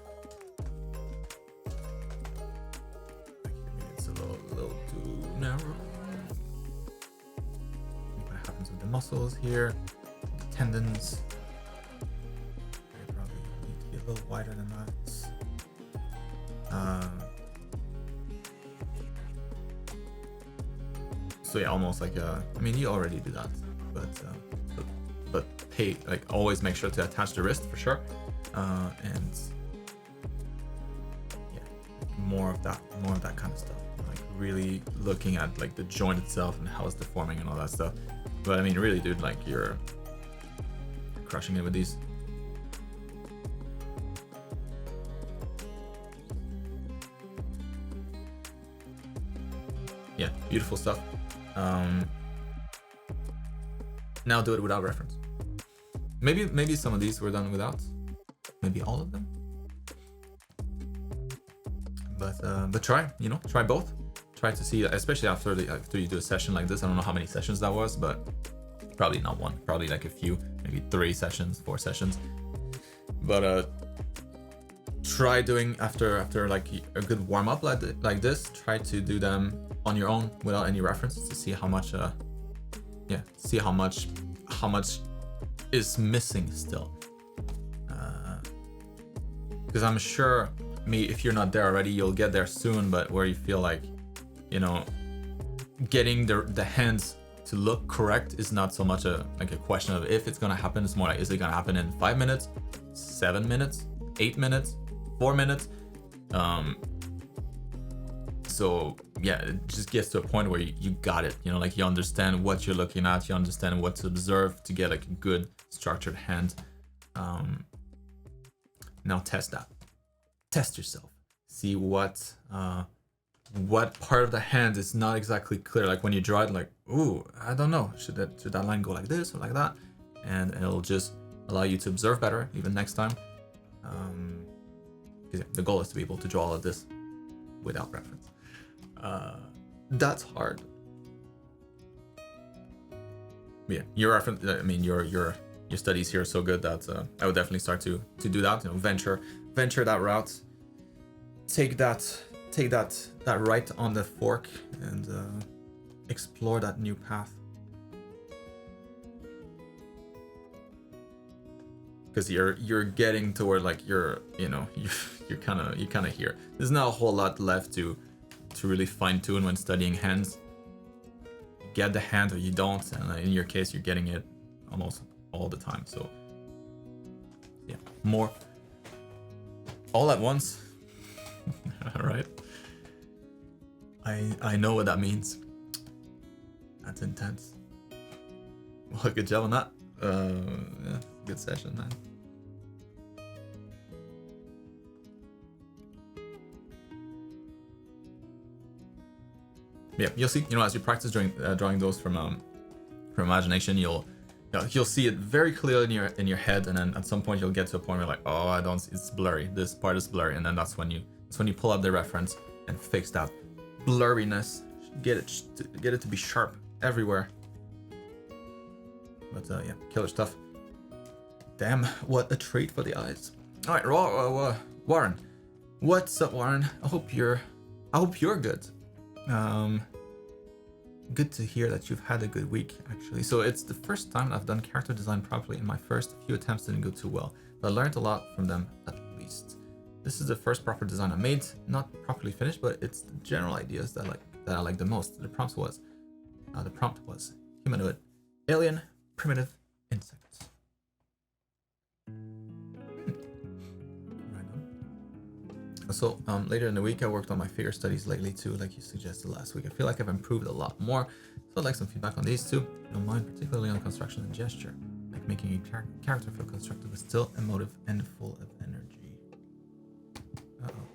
S1: like here maybe it's a little too narrow. What happens with the muscles here, the tendons? They probably need to be a little wider than that. So yeah, almost like I mean, you already do that, but pay, like, always make sure to attach the wrist for sure, and yeah, more of that kind of stuff, like really looking at like the joint itself and how it's deforming and all that stuff. But I mean, really, dude, like you're crushing it with these. Yeah, beautiful stuff. Now do it without reference. Maybe some of these were done without. Maybe all of them. But try both. Try to see, especially after you do a session like this. I don't know how many sessions that was, but probably not one. Probably like a few, maybe 3 sessions, 4 sessions. But try doing after like a good warm up like this. Try to do them on your own without any reference to see how much how much is missing still, because I'm sure if you're not there already, you'll get there soon, but where you feel like, you know, getting the hands to look correct is not so much a question of if it's gonna happen. It's more like, is it gonna happen in 5 minutes, 7 minutes, 8 minutes, 4 minutes? So yeah, it just gets to a point where you got it, you know, like you understand what you're looking at, you understand what to observe to get like a good structured hand. Now test yourself, see what part of the hand is not exactly clear. Like when you draw it, like, ooh, I don't know, should that line go like this or like that? And it'll just allow you to observe better even next time. Because the goal is to be able to draw all of this without reference. That's hard. Yeah, your reference. I mean, your studies here are so good that I would definitely start to do that. You know, venture that route. Take that right on the fork and explore that new path. Because you're getting toward like you're kind of here. There's not a whole lot left to really fine tune when studying hands. You get the hand or you don't, and in your case, you're getting it almost all the time. So yeah, more all at once. All right. I know what that means. That's intense. Well, good job on that. Yeah, good session, man. Yeah, you'll see. You know, as you practice drawing those from imagination, you'll see it very clearly in your head, and then at some point you'll get to a point where you're like, oh, I don't. It's blurry. This part is blurry, and then that's when you pull up the reference and fix that blurriness. Get it to be sharp everywhere. But yeah, killer stuff. Damn, what a treat for the eyes. All right, Warren. What's up, Warren? I hope you're good. Good to hear that you've had a good week, actually. So it's the first time I've done character design properly, and my first few attempts didn't go too well, but I learned a lot from them at least. This is the first proper design I made, not properly finished, but it's the general ideas that I like the most. The prompt was humanoid, alien, primitive, insects. So later in the week, I worked on my figure studies lately too, like you suggested last week. I feel like I've improved a lot more, so I'd like some feedback on these too. I don't mind, particularly on construction and gesture, like making a character feel constructed but still emotive and full of energy. Uh-oh.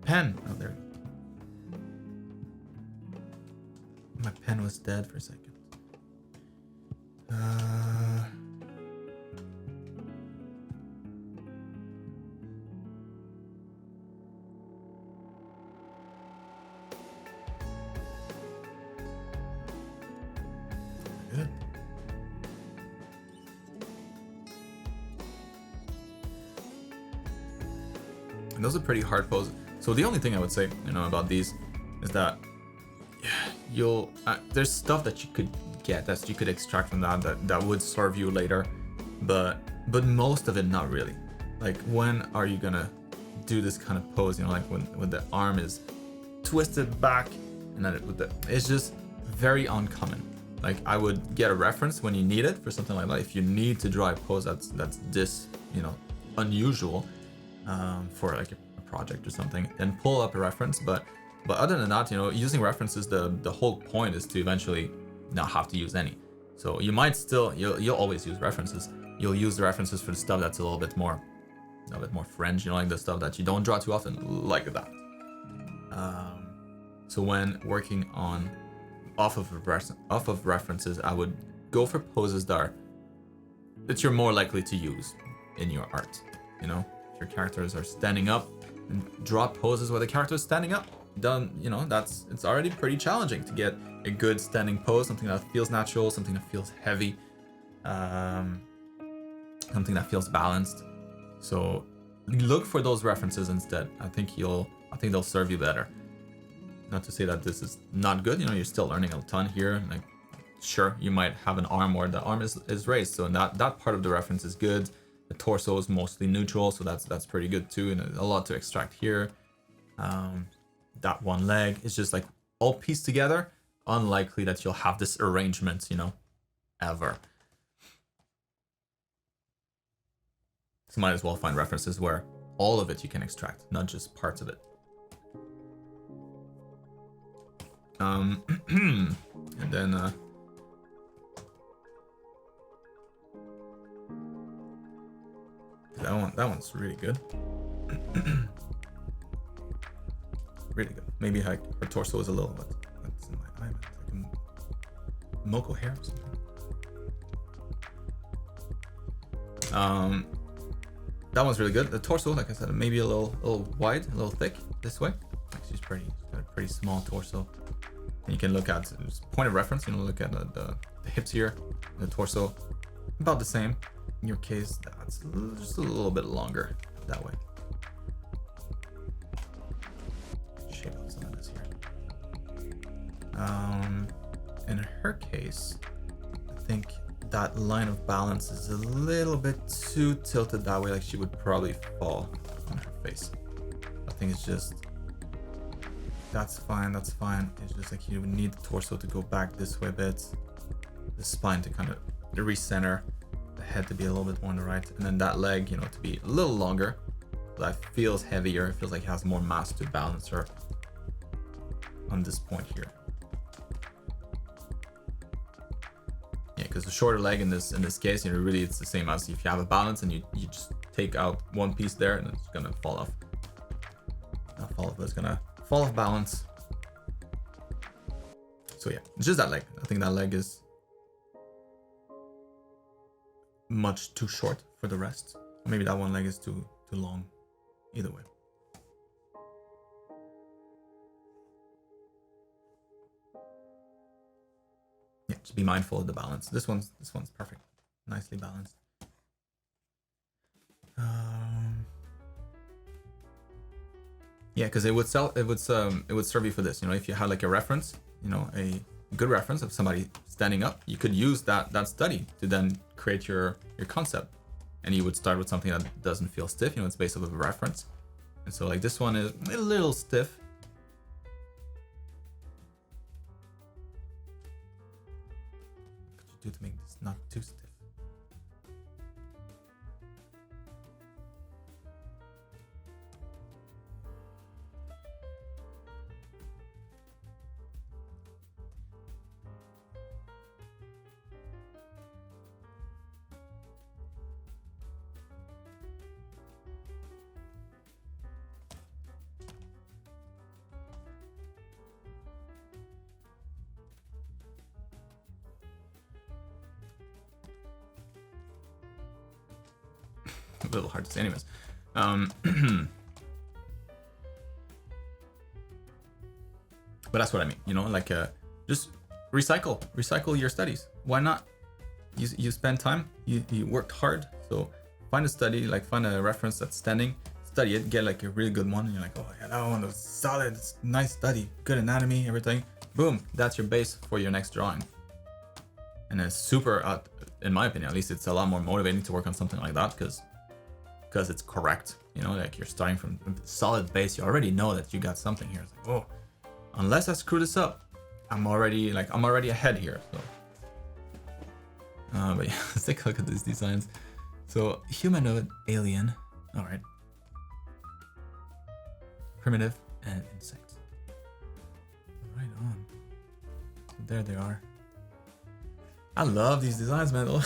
S1: Pen! Oh, there. My pen was dead for a second. Good. And those are pretty hard poses. So the only thing I would say, about these is that you'll there's stuff that you could get, that you could extract from that would serve you later, but most of it not really. Like, when are you gonna do this kind of pose? Like when the arm is twisted back, and then it's just very uncommon. Like, I would get a reference when you need it for something like that. If you need to draw a pose that's this unusual for like a project or something, then pull up a reference. But other than that, using references, the whole point is to eventually not have to use any. So you might still, you'll always use references. You'll use the references for the stuff that's a little bit more fringe, like the stuff that you don't draw too often, like that. So when working on off of references, I would go for poses that you're more likely to use in your art. If your characters are standing up, and draw poses where the character is standing up, then it's already pretty challenging to get a good standing pose, something that feels natural, something that feels heavy, something that feels balanced. So look for those references instead. I think they'll serve you better. Not to say that this is not good. You're still learning a ton here. Like, sure, you might have an arm where the arm is raised, so that part of the reference is good. The torso is mostly neutral, so that's pretty good too, and a lot to extract here. That one leg is just like all pieced together. Unlikely that you'll have this arrangement, ever. So might as well find references where all of it you can extract, not just parts of it. And then that one's really good. Really good. Maybe her torso is a little bit. That's in my eye. Like a Moko hair or something. That one's really good. The torso, like I said, maybe a little wide, a little thick this way. Like, she's got a pretty small torso. And you can look at point of reference. Look at the hips here, the torso, about the same. In your case, that's just a little bit longer that way. Shape out some of this here. In her case, I think that line of balance is a little bit too tilted that way. Like, she would probably fall on her face. I think it's just, that's fine. It's just like you would need the torso to go back this way a bit, the spine to kind of recenter, the head to be a little bit more on the right, and then that leg, to be a little longer. That feels heavier. It feels like it has more mass to balance her on this point here. Yeah, because the shorter leg in this case, really it's the same as if you have a balance and you just take out one piece there and it's gonna fall off. Not fall off, but it's gonna fall off balance. So yeah, it's just that leg. I think that leg is much too short for the rest. Or maybe that one leg is too long. Either way. Yeah, just be mindful of the balance. This one's perfect. Nicely balanced. Yeah, because it would serve you for this. If you had like a reference, a good reference of somebody standing up, you could use that study to then create your concept. And you would start with something that doesn't feel stiff. It's based off of a reference. And so like this one is a little stiff. What could you do to make this not too stiff? a little hard to say anyways. But that's what I mean, you know, like just recycle your studies. Why not? You spend time, you worked hard, so find a study, like find a reference that's standing, study it, get like a really good one, and you're like, oh yeah, that one was solid, nice study, good anatomy, everything. Boom, that's your base for your next drawing. And it's super, in my opinion at least, it's a lot more motivating to work on something like that because it's correct, you know, like you're starting from a solid base. You already know that you got something here. It's like, oh, unless I screw this up, I'm already ahead here. So but yeah, let's take a look at these designs. So humanoid, alien, all right, primitive, and insect. Right on. So there they are. I love these designs, man. What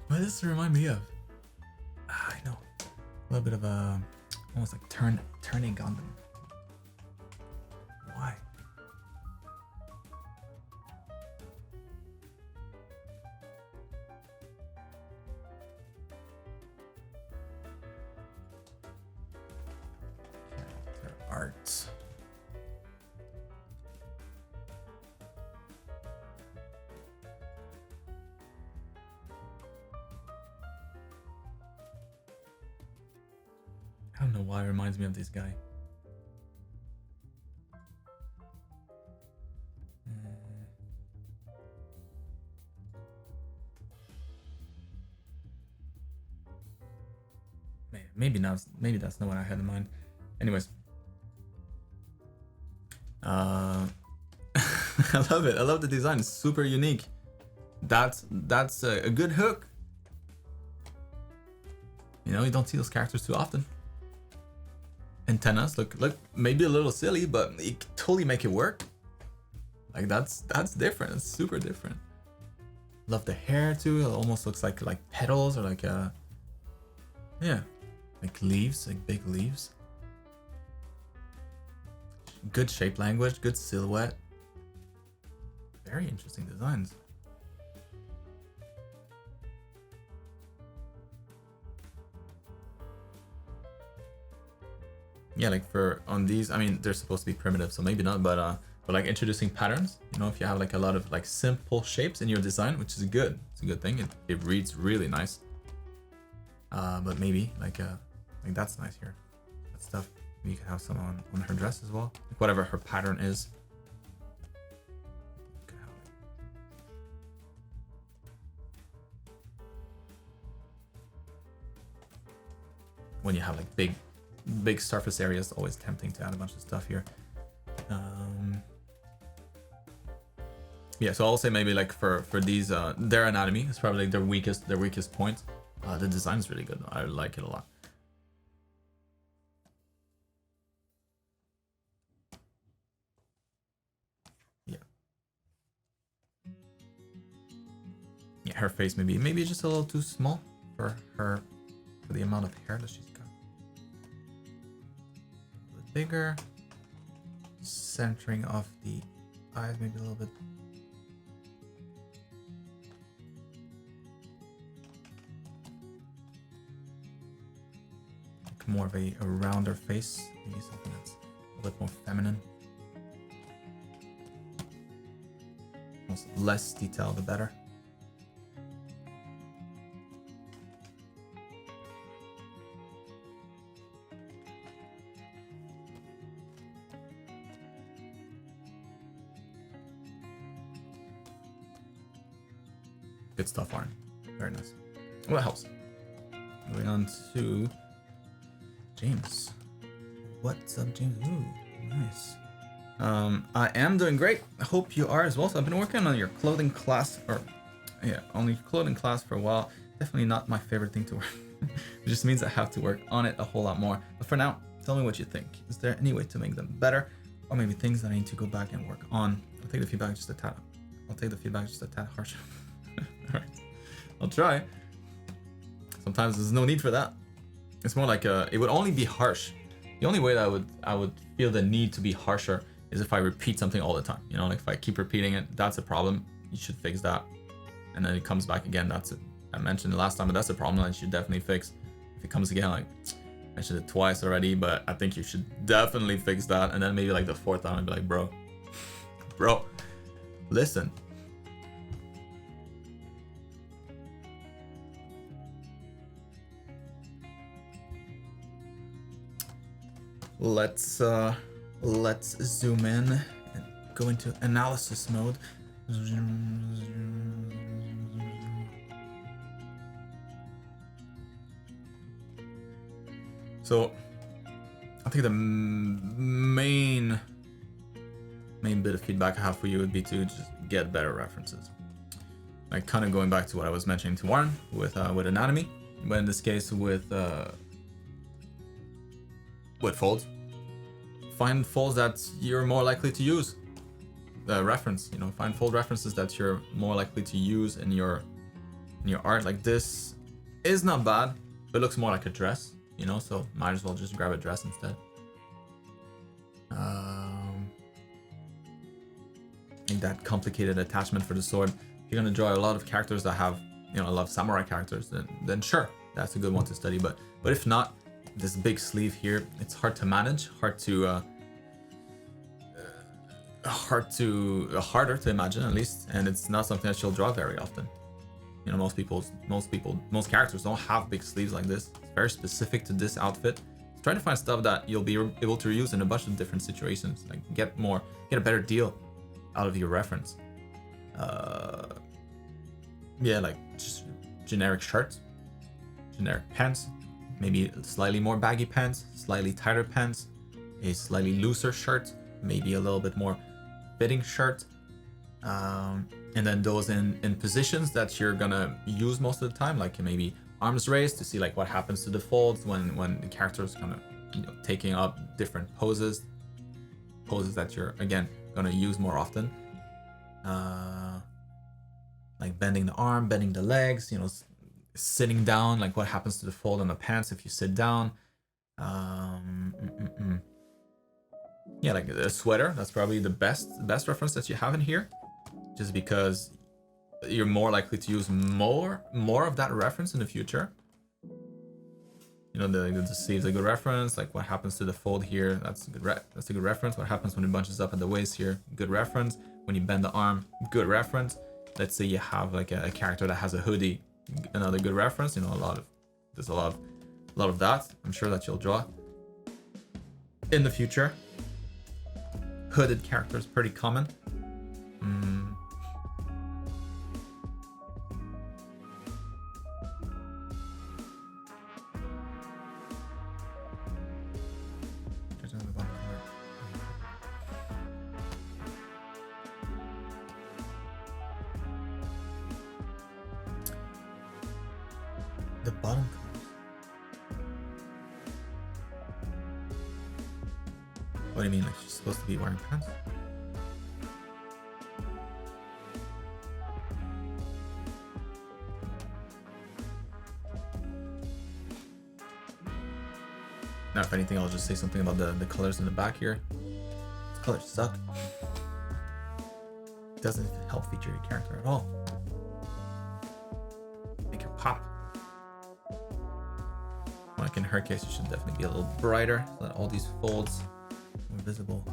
S1: does this remind me of? I know, a little bit of a almost like turning Gundam. Why? Character art. I don't know why it reminds me of this guy. Maybe not. Maybe that's not what I had in mind. Anyways, I love it. I love the design. It's super unique. That's a good hook. You know, you don't see those characters too often. Antennas look maybe a little silly, but you can totally make it work. Like that's different. It's super different. Love the hair too. It almost looks like petals or like yeah, like leaves, like big leaves. Good shape language, good silhouette. Very interesting designs. Yeah, like on these, I mean, they're supposed to be primitive, so maybe not, but like introducing patterns, you know, if you have like a lot of like simple shapes in your design, which is good, it's a good thing. It reads really nice. But maybe like that's nice here. That stuff. Maybe you can have some on her dress as well, like whatever her pattern is. When you have like big surface areas, always tempting to add a bunch of stuff here. Yeah, so I'll say maybe like for these, their anatomy is probably like their weakest point. The design is really good. I like it a lot. Yeah. Yeah, her face maybe just a little too small for the amount of hair that she's got. A little bit bigger. Centering off the eyes maybe a little bit. More of a rounder face, maybe something that's a little bit more feminine. Almost less detail, the better. Good stuff, Lauren. Very nice. Well, that helps. Moving on to James. What's up, James? Ooh, nice. I am doing great. I hope you are as well. So I've been working on your clothing class, on your clothing class for a while. Definitely not my favorite thing to work. It just means I have to work on it a whole lot more. But for now, tell me what you think. Is there any way to make them better? Or maybe things that I need to go back and work on? I'll take the feedback just a tad. Harsher. Alright. I'll try. Sometimes there's no need for that. It's more like it would only be harsh. The only way that I would feel the need to be harsher is if I repeat something all the time. You know, like if I keep repeating it, that's a problem. You should fix that. And then it comes back again, that's I mentioned it last time, but that's a problem that you should definitely fix. If it comes again, like I mentioned it twice already, but I think you should definitely fix that. And then maybe like the fourth time I'd be like, bro, listen. Let's zoom in and go into analysis mode. So I think the main bit of feedback I have for you would be to just get better references. Like kind of going back to what I was mentioning to Warren with anatomy, but in this case with folds. Find folds that you're more likely to use. Reference, you know, find fold references that you're more likely to use in your art. Like this is not bad, but it looks more like a dress, you know, so might as well just grab a dress instead. Like that complicated attachment for the sword. If you're gonna draw a lot of characters that have, you know, a lot of samurai characters, then sure, that's a good one to study. But if not, this big sleeve here, it's hard to manage, harder to imagine at least, and it's not something that you'll draw very often. You know, most characters don't have big sleeves like this. It's very specific to this outfit. So try to find stuff that you'll be able to reuse in a bunch of different situations. Like get a better deal out of your reference. Yeah, like just generic shirts, generic pants, maybe slightly more baggy pants, slightly tighter pants, a slightly looser shirt, maybe a little bit more fitting shirt, and then those in positions that you're gonna use most of the time, like maybe arms raised to see like what happens to the folds when the character's kind of, you know, taking up different poses that you're again gonna use more often, like bending the arm, bending the legs, you know, sitting down, like what happens to the fold on the pants if you sit down. Yeah, like a sweater, that's probably the best reference that you have in here, just because you're more likely to use more of that reference in the future. You know, the sleeve's a good reference. Like what happens to the fold here, that's a good reference. What happens when it bunches up at the waist here, good reference. When you bend the arm, good reference. Let's say you have like a character that has a hoodie, another good reference. You know, there's a lot of that. I'm sure that you'll draw in the future. Hooded characters, pretty common. The bottom colors. What do you mean? Like she's supposed to be wearing pants? Now, if anything, I'll just say something about the colors in the back here. These colors suck. It doesn't help feature your character at all. Make her pop. Like in her case, you should definitely be a little brighter so that all these folds are visible.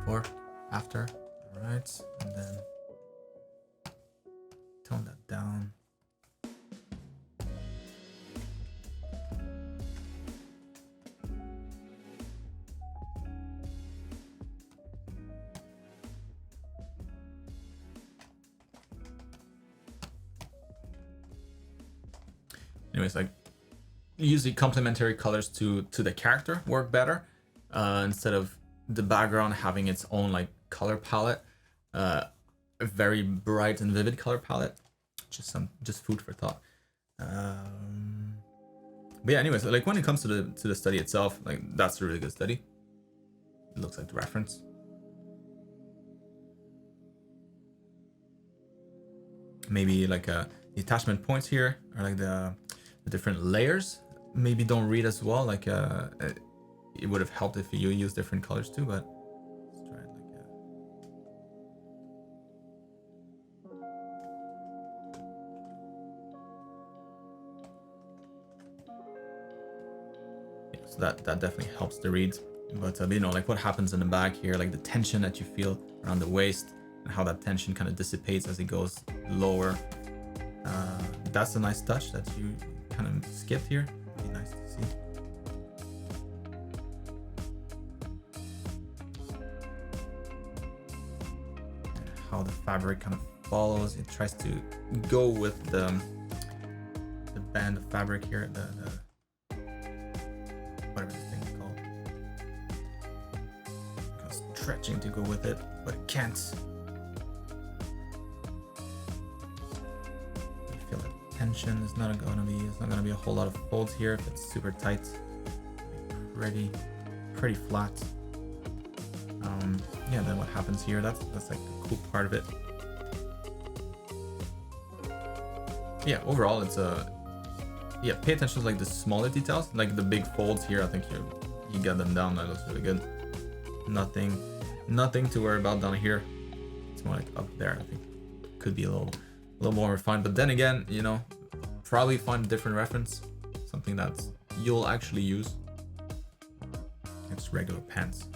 S1: Before, after, right, and then tone that down. Anyways, like usually complementary colors to the character work better, instead of the background having its own like color palette, a very bright and vivid color palette. Just food for thought. But yeah, anyways, like when it comes to the study itself, like that's a really good study. It looks like the reference. Maybe like the attachment points here, or like the the different layers maybe don't read as well. Like it would have helped if you use different colors too, but let's try it like yeah, so that definitely helps the read. But you know, like what happens in the back here, like the tension that you feel around the waist and how that tension kind of dissipates as it goes lower. That's a nice touch that you kind of skipped here. It'd be nice to see. And how the fabric kind of follows. It tries to go with the band of fabric here, the whatever this thing is called. Kind of stretching to go with it, but it can't. Tension is not gonna be. It's not gonna be a whole lot of folds here if it's super tight. Pretty flat. Yeah. Then what happens here? That's like the cool part of it. Yeah. Overall, it's a. Yeah. Pay attention to like the smaller details, like the big folds here. I think you got them down. That looks really good. Nothing to worry about down here. It's more like up there. I think could be a little more refined, but then again, you know, probably find a different reference, something that you'll actually use. It's regular pants.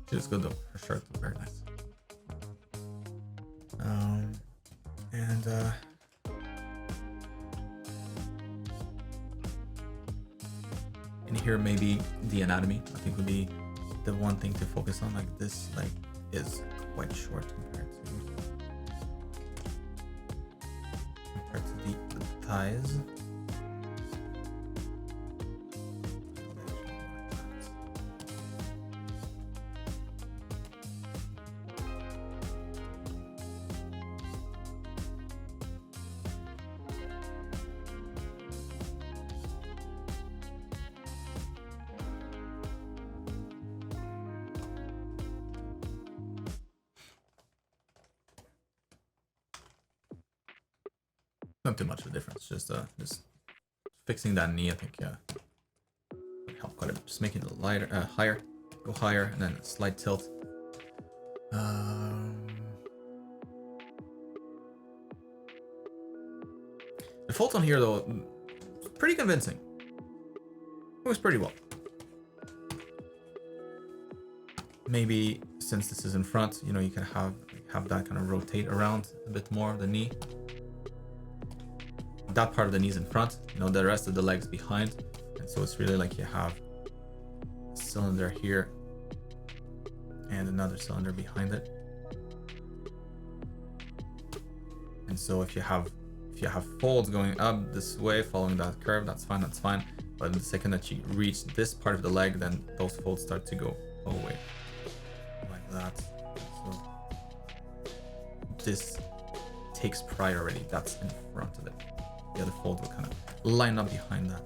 S1: Feels good though. Her shirt is very nice. And in here maybe the anatomy I think would be the one thing to focus on. Like this leg is quite short compared to the thighs. Not too much of a difference, just fixing that knee, I think, yeah, would help quite a bit. Just making it lighter, higher, go higher, and then a slight tilt. The folds on here, though, pretty convincing. It was pretty well. Maybe since this is in front, you know, you can have that kind of rotate around a bit more of the knee. That part of the knee's in front, you know, the rest of the leg's behind, and so it's really like you have a cylinder here and another cylinder behind it. And so if you have folds going up this way following that curve, that's fine. But the second that you reach this part of the leg, then those folds start to go away like that. So this takes priority. That's in front of it. The other fold will kind of line up behind that.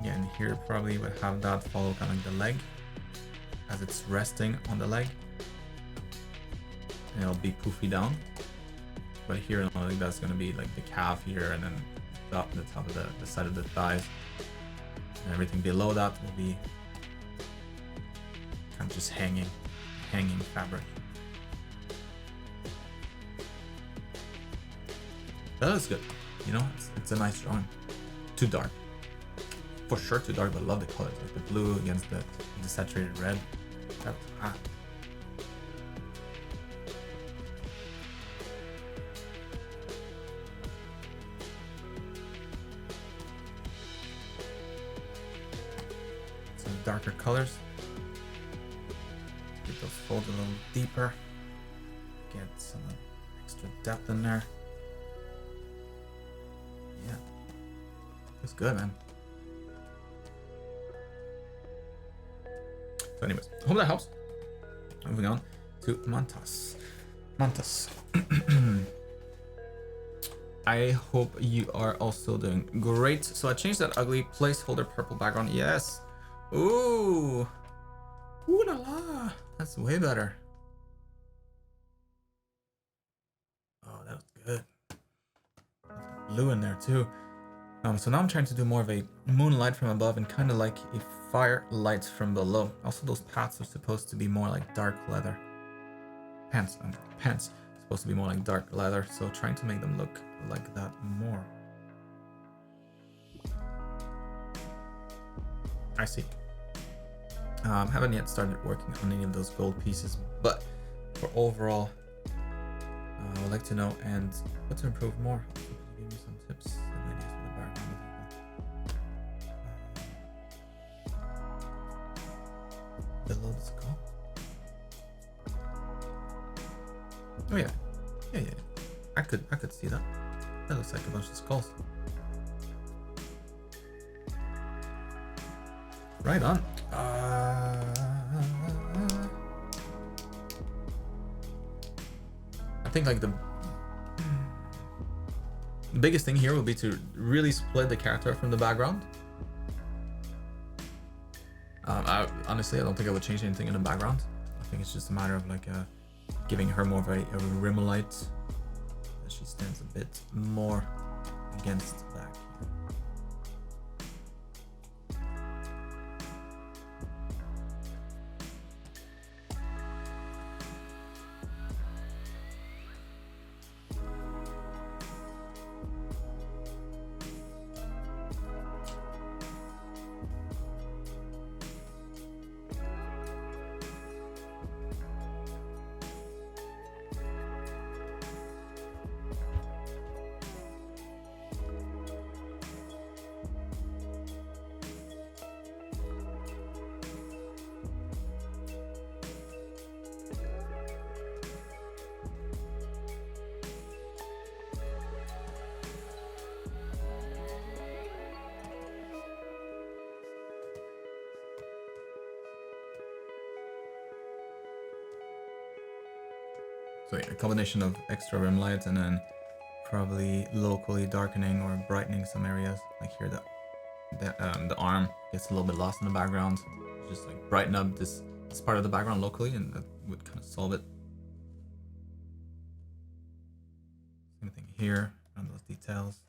S1: Yeah, and here probably would have that follow kind of the leg as it's resting on the leg. And it'll be poofy down. But here, I think that's going to be like the calf here, and then up the top of the side of the thighs. And everything below that will be kind of just hanging fabric. That looks good. You know, it's a nice drawing. Too dark. For sure too dark, but I love the colors. Like the blue against the saturated red. That's hot. Darker colors. Get those folds a little deeper. Get some extra depth in there. Yeah. It's good, man. So anyways, hope that helps. Moving on to Mantas. I hope you are also doing great. So I changed that ugly placeholder purple background. Yes. Ooh. Ooh la la. That's way better. Oh, that was good. Blue in there too. So now I'm trying to do more of a moonlight from above and kind of like a firelight from below. Also, those paths are supposed to be more like dark leather. Pants supposed to be more like dark leather. So trying to make them look like that more. I see. Haven't yet started working on any of those gold pieces, but for overall, I would like to know and what to improve more. Give me some tips and ideas for the background. Below the skull. Oh yeah. Yeah. I could see that. That looks like a bunch of skulls. Right on. I think like the biggest thing here will be to really split the character from the background. Honestly, I don't think I would change anything in the background. I think it's just a matter of like giving her more of a rim light, that she stands a bit more against the back. So yeah, a combination of extra rim lights and then probably locally darkening or brightening some areas. Like here, the arm gets a little bit lost in the background. Just like brighten up this part of the background locally, and that would kind of solve it. Same thing here on those details.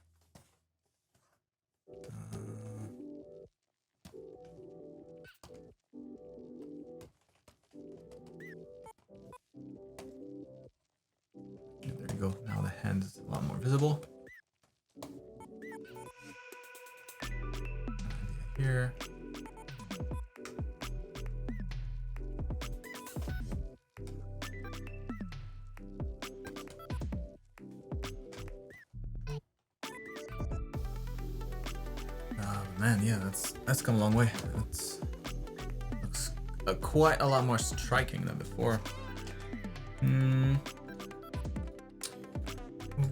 S1: There you go. Now the hand is a lot more visible. Here. Man, yeah, that's come a long way. It looks quite a lot more striking than before.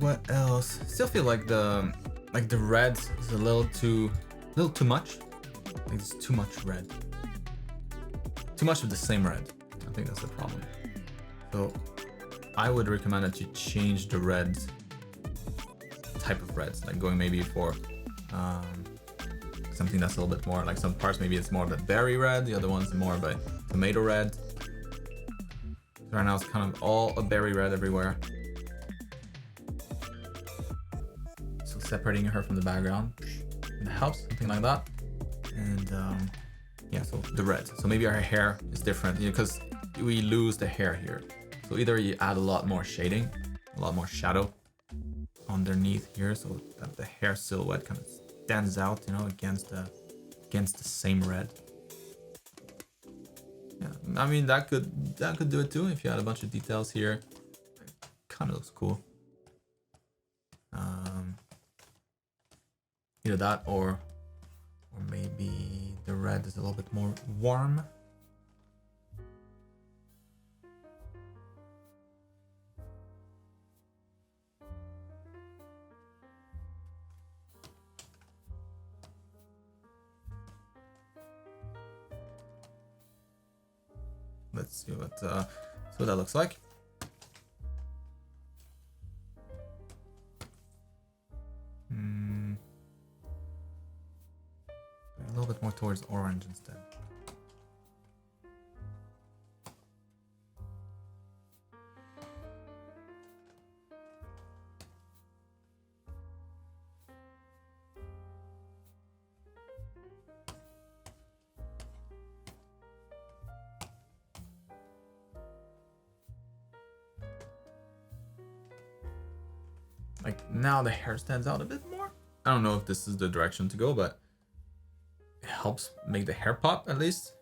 S1: What else? Still feel like the red is a little too much. Like there's too much red. Too much of the same red. I think that's the problem. So I would recommend that you change the red type of reds, like going maybe for something that's a little bit more like some parts. Maybe it's more of a berry red, the other one's more of a tomato red. So right now it's kind of all a berry red everywhere. So separating her from the background, it helps, something like that. And yeah, so the red. So maybe our hair is different, you know, because we lose the hair here. So either you add a lot more shading, a lot more shadow underneath here, so that the hair silhouette kind of stands out, you know, against the same red. Yeah, I mean that could do it too if you had a bunch of details here. Kind of looks cool. Either that or maybe the red is a little bit more warm. Let's see what that looks like. little bit more towards orange instead. Like now the hair stands out a bit more. I don't know if this is the direction to go, but it helps make the hair pop at least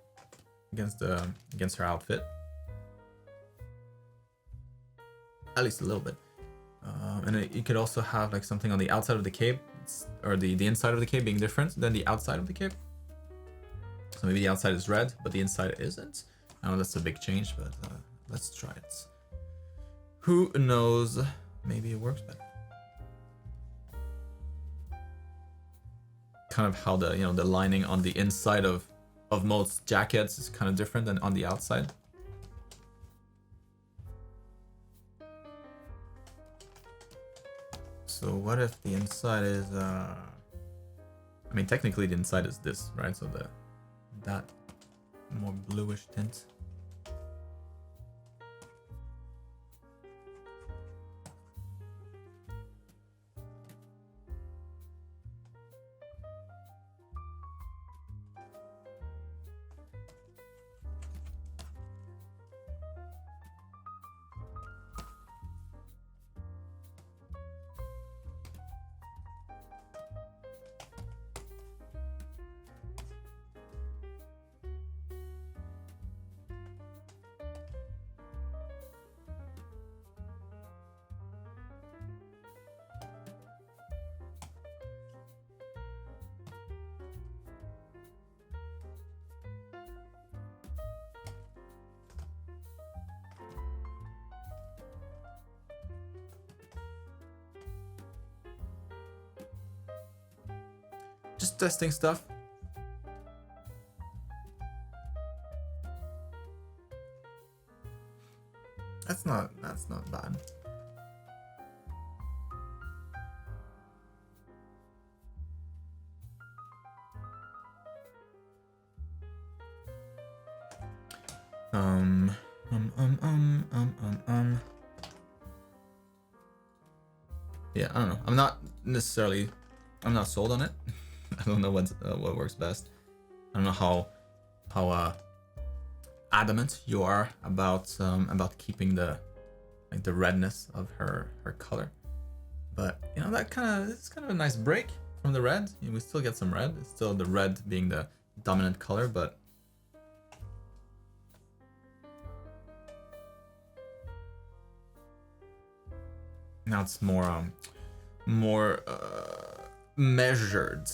S1: against her outfit. At least a little bit. And you could also have like something on the outside of the cape, or the inside of the cape being different than the outside of the cape. So maybe the outside is red, but the inside isn't. I know that's a big change, but let's try it. Who knows? Maybe it works better. Kind of how the the lining on the inside of most jackets is kind of different than on the outside. So what if the inside is I mean technically the inside is this, right? So that more bluish tint. Just testing stuff. That's not bad. Yeah, I don't know. I'm not sold on it. I don't know what works best. I don't know how adamant you are about keeping the redness of her color, but that it's kind of a nice break from the red. We still get some red. It's still the red being the dominant color, but now it's more measured.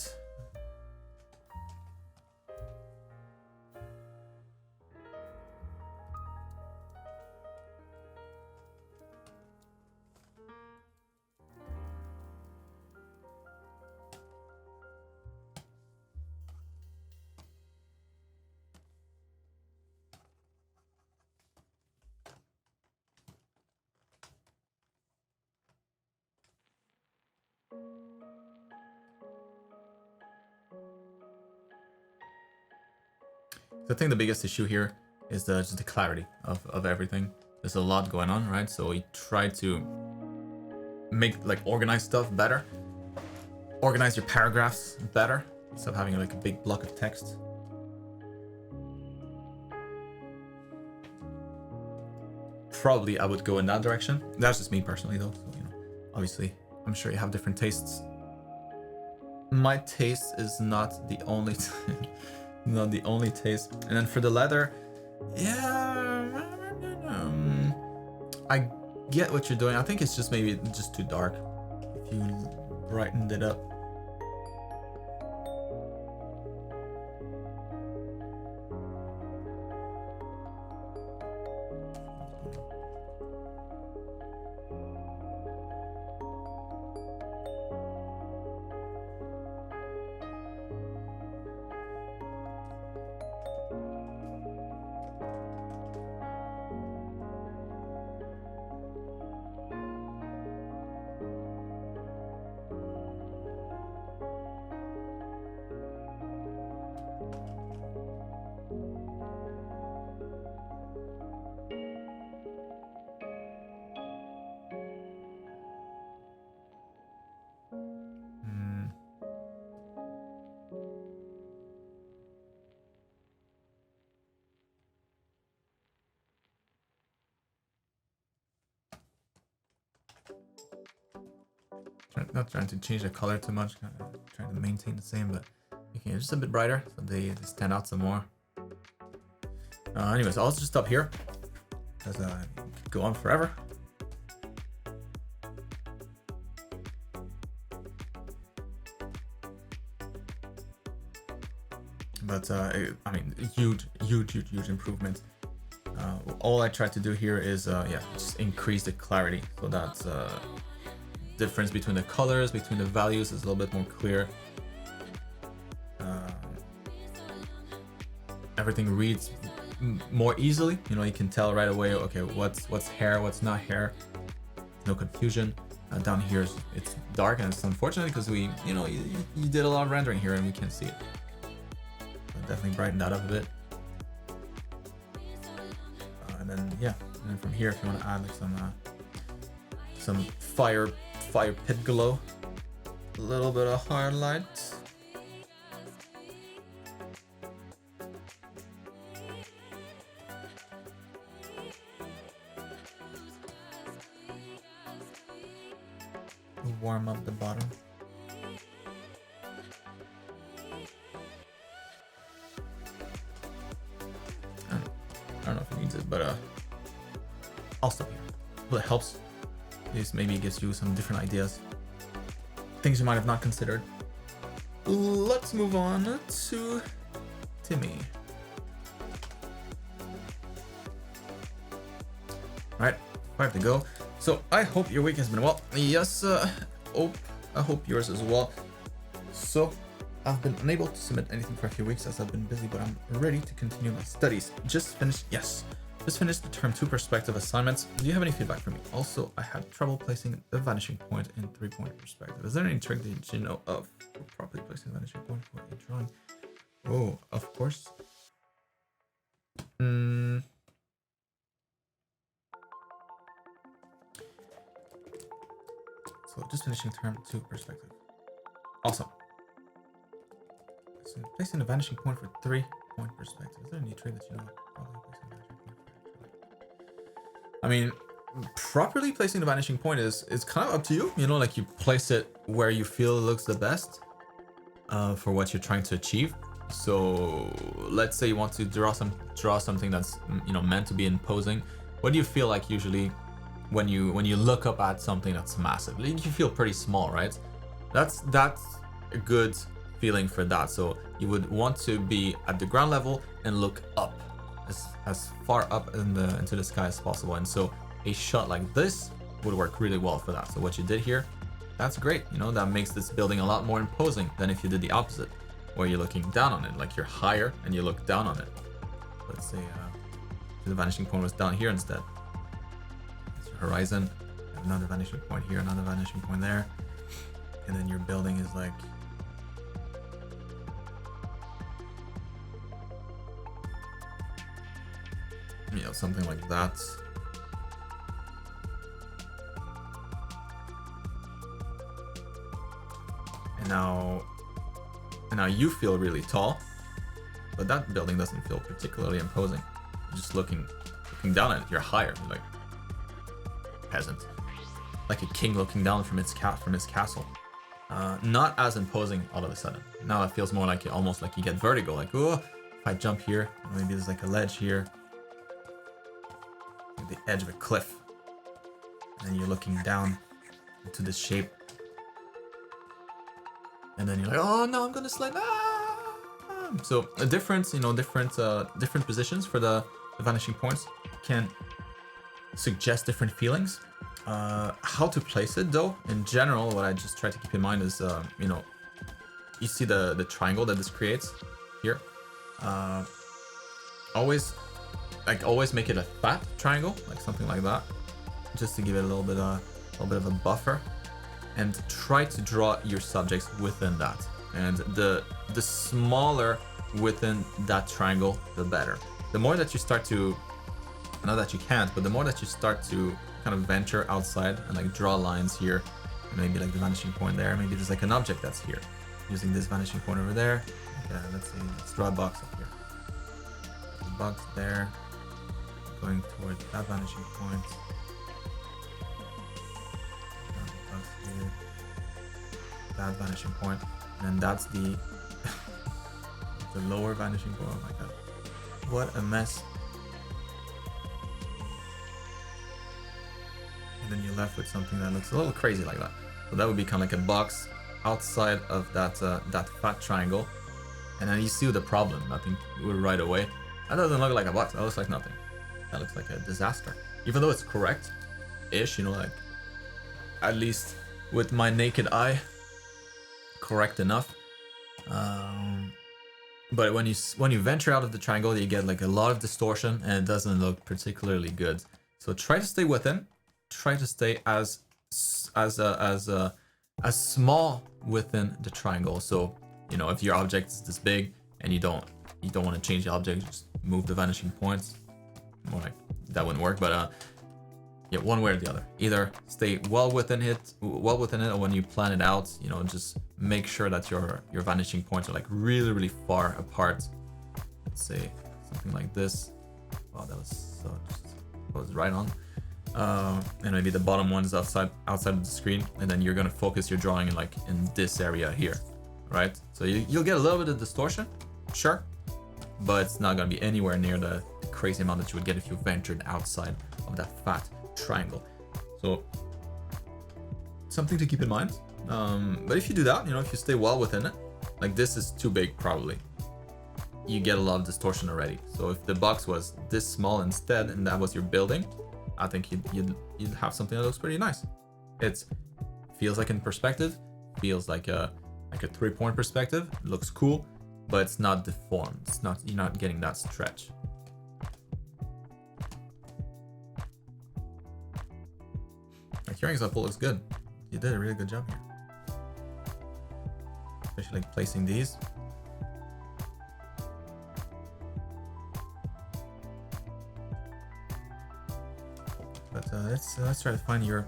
S1: I think the biggest issue here is just the clarity of everything. There's a lot going on, right? So we try to make organize stuff better, organize your paragraphs better, instead of having a big block of text. Probably I would go in that direction. That's just me personally, though. So obviously, I'm sure you have different tastes. My taste is not the only. Not the only taste. And then for the leather, yeah, I get what you're doing. I think it's just maybe just too dark. If you brightened it up. Not trying to change the color too much, kind of trying to maintain the same, but making it just a bit brighter so they stand out some more. Anyways, I'll just stop here because it could go on forever. But I mean, huge improvement. All I try to do here is just increase the clarity so that difference between the colors, between the values is a little bit more clear. Everything reads more easily. You know, you can tell right away, okay, what's hair, what's not hair. No confusion. Down here, it's dark, and it's unfortunate because you did a lot of rendering here and we can't see it. But definitely brighten that up a bit. And then from here, if you want to add like some fire pit glow, a little bit of highlight. Warm up the bottom. I don't know if it needs it, but I'll stop here. Well, it helps. This maybe gives you some different ideas, things you might have not considered. Let's move on to Timmy. All right, 5 to go. So I hope your week has been well. Yes, I hope yours as well. So I've been unable to submit anything for a few weeks as I've been busy, but I'm ready to continue my studies. Just finished the term 2 perspective assignments. Do you have any feedback for me? Also, I had trouble placing the vanishing point in 3-point perspective. Is there any trick that you know of for properly placing the vanishing point for a drawing? Oh, of course. So just finishing term 2 perspective. Awesome. So placing a vanishing point for 3-point perspective. Is there any trick that you know of properly placing a vanishing point for? I mean, properly placing the vanishing point is kind of up to you. You know, like you place it where you feel it looks the best for what you're trying to achieve. So let's say you want to draw something that's meant to be imposing. What do you feel like usually when you look up at something that's massive? You feel pretty small, right? That's a good feeling for that. So you would want to be at the ground level and look up as far up into the sky as possible. And so a shot like this would work really well for that. So what you did here, that's great. That makes this building a lot more imposing than if you did the opposite, where you're looking down on it, like you're higher and you look down on it. Let's say the vanishing point was down here instead. It's your horizon. You have another vanishing point here, another vanishing point there, and then your building is like something like that. And now you feel really tall, but that building doesn't feel particularly imposing. You're just looking down at it. You're higher, you're like peasant, like a king looking down from his castle. Not as imposing all of a sudden. Now it feels more like almost like you get vertigo. Like, oh, if I jump here, maybe there's like a ledge here, like the edge of a cliff, and then you're looking down into this shape. And then you're like, oh no, I'm gonna slide. So a different positions for the vanishing points can suggest different feelings. How to place it though, in general, what I just try to keep in mind is, you see the triangle that this creates here. Always make it a fat triangle, like something like that, just to give it a little bit of a buffer. And try to draw your subjects within that. And the smaller within that triangle, the better. The more that you start to, not that you can't, but the more that you start to kind of venture outside and like draw lines here, and maybe like the vanishing point there, maybe there's like an object that's here. Using this vanishing point over there. Okay, let's draw a box up here. The box there, going towards that vanishing point. here, that vanishing point, and then that's the the lower vanishing point. Oh my god, what a mess. And then you're left with something that looks a little crazy like that. So that would be kind of like a box outside of that that fat triangle. And then you see the problem, I think, right away. That doesn't look like a box, that looks like nothing. That looks like a disaster. Even though it's correct-ish, you know, like, at least with my naked eye, correct enough. But when you venture out of the triangle, you get like a lot of distortion, and it doesn't look particularly good. So try to stay within. Try to stay as small within the triangle. So, you know, if your object is this big and you don't want to change the object, just move the vanishing points. More like that wouldn't work, but yeah, one way or the other. Either stay well within it, or when you plan it out, you know, just make sure that your vanishing points are like really far apart. Let's say something like this. Wow, that was right on. And maybe the bottom one is outside of the screen, and then you're gonna focus your drawing in this area here, right? So you'll get a little bit of distortion, sure, but it's not gonna be anywhere near the crazy amount that you would get if you ventured outside of that fat triangle. So something to keep in mind. But if you do that, you know, if you stay well within it, like this is too big probably, you get a lot of distortion already. So if the box was this small instead, and that was your building, I think you'd have something that looks pretty nice. It feels like in perspective, feels like a 3-point perspective. It looks cool, but it's not deformed. You're not getting that stretch. Like your example looks good. You did a really good job here. Especially like placing these. But let's try to find your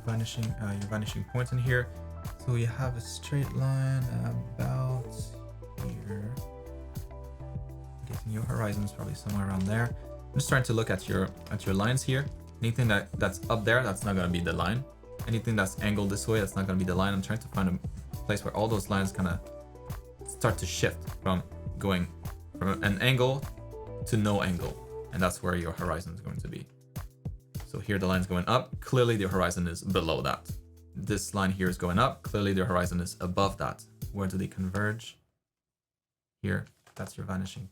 S1: vanishing points in here. So we have a straight line about here. I'm guessing your horizon is probably somewhere around there. I'm just trying to look at your lines here. Anything that's up there, that's not gonna be the line. Anything that's angled this way, that's not gonna be the line. I'm trying to find a place where all those lines kind of start to shift from going from an angle to no angle, and that's where your horizon is going to be. So here the line's going up, clearly the horizon is below that. This line here is going up, clearly the horizon is above that. Where do they converge? Here, that's your vanishing.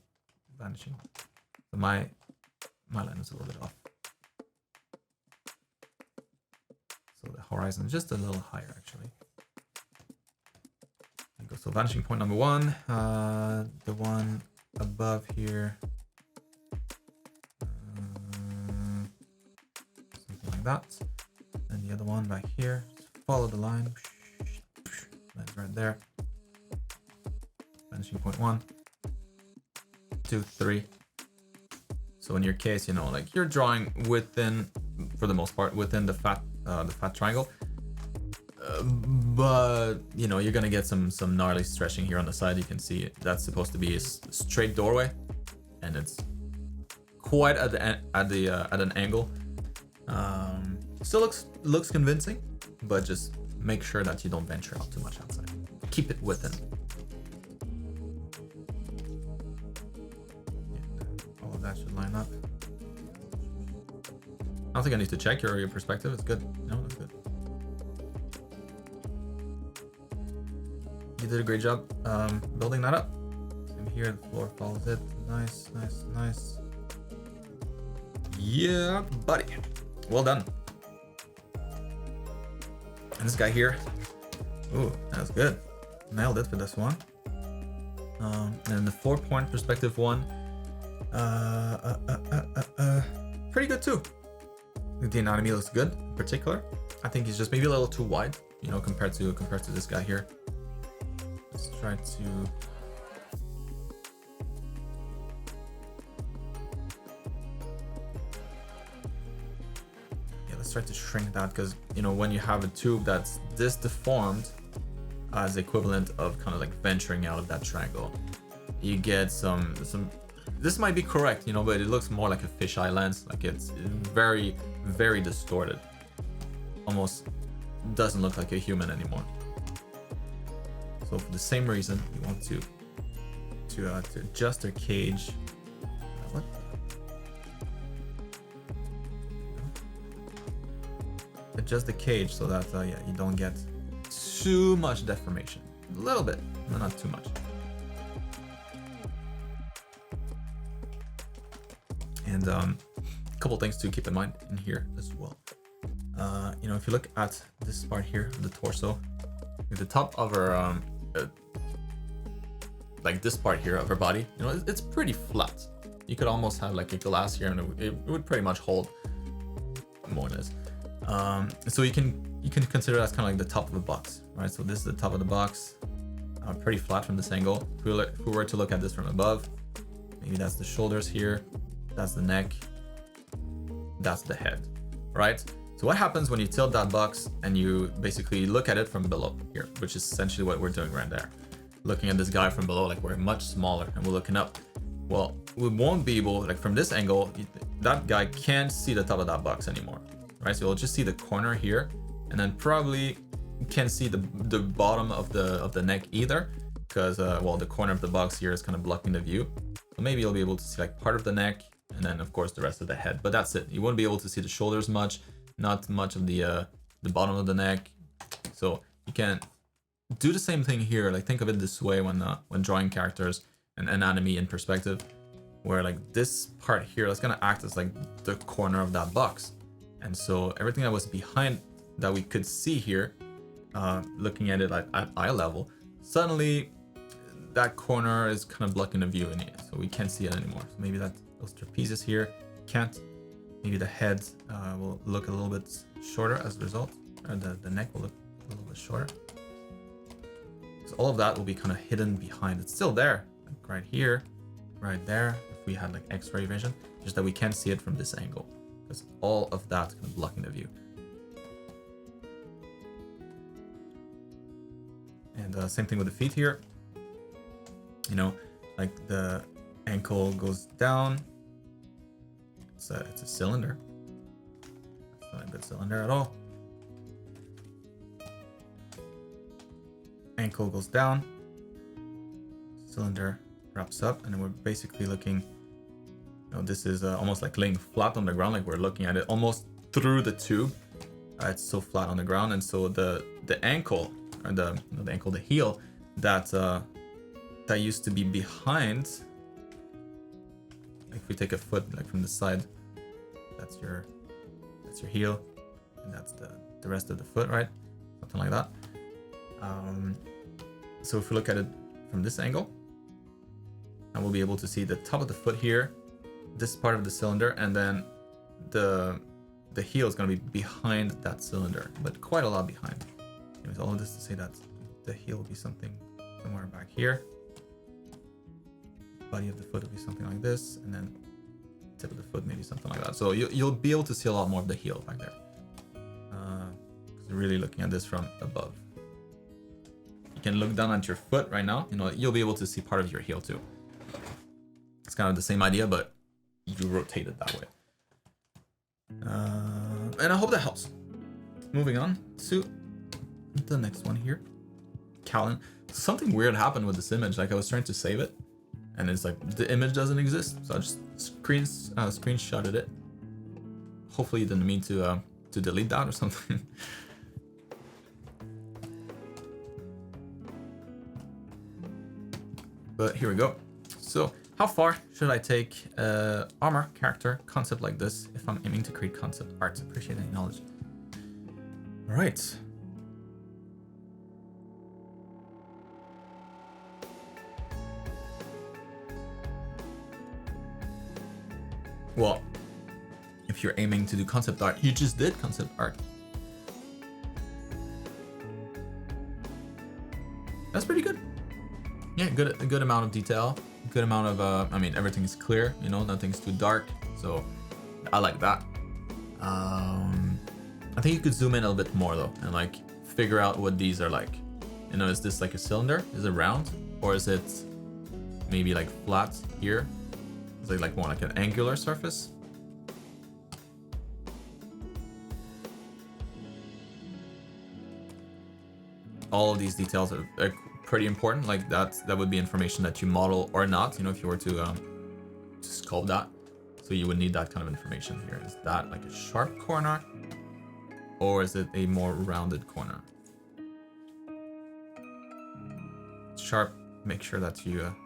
S1: So my line is a little bit off. So the horizon is just a little higher actually. There you go. So vanishing point number 1, the one above here. That, and the other one back here. Just follow the line. That's right there. Vanishing point 1, 2, 3. So in your case, you know, like you're drawing within, for the most part, within the fat triangle. But you know, you're gonna get some gnarly stretching here on the side. You can see that's supposed to be a straight doorway, and it's quite at an angle. Still looks convincing, but just make sure that you don't venture out too much outside. Keep it within. Yeah, all of that should line up. I don't think I need to check your perspective. It's good. No, that's good. You did a great job building that up. Same here, the floor follows it. Nice. Yeah, buddy. Well done. And this guy here, ooh, that was good. Nailed it for this one. And the 4-point perspective one, pretty good too. I think the anatomy looks good. In particular, I think he's just maybe a little too wide, you know, compared to this guy here. Let's try to. Try to shrink that, because you know, when you have a tube that's this deformed as equivalent of kind of like venturing out of that triangle, you get some this might be correct, you know, but it looks more like a fisheye lens. Like it's very distorted, almost doesn't look like a human anymore. So for the same reason, you want to adjust their cage. What? Adjust the cage so that yeah, you don't get too much deformation. A little bit, but not too much. And a couple things to keep in mind in here as well. You know, if you look at this part here, the torso, at the top of our like this part here of her body, you know, it's pretty flat. You could almost have like a glass here, and it would pretty much hold more than this. So you can consider that's kind of like the top of the box, right? So this is the top of the box, pretty flat from this angle. If we were to look at this from above, maybe that's the shoulders here, that's the neck, that's the head, right? So what happens when you tilt that box and you basically look at it from below here, which is essentially what we're doing right there. Looking at this guy from below, like we're much smaller and we're looking up. Well, we won't be able, like from this angle, that guy can't see the top of that box anymore, right? So you'll just see the corner here, and then probably can't see the bottom of the neck either, because well, the corner of the box here is kind of blocking the view. So maybe you'll be able to see like part of the neck, and then of course the rest of the head, but that's it. You won't be able to see the shoulders much, not much of the bottom of the neck. So you can do the same thing here. Like think of it this way when drawing characters and anatomy in perspective, where like this part here, that's gonna act as like the corner of that box. And so everything that was behind that we could see here, looking at it at eye level, suddenly that corner is kind of blocking the view in it, so we can't see it anymore. So maybe that those trapezes here can't. Maybe the head will look a little bit shorter as a result, or the neck will look a little bit shorter. So all of that will be kind of hidden behind. It's still there, like right here, right there. If we had like X-ray vision, just that we can't see it from this angle, because all of that's kind of blocking the view. And same thing with the feet here. You know, like the ankle goes down. It's a cylinder. It's not a good cylinder at all. Ankle goes down. Cylinder wraps up, and then we're basically looking. You know, this is almost like laying flat on the ground, like we're looking at it almost through the tube. It's so flat on the ground, and so the ankle, or the ankle, the heel, that used to be behind. If we take a foot like from the side, that's your heel, and that's the rest of the foot, right? Something like that. So if we look at it from this angle, and we'll be able to see the top of the foot here, this part of the cylinder, and then the heel is going to be behind that cylinder, but quite a lot behind. Anyways, all of this to say that the heel will be something somewhere back here. Body of the foot will be something like this, and then tip of the foot maybe something like that. So you'll be able to see a lot more of the heel back there, because you're really looking at this from above. You can look down at your foot right now. You know, you'll be able to see part of your heel too. It's kind of the same idea, but you rotate it that way. And I hope that helps. Moving on to the next one here. Callan. Something weird happened with this image. Like I was trying to save it, and it's like the image doesn't exist. So I just screenshotted it. Hopefully you didn't mean to delete that or something. But here we go. So how far should I take armor character concept like this if I'm aiming to create concept art? Appreciate any knowledge. All right. Well, if you're aiming to do concept art, you just did concept art. That's pretty good. Yeah, a good amount of detail, good amount of, I mean, everything is clear, you know, nothing's too dark. So I like that. I think you could zoom in a little bit more though, and like figure out what these are like. You know, is this like a cylinder? Is it round? Or is it maybe like flat here? Is it like more like an angular surface? all of these details are pretty important. Like that would be information that you model or not, you know, if you were to sculpt that. So you would need that kind of information here. Is that like a sharp corner, or is it a more rounded corner? Sharp, make sure that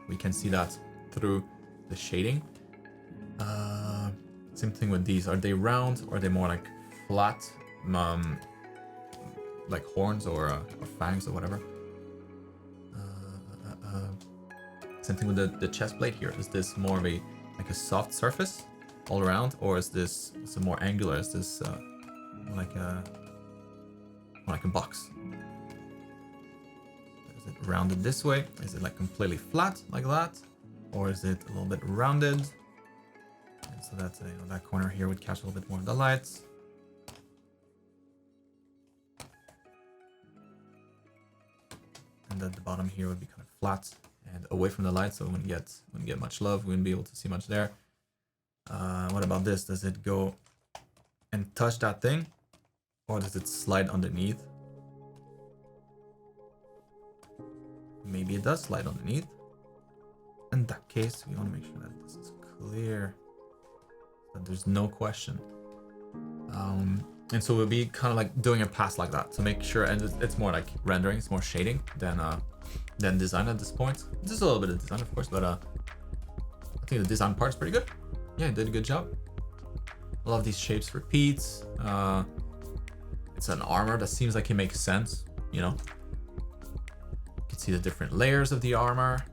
S1: we can see that through the shading. Same thing with these. Are they round, or are they more like flat, like horns or fangs or whatever? Same thing with the chest plate here. Is this more of a like a soft surface all around, or is this more angular? Is this like a box? Is it rounded this way? Is it like completely flat like that, or is it a little bit rounded? And so that's that corner here would catch a little bit more of the lights. And then the bottom here would be kind of flat and away from the light, so it wouldn't get much love. We wouldn't be able to see much there. What about this? Does it go and touch that thing, or does it slide underneath? Maybe it does slide underneath. In that case, we want to make sure that this is clear, that there's no question. And so we'll be kind of like doing a pass like that to make sure, and it's more like rendering, it's more shading than design at this point. Just a little bit of design, of course, but I think the design part's pretty good. Yeah, did a good job. A lot of these shapes repeats. It's an armor that seems like it makes sense, you know. You can see the different layers of the armor.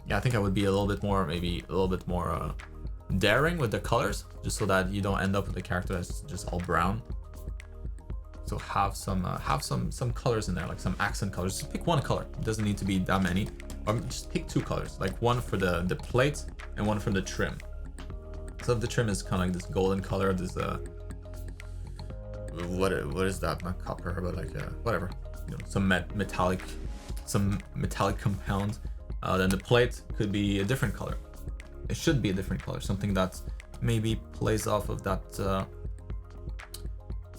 S1: Yeah, I think I would be a little bit more, maybe a little bit more daring with the colors, just so that you don't end up with a character that's just all brown. So have some colors in there, like some accent colors. Just pick one color. It doesn't need to be that many. Or just pick two colors, like one for the plate and one for the trim. So if the trim is kind of like this golden color, this what is that? Not copper, but like whatever, you know, some metallic compound. Then the plate could be a different color. It should be a different color, something that maybe plays off of that,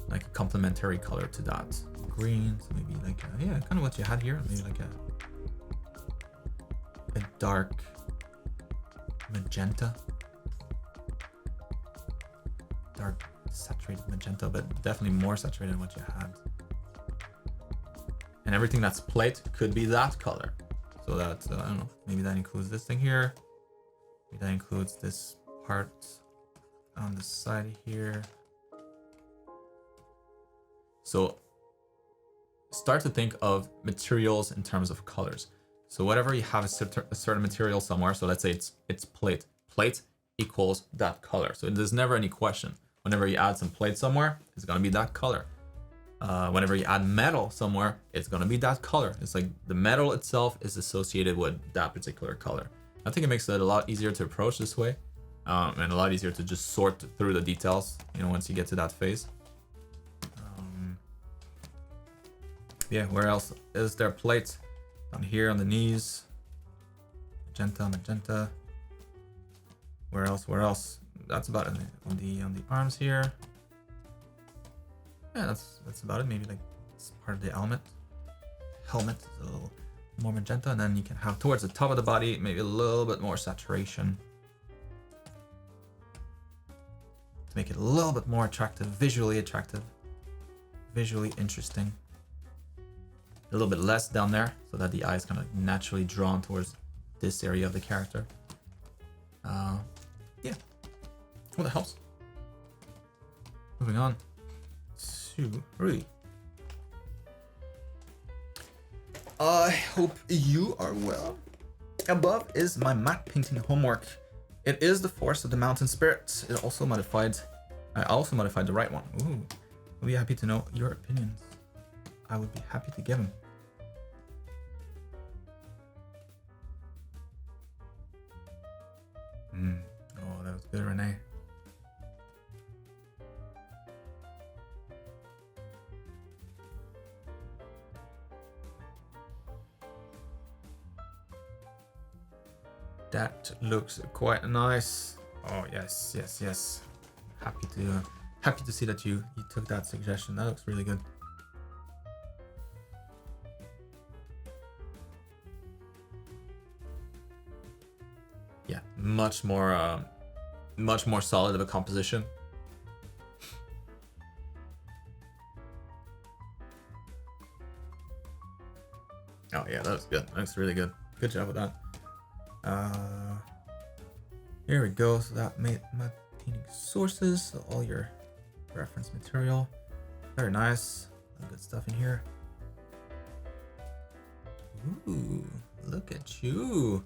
S1: like a complementary color to that. Green, so maybe like yeah, kind of what you had here. Maybe like a dark magenta, dark saturated magenta, but definitely more saturated than what you had. And everything that's plate could be that color. So that, I don't know, maybe that includes this thing here. Maybe that includes this part on the side here. So start to think of materials in terms of colors. So whatever you have a certain material somewhere, so let's say it's plate. Plate equals that color. So there's never any question. Whenever you add some plate somewhere, it's gonna be that color. Whenever you add metal somewhere, it's gonna be that color. It's like the metal itself is associated with that particular color. I think it makes it a lot easier to approach this way, and a lot easier to just sort through the details, you know, once you get to that phase. Yeah, where else is there plate? Down here on the knees. Magenta. Where else? That's about it. On the arms here. Yeah, that's about it. Maybe like it's part of the helmet. Helmet is a little more magenta, and then you can have towards the top of the body maybe a little bit more saturation to make it a little bit more attractive, visually interesting. A little bit less down there, so that the eye is kind of naturally drawn towards this area of the character. Yeah, well, that helps. Moving on to Rui. I hope you are well. Above is my matte painting homework. It is the force of the mountain spirit. I also modified the right one. Ooh, I'll be happy to know your opinions. I would be happy to give them. Oh, that was good, Renee. That looks quite nice. Oh yes. Happy to see that you took that suggestion. That looks really good. much more solid of a composition. Oh yeah, that was good. That's really good. Good job with that. Here we go. So that made my painting sources, so all your reference material. Very nice. Good stuff in here. Ooh, look at you.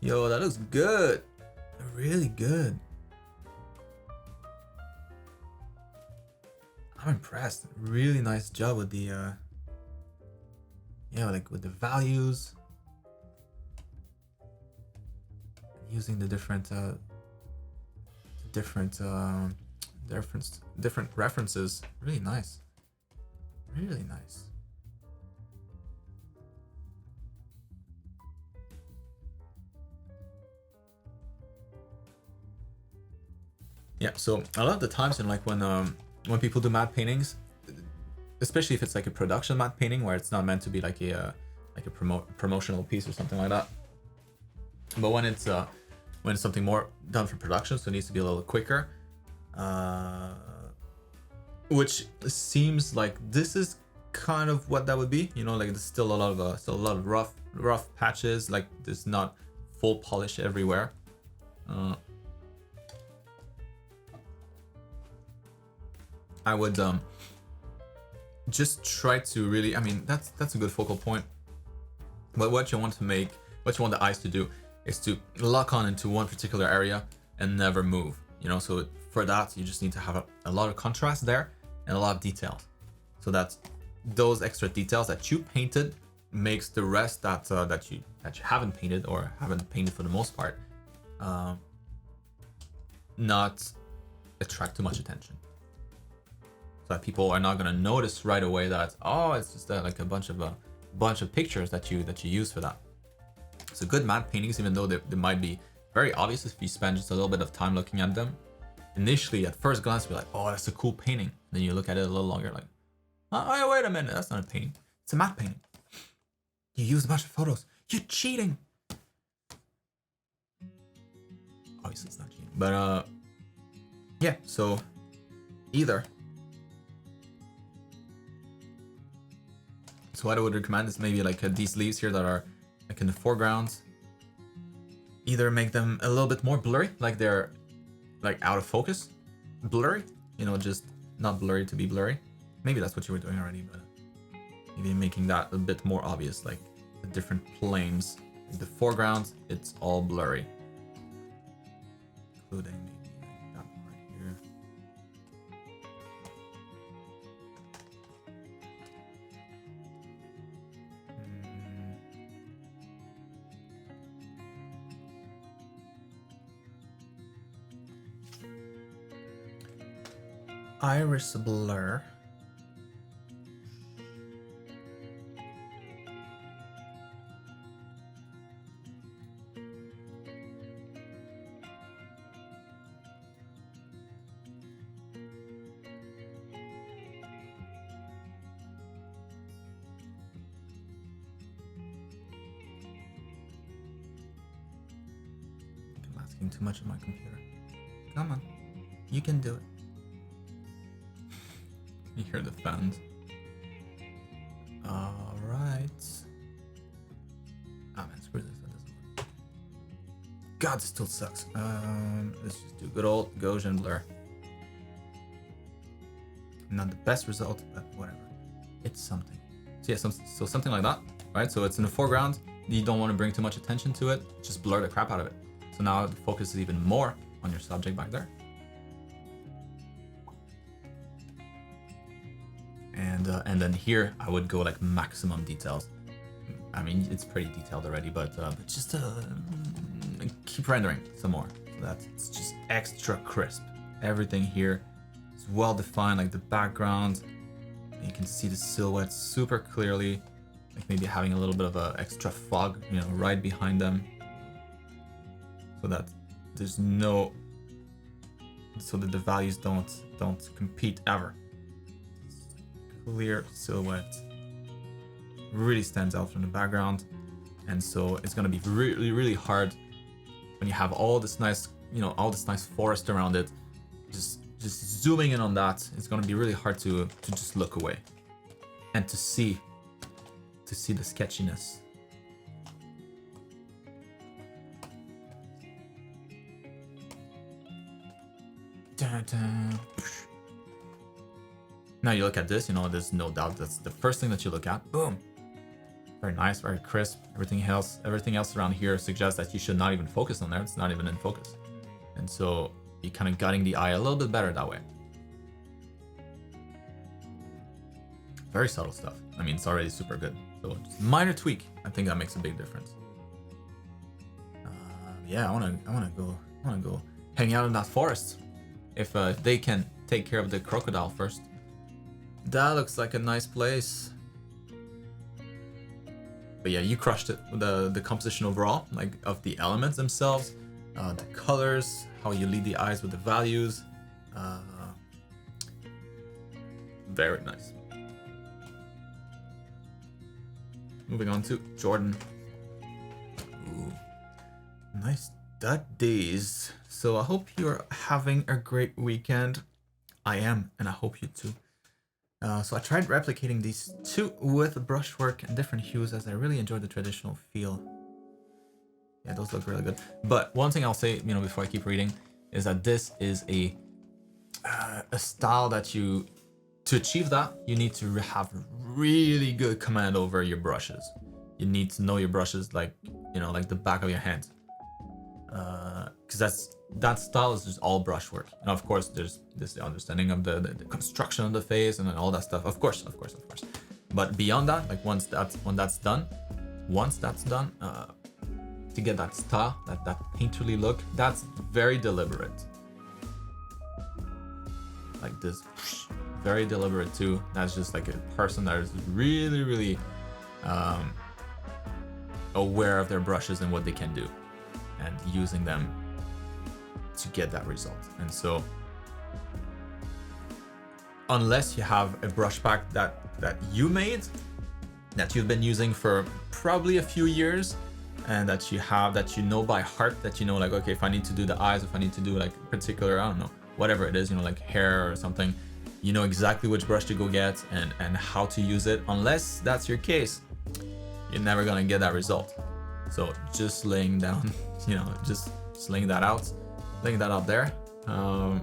S1: Yo, that looks good. Really good. I'm impressed. Really nice job with the like with the values. Using the different references. Really nice. Really nice. Yeah, so a lot of the times in like when people do matte paintings, especially if it's like a production matte painting where it's not meant to be like a promotional piece or something like that. But when it's something more done for production, so it needs to be a little quicker, which seems like this is kind of what that would be. You know, like there's still a lot of rough patches. Like there's not full polish everywhere. I would just try to really. I mean, that's a good focal point. But what you want the eyes to do is to lock on into one particular area and never move. You know, so for that you just need to have a lot of contrast there and a lot of details, so that those extra details that you painted makes the rest that you haven't painted or haven't painted for the most part not attract too much attention. So that people are not gonna notice right away that, oh, it's just like a bunch of pictures that you use for that. So good matte paintings, even though they might be very obvious if you spend just a little bit of time looking at them, initially at first glance you're like, oh, that's a cool painting. Then you look at it a little longer, like, oh, wait a minute, that's not a painting. It's a matte painting. You used a bunch of photos. You're cheating. Obviously it's not cheating, but yeah. So either. So what I would recommend is maybe like these leaves here that are like in the foreground, either make them a little bit more blurry, like they're like out of focus, blurry, you know, just not blurry to be blurry. Maybe that's what you were doing already, but maybe making that a bit more obvious, like the different planes. Like the foreground, it's all blurry, including maybe like that part here. Iris blur. I'm asking too much of my computer. Come on, you can do it. You hear the fans. Alright. Ah man, screw this, that doesn't work. God, this still sucks. Let's just do good old Gaussian blur. Not the best result, but whatever. It's something. So yeah, so something like that, right? So it's in the foreground. You don't want to bring too much attention to it. Just blur the crap out of it. So now the focus is even more on your subject back there. And then here I would go like maximum details. I mean, it's pretty detailed already, but just keep rendering some more. So that it's just extra crisp. Everything here is well defined, like the background. You can see the silhouette super clearly. Like maybe having a little bit of a extra fog, you know, right behind them, so that there's no, so that the values don't compete ever. Clear silhouette really stands out from the background, and so it's gonna be really hard when you have all this nice, all this nice forest around it, just zooming in on that, it's gonna be really hard to just look away and to see the sketchiness. Now you look at this, there's no doubt that's the first thing that you look at. Boom. Very nice, very crisp. Everything else around here suggests that you should not even focus on there. It's not even in focus. And so you're kind of gutting the eye a little bit better that way. Very subtle stuff. I mean, it's already super good. So just minor tweak, I think that makes a big difference. Yeah, I wanna go hang out in that forest. If they can take care of the crocodile first. That looks like a nice place. But yeah, you crushed it with the composition overall, like of the elements themselves, the colors, how you lead the eyes with the values. Very nice. Moving on to Jordan. Ooh, nice days. So I hope you're having a great weekend. I am, and I hope you too. So I tried replicating these two with brushwork and different hues as I really enjoyed the traditional feel. Yeah, those look really good. But one thing I'll say, before I keep reading, is that this is a style that to achieve that, you need to have really good command over your brushes. You need to know your brushes like the back of your hand. Because that style is just all brushwork. And of course, there's this understanding of the construction of the face and all that stuff. Of course. But beyond that, like once that's done, to get that style, that painterly look, that's very deliberate. Like this, very deliberate too. That's just like a person that is really, really aware of their brushes and what they can do, and using them to get that result. And so unless you have a brush pack that you made, that you've been using for probably a few years, and that you know by heart, that like, okay, if I need to do the eyes, if I need to do like particular, I don't know, whatever it is, like hair or something, you know exactly which brush to go get and how to use it. Unless that's your case, you're never gonna get that result. So just laying down, just laying that out there. So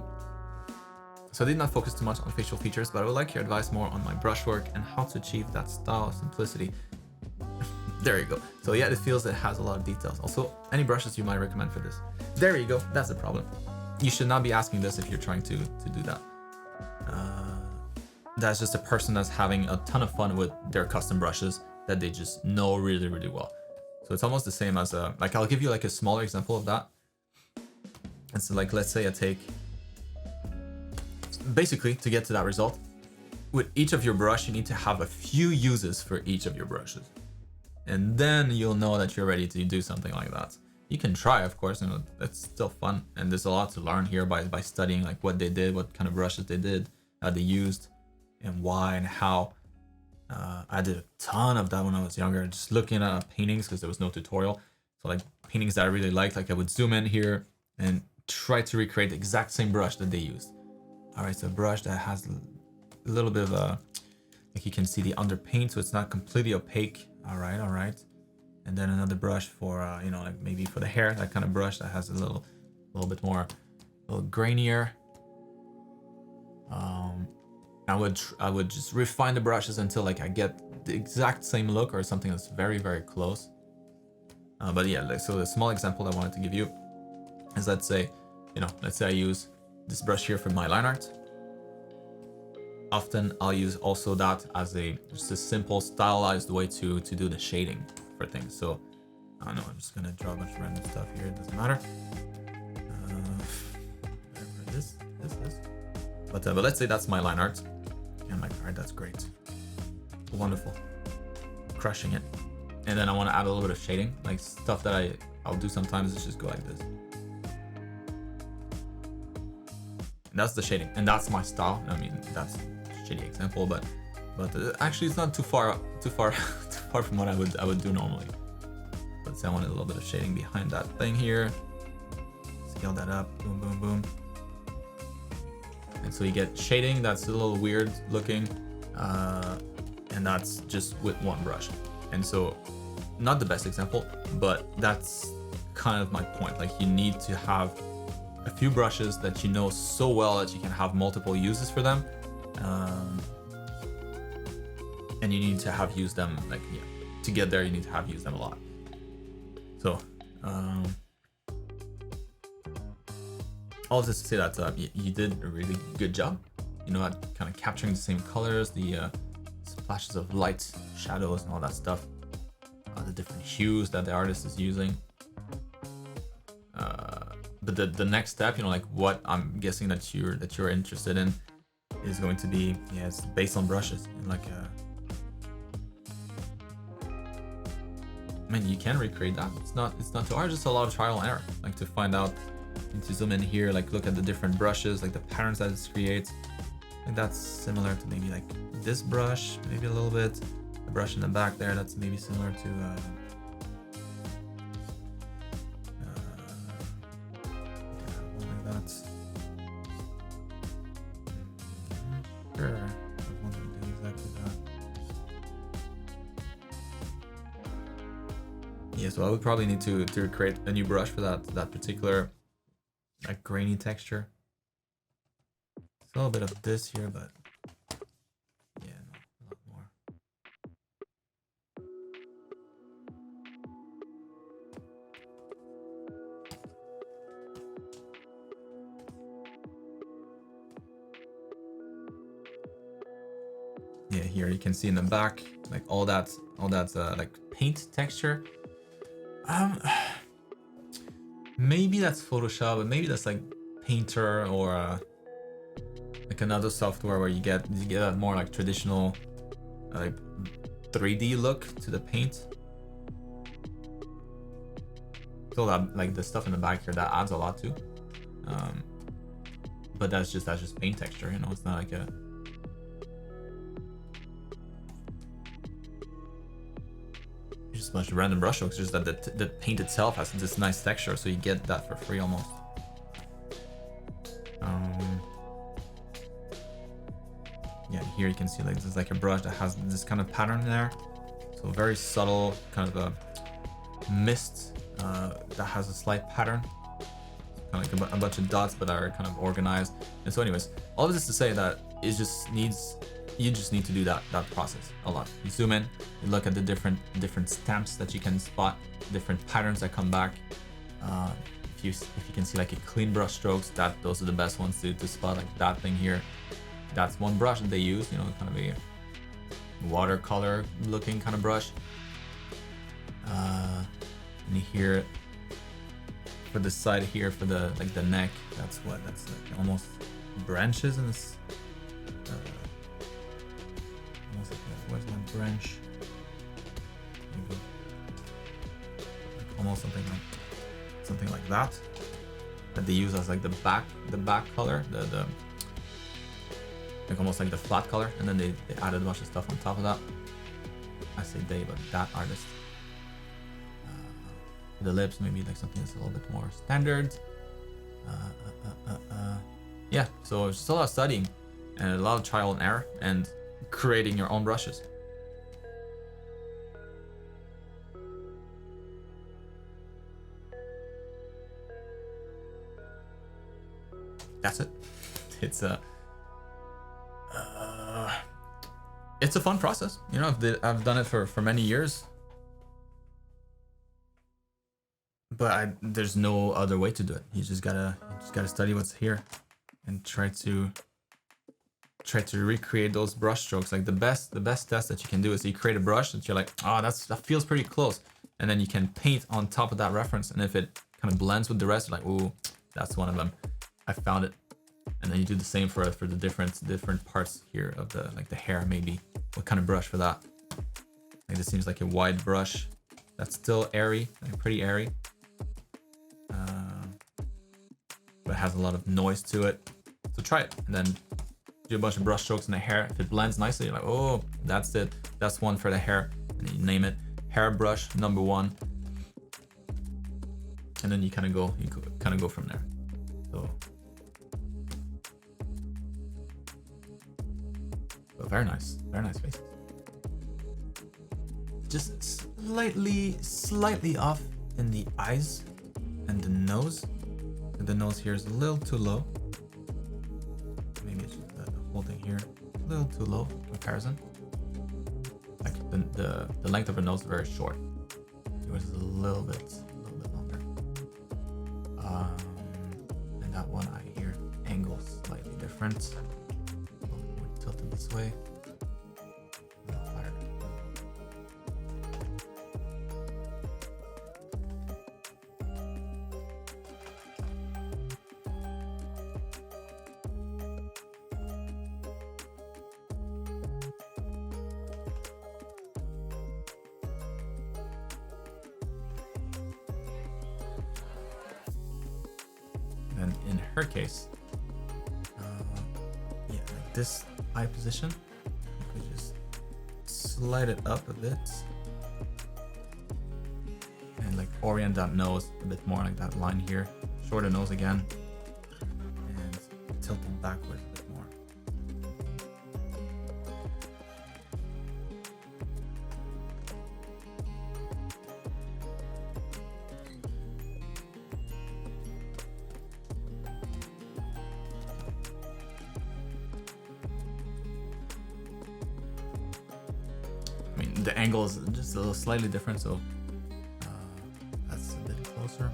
S1: I did not focus too much on facial features, but I would like your advice more on my brushwork and how to achieve that style of simplicity. There you go. So yeah, it feels it has a lot of details. Also, any brushes you might recommend for this? There you go. That's the problem. You should not be asking this if you're trying to do that. That's just a person that's having a ton of fun with their custom brushes that they just know really, really well. So it's almost the same as like I'll give you like a smaller example of that. And so like, let's say I take, basically to get to that result, with each of your brush, you need to have a few uses for each of your brushes. And then you'll know that you're ready to do something like that. You can try, of course, it's still fun. And there's a lot to learn here by studying like what they did, what kind of brushes they did, how they used, and why and how. I did a ton of that when I was younger, just looking at paintings because there was no tutorial. So like paintings that I really liked, like I would zoom in here and try to recreate the exact same brush that they used. All right, so a brush that has a little bit of like you can see the underpaint, so it's not completely opaque. All right. And then another brush for, like maybe for the hair, that kind of brush that has a little bit more, a little grainier. I would just refine the brushes until like I get the exact same look or something that's very, very close. But yeah, so the small example I wanted to give you is let's say I use this brush here for my line art. Often I'll use also that as just a simple stylized way to do the shading for things. So I don't know, I'm just gonna draw a bunch of random stuff here, it doesn't matter. This. But let's say that's my line art. And I'm like, all right, that's great. Wonderful. Crushing it. And then I want to add a little bit of shading, like stuff that I'll do sometimes is just go like this. And that's the shading, and that's my style. I mean, that's a shitty example, but actually it's not too far from what I would do normally. But say I wanted a little bit of shading behind that thing here. scale that up, boom, boom, boom. And so you get shading that's a little weird looking, and that's just with one brush. And so, not the best example, but that's kind of my point. Like, you need to have a few brushes that you know so well that you can have multiple uses for them, and you need to have used them, like, yeah, to get there you need to have used them a lot. So all of this to say that you did a really good job, you know, at kind of capturing the same colors, the splashes of light, shadows, and all that stuff, the different hues that the artist is using. But the next step, you know, like what I'm guessing that you're interested in is going to be, yeah, it's based on brushes. Like, I mean, you can recreate that. It's not too hard. Just a lot of trial and error. Like, to find out, and to zoom in here, like look at the different brushes, like the patterns that it creates. Like, that's similar to maybe like this brush, maybe a little bit. The brush in the back there, that's maybe similar to. Sure. Yeah, so I would probably need to create a new brush for that particular like grainy texture. It's a little bit of this here, but yeah, no, a lot more. Yeah, here you can see in the back, like all that's like paint texture. Maybe that's Photoshop, but maybe that's like Painter or like another software where you get a more like traditional like 3D look to the paint. So that, like the stuff in the back here, that adds a lot too. But that's just paint texture, you know. It's not like a just a bunch of random brush strokes. Just that the paint itself has this nice texture, so you get that for free almost. Yeah, here you can see like this is like a brush that has this kind of pattern there. So very subtle, kind of a mist that has a slight pattern. Kind of like a bunch of dots, but are kind of organized. And so anyways, all of this to say that it just needs, you just need to do that process a lot. You zoom in, you look at the different stamps that you can spot, different patterns that come back. If you can see like a clean brush strokes, those are the best ones to spot. Like that thing here, that's one brush that they use, you know, kind of a watercolor looking kind of brush. And here for the side here, for the like the neck, that's like almost branches in this. Almost like that. Where's my branch? Like almost something like that they use as like the back color, the like almost like the flat color, and then they added a bunch of stuff on top of that. I say they, but that artist. The lips, maybe like something that's a little bit more standard. Yeah, so it's just a lot of studying and a lot of trial and error and creating your own brushes. That's it. It's a fun process. You know, I've done it for many years. But there's no other way to do it. You just gotta study what's here and try to recreate those brush strokes. Like the best test that you can do is you create a brush that you're like, oh, that feels pretty close, and then you can paint on top of that reference, and if it kind of blends with the rest, you're like, ooh, that's one of them. I found it. And then you do the same for the different parts here of the like the hair, maybe. What kind of brush for that? Like this seems like a wide brush that's still airy, like pretty airy. But it has a lot of noise to it. So try it and then do a bunch of brush strokes in the hair. If it blends nicely, you're like, oh, that's it. That's one for the hair. And you name it. Hair brush number 1. and then you kind of go from there. So very nice faces. Just slightly off in the eyes and the nose. The nose here is a little too low. Maybe it's just the whole thing here a little too low in comparison. Like the length of her nose is very short. Yours is a little bit longer. And that one eye here, angle slightly different. A little bit more tilted this way. A little higher. And in her case, yeah, like this eye position, you could just slide it up a bit and like orient that nose a bit more, like that line here. Shorter nose again, and tilt it backwards a bit more. I mean, the angle is just a little slightly different, so that's a bit closer.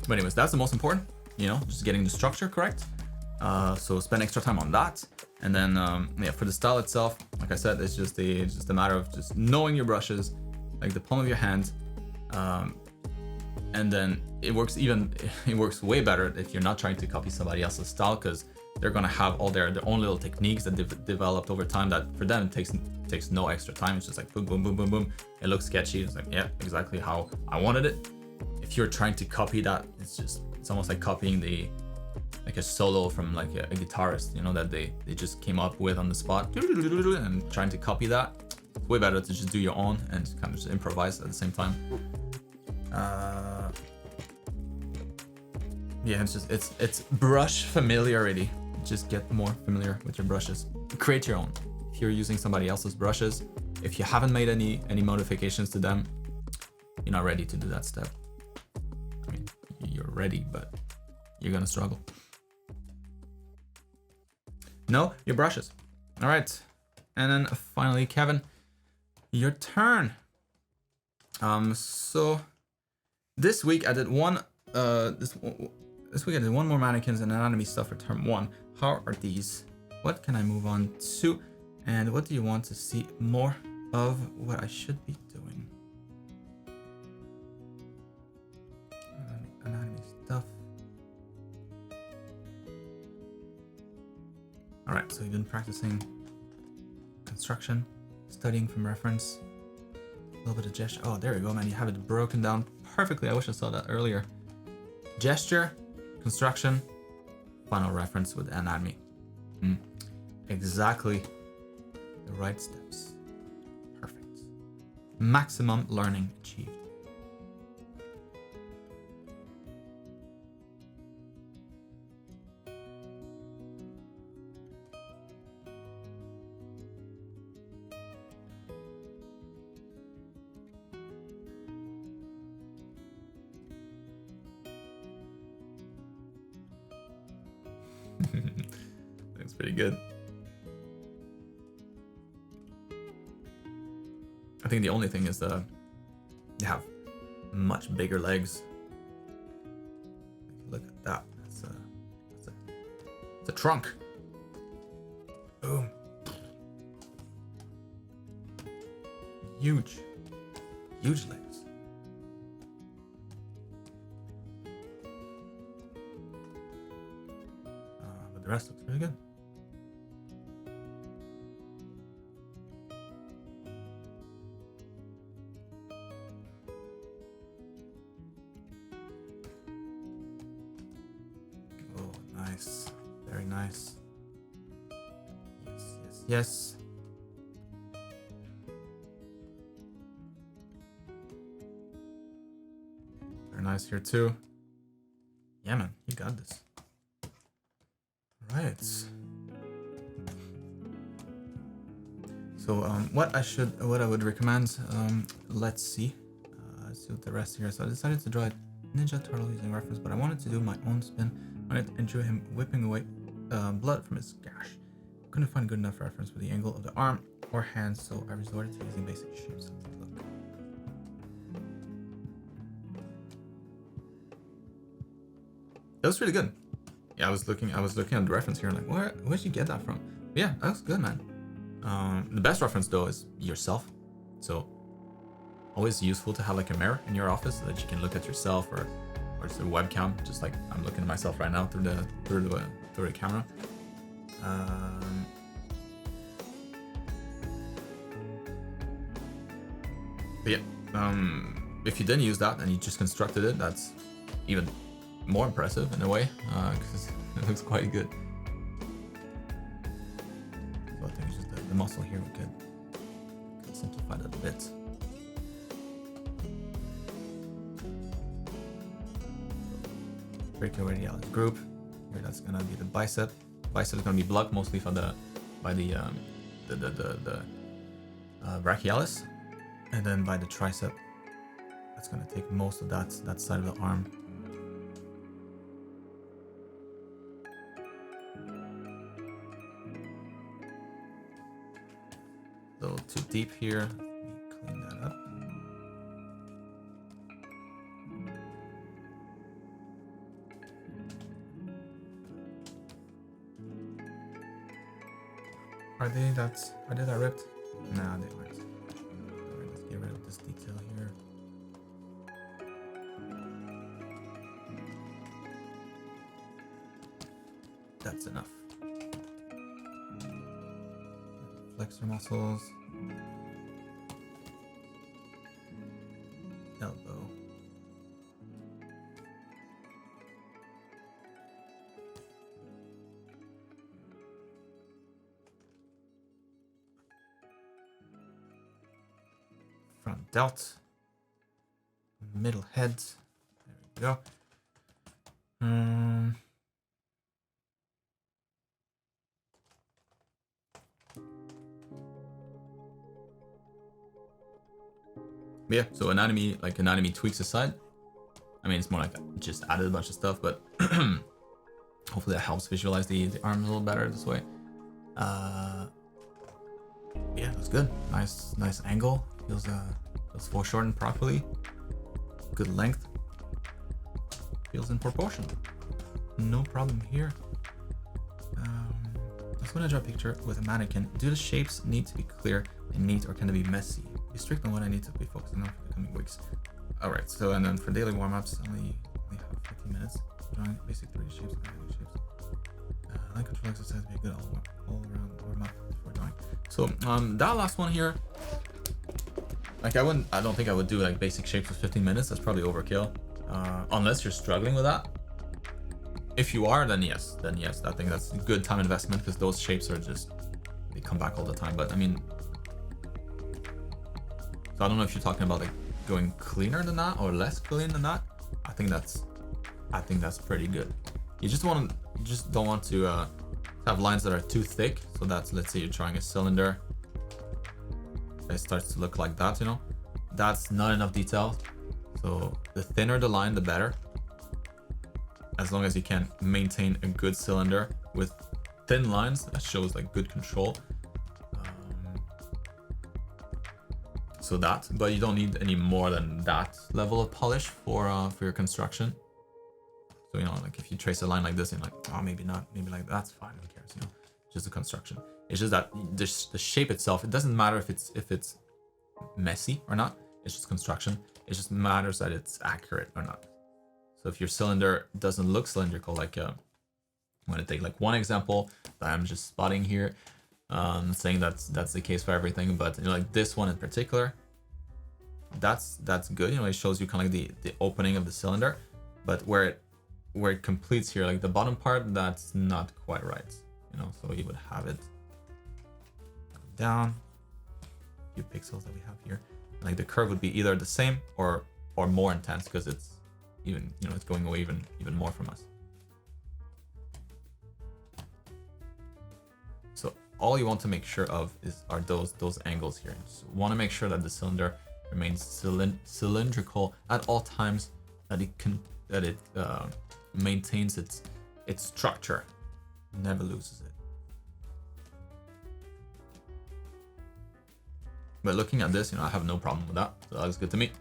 S1: But anyways, that's the most important, you know, just getting the structure correct. So spend extra time on that. And then, yeah, for the style itself, like I said, it's just a matter of just knowing your brushes, like the palm of your hand. And then it works way better if you're not trying to copy somebody else's style, because they're gonna have all their own little techniques that they've developed over time that for them it takes no extra time. It's just like boom, boom, boom, boom, boom. It looks sketchy. It's like, yeah, exactly how I wanted it. If you're trying to copy that, it's almost like copying like a solo from like a guitarist, you know, that they just came up with on the spot and trying to copy that. It's way better to just do your own and kind of just improvise at the same time. Yeah, it's brush familiarity. Just get more familiar with your brushes. Create your own. If you're using somebody else's brushes, if you haven't made any modifications to them, you're not ready to do that step. I mean, you're ready, but you're gonna struggle. Know your brushes. All right, and then finally, Kevin, your turn. So this week I did one. This week I did one more mannequins and anatomy stuff for term 1. How are these? What can I move on to? And what do you want to see more of what I should be doing? Anatomy stuff. All right, so you've been practicing construction, studying from reference, a little bit of gesture. Oh, there you go, man. You have it broken down perfectly. I wish I saw that earlier. Gesture, construction, final reference with anatomy. Exactly the right steps. Perfect. Maximum learning achieved. That's pretty good. I think the only thing is they have much bigger legs. Look at that. It's a trunk. Boom. Huge legs. But the rest looks pretty good. Nice, very nice. Yes. nice here too. Yeah, man, you got this. Right. So what I would recommend, let's see what the rest here. So I decided to draw a Ninja Turtle using reference, but I wanted to do my own spin on it and show him whipping away blood from his gash. Couldn't find good enough reference for the angle of the arm or hand, so I resorted to using basic shapes. Look. That was really good. Yeah, I was looking at the reference here and like, where'd you get that from? But yeah, that was good, man. The best reference though is yourself. So always useful to have like a mirror in your office so that you can look at yourself or just a webcam, just like I'm looking at myself right now through the camera. But yeah, if you didn't use that and you just constructed it, that's even more impressive in a way, because it looks quite good. So I think it's just the muscle here we could simplify that a bit. Brachioradialis group. Here that's gonna be the bicep. Bicep is gonna be blocked mostly by the brachialis, and then by the tricep. That's gonna take most of that side of the arm. A little too deep here. Let me clean that up. Are they that ripped? Nah, they weren't. Alright, let's get rid of this detail here. That's enough. Flexor muscles. Elbow. Front delt. Middle head. There we go. Yeah, so anatomy tweaks aside. I mean, it's more like I just added a bunch of stuff, but hopefully that helps visualize the arms a little better this way. Yeah, that's good. Nice angle. Feels foreshortened properly. Good length. Feels in proportion. No problem here. Let's want to draw a picture with a mannequin. Do the shapes need to be clear and neat, or can they be messy? Be strict on what I need to be focusing on for the coming weeks. All right. So and then for daily warm-ups, only have 15 minutes. Drawing basic 3D shapes and dynamic shapes. Line control exercise be a good all-around warm-up before drawing. So that last one here, like I don't think I would do like basic shapes for 15 minutes. That's probably overkill, unless you're struggling with that. If you are, then yes, I think that's a good time investment, because those shapes are just, they come back all the time. But I mean, so I don't know if you're talking about like going cleaner than that or less clean than that. I think that's pretty good. You just don't want to have lines that are too thick. So that's, let's say you're drawing a cylinder. It starts to look like that, you know. That's not enough detail. So the thinner the line, the better. As long as you can maintain a good cylinder with thin lines, that shows like good control. So that, but you don't need any more than that level of polish for your construction. So, you know, like if you trace a line like this and like, oh, maybe not, maybe like that's fine, who cares, you know, just the construction. It's just that the shape itself, it doesn't matter if it's messy or not. It's just construction. It just matters that it's accurate or not. So if your cylinder doesn't look cylindrical, like I'm gonna take like one example that I'm just spotting here, saying that's the case for everything, but you know, like this one in particular, that's good. You know, it shows you kind of like the opening of the cylinder, but where it completes here, like the bottom part, that's not quite right. You know, so you would have it down a few pixels that we have here. Like the curve would be either the same or more intense, because it's even, you know, it's going away even more from us. So all you want to make sure of are those angles here. So you want to make sure that the cylinder remains cylindrical at all times, that it maintains its structure, never loses it. But looking at this, you know, I have no problem with that, so that looks good to me.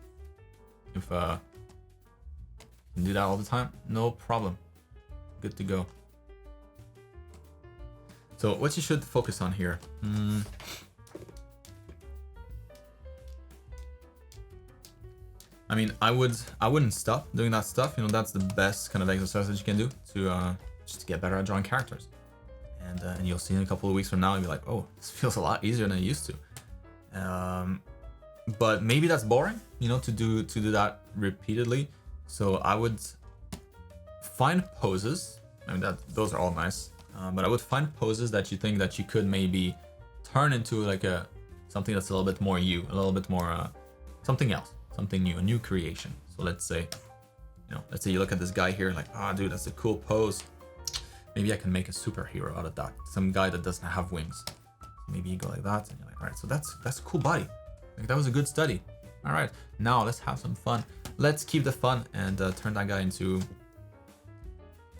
S1: If you can do that all the time, no problem, good to go. So what you should focus on here, I mean, I wouldn't stop doing that stuff. You know, that's the best kind of exercise that you can do to just to get better at drawing characters. And you'll see in a couple of weeks from now, you'll be like, oh, this feels a lot easier than it used to. But maybe that's boring, you know, to do that repeatedly. So I would find poses. I mean, those are all nice, but I would find poses that you think that you could maybe turn into like something that's a little bit more you, a little bit more something else, something new, a new creation. So let's say you look at this guy here, like, ah, dude, that's a cool pose. Maybe I can make a superhero out of that. Some guy that doesn't have wings. Maybe you go like that, and you're like, all right, so that's a cool body. Like, that was a good study. All right, now let's have some fun. Let's keep the fun and turn that guy into,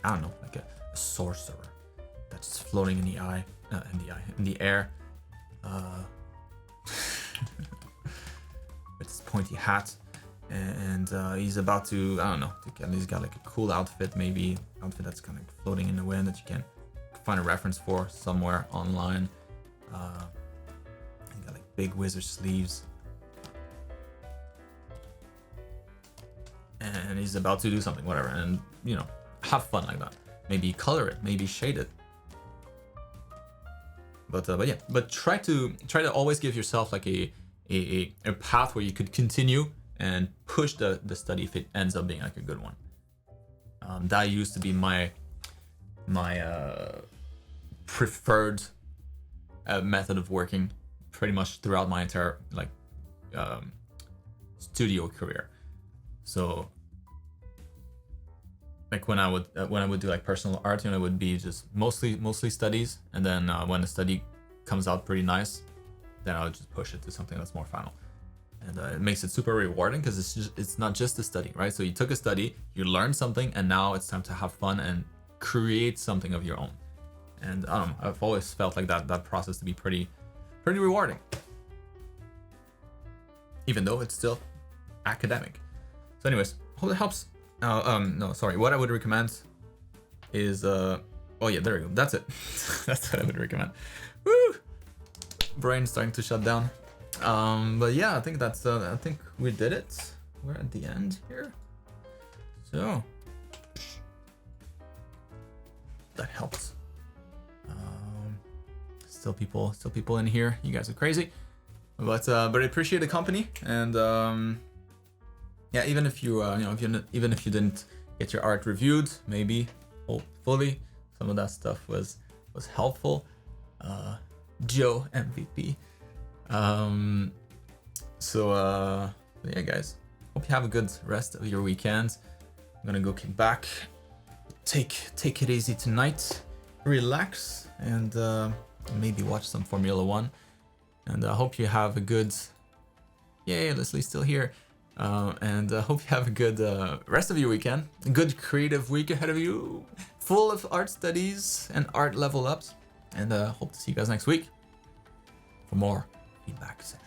S1: I don't know, like a sorcerer that's floating in the air, with his pointy hat, and he's about to, I don't know, he's got like a cool outfit, maybe outfit that's kind of floating in the wind that you can find a reference for somewhere online. He got like big wizard sleeves, and he's about to do something, whatever, and you know, have fun like that. Maybe color it, maybe shade it. But yeah, but try to always give yourself like a path where you could continue and push the study if it ends up being like a good one. That used to be my preferred method of working pretty much throughout my entire like studio career. So like when I would do like personal art, you know, it would be just mostly studies, and then when the study comes out pretty nice, then I would just push it to something that's more final. And it makes it super rewarding because it's not just a study, right? So you took a study, you learned something, and now it's time to have fun and create something of your own. And I don't know, I've always felt like that process to be pretty rewarding, even though it's still academic. So anyways, hope it helps. No, sorry. What I would recommend is oh yeah, there we go. That's it. That's what I would recommend. Woo! Brain starting to shut down. But yeah, I think that's I think we did it. We're at the end here. So that helps. Still people in here. You guys are crazy. But I appreciate the company, and yeah, even if you even if you didn't get your art reviewed, maybe hopefully some of that stuff was helpful. Joe MVP. So yeah, guys, hope you have a good rest of your weekend. I'm gonna go kick back, take it easy tonight, relax, and maybe watch some Formula 1. And I hope you have a good, yay, Leslie's still here. And hope you have a good rest of your weekend, a good creative week ahead of you, full of art studies and art level ups. And hope to see you guys next week for more feedback sessions.